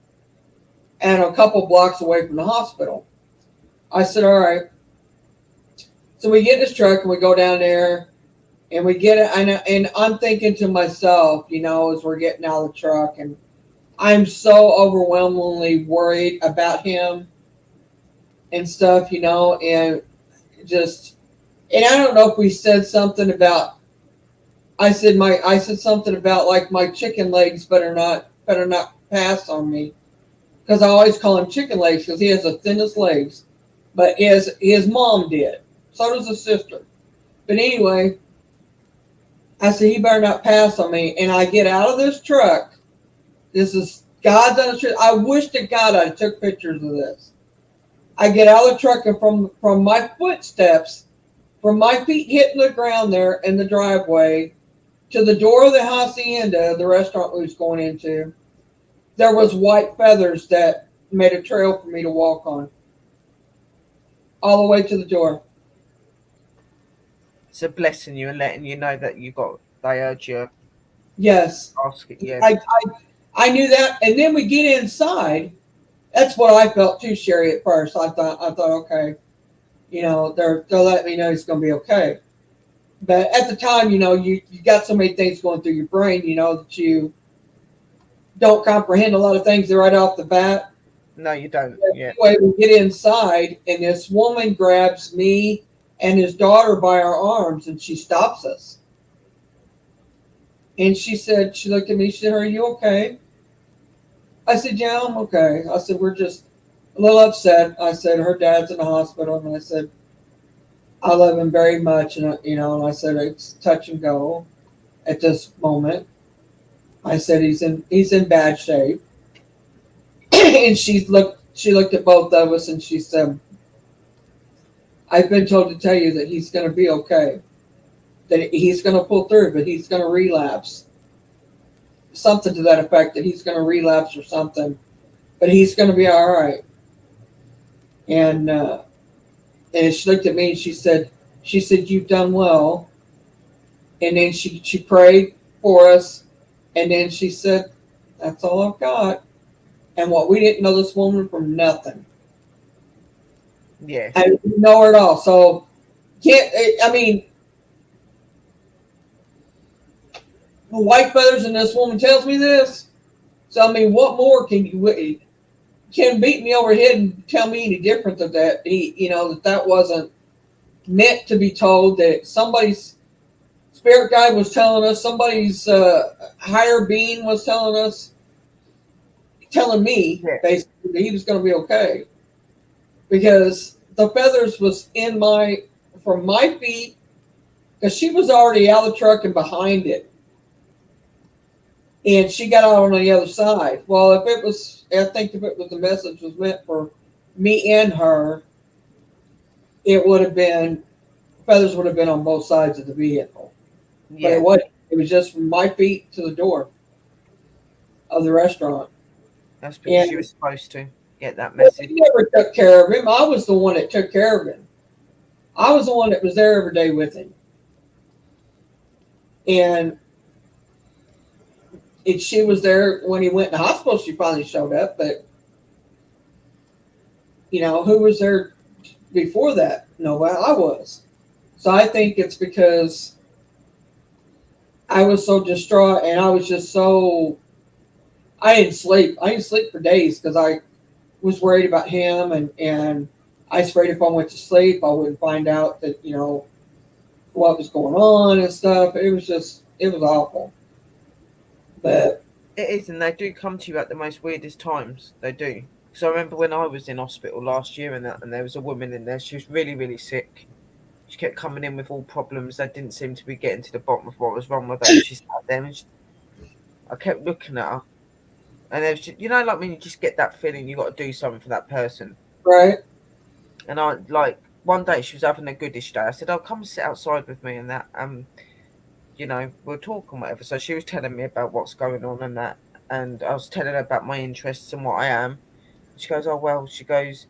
and a couple blocks away from the hospital. I said, all right. So we get in his truck and we go down there and we get it. And I'm thinking to myself, as we're getting out of the truck, and I'm so overwhelmingly worried about him and stuff, and just, and I don't know if we said something about, I said something about like my chicken legs better not pass on me, because I always call him chicken legs because he has the thinnest legs, but his mom did, so does his sister. But anyway, I said he better not pass on me, and I get out of this truck. This is God's honest truth. I wish to God I took pictures of this. I get out of the truck, and from my footsteps, from my feet hitting the ground there in the driveway, to the door of the hacienda, the restaurant we was going into, there was white feathers that made a trail for me to walk on, all the way to the door. It's a blessing you and letting you know that they heard you Yes, ask it. Yeah. I knew that, and then we get inside. That's what I felt too, Sherry. At first, I thought, okay, they're letting me know it's going to be okay. But at the time, you got so many things going through your brain, that you don't comprehend a lot of things right off the bat. No, you don't. Yeah. Anyway, we get inside, and this woman grabs me and his daughter by our arms, and she stops us. And she looked at me, she said, are you okay? I said, yeah, I'm okay. I said, we're just a little upset. I said, her dad's in the hospital, and I said, I love him very much, and and I said it's touch and go at this moment. I said he's in bad shape, and she looked at both of us, and she said, I've been told to tell you that he's going to be okay, that he's going to pull through, but he's going to relapse, something to that effect, that he's going to relapse or something, but he's going to be all right. And she looked at me and she said, you've done well. And then she prayed for us. And then she said, that's all I've got. And what we didn't know this woman from nothing. Yeah. I didn't know her at all. So, the white feathers, and this woman tells me this. So, what more can beat me over the head and tell me any different than that? That wasn't meant to be told, that somebody's spirit guide was telling us, somebody's higher being was telling me, basically, that he was going to be okay. Because the feathers was from my feet, because she was already out of the truck and behind it. And she got out on the other side. Well, I think if the message was meant for me and her, it would have been, feathers would have been on both sides of the vehicle. Yeah. But it wasn't. It was just from my feet to the door of the restaurant. That's because you were supposed to get that message. We never took care of him. I was the one that took care of him. I was the one that was there every day with him. And if she was there when he went in the hospital, she finally showed up. But who was there before that? No, well, I was. So I think it's because I was so distraught, and I was just so. I didn't sleep. I didn't sleep for days because I was worried about him, and I was afraid if I went to sleep, I would find out that what was going on and stuff. It was awful. But It is, and they do come to you at the most weirdest times. They do. Because I remember when I was in hospital last year, and there was a woman in there. She was really, really sick. She kept coming in with all problems. They didn't seem to be getting to the bottom of what was wrong with her. She sat there, and I kept looking at her, and there was just, like when you just get that feeling you got to do something for that person. right. And I one day she was having a goodish day. I said, "Oh, come sit outside with me," and that. We'll talk and whatever. So she was telling me about what's going on and that, and I was telling her about my interests and what I am. She goes, "Oh well," she goes,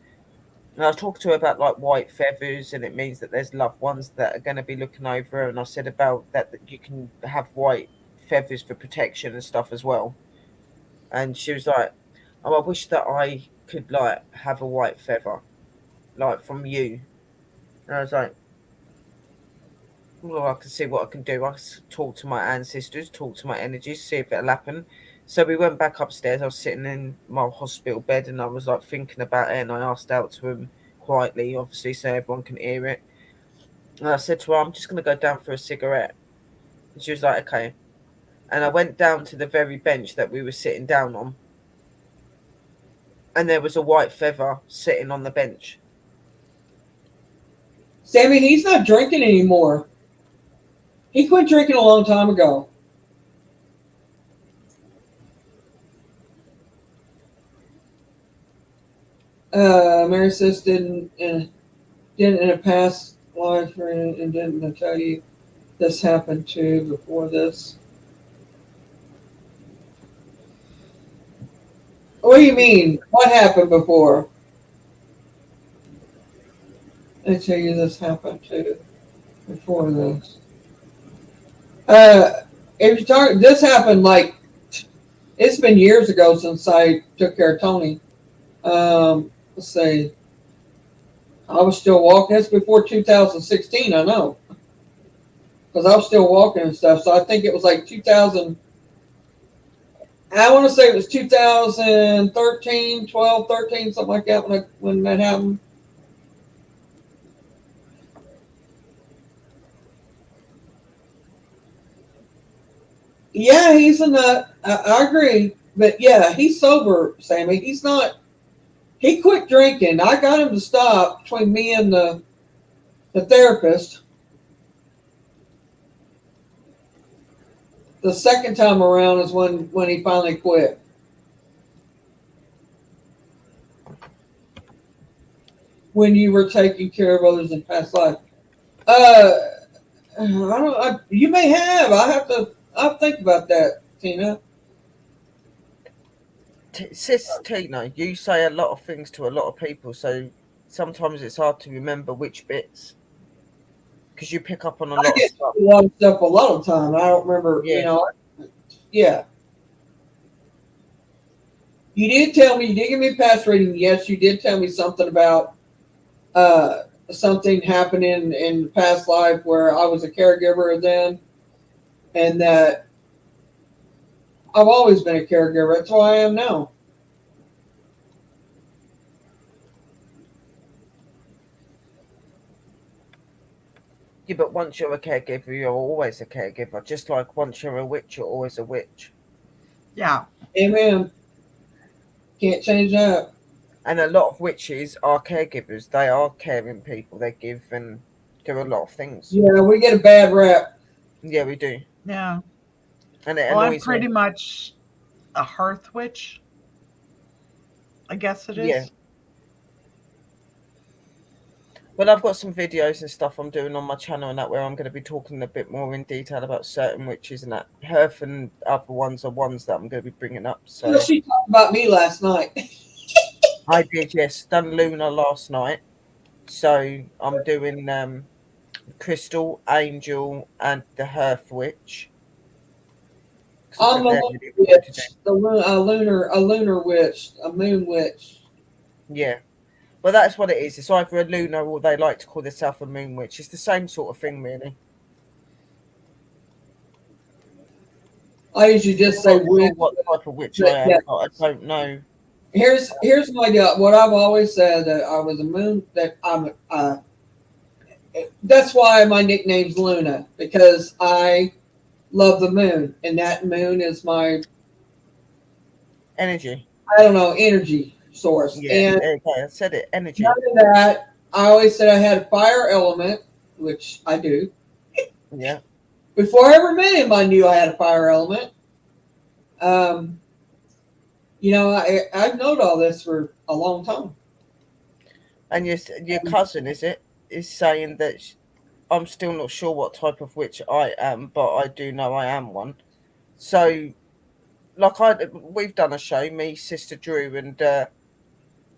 and I was talking to her about like white feathers, and it means that there's loved ones that are going to be looking over her. And I said about that you can have white feathers for protection and stuff as well. And she was like, "Oh, I wish that I could like have a white feather, like from you." And I was like, well, I can see what I can do. I can talk to my ancestors, talk to my energies, see if it'll happen. So we went back upstairs. I was sitting in my hospital bed and I was like thinking about it. And I asked out to him quietly, obviously, so everyone can hear it. And I said to her, I'm just going to go down for a cigarette. And she was like, okay. And I went down to the very bench that we were sitting down on. And there was a white feather sitting on the bench. Sammy, he's not drinking anymore. He quit drinking a long time ago. Mary says didn't in a past life and didn't I tell you this happened too before this? What do you mean? What happened before? I tell you this happened too before this. If you talk, this happened like it's been years ago since I took care of Tony. Let's see. I was still walking. That's before 2016, I know. Because I was still walking and stuff. So I think it was like 2000. I want to say it was 2013, 12, 13, something like that when that happened. Yeah, he's a nut. I agree. But yeah, he's sober, Sammy. He's not. He quit drinking. I got him to stop between me and the therapist. The second time around is when he finally quit. When you were taking care of others in past life. I don't. You may have. I'll think about that, Tina. Sis Tina, you say a lot of things to a lot of people, so sometimes it's hard to remember which bits because you pick up on a lot of stuff. A lot of stuff a lot of time. I don't remember. Yeah. Yeah. You did tell me. You did give me a past reading. Yes, you did tell me something about something happening in past life where I was a caregiver then, and that I've always been a caregiver. That's who I am now. Yeah, but once you're a caregiver, you're always a caregiver. Just like once you're a witch, you're always a witch. Yeah. Amen. Can't change that. And a lot of witches are caregivers. They are caring people. They give and do a lot of things. Yeah, we get a bad rap. Yeah, we do. Yeah. And it Well, I'm annoys pretty me. much a hearth witch. I guess it is. Yeah. Well, I've got some videos and stuff I'm doing on my channel and that where I'm going to be talking a bit more in detail about certain witches and that. Herf and other ones are ones that I'm going to be bringing up. So She talked about me last night. I did, yes. Done Luna last night. So I'm doing Crystal, Angel, and the Hearth Witch. I'm a They're lunar really hard to do. witch, a lunar witch, a moon witch. Yeah. Well, that's what it is. It's either a lunar or they like to call themselves a moon witch. It's the same sort of thing, really. I usually just I'm say not sure witch. what type of witch I But am, yeah, but I don't know. here's my deal. What I've always said that I was a moon. That I'm. That's why my nickname's Luna, because I love the moon, and that moon is my, Energy. I don't know, energy source. Yeah, And there you go. I said it. Energy. none of that. I always said I had a fire element, which I do. Yeah. Before I ever met him, I knew I had a fire element. Um, I've known all this for a long time. And your cousin, is saying that I'm still not sure what type of witch I am, but I do know I am one. So, like we've done a show, me, Sister Drew, and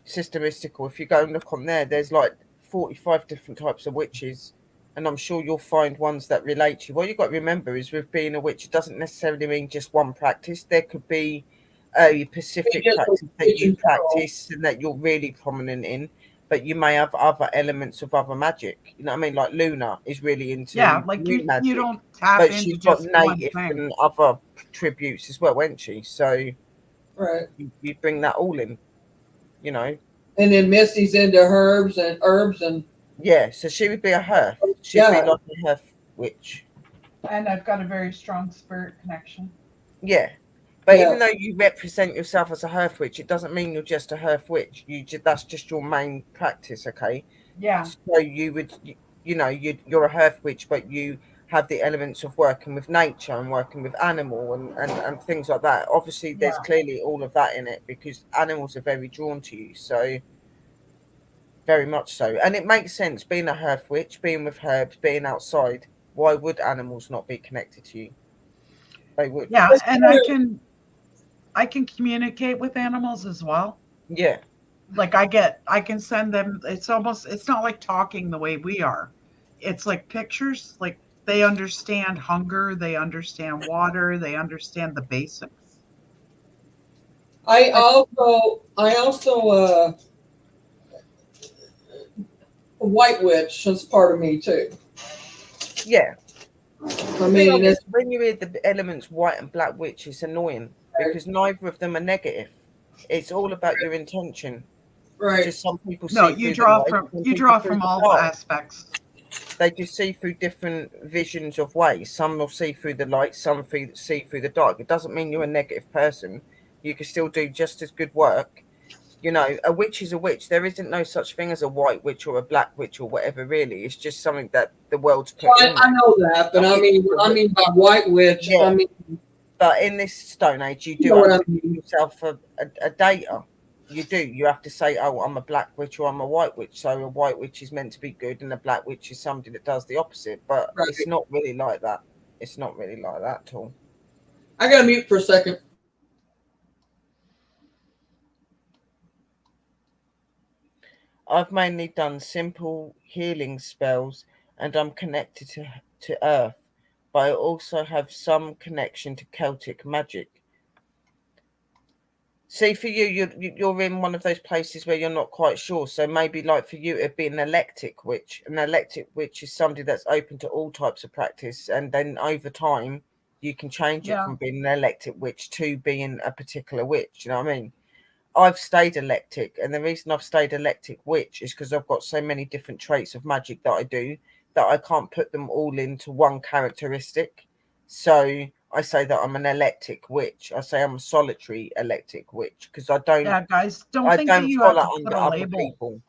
Sister Mystical. If you go and look on there, there's like 45 different types of witches, and I'm sure you'll find ones that relate to you. What you've got to remember is with being a witch, it doesn't necessarily mean just one practice. There could be a specific Just practice that witch you in general. practice and that you're really prominent in, but you may have other elements of other magic. You know what I mean? Like Luna is really Yeah, into like moon you magic, don't tap but into she's got just one native thing. and other tributes as well, isn't she? So Right. you bring that all in, you know. And then Misty's into herbs and Yeah, so she would be a hearth. She'd be yeah, like a hearth witch. And I've got a very strong spirit connection. Yeah. But yeah. even though you represent yourself as a hearth witch, it doesn't mean you're just a hearth witch. That's just your main practice, okay? Yeah. So you would, you're a hearth witch, but you have the elements of working with nature and working with animal and things like that. Obviously, there's Yeah. clearly all of that in it because animals are very drawn to you. So very much so. And it makes sense being a hearth witch, being with herbs, being outside. Why would animals not be connected to you? They would. Yeah, and I can communicate with animals as well. Yeah. Like I can send them, it's not like talking the way we are. It's like pictures, like they understand hunger, they understand water, they understand the basics. I also a white witch is part of me too. Yeah. I mean, it's When you hear the elements white and black witch, it's annoying because neither of them are negative. It's all about your intention. right. Just some people No, see through the light, some you people draw through from the all dark. aspects. They just see through different visions of ways. Some will see through the light, some see through the dark. It doesn't mean you're a negative person. You can still do just as good work. You know, a witch is a witch. There isn't no such thing as a white witch or a black witch or whatever, really. It's just something that the world's put in I there. know that, but I mean, what I mean by white witch, Yeah. I mean, But in this stone age, you you do know what have I to give mean. yourself a data. You do. You have to say, oh, I'm a black witch or I'm a white witch. So a white witch is meant to be good and a black witch is somebody that does the opposite. But Right. it's not really like that. It's not really like that at all. I gotta mute for a second. I've mainly done simple healing spells and I'm connected to earth, but I also have some connection to Celtic magic. See, for you're in one of those places where you're not quite sure. So maybe, like for you, it'd be an eclectic witch. An eclectic witch is somebody that's open to all types of practice, and then over time, you can change it Yeah. from being an eclectic witch to being a particular witch. You know what I mean? I've stayed eclectic, and the reason I've stayed eclectic witch is because I've got so many different traits of magic that I do that I can't put them all into one characteristic. So I say that I'm an eclectic witch. I say I'm a solitary eclectic witch because Yeah, guys, don't I think that don't you have follow to put under a other label. people.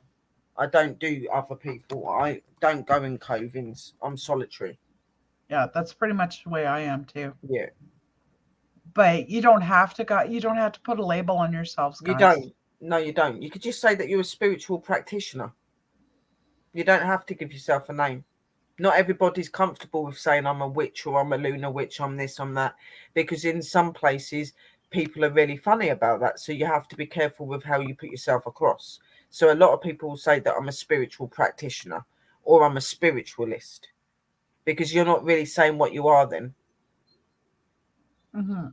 I don't do other people. I don't go in covens. I'm solitary. Yeah, that's pretty much the way I am too. Yeah. But you don't have to put a label on yourselves, guys. You don't. No, you don't. You could just say that you're a spiritual practitioner. You don't have to give yourself a name. Not everybody's comfortable with saying I'm a witch or I'm a lunar witch, I'm this, I'm that, because in some places people are really funny about that. So you have to be careful with how you put yourself across. So a lot of people will say that I'm a spiritual practitioner or I'm a spiritualist because you're not really saying what you are then. Mm-hmm.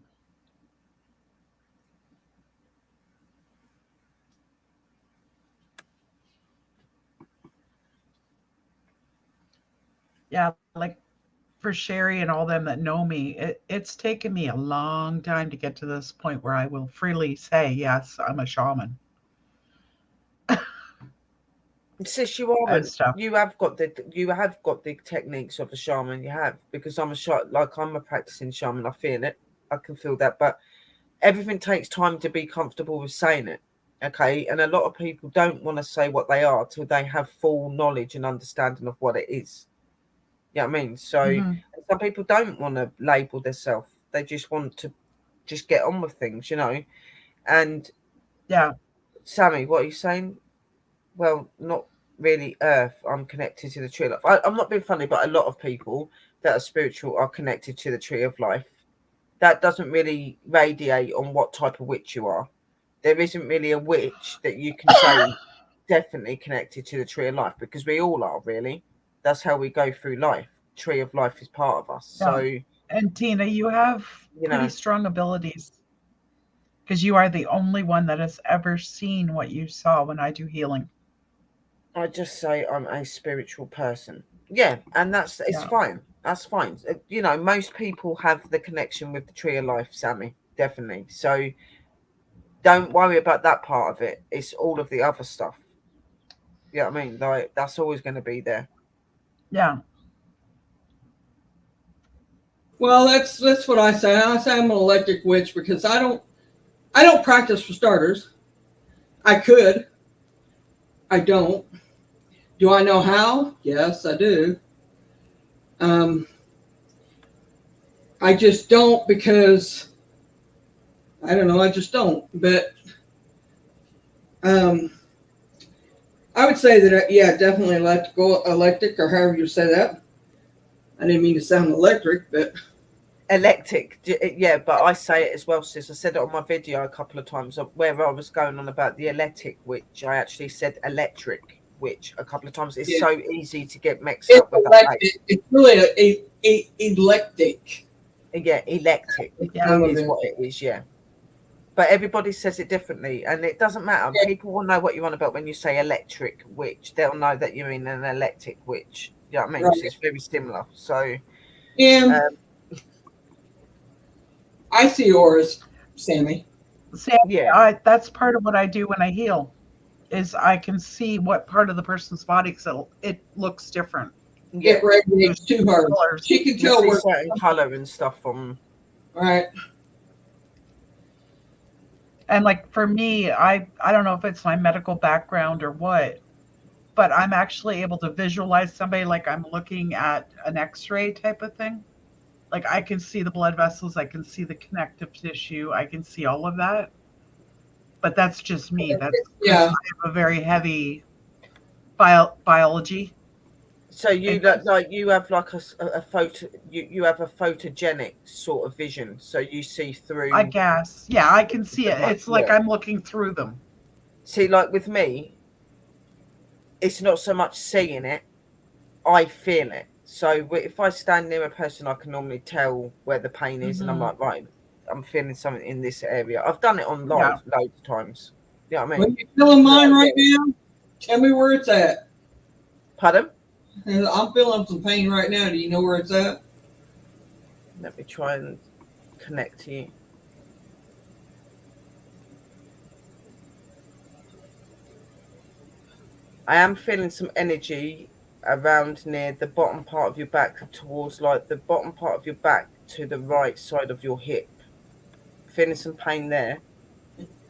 Yeah, like for Sherry and all them that know me, it's taken me a long time to get to this point where I will freely say, yes, I'm a shaman Sis, you and aren't. stuff. You have got the techniques of a shaman. You have, because I'm a practicing shaman. I feel it. I can feel that. But everything takes time to be comfortable with saying it. Okay, and a lot of people don't want to say what they are till they have full knowledge and understanding of what it is. You know what I mean? So Hmm. some people don't want to label themselves. They just want to just get on with things, And Yeah, Sammy, what are you saying? Well, not really Earth. I'm connected to the tree of life. I'm not being funny, but a lot of people that are spiritual are connected to the tree of life. That doesn't really radiate on what type of witch you are. There isn't really a witch that you can say definitely connected to the tree of life, because we all are, really. That's how we go through life. Tree of life is part of us. yeah. So, And Tina, you have you pretty know, strong abilities because you are the only one that has ever seen what you saw when I do healing. I just say I'm a spiritual person. Yeah, and it's Yeah. fine. That's fine. Most people have the connection with the tree of life, Sammy. Definitely. So don't worry about that part of it. It's all of the other stuff. You know what I mean? Like, that's always going to be there. Yeah. Well, that's what I say. I say I'm an electric witch because I don't practice for starters. I could. I don't. Do I know how? Yes, I do. Um, I just don't because I don't know. I just don't. But um, I would say that yeah, definitely electric, or however you say that. I didn't mean to sound electric, but Electric, yeah, but I say it as well, sis. I said it on my video a couple of times where I was going on about the electric witch. I actually said electric witch a couple of times. It's yeah, so easy to get mixed it's up with that. electric. It's really a eclectic. Yeah, electric Yeah. Some of is it. what it is. Yeah. But everybody says it differently, and it doesn't matter. Yeah, People will know what you're on about when you say electric witch. They'll know that you mean an electric witch. You know what I mean? So right. it's very similar. So, And um, I see yours, Sammy. See, yeah, that's part of what I do when I heal is I can see what part of the person's body because it looks different. It yeah. resonates to her. Colors. She can You tell see where. certain color and stuff from. Right. And like for me, I don't know if it's my medical background or what, but I'm actually able to visualize somebody like I'm looking at an X-ray type of thing. Like I can see the blood vessels, I can see the connective tissue, I can see all of that. But that's just me. That's because Yeah. I have a very heavy biology. So you And you have like a photo. You have a photogenic sort of vision. So you see I through. guess, yeah, I can see it. It's like Yeah. I'm looking through them. See, like with me, it's not so much seeing it. I feel it. So if I stand near a person, I can normally tell where the pain is, and I'm Hmm. like, right, I'm feeling something in this area. I've done it on Yeah. live loads of times. You know what I When mean? you're feeling mine Yeah. right now, tell me where it's at. Pardon? I'm feeling some pain right now. Do you know where it's at? Let me try and connect to you. I am feeling some energy around near the bottom part of your back, towards like the bottom part of your back to the right side of your hip. Feeling some pain there.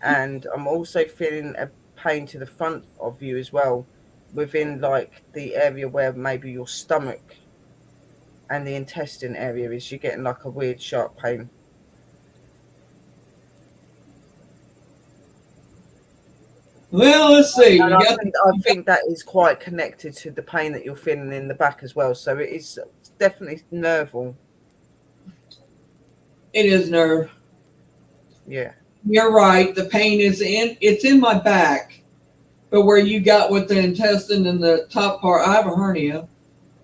And I'm also feeling a pain to the front of you as well, within like the area where maybe your stomach and the intestine area is. You're getting like a weird sharp pain. Well, let's see. And You got I think that is quite connected to the pain that you're feeling in the back as well. So it's definitely nerval. it is nerve. Yeah. You're right. The pain is it's in my back, but where you got with the intestine and the top part, I have a hernia.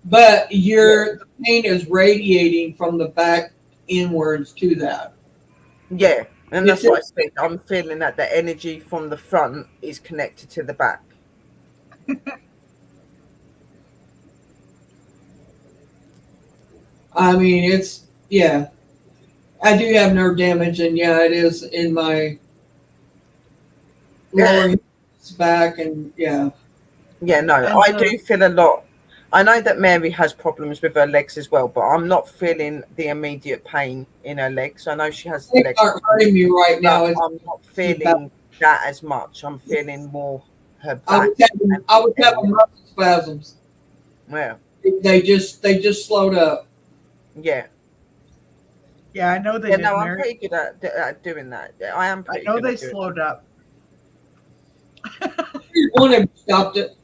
But Yeah. the pain is radiating from the back inwards to that. Yeah, and It's that's what I said. I'm feeling that the energy from the front is connected to the back. I mean, it's yeah. I do have nerve damage, and yeah, it is in my lower back, and yeah. Yeah, no, And I do feel a lot. I know that Mary has problems with her legs as well, but I'm not feeling the immediate pain in her legs. I know she has Things leg aren't problems, hurting me right but now. It's I'm not the back. feeling that as much. I'm feeling more her I back was having and I hip was having area. muscle spasms. Yeah, They just slowed up. yeah, yeah, I know they yeah. did, No, I'm Mary. pretty good at doing that. Yeah, I am I pretty know good they at doing that. slowed up. One of them stopped it.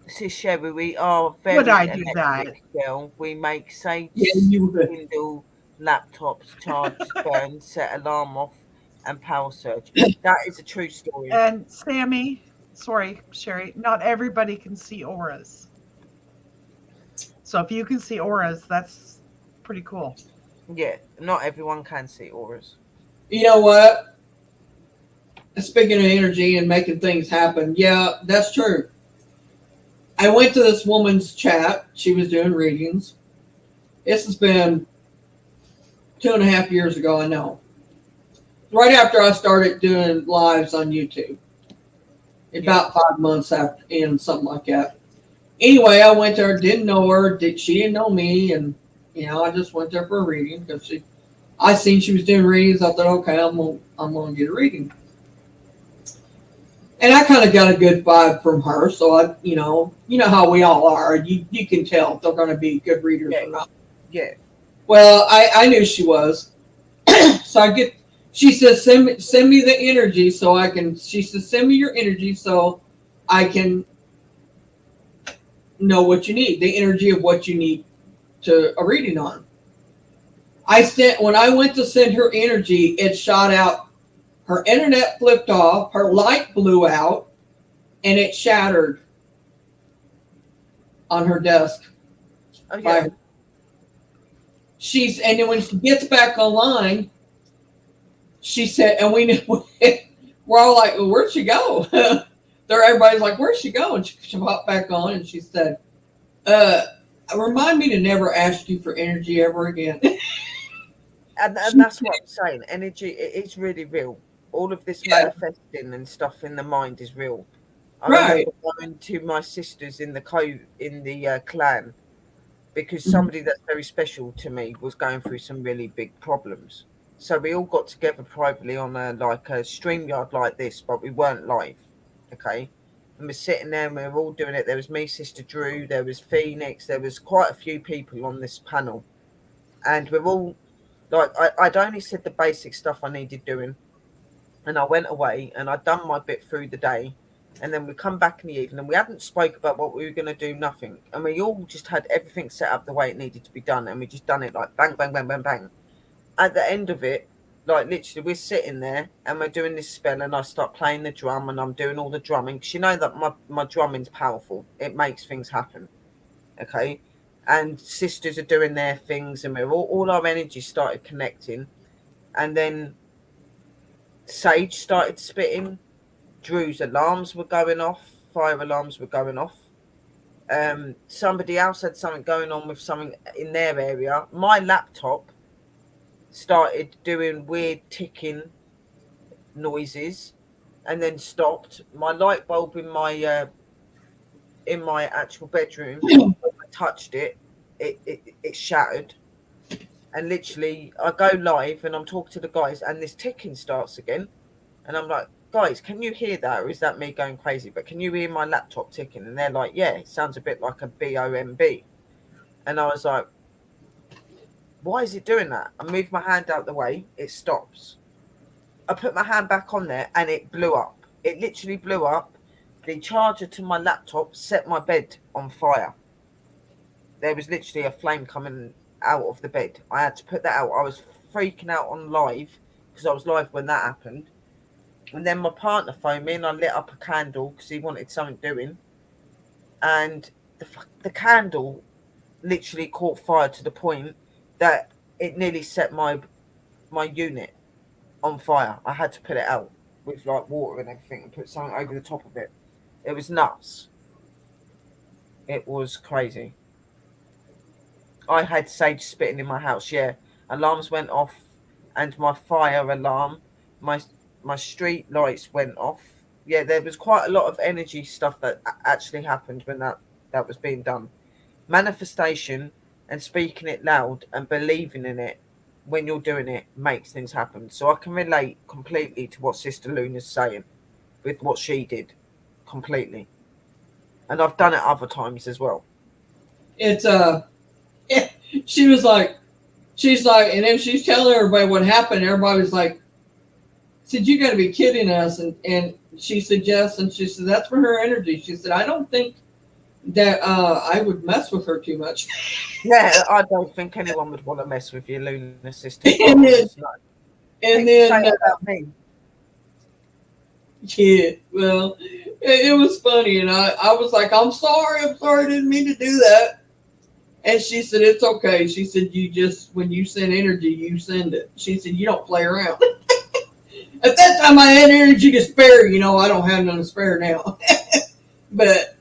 See, Sherry, we are Would very I do that? electric, girl. We make Yeah, sage, you would. Kindle, laptops, charge, burn, set alarm off, and power surge. That is a true story. And Sammy, sorry, Sherry, not everybody can see auras. So if you can see auras, that's pretty cool. Yeah, not everyone can see auras. You know what? Speaking of energy and making things happen, yeah, that's true. I went to this woman's chat. She was doing readings. This has been 2.5 years ago, I know. Right after I started doing lives on YouTube. About 5 months after, and something like that. Anyway, I went there, didn't know her, she didn't know me, and I just went there for a reading because I seen she was doing readings. I thought, okay, I'm gonna get a reading, and I kind of got a good vibe from her. So you know how we all are. You can tell if they're going to be good readers Yeah, or not. yeah, Well, I knew she was, so I get. She says, send me the energy so I can. She says, send me your energy so I can know what you need, the energy of what you need to a reading on. When I went to send her energy, it shot out. Her internet flipped off, her light blew out, and it shattered on her desk. oh By yeah. her. And then when she gets back online, she said, and we're all like, well, where'd she go? Everybody's like, where'd she go? And she popped back on, and she said, uh, remind me to never ask you for energy ever again. And that's what I'm saying. Energy, it is really real. All of this Yeah, manifesting and stuff in the mind is real. I right. remember going to my sisters in the clan because Mhm. somebody that's very special to me was going through some really big problems. So we all got together privately on a StreamYard like this, but we weren't live. Okay. And we're sitting there and we were all doing it. There was me, Sister Drew, there was Phoenix, there was quite a few people on this panel. And we're all like I'd only said the basic stuff I needed doing. And I went away and I'd done my bit through the day. And then we come back in the evening and we hadn't spoke about what we were going to do, nothing. And we all just had everything set up the way it needed to be done. And we just done it like bang, bang, bang, bang, bang. At the end of it, like literally we're sitting there and we're doing this spell and I start playing the drum and I'm doing all the drumming. Because you know that my drumming's powerful. It makes things happen. Okay. And sisters are doing their things and we're all our energy started connecting. And then Sage started spitting. Drew's alarms were going off, fire alarms were going off. Somebody else had something going on with something in their area. My laptop started doing weird ticking noises and then stopped. My light bulb in my actual bedroom, when I touched it, it shattered. And literally, I go live and I'm talking to the guys, and this ticking starts again. And I'm like, guys, can you hear that? Or is that me going crazy? But can you hear my laptop ticking? And they're like, yeah, it sounds a bit like a BOMB. And I was like, why is it doing that? I move my hand out the way, it stops. I put my hand back on there and it blew up. It literally blew up. The charger to my laptop set my bed on fire. There was literally a flame coming out of the bed. I had to put that out. I was freaking out on live because I was live when that happened. And then my partner phoned me and I lit up a candle because he wanted something doing. And the candle literally caught fire to the point that it nearly set my unit. on fire. I had to put it out with like water and everything and put something over the top of it. It was nuts. It was crazy. I had sage spitting in my house. Yeah, alarms went off, and my fire alarm, my my street lights went off. Yeah, there was quite a lot of energy stuff that actually happened when that was being done. Manifestation and speaking it loud and believing in it when you're doing it makes things happen. So I can relate completely to what Sister Luna's saying with what she did, completely. And I've done it other times as well. It's she was like, she's like, and then she's telling everybody what happened. Everybody was like, said, "You got to be kidding us." And she suggests, and she said, "That's for her energy." She said, "I don't think that I would mess with her too much." Yeah, I don't think anyone would want to mess with your Luna sister. And then, No. and People say then it about me. yeah, well, it was funny, and I was like, I'm sorry, I didn't mean to do that. And she said, it's okay. She said, you just, when you send energy, you send it. She said, you don't play around. At that time, I had energy to spare. You know, I don't have none to spare now. But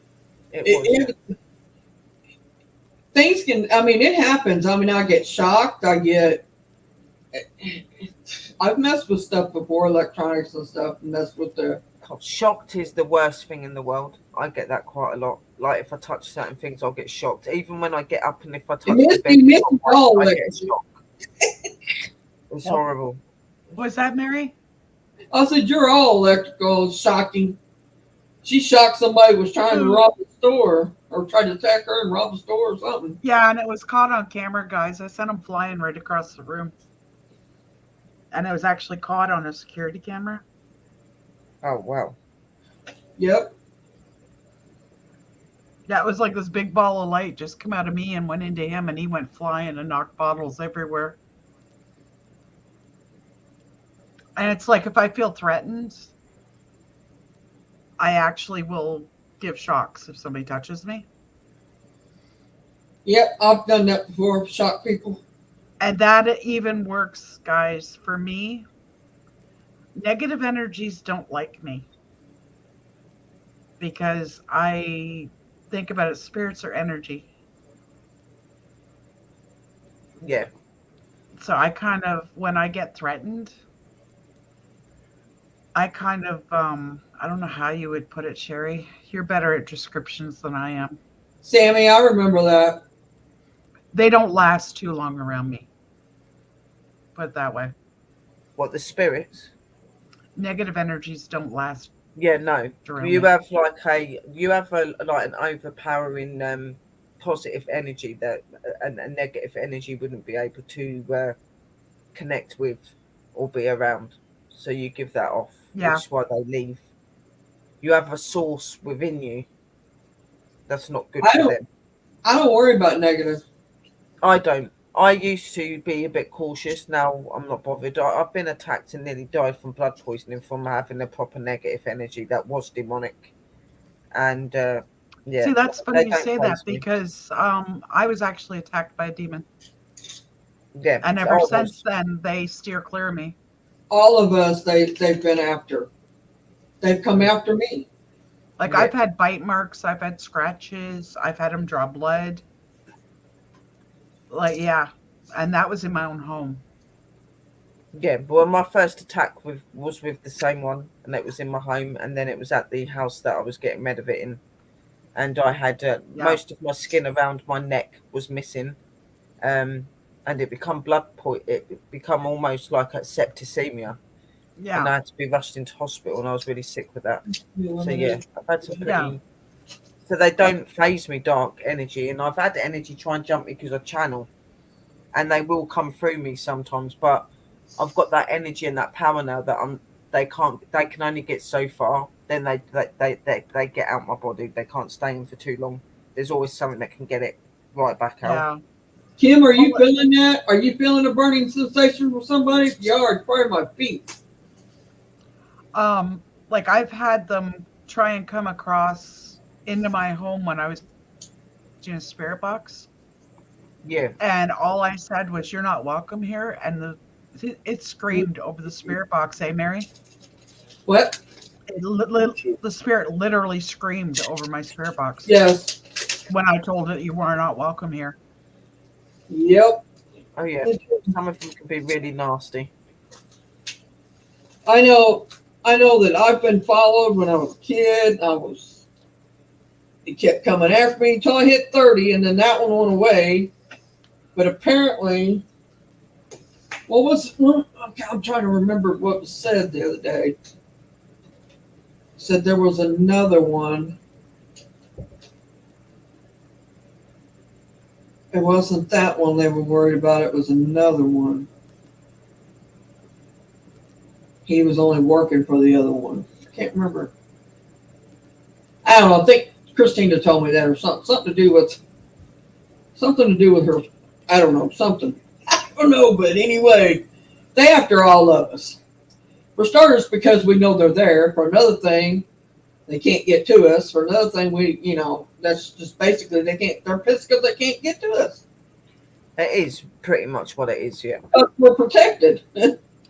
things can, I mean, it happens. I mean, I get shocked. I've messed with stuff before, electronics and stuff, and messed with the. Shocked is the worst thing in the world. I get that quite a lot. Like if I touch certain things, I'll get shocked. Even when I get up and if I touch the bed, I get shocked. It's horrible. Was that Mary? I said, you're all electrical. Shocking. She shocked somebody was trying to rob the store or tried to attack her and rob the store or something. Yeah, and it was caught on camera, guys. I sent them flying right across the room. And it was actually caught on a security camera. Oh, wow. Yep. Yeah, it was like this big ball of light just come out of me and went into him, and he went flying and knocked bottles everywhere. And it's like if I feel threatened, I actually will give shocks if somebody touches me. Yep, I've done that before, shock people. And that even works, guys, for me. Negative energies don't like me because I think about it, spirits are energy. Yeah. So I kind of, when I get threatened, I kind of, I don't know how you would put it, Sherry. You're better at descriptions than I am. Sammy, I remember that. They don't last too long around me. Put it that way. What, the spirits? Negative energies don't last. Yeah, no. You have like an overpowering positive energy that a negative energy wouldn't be able to connect with or be around. So you give that off, which is why they leave. You have a source within you that's not good for them. I don't worry about negative. I don't. I used to be a bit cautious. Now I'm not bothered. I've been attacked and nearly died from blood poisoning from having a proper negative energy that was demonic. And yeah. See, that's funny you say that because I was actually attacked by a demon. Yeah. And ever since then, they steer clear of me. All of us, they've been after. They've come after me. Like I've had bite marks, I've had scratches, I've had them draw blood. Like, yeah. And that was in my own home. Yeah, well, my first attack was with the same one, and it was in my home, and then it was at the house that I was getting rid of it in. And I had most of my skin around my neck was missing, and it become it become almost like a septicemia. Yeah. And I had to be rushed into hospital, and I was really sick with that. So yeah, I've had some pretty. Yeah. So they don't phase me, dark energy, and I've had energy try and jump me because I channel, and they will come through me sometimes. But I've got that energy and that power now that they can only get so far. Then they get out my body. They can't stay in for too long. There's always something that can get it right back out. Yeah. Kim, are you feeling that? Are you feeling a burning sensation from somebody? Yeah, it's probably my feet. Like I've had them try and come across into my home when I was in a spirit box. Yeah. And all I said was, "You're not welcome here." And the It screamed over the spirit box, eh, Mary? What? The spirit literally screamed over my spirit box. Yes. When I told it you were not welcome here. Yep. Oh yeah, some of them can be really nasty. I know that I've been followed when I was a kid. It kept coming after me until I hit 30, and then that one went away. But apparently, I'm trying to remember what was said the other day. Said there was another one. It wasn't that one they were worried about. It was another one. He was only working for the other one. I can't remember. I don't know. I think Christina told me that, or something to do with her. I don't know, something. I don't know, but anyway, they after all of us. For starters, because we know they're there. For another thing, they can't get to us. For another thing, that's just basically they're pissed because they can't get to us. It is pretty much what it is, yeah. But we're protected.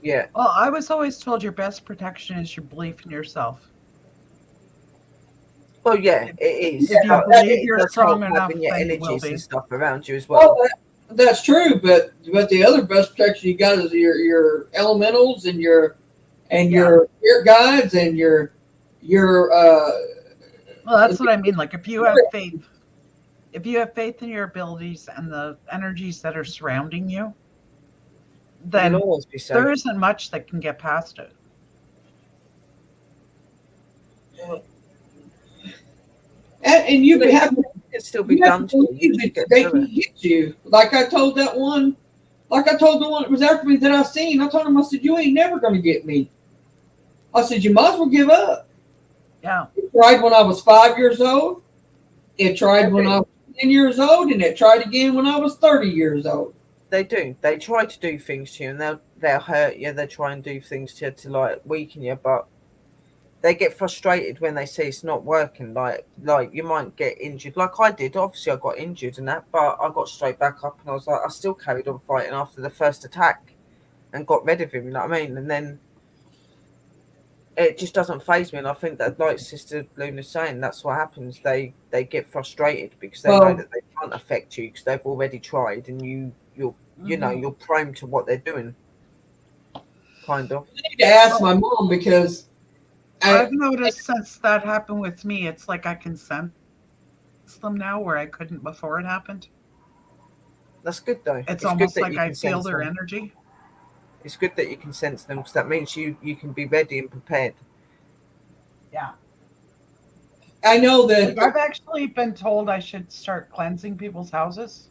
Yeah. Well, I was always told your best protection is your belief in yourself. Well, yeah, it is. If you believe you're does strong help enough, having your then you will energies be. and stuff around you as well. That's true, but the other best protection you got is your elementals and your spirit guides and your Well, that's what I mean. Like if you have faith in your abilities and the energies that are surrounding you, then You'll always be safe. there isn't much that can get past it. and you have It still be done to you. they can hit you. Like I told the one that was after me that I seen. I told him, I said, you ain't never gonna get me. I said, you might as well give up. Yeah. It tried when I was 5 years old. It tried when I was 10 years old, and it tried again when I was 30 years old. They do. They try to do things to you, and they'll hurt you. They try and do things to like weaken you, but they get frustrated when they see it's not working. Like you might get injured, like I did. Obviously, I got injured and that, but I got straight back up, and I was like, I still carried on fighting after the first attack, and got rid of him. You know what I mean? And then it just doesn't faze me, and I think that, like Sister Luna's saying, that's what happens. They get frustrated because they know that they can't affect you because they've already tried, and you're prone to what they're doing. Kind of. I need to ask my mom because I've noticed since that happened with me, it's like I can sense them now where I couldn't before it happened. That's good though. It's almost like I feel their energy. It's good that you can sense them because that means you can be ready and prepared. Yeah. I know that I've actually been told I should start cleansing people's houses,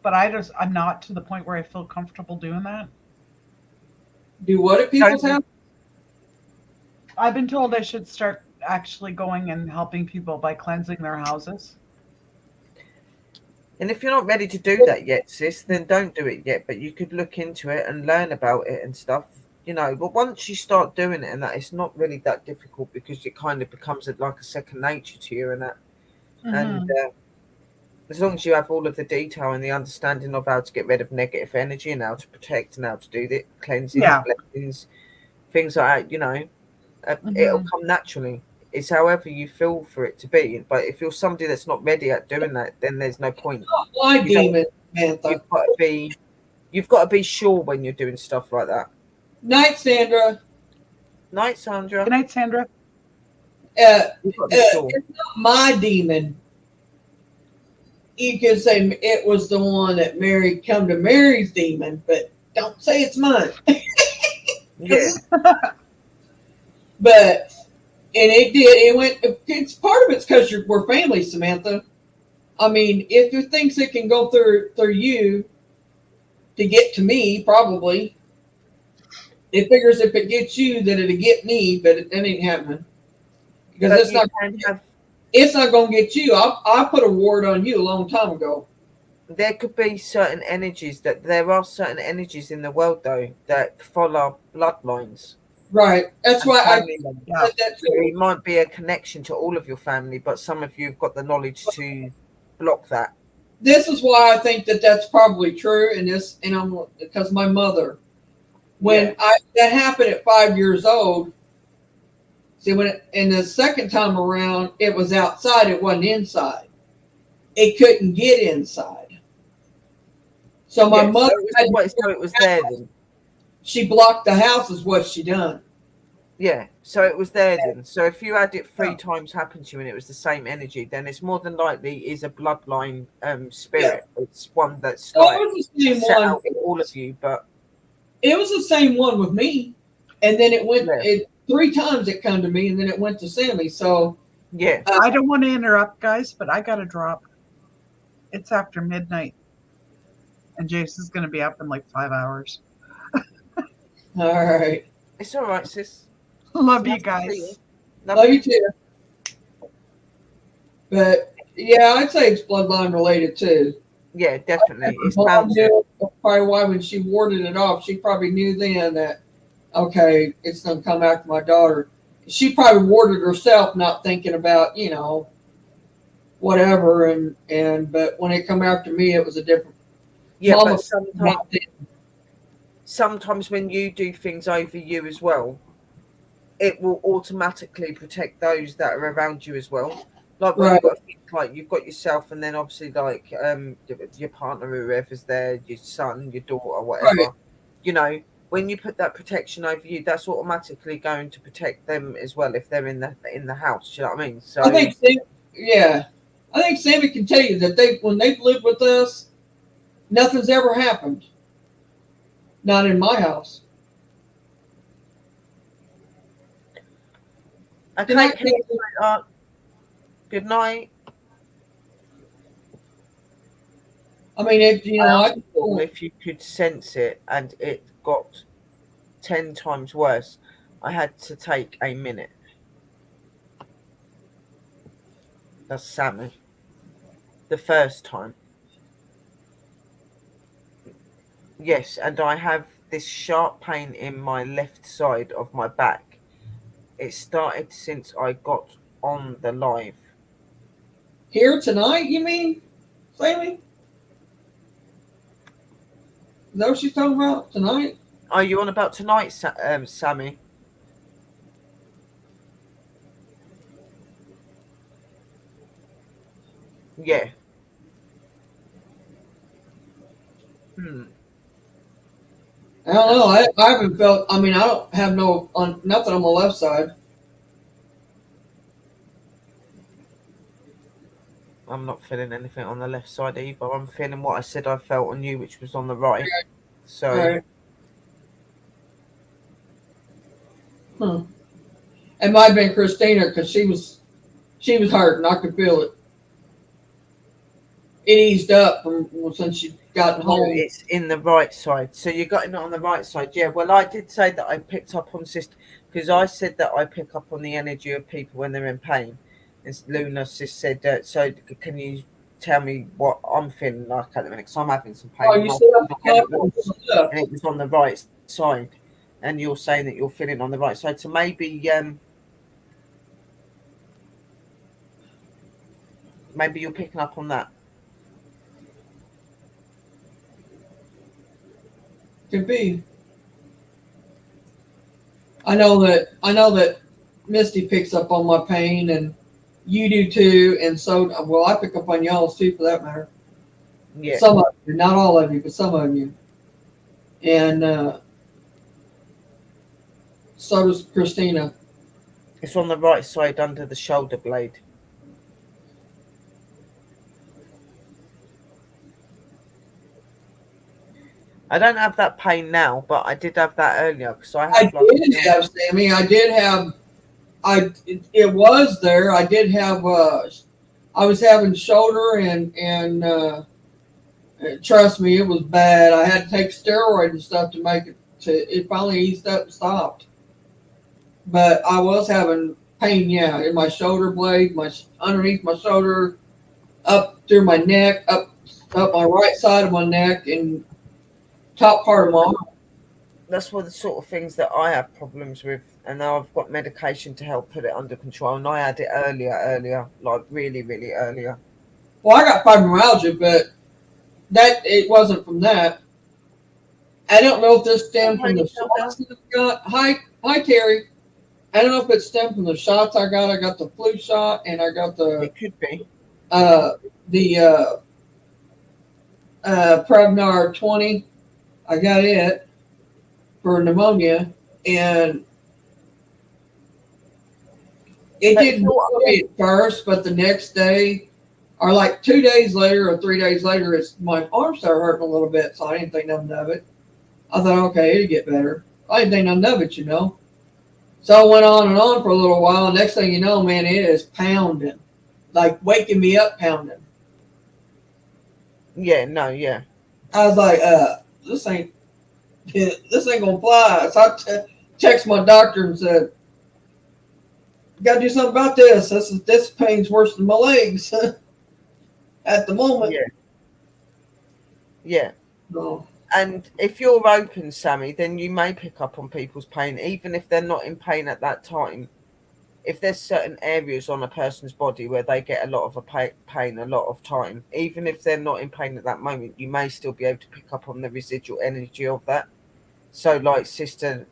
but I'm not to the point where I feel comfortable doing that. Do what at people's house? I've been told I should start actually going and helping people by cleansing their houses. And if you're not ready to do that yet, sis, then don't do it yet. But you could look into it and learn about it and stuff, But once you start doing it and that, it's not really that difficult because it kind of becomes like a second nature to you and that. Mm-hmm. And as long as you have all of the detail and the understanding of how to get rid of negative energy and how to protect and how to do the cleansings, blessings, things like that, it'll come naturally. It's however you feel for it to be. But if you're somebody that's not ready at doing that, then there's no point. Why demon, Mantha? You've got to be sure when you're doing stuff like that. Night, Sandra. Night, Sandra. Good night, Sandra. It's not my demon. You could say it was the one that come to Mary's demon, but don't say it's mine. Yeah. But it did. It's part of it's because we're family, Samantha. I mean, if there are things that can go through you to get to me, probably it figures if it gets you, that it'll get me, but it ain't happening because it's not going to get you. I put a ward on you a long time ago. There could be certain energies there are certain energies in the world though that follow bloodlines. Right. That's why I said that too. It might be a connection to all of your family, but some of you have got the knowledge to block that. This is why I think that that's probably true, because my mother, When that happened at 5 years old, see, and the second time around, it was outside, it wasn't inside. It couldn't get inside. So my mother so it was there then. She blocked the house, is what she done. Yeah, so it was there then. So if you had it 3 times happen to you and it was the same energy, then it's more than likely is a bloodline spirit. Yeah. It's one that's like set out for all of you, but it was the same one with me. And then it went 3 times it come to me, and then it went to Sammy. So yeah. I don't want to interrupt, guys, but I got to drop. It's after midnight. And Jason's going to be up in like 5 hours. All right. It's all right, sis. Love you guys. Love you too. But yeah, I'd say it's bloodline related too. Yeah, definitely. It's probably why when she warded it off, she probably knew then that, okay, it's going to come after my daughter. She probably warded herself, not thinking about, whatever. But when it come after me, it was a different. Yeah, but sometimes when you do things over you as well, it will automatically protect those that are around you as well. Like when you've got yourself, and then obviously like your partner, whoever's there, your son, your daughter, whatever. Right. When you put that protection over you, that's automatically going to protect them as well if they're in the house. Do you know what I mean? So I think Sammy can tell you that when they've lived with us, nothing's ever happened. Not in my house. Okay. Good night. I mean, if you could sense it and it got 10 times worse, I had to take a minute. That's Sammy. The first time. Yes, and I have this sharp pain in my left side of my back. It started since I got on the live. Here tonight, you mean, Sammy? Is that what she's talking about tonight? Are you on about tonight, Sammy? Yeah. I don't know. I haven't felt. I mean, I don't have nothing on my left side. I'm not feeling anything on the left side either. I'm feeling what I said I felt on you, which was on the right. Right. So. Right. It might have been Christina because she was hurting. I could feel it. It eased up since she got home. It's in the right side. So you got it on the right side. Yeah. Well, I did say that I picked up on because I said that I pick up on the energy of people when they're in pain. And Luna just said that. So can you tell me what I'm feeling like at the minute? Because I'm having some pain. Oh, you said and it was on the right side. And you're saying that you're feeling on the right side. So maybe you're picking up on that. Could be. I know that Misty picks up on my pain, and you do too, and so I pick up on y'all's too, for that matter. Yeah. Some of you, not all of you, but some of you, and so does Christina. It's on the right side under the shoulder blade. I don't have that pain now, but I did have that earlier because Sammy. It was there. I did have. I was having shoulder and trust me, it was bad. I had to take steroid and stuff to make it. It finally eased up and stopped. But I was having pain, in my shoulder blade, underneath my shoulder, up through my neck, up my right side of my neck, and top part of my arm. That's one of the sort of things that I have problems with, and now I've got medication to help put it under control. And I had it earlier, like really, really earlier. Well, I got fibromyalgia, but it wasn't from that. I don't know if this stemmed from Tony the fell shots that I got. Hi, Terry. I don't know if it stemmed from the shots I got. I got the flu shot, and I got the It could be. the Prevnar 20. I got it for pneumonia, and it But if didn't bother me at first, but the next day, or like 2 days later or 3 days later, it's my arm started hurting a little bit, so I didn't think nothing of it. I thought, okay, it'll get better. I didn't think nothing of it, you know. So I went on and on for a little while, and next thing you know, man, it is pounding, like waking me up pounding. Yeah, no, yeah. I was like, this ain't gonna fly. So I texted my doctor and said, "Got to do something about this. This pain's worse than my legs at the moment." Yeah. Yeah. So, And if you're open, Sammy, then you may pick up on people's pain, even if they're not in pain at that time. If there's certain areas on a person's body where they get a lot of pain a lot of time, even if they're not in pain at that moment, you may still be able to pick up on the residual energy of that. So, like Sister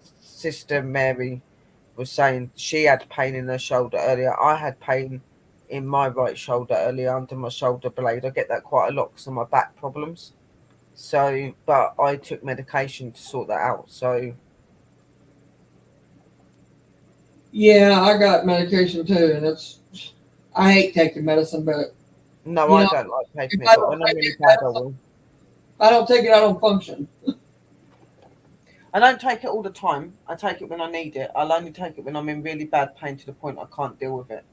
Mary was saying, she had pain in her shoulder earlier. I had pain in my right shoulder earlier under my shoulder blade. I get that quite a lot because of my back problems. So, but I took medication to sort that out. So, yeah, I got medication too, and I hate taking medicine, but no, you I know, don't like taking if it, I but don't when I'm take really it, bad, I will. I don't take it, I don't function. I don't take it all the time. I take it when I need it. I'll only take it when I'm in really bad pain to the point I can't deal with it.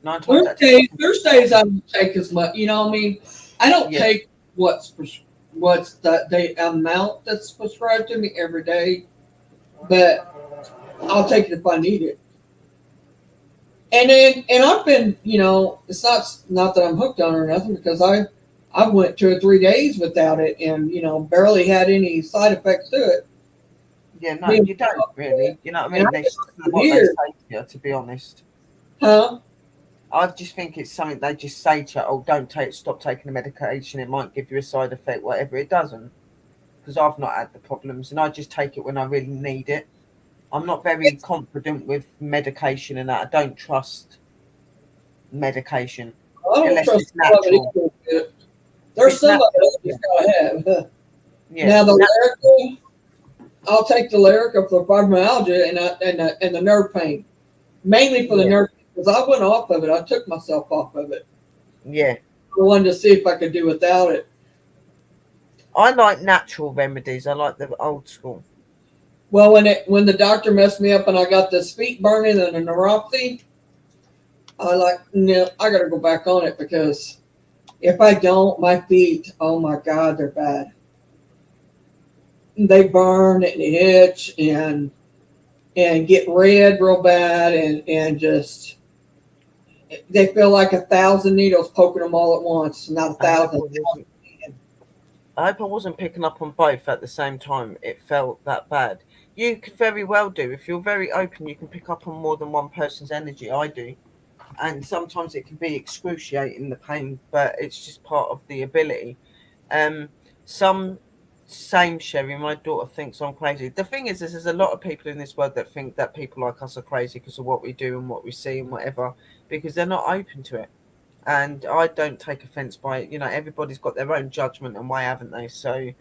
9 times out of 10. There's days I don't take as much. You know what I mean? I don't Yeah. take what's the amount that's prescribed to me every day, but I'll take it if I need it. And I've been, you know, it's not that I'm hooked on it or nothing, because I went 2 or 3 days without it, and you know, barely had any side effects to it. Yeah, no, I mean, you don't really. You know what I and mean? I They just say what they weird, say to you, to be honest. huh? I just think it's something they just say to you, oh, stop taking the medication. It might give you a side effect, whatever. It doesn't. Because I've not had the problems, and I just take it when I really need it. I'm not very confident with medication and that. I don't trust medication I don't unless trust it's some of it natural. either. There's It's some of natural. it I just gotta have. Yeah. Now the Lyrica, I'll take the Lyrica for fibromyalgia and the nerve pain, mainly for the Yeah. nerve, because I went off of it. I took myself off of it. Yeah. I wanted to see if I could do without it. I like natural remedies. I like the old school. Well, when the doctor messed me up and I got this feet burning and a neuropathy, no, I got to go back on it, because if I don't, my feet, oh my God, they're bad. They burn and itch and get red real bad, and just they feel like 1,000 needles poking them all at once. Not I hope 1,000. I hope I wasn't picking up on both at the same time. It felt that bad. You could very well do. If you're very open, you can pick up on more than one person's energy. I do. And sometimes it can be excruciating, the pain, but it's just part of the ability. Um, some same Sherry, my daughter thinks I'm crazy. The thing is, there's a lot of people in this world that think that people like us are crazy because of what we do and what we see and whatever, because they're not open to it. And I don't take offense by it. You know, everybody's got their own judgment and way, haven't they? So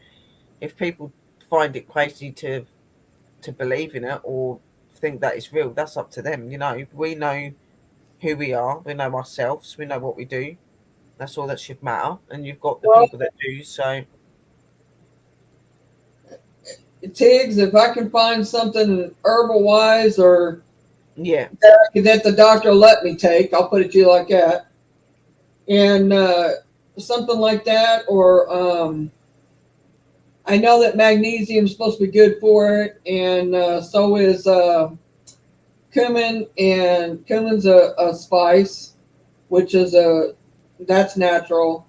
if people find it crazy to believe in it or think that it's real, that's up to them. You know, we know who we are, we know ourselves, we know what we do. That's all that should matter. And you've got the Well, people that do. So Tiggs, if I can find something herbal wise or yeah, that the doctor let me take, I'll put it to you like that. And something like that, or I know that magnesium is supposed to be good for it, and so is cumin, and cumin's a spice, which is that's natural,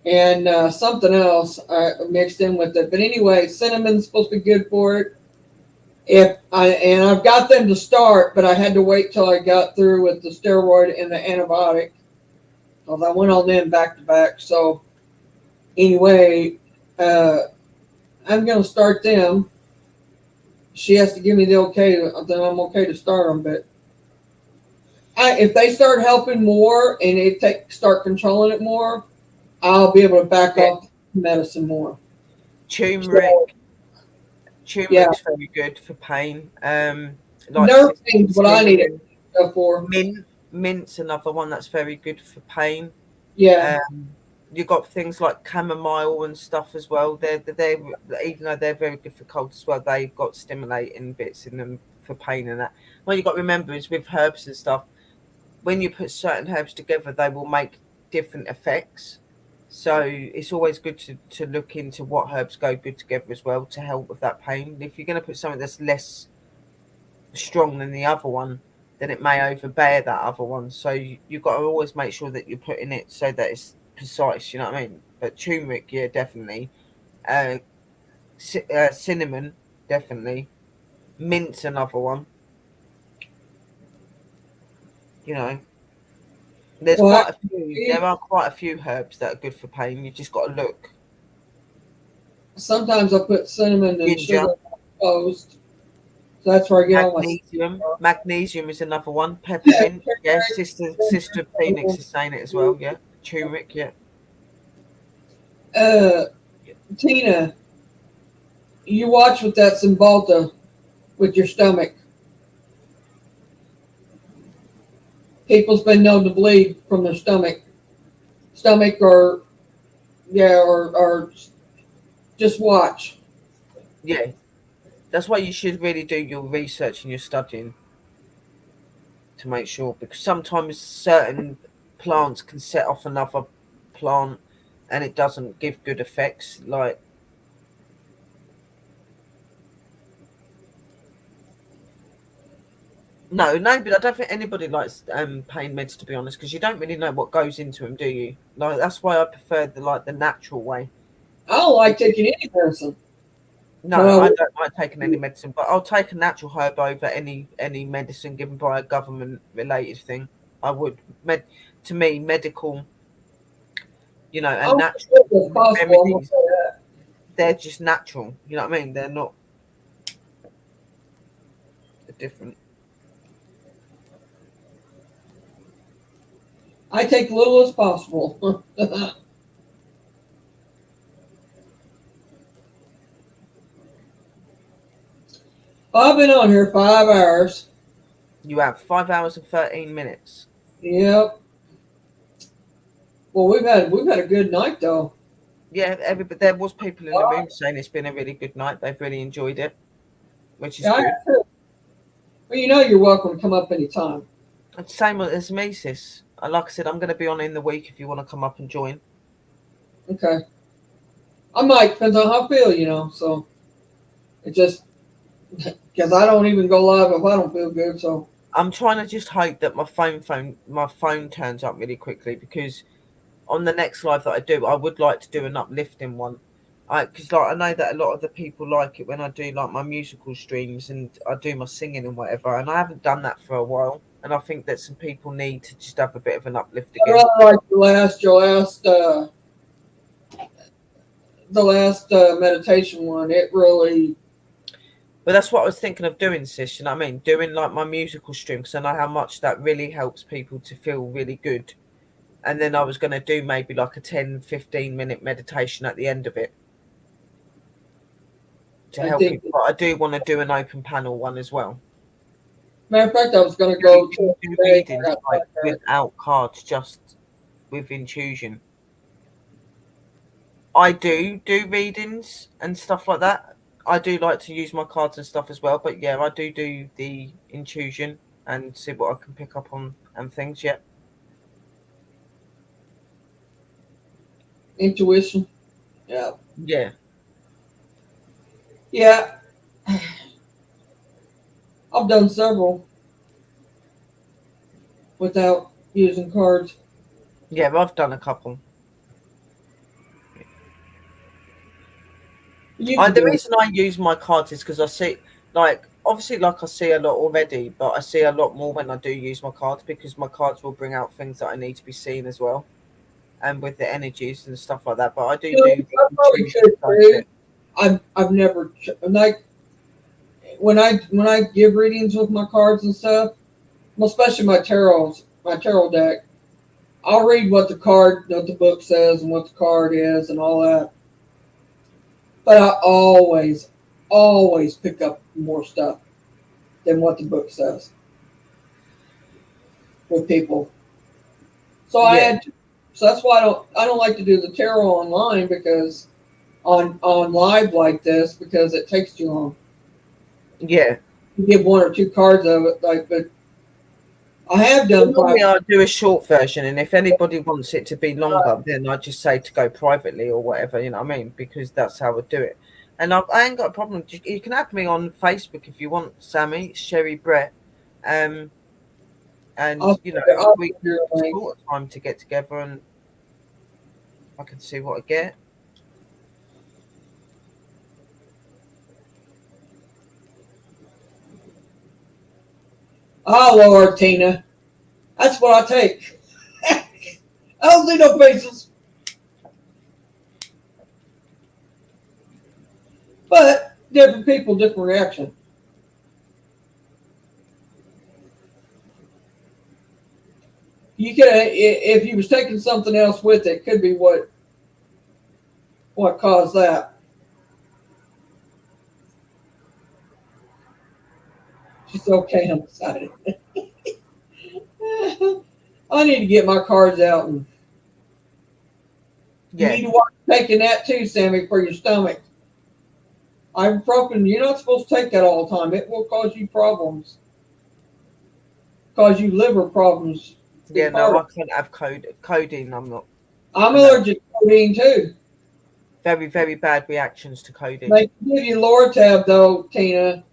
and something else mixed in with it. But anyway, cinnamon's supposed to be good for it. I've got them to start, but I had to wait till I got through with the steroid and the antibiotic, because I went on them back to back. So anyway, I'm going to start them. She has to give me the okay, then I'm okay to start them. But if they start helping more and start controlling it more, I'll be able to back off the medicine more. Turmeric. Yeah. Turmeric's very good for pain. Nerve pain's what I need it for. Mint's another one that's very good for pain. Yeah. You've got things like chamomile and stuff as well. They're even though they're very good for cold as well, they've got stimulating bits in them for pain and that. What you got to remember is with herbs and stuff, when you put certain herbs together, they will make different effects. So it's always good to look into what herbs go good together as well to help with that pain. If you're going to put something that's less strong than the other one, then it may overbear that other one. So you've got to always make sure that you're putting it so that it's precise, you know what I mean? But turmeric, yeah, definitely. Cinnamon, definitely. Mint's another one. You know, there are quite a few herbs that are good for pain. You just got to look. Sometimes I put cinnamon and sugar toast. So that's where I get magnesium. Magnesium is another one. Peppermint. Yeah, Sister Phoenix is saying it as well. Yeah, turmeric. Yeah. Tina, you watch with that Cymbalta with your stomach. People's been known to bleed from their stomach or just watch. Yeah, that's why you should really do your research and your studying to make sure, because sometimes certain plants can set off another plant and it doesn't give good effects. Like, no, but I don't think anybody likes pain meds, to be honest, because you don't really know what goes into them, do you? Like, that's why I prefer the natural way. I don't like taking any medicine. No, I don't like taking any medicine, but I'll take a natural herb over any medicine given by a government related thing. I would. To me, medical, you know, and natural remedies, they're just natural. You know what I mean? They're not. They're different. I take little as possible. I've been on here 5 hours. You have 5 hours and 13 minutes. Yep. Well, we've had a good night though. Yeah, there was people in the room saying it's been a really good night. They've really enjoyed it, which is good. Well, you know you're welcome to come up anytime. And same as me, sis. Like I said, I'm going to be on in the week if you want to come up and join. Okay. I might, depends on how I feel, you know. So it just because I don't even go live if I don't feel good. So I'm trying to just hope that my phone turns up really quickly, because on the next live that I do, I would like to do an uplifting one. Because I know that a lot of the people like it when I do like my musical streams and I do my singing and whatever, and I haven't done that for a while, and I think that some people need to just have a bit of an uplift again. I like the last meditation one. It really. But that's what I was thinking of doing, sis. You know what I mean? Doing like my musical stream, because I know how much that really helps people to feel really good. And then I was going to do maybe like a 10-15 minute meditation at the end of it to help people. But I do want to do an open panel one as well. Matter of fact, I was going to go to do readings like without cards, just with intuition. I do readings and stuff like that. I do like to use my cards and stuff as well. But yeah, I do the intuition and see what I can pick up on and things. Yeah. Intuition. Yeah. Yeah. Yeah. I've done several without using cards. Yeah, I've done a couple. The reason I use my cards is because I see, like, obviously, like I see a lot already, but I see a lot more when I do use my cards, because my cards will bring out things that I need to be seen as well, and with the energies and stuff like that. But I do. I've never like when I give readings with my cards and stuff, well, especially my tarot deck. I'll read what the book says and what the card is and all that. But I always pick up more stuff than what the book says with people. So so that's why I don't like to do the tarot online because on live like this because it takes too long. Yeah. You give one or two cards of it, but I have done. Normally, I'll do a short version, and if anybody wants it to be longer, then I just say to go privately or whatever. You know what I mean? Because that's how I do it. And I ain't got a problem. You can add me on Facebook if you want, Sammy, Sherry Brett. And you know, we sort of time to get together, and I can see what I get. Oh Lord, Tina, that's what I take. I don't see no faces, but different people, different reaction. You could, if you was taking something else with it, could be what caused that. She's okay. I'm excited. I need to get my cards out and you need to watch taking that too, Sammy, for your stomach. Ibuprofen, you're not supposed to take that all the time. It will cause you problems. Cause you liver problems. Yeah, no, I can't have codeine. I'm not. I'm allergic to codeine too. Very, very bad reactions to codeine. They give you Lortab though, Tina.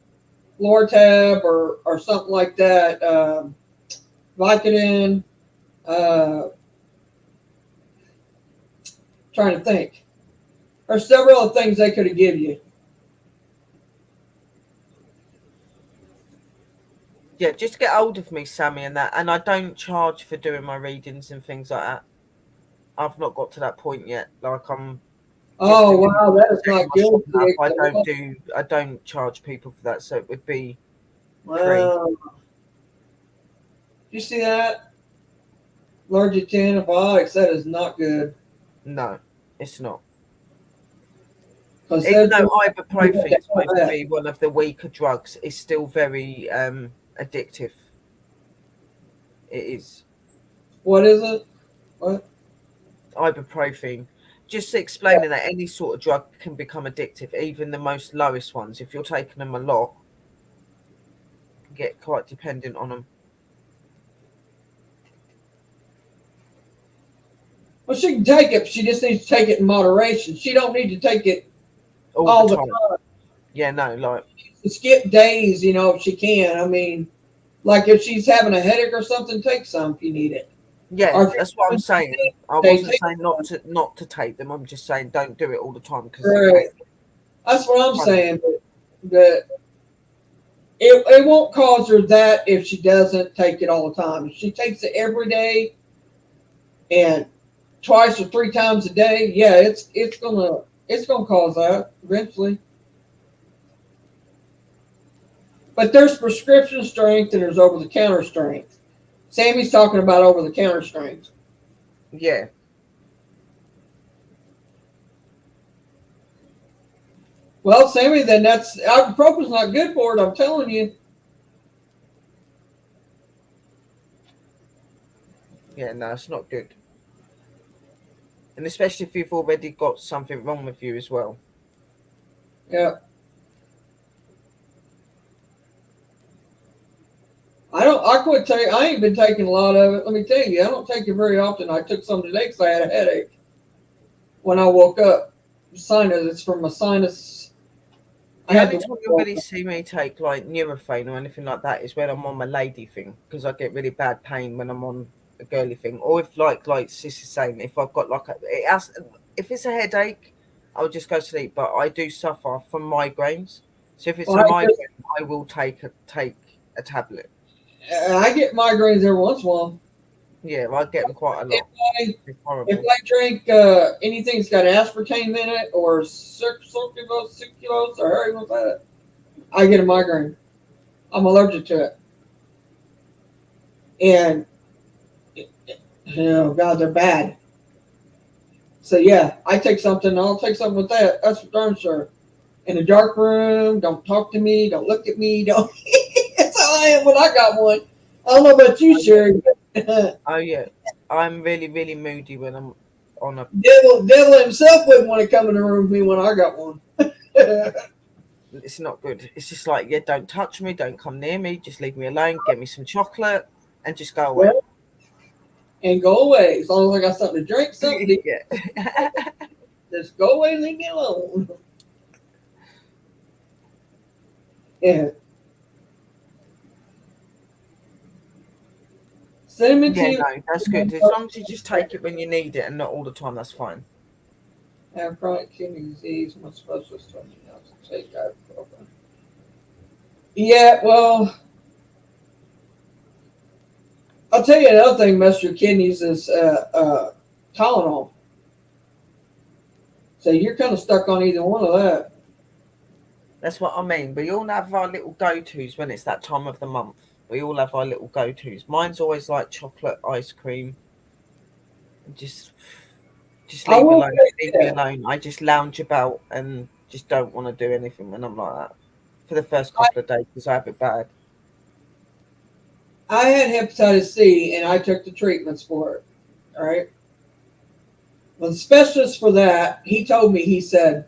Lortab or something like that. Vicodin. Trying to think. There's several other things they could have given you. Yeah, just get hold of me, Sammy, and I don't charge for doing my readings and things like that. I've not got to that point yet. Like I'm. Oh wow, that is not good. I don't charge people for that, so it would be free. Wow. You see that? Allergic to antibiotics. That is not good. No, it's not. Even though ibuprofen is supposed to be one of the weaker drugs, it's still very addictive. It is. What is it? What? Ibuprofen. Just explaining that any sort of drug can become addictive, even the most lowest ones. If you're taking them a lot, you can get quite dependent on them. Well, she can take it. She just needs to take it in moderation. She don't need to take it all the time. Yeah, no, like skip days, if she can. I mean, like if she's having a headache or something, take some if you need it. Yeah, that's what I'm saying. I wasn't saying not to take them. I'm just saying don't do it all the time because that's what I'm saying. That it won't cause her that if she doesn't take it all the time. If she takes it every day and twice or three times a day, yeah, it's gonna cause that eventually. But there's prescription strength and there's over-the-counter strength. Sammy's talking about over-the-counter strength. Yeah. Well, Sammy, then ibuprofen's not good for it. I'm telling you. Yeah, no, it's not good. And especially if you've already got something wrong with you as well. Yeah. I ain't been taking a lot of it. Let me tell you, I don't take it very often. I took some today because I had a headache when I woke up. It's from a sinus. The only time you'll really see me take like Nurofen or anything like that is when I'm on my lady thing because I get really bad pain when I'm on a girly thing. Or if like Sis is saying, if I've got if it's a headache, I'll just go to sleep. But I do suffer from migraines, so if it's a migraine, I will take a tablet. I get migraines every once in a while. Yeah, I get them quite a lot. It's If horrible. I drink anything that's got aspartame in it or sucralose or hurry that, I get a migraine. I'm allergic to it. And, oh, God, they're bad. So, yeah, I take something. I'll take something with that. That's for darn sure. In a dark room, don't talk to me. Don't look at me. Don't. That's how I am when I got one. I don't know about you, Sherry. Oh, yeah. I'm really, really moody when I'm on a... Devil himself wouldn't want to come in the room with me when I got one. It's not good. It's just like, yeah, don't touch me. Don't come near me. Just leave me alone. Get me some chocolate and just go away. Well, and go away. As long as I got something to drink, something to eat. Yeah. Just go away and leave me alone. Yeah. Cinnamon Yeah, tea. no, that's good. As long as you just take it when you need it and not all the time, that's fine. I have chronic kidney disease. My specialist told me not to take ibuprofen. Yeah, well, I'll tell you another thing mess your kidneys is Tylenol. So you're kind of stuck on either one of that. That's what I mean. We all have our little go-tos when it's that time of the month. We all have our little go-tos. Mine's always like chocolate ice cream. Just leave alone. Leave me alone. I just lounge about and just don't want to do anything when I'm like that for the first couple of days because I have it bad. I had hepatitis C and I took the treatments for it. All right. Well, the specialist for that, he told me, he said,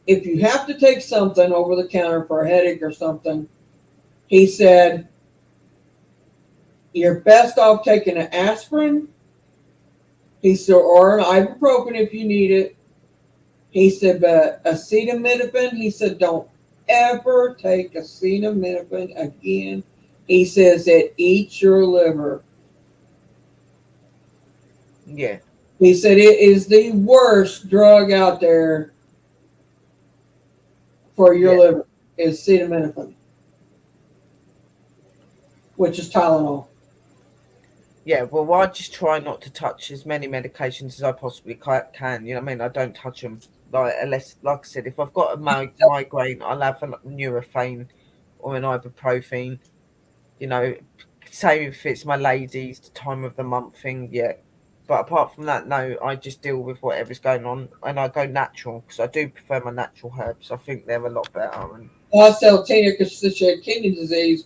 if you have to take something over the counter for a headache or something, he said, you're best off taking an aspirin. He said, or an ibuprofen if you need it. He said, but acetaminophen, he said, don't ever take acetaminophen again. He says it eats your liver. Yeah. He said it is the worst drug out there for your liver is acetaminophen, which is Tylenol. Yeah, well, I just try not to touch as many medications as I possibly can. You know what I mean? I don't touch them. Like, unless, like I said, if I've got a migraine, I'll have a Nurofen or an ibuprofen. You know, same if it's my lady's time of the month thing, yeah. But apart from that, no, I just deal with whatever's going on, and I go natural because I do prefer my natural herbs. I think they're a lot better. And I tell Tina because she had kidney disease,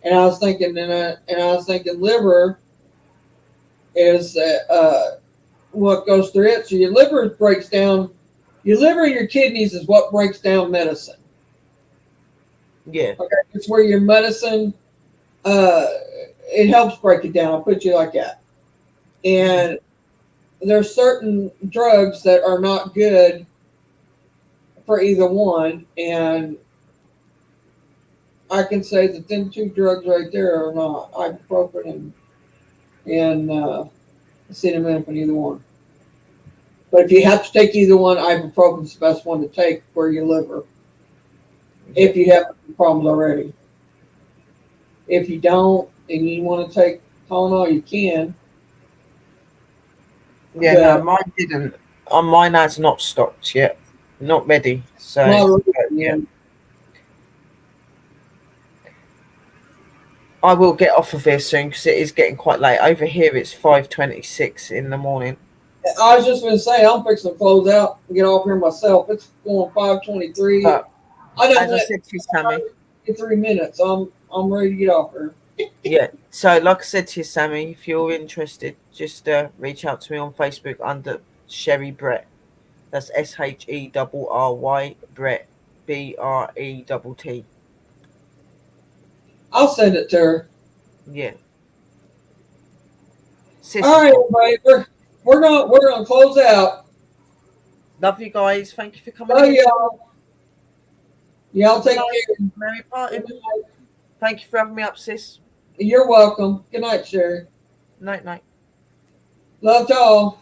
and I was thinking, liver is what goes through it. So your liver breaks down. Your liver and your kidneys is what breaks down medicine. Yeah. Okay, it's where your medicine. It helps break it down. I'll put you like that. And there's certain drugs that are not good for either one, and I can say that them two drugs right there are not ibuprofen and acetaminophen, either one. But if you have to take either one, ibuprofen is the best one to take for your liver. If you have problems already. If you don't and you want to take Tylenol, you can. Yeah, no, mine didn't. Mine has not stopped yet. Not ready. So yeah. I will get off of here soon because it is getting quite late. Over here it's 5:26 in the morning. I was just going to say, I'm fixing to close out and get off here myself. It's going 5:23. As I said to you, Sammy, 3 minutes. I'm ready to get off here. Yeah. So, like I said to you, Sammy, if you're interested, just reach out to me on Facebook under Sherry Brett. That's SHERRY Brett BRETT. I'll send it to her. Yeah. All right, everybody. We're gonna close out. Love you guys. Thank you for coming. Love y'all. Y'all take care. Mary Parton. Thank you for having me up, sis. You're welcome. Good night, Sherry. Night. Love y'all.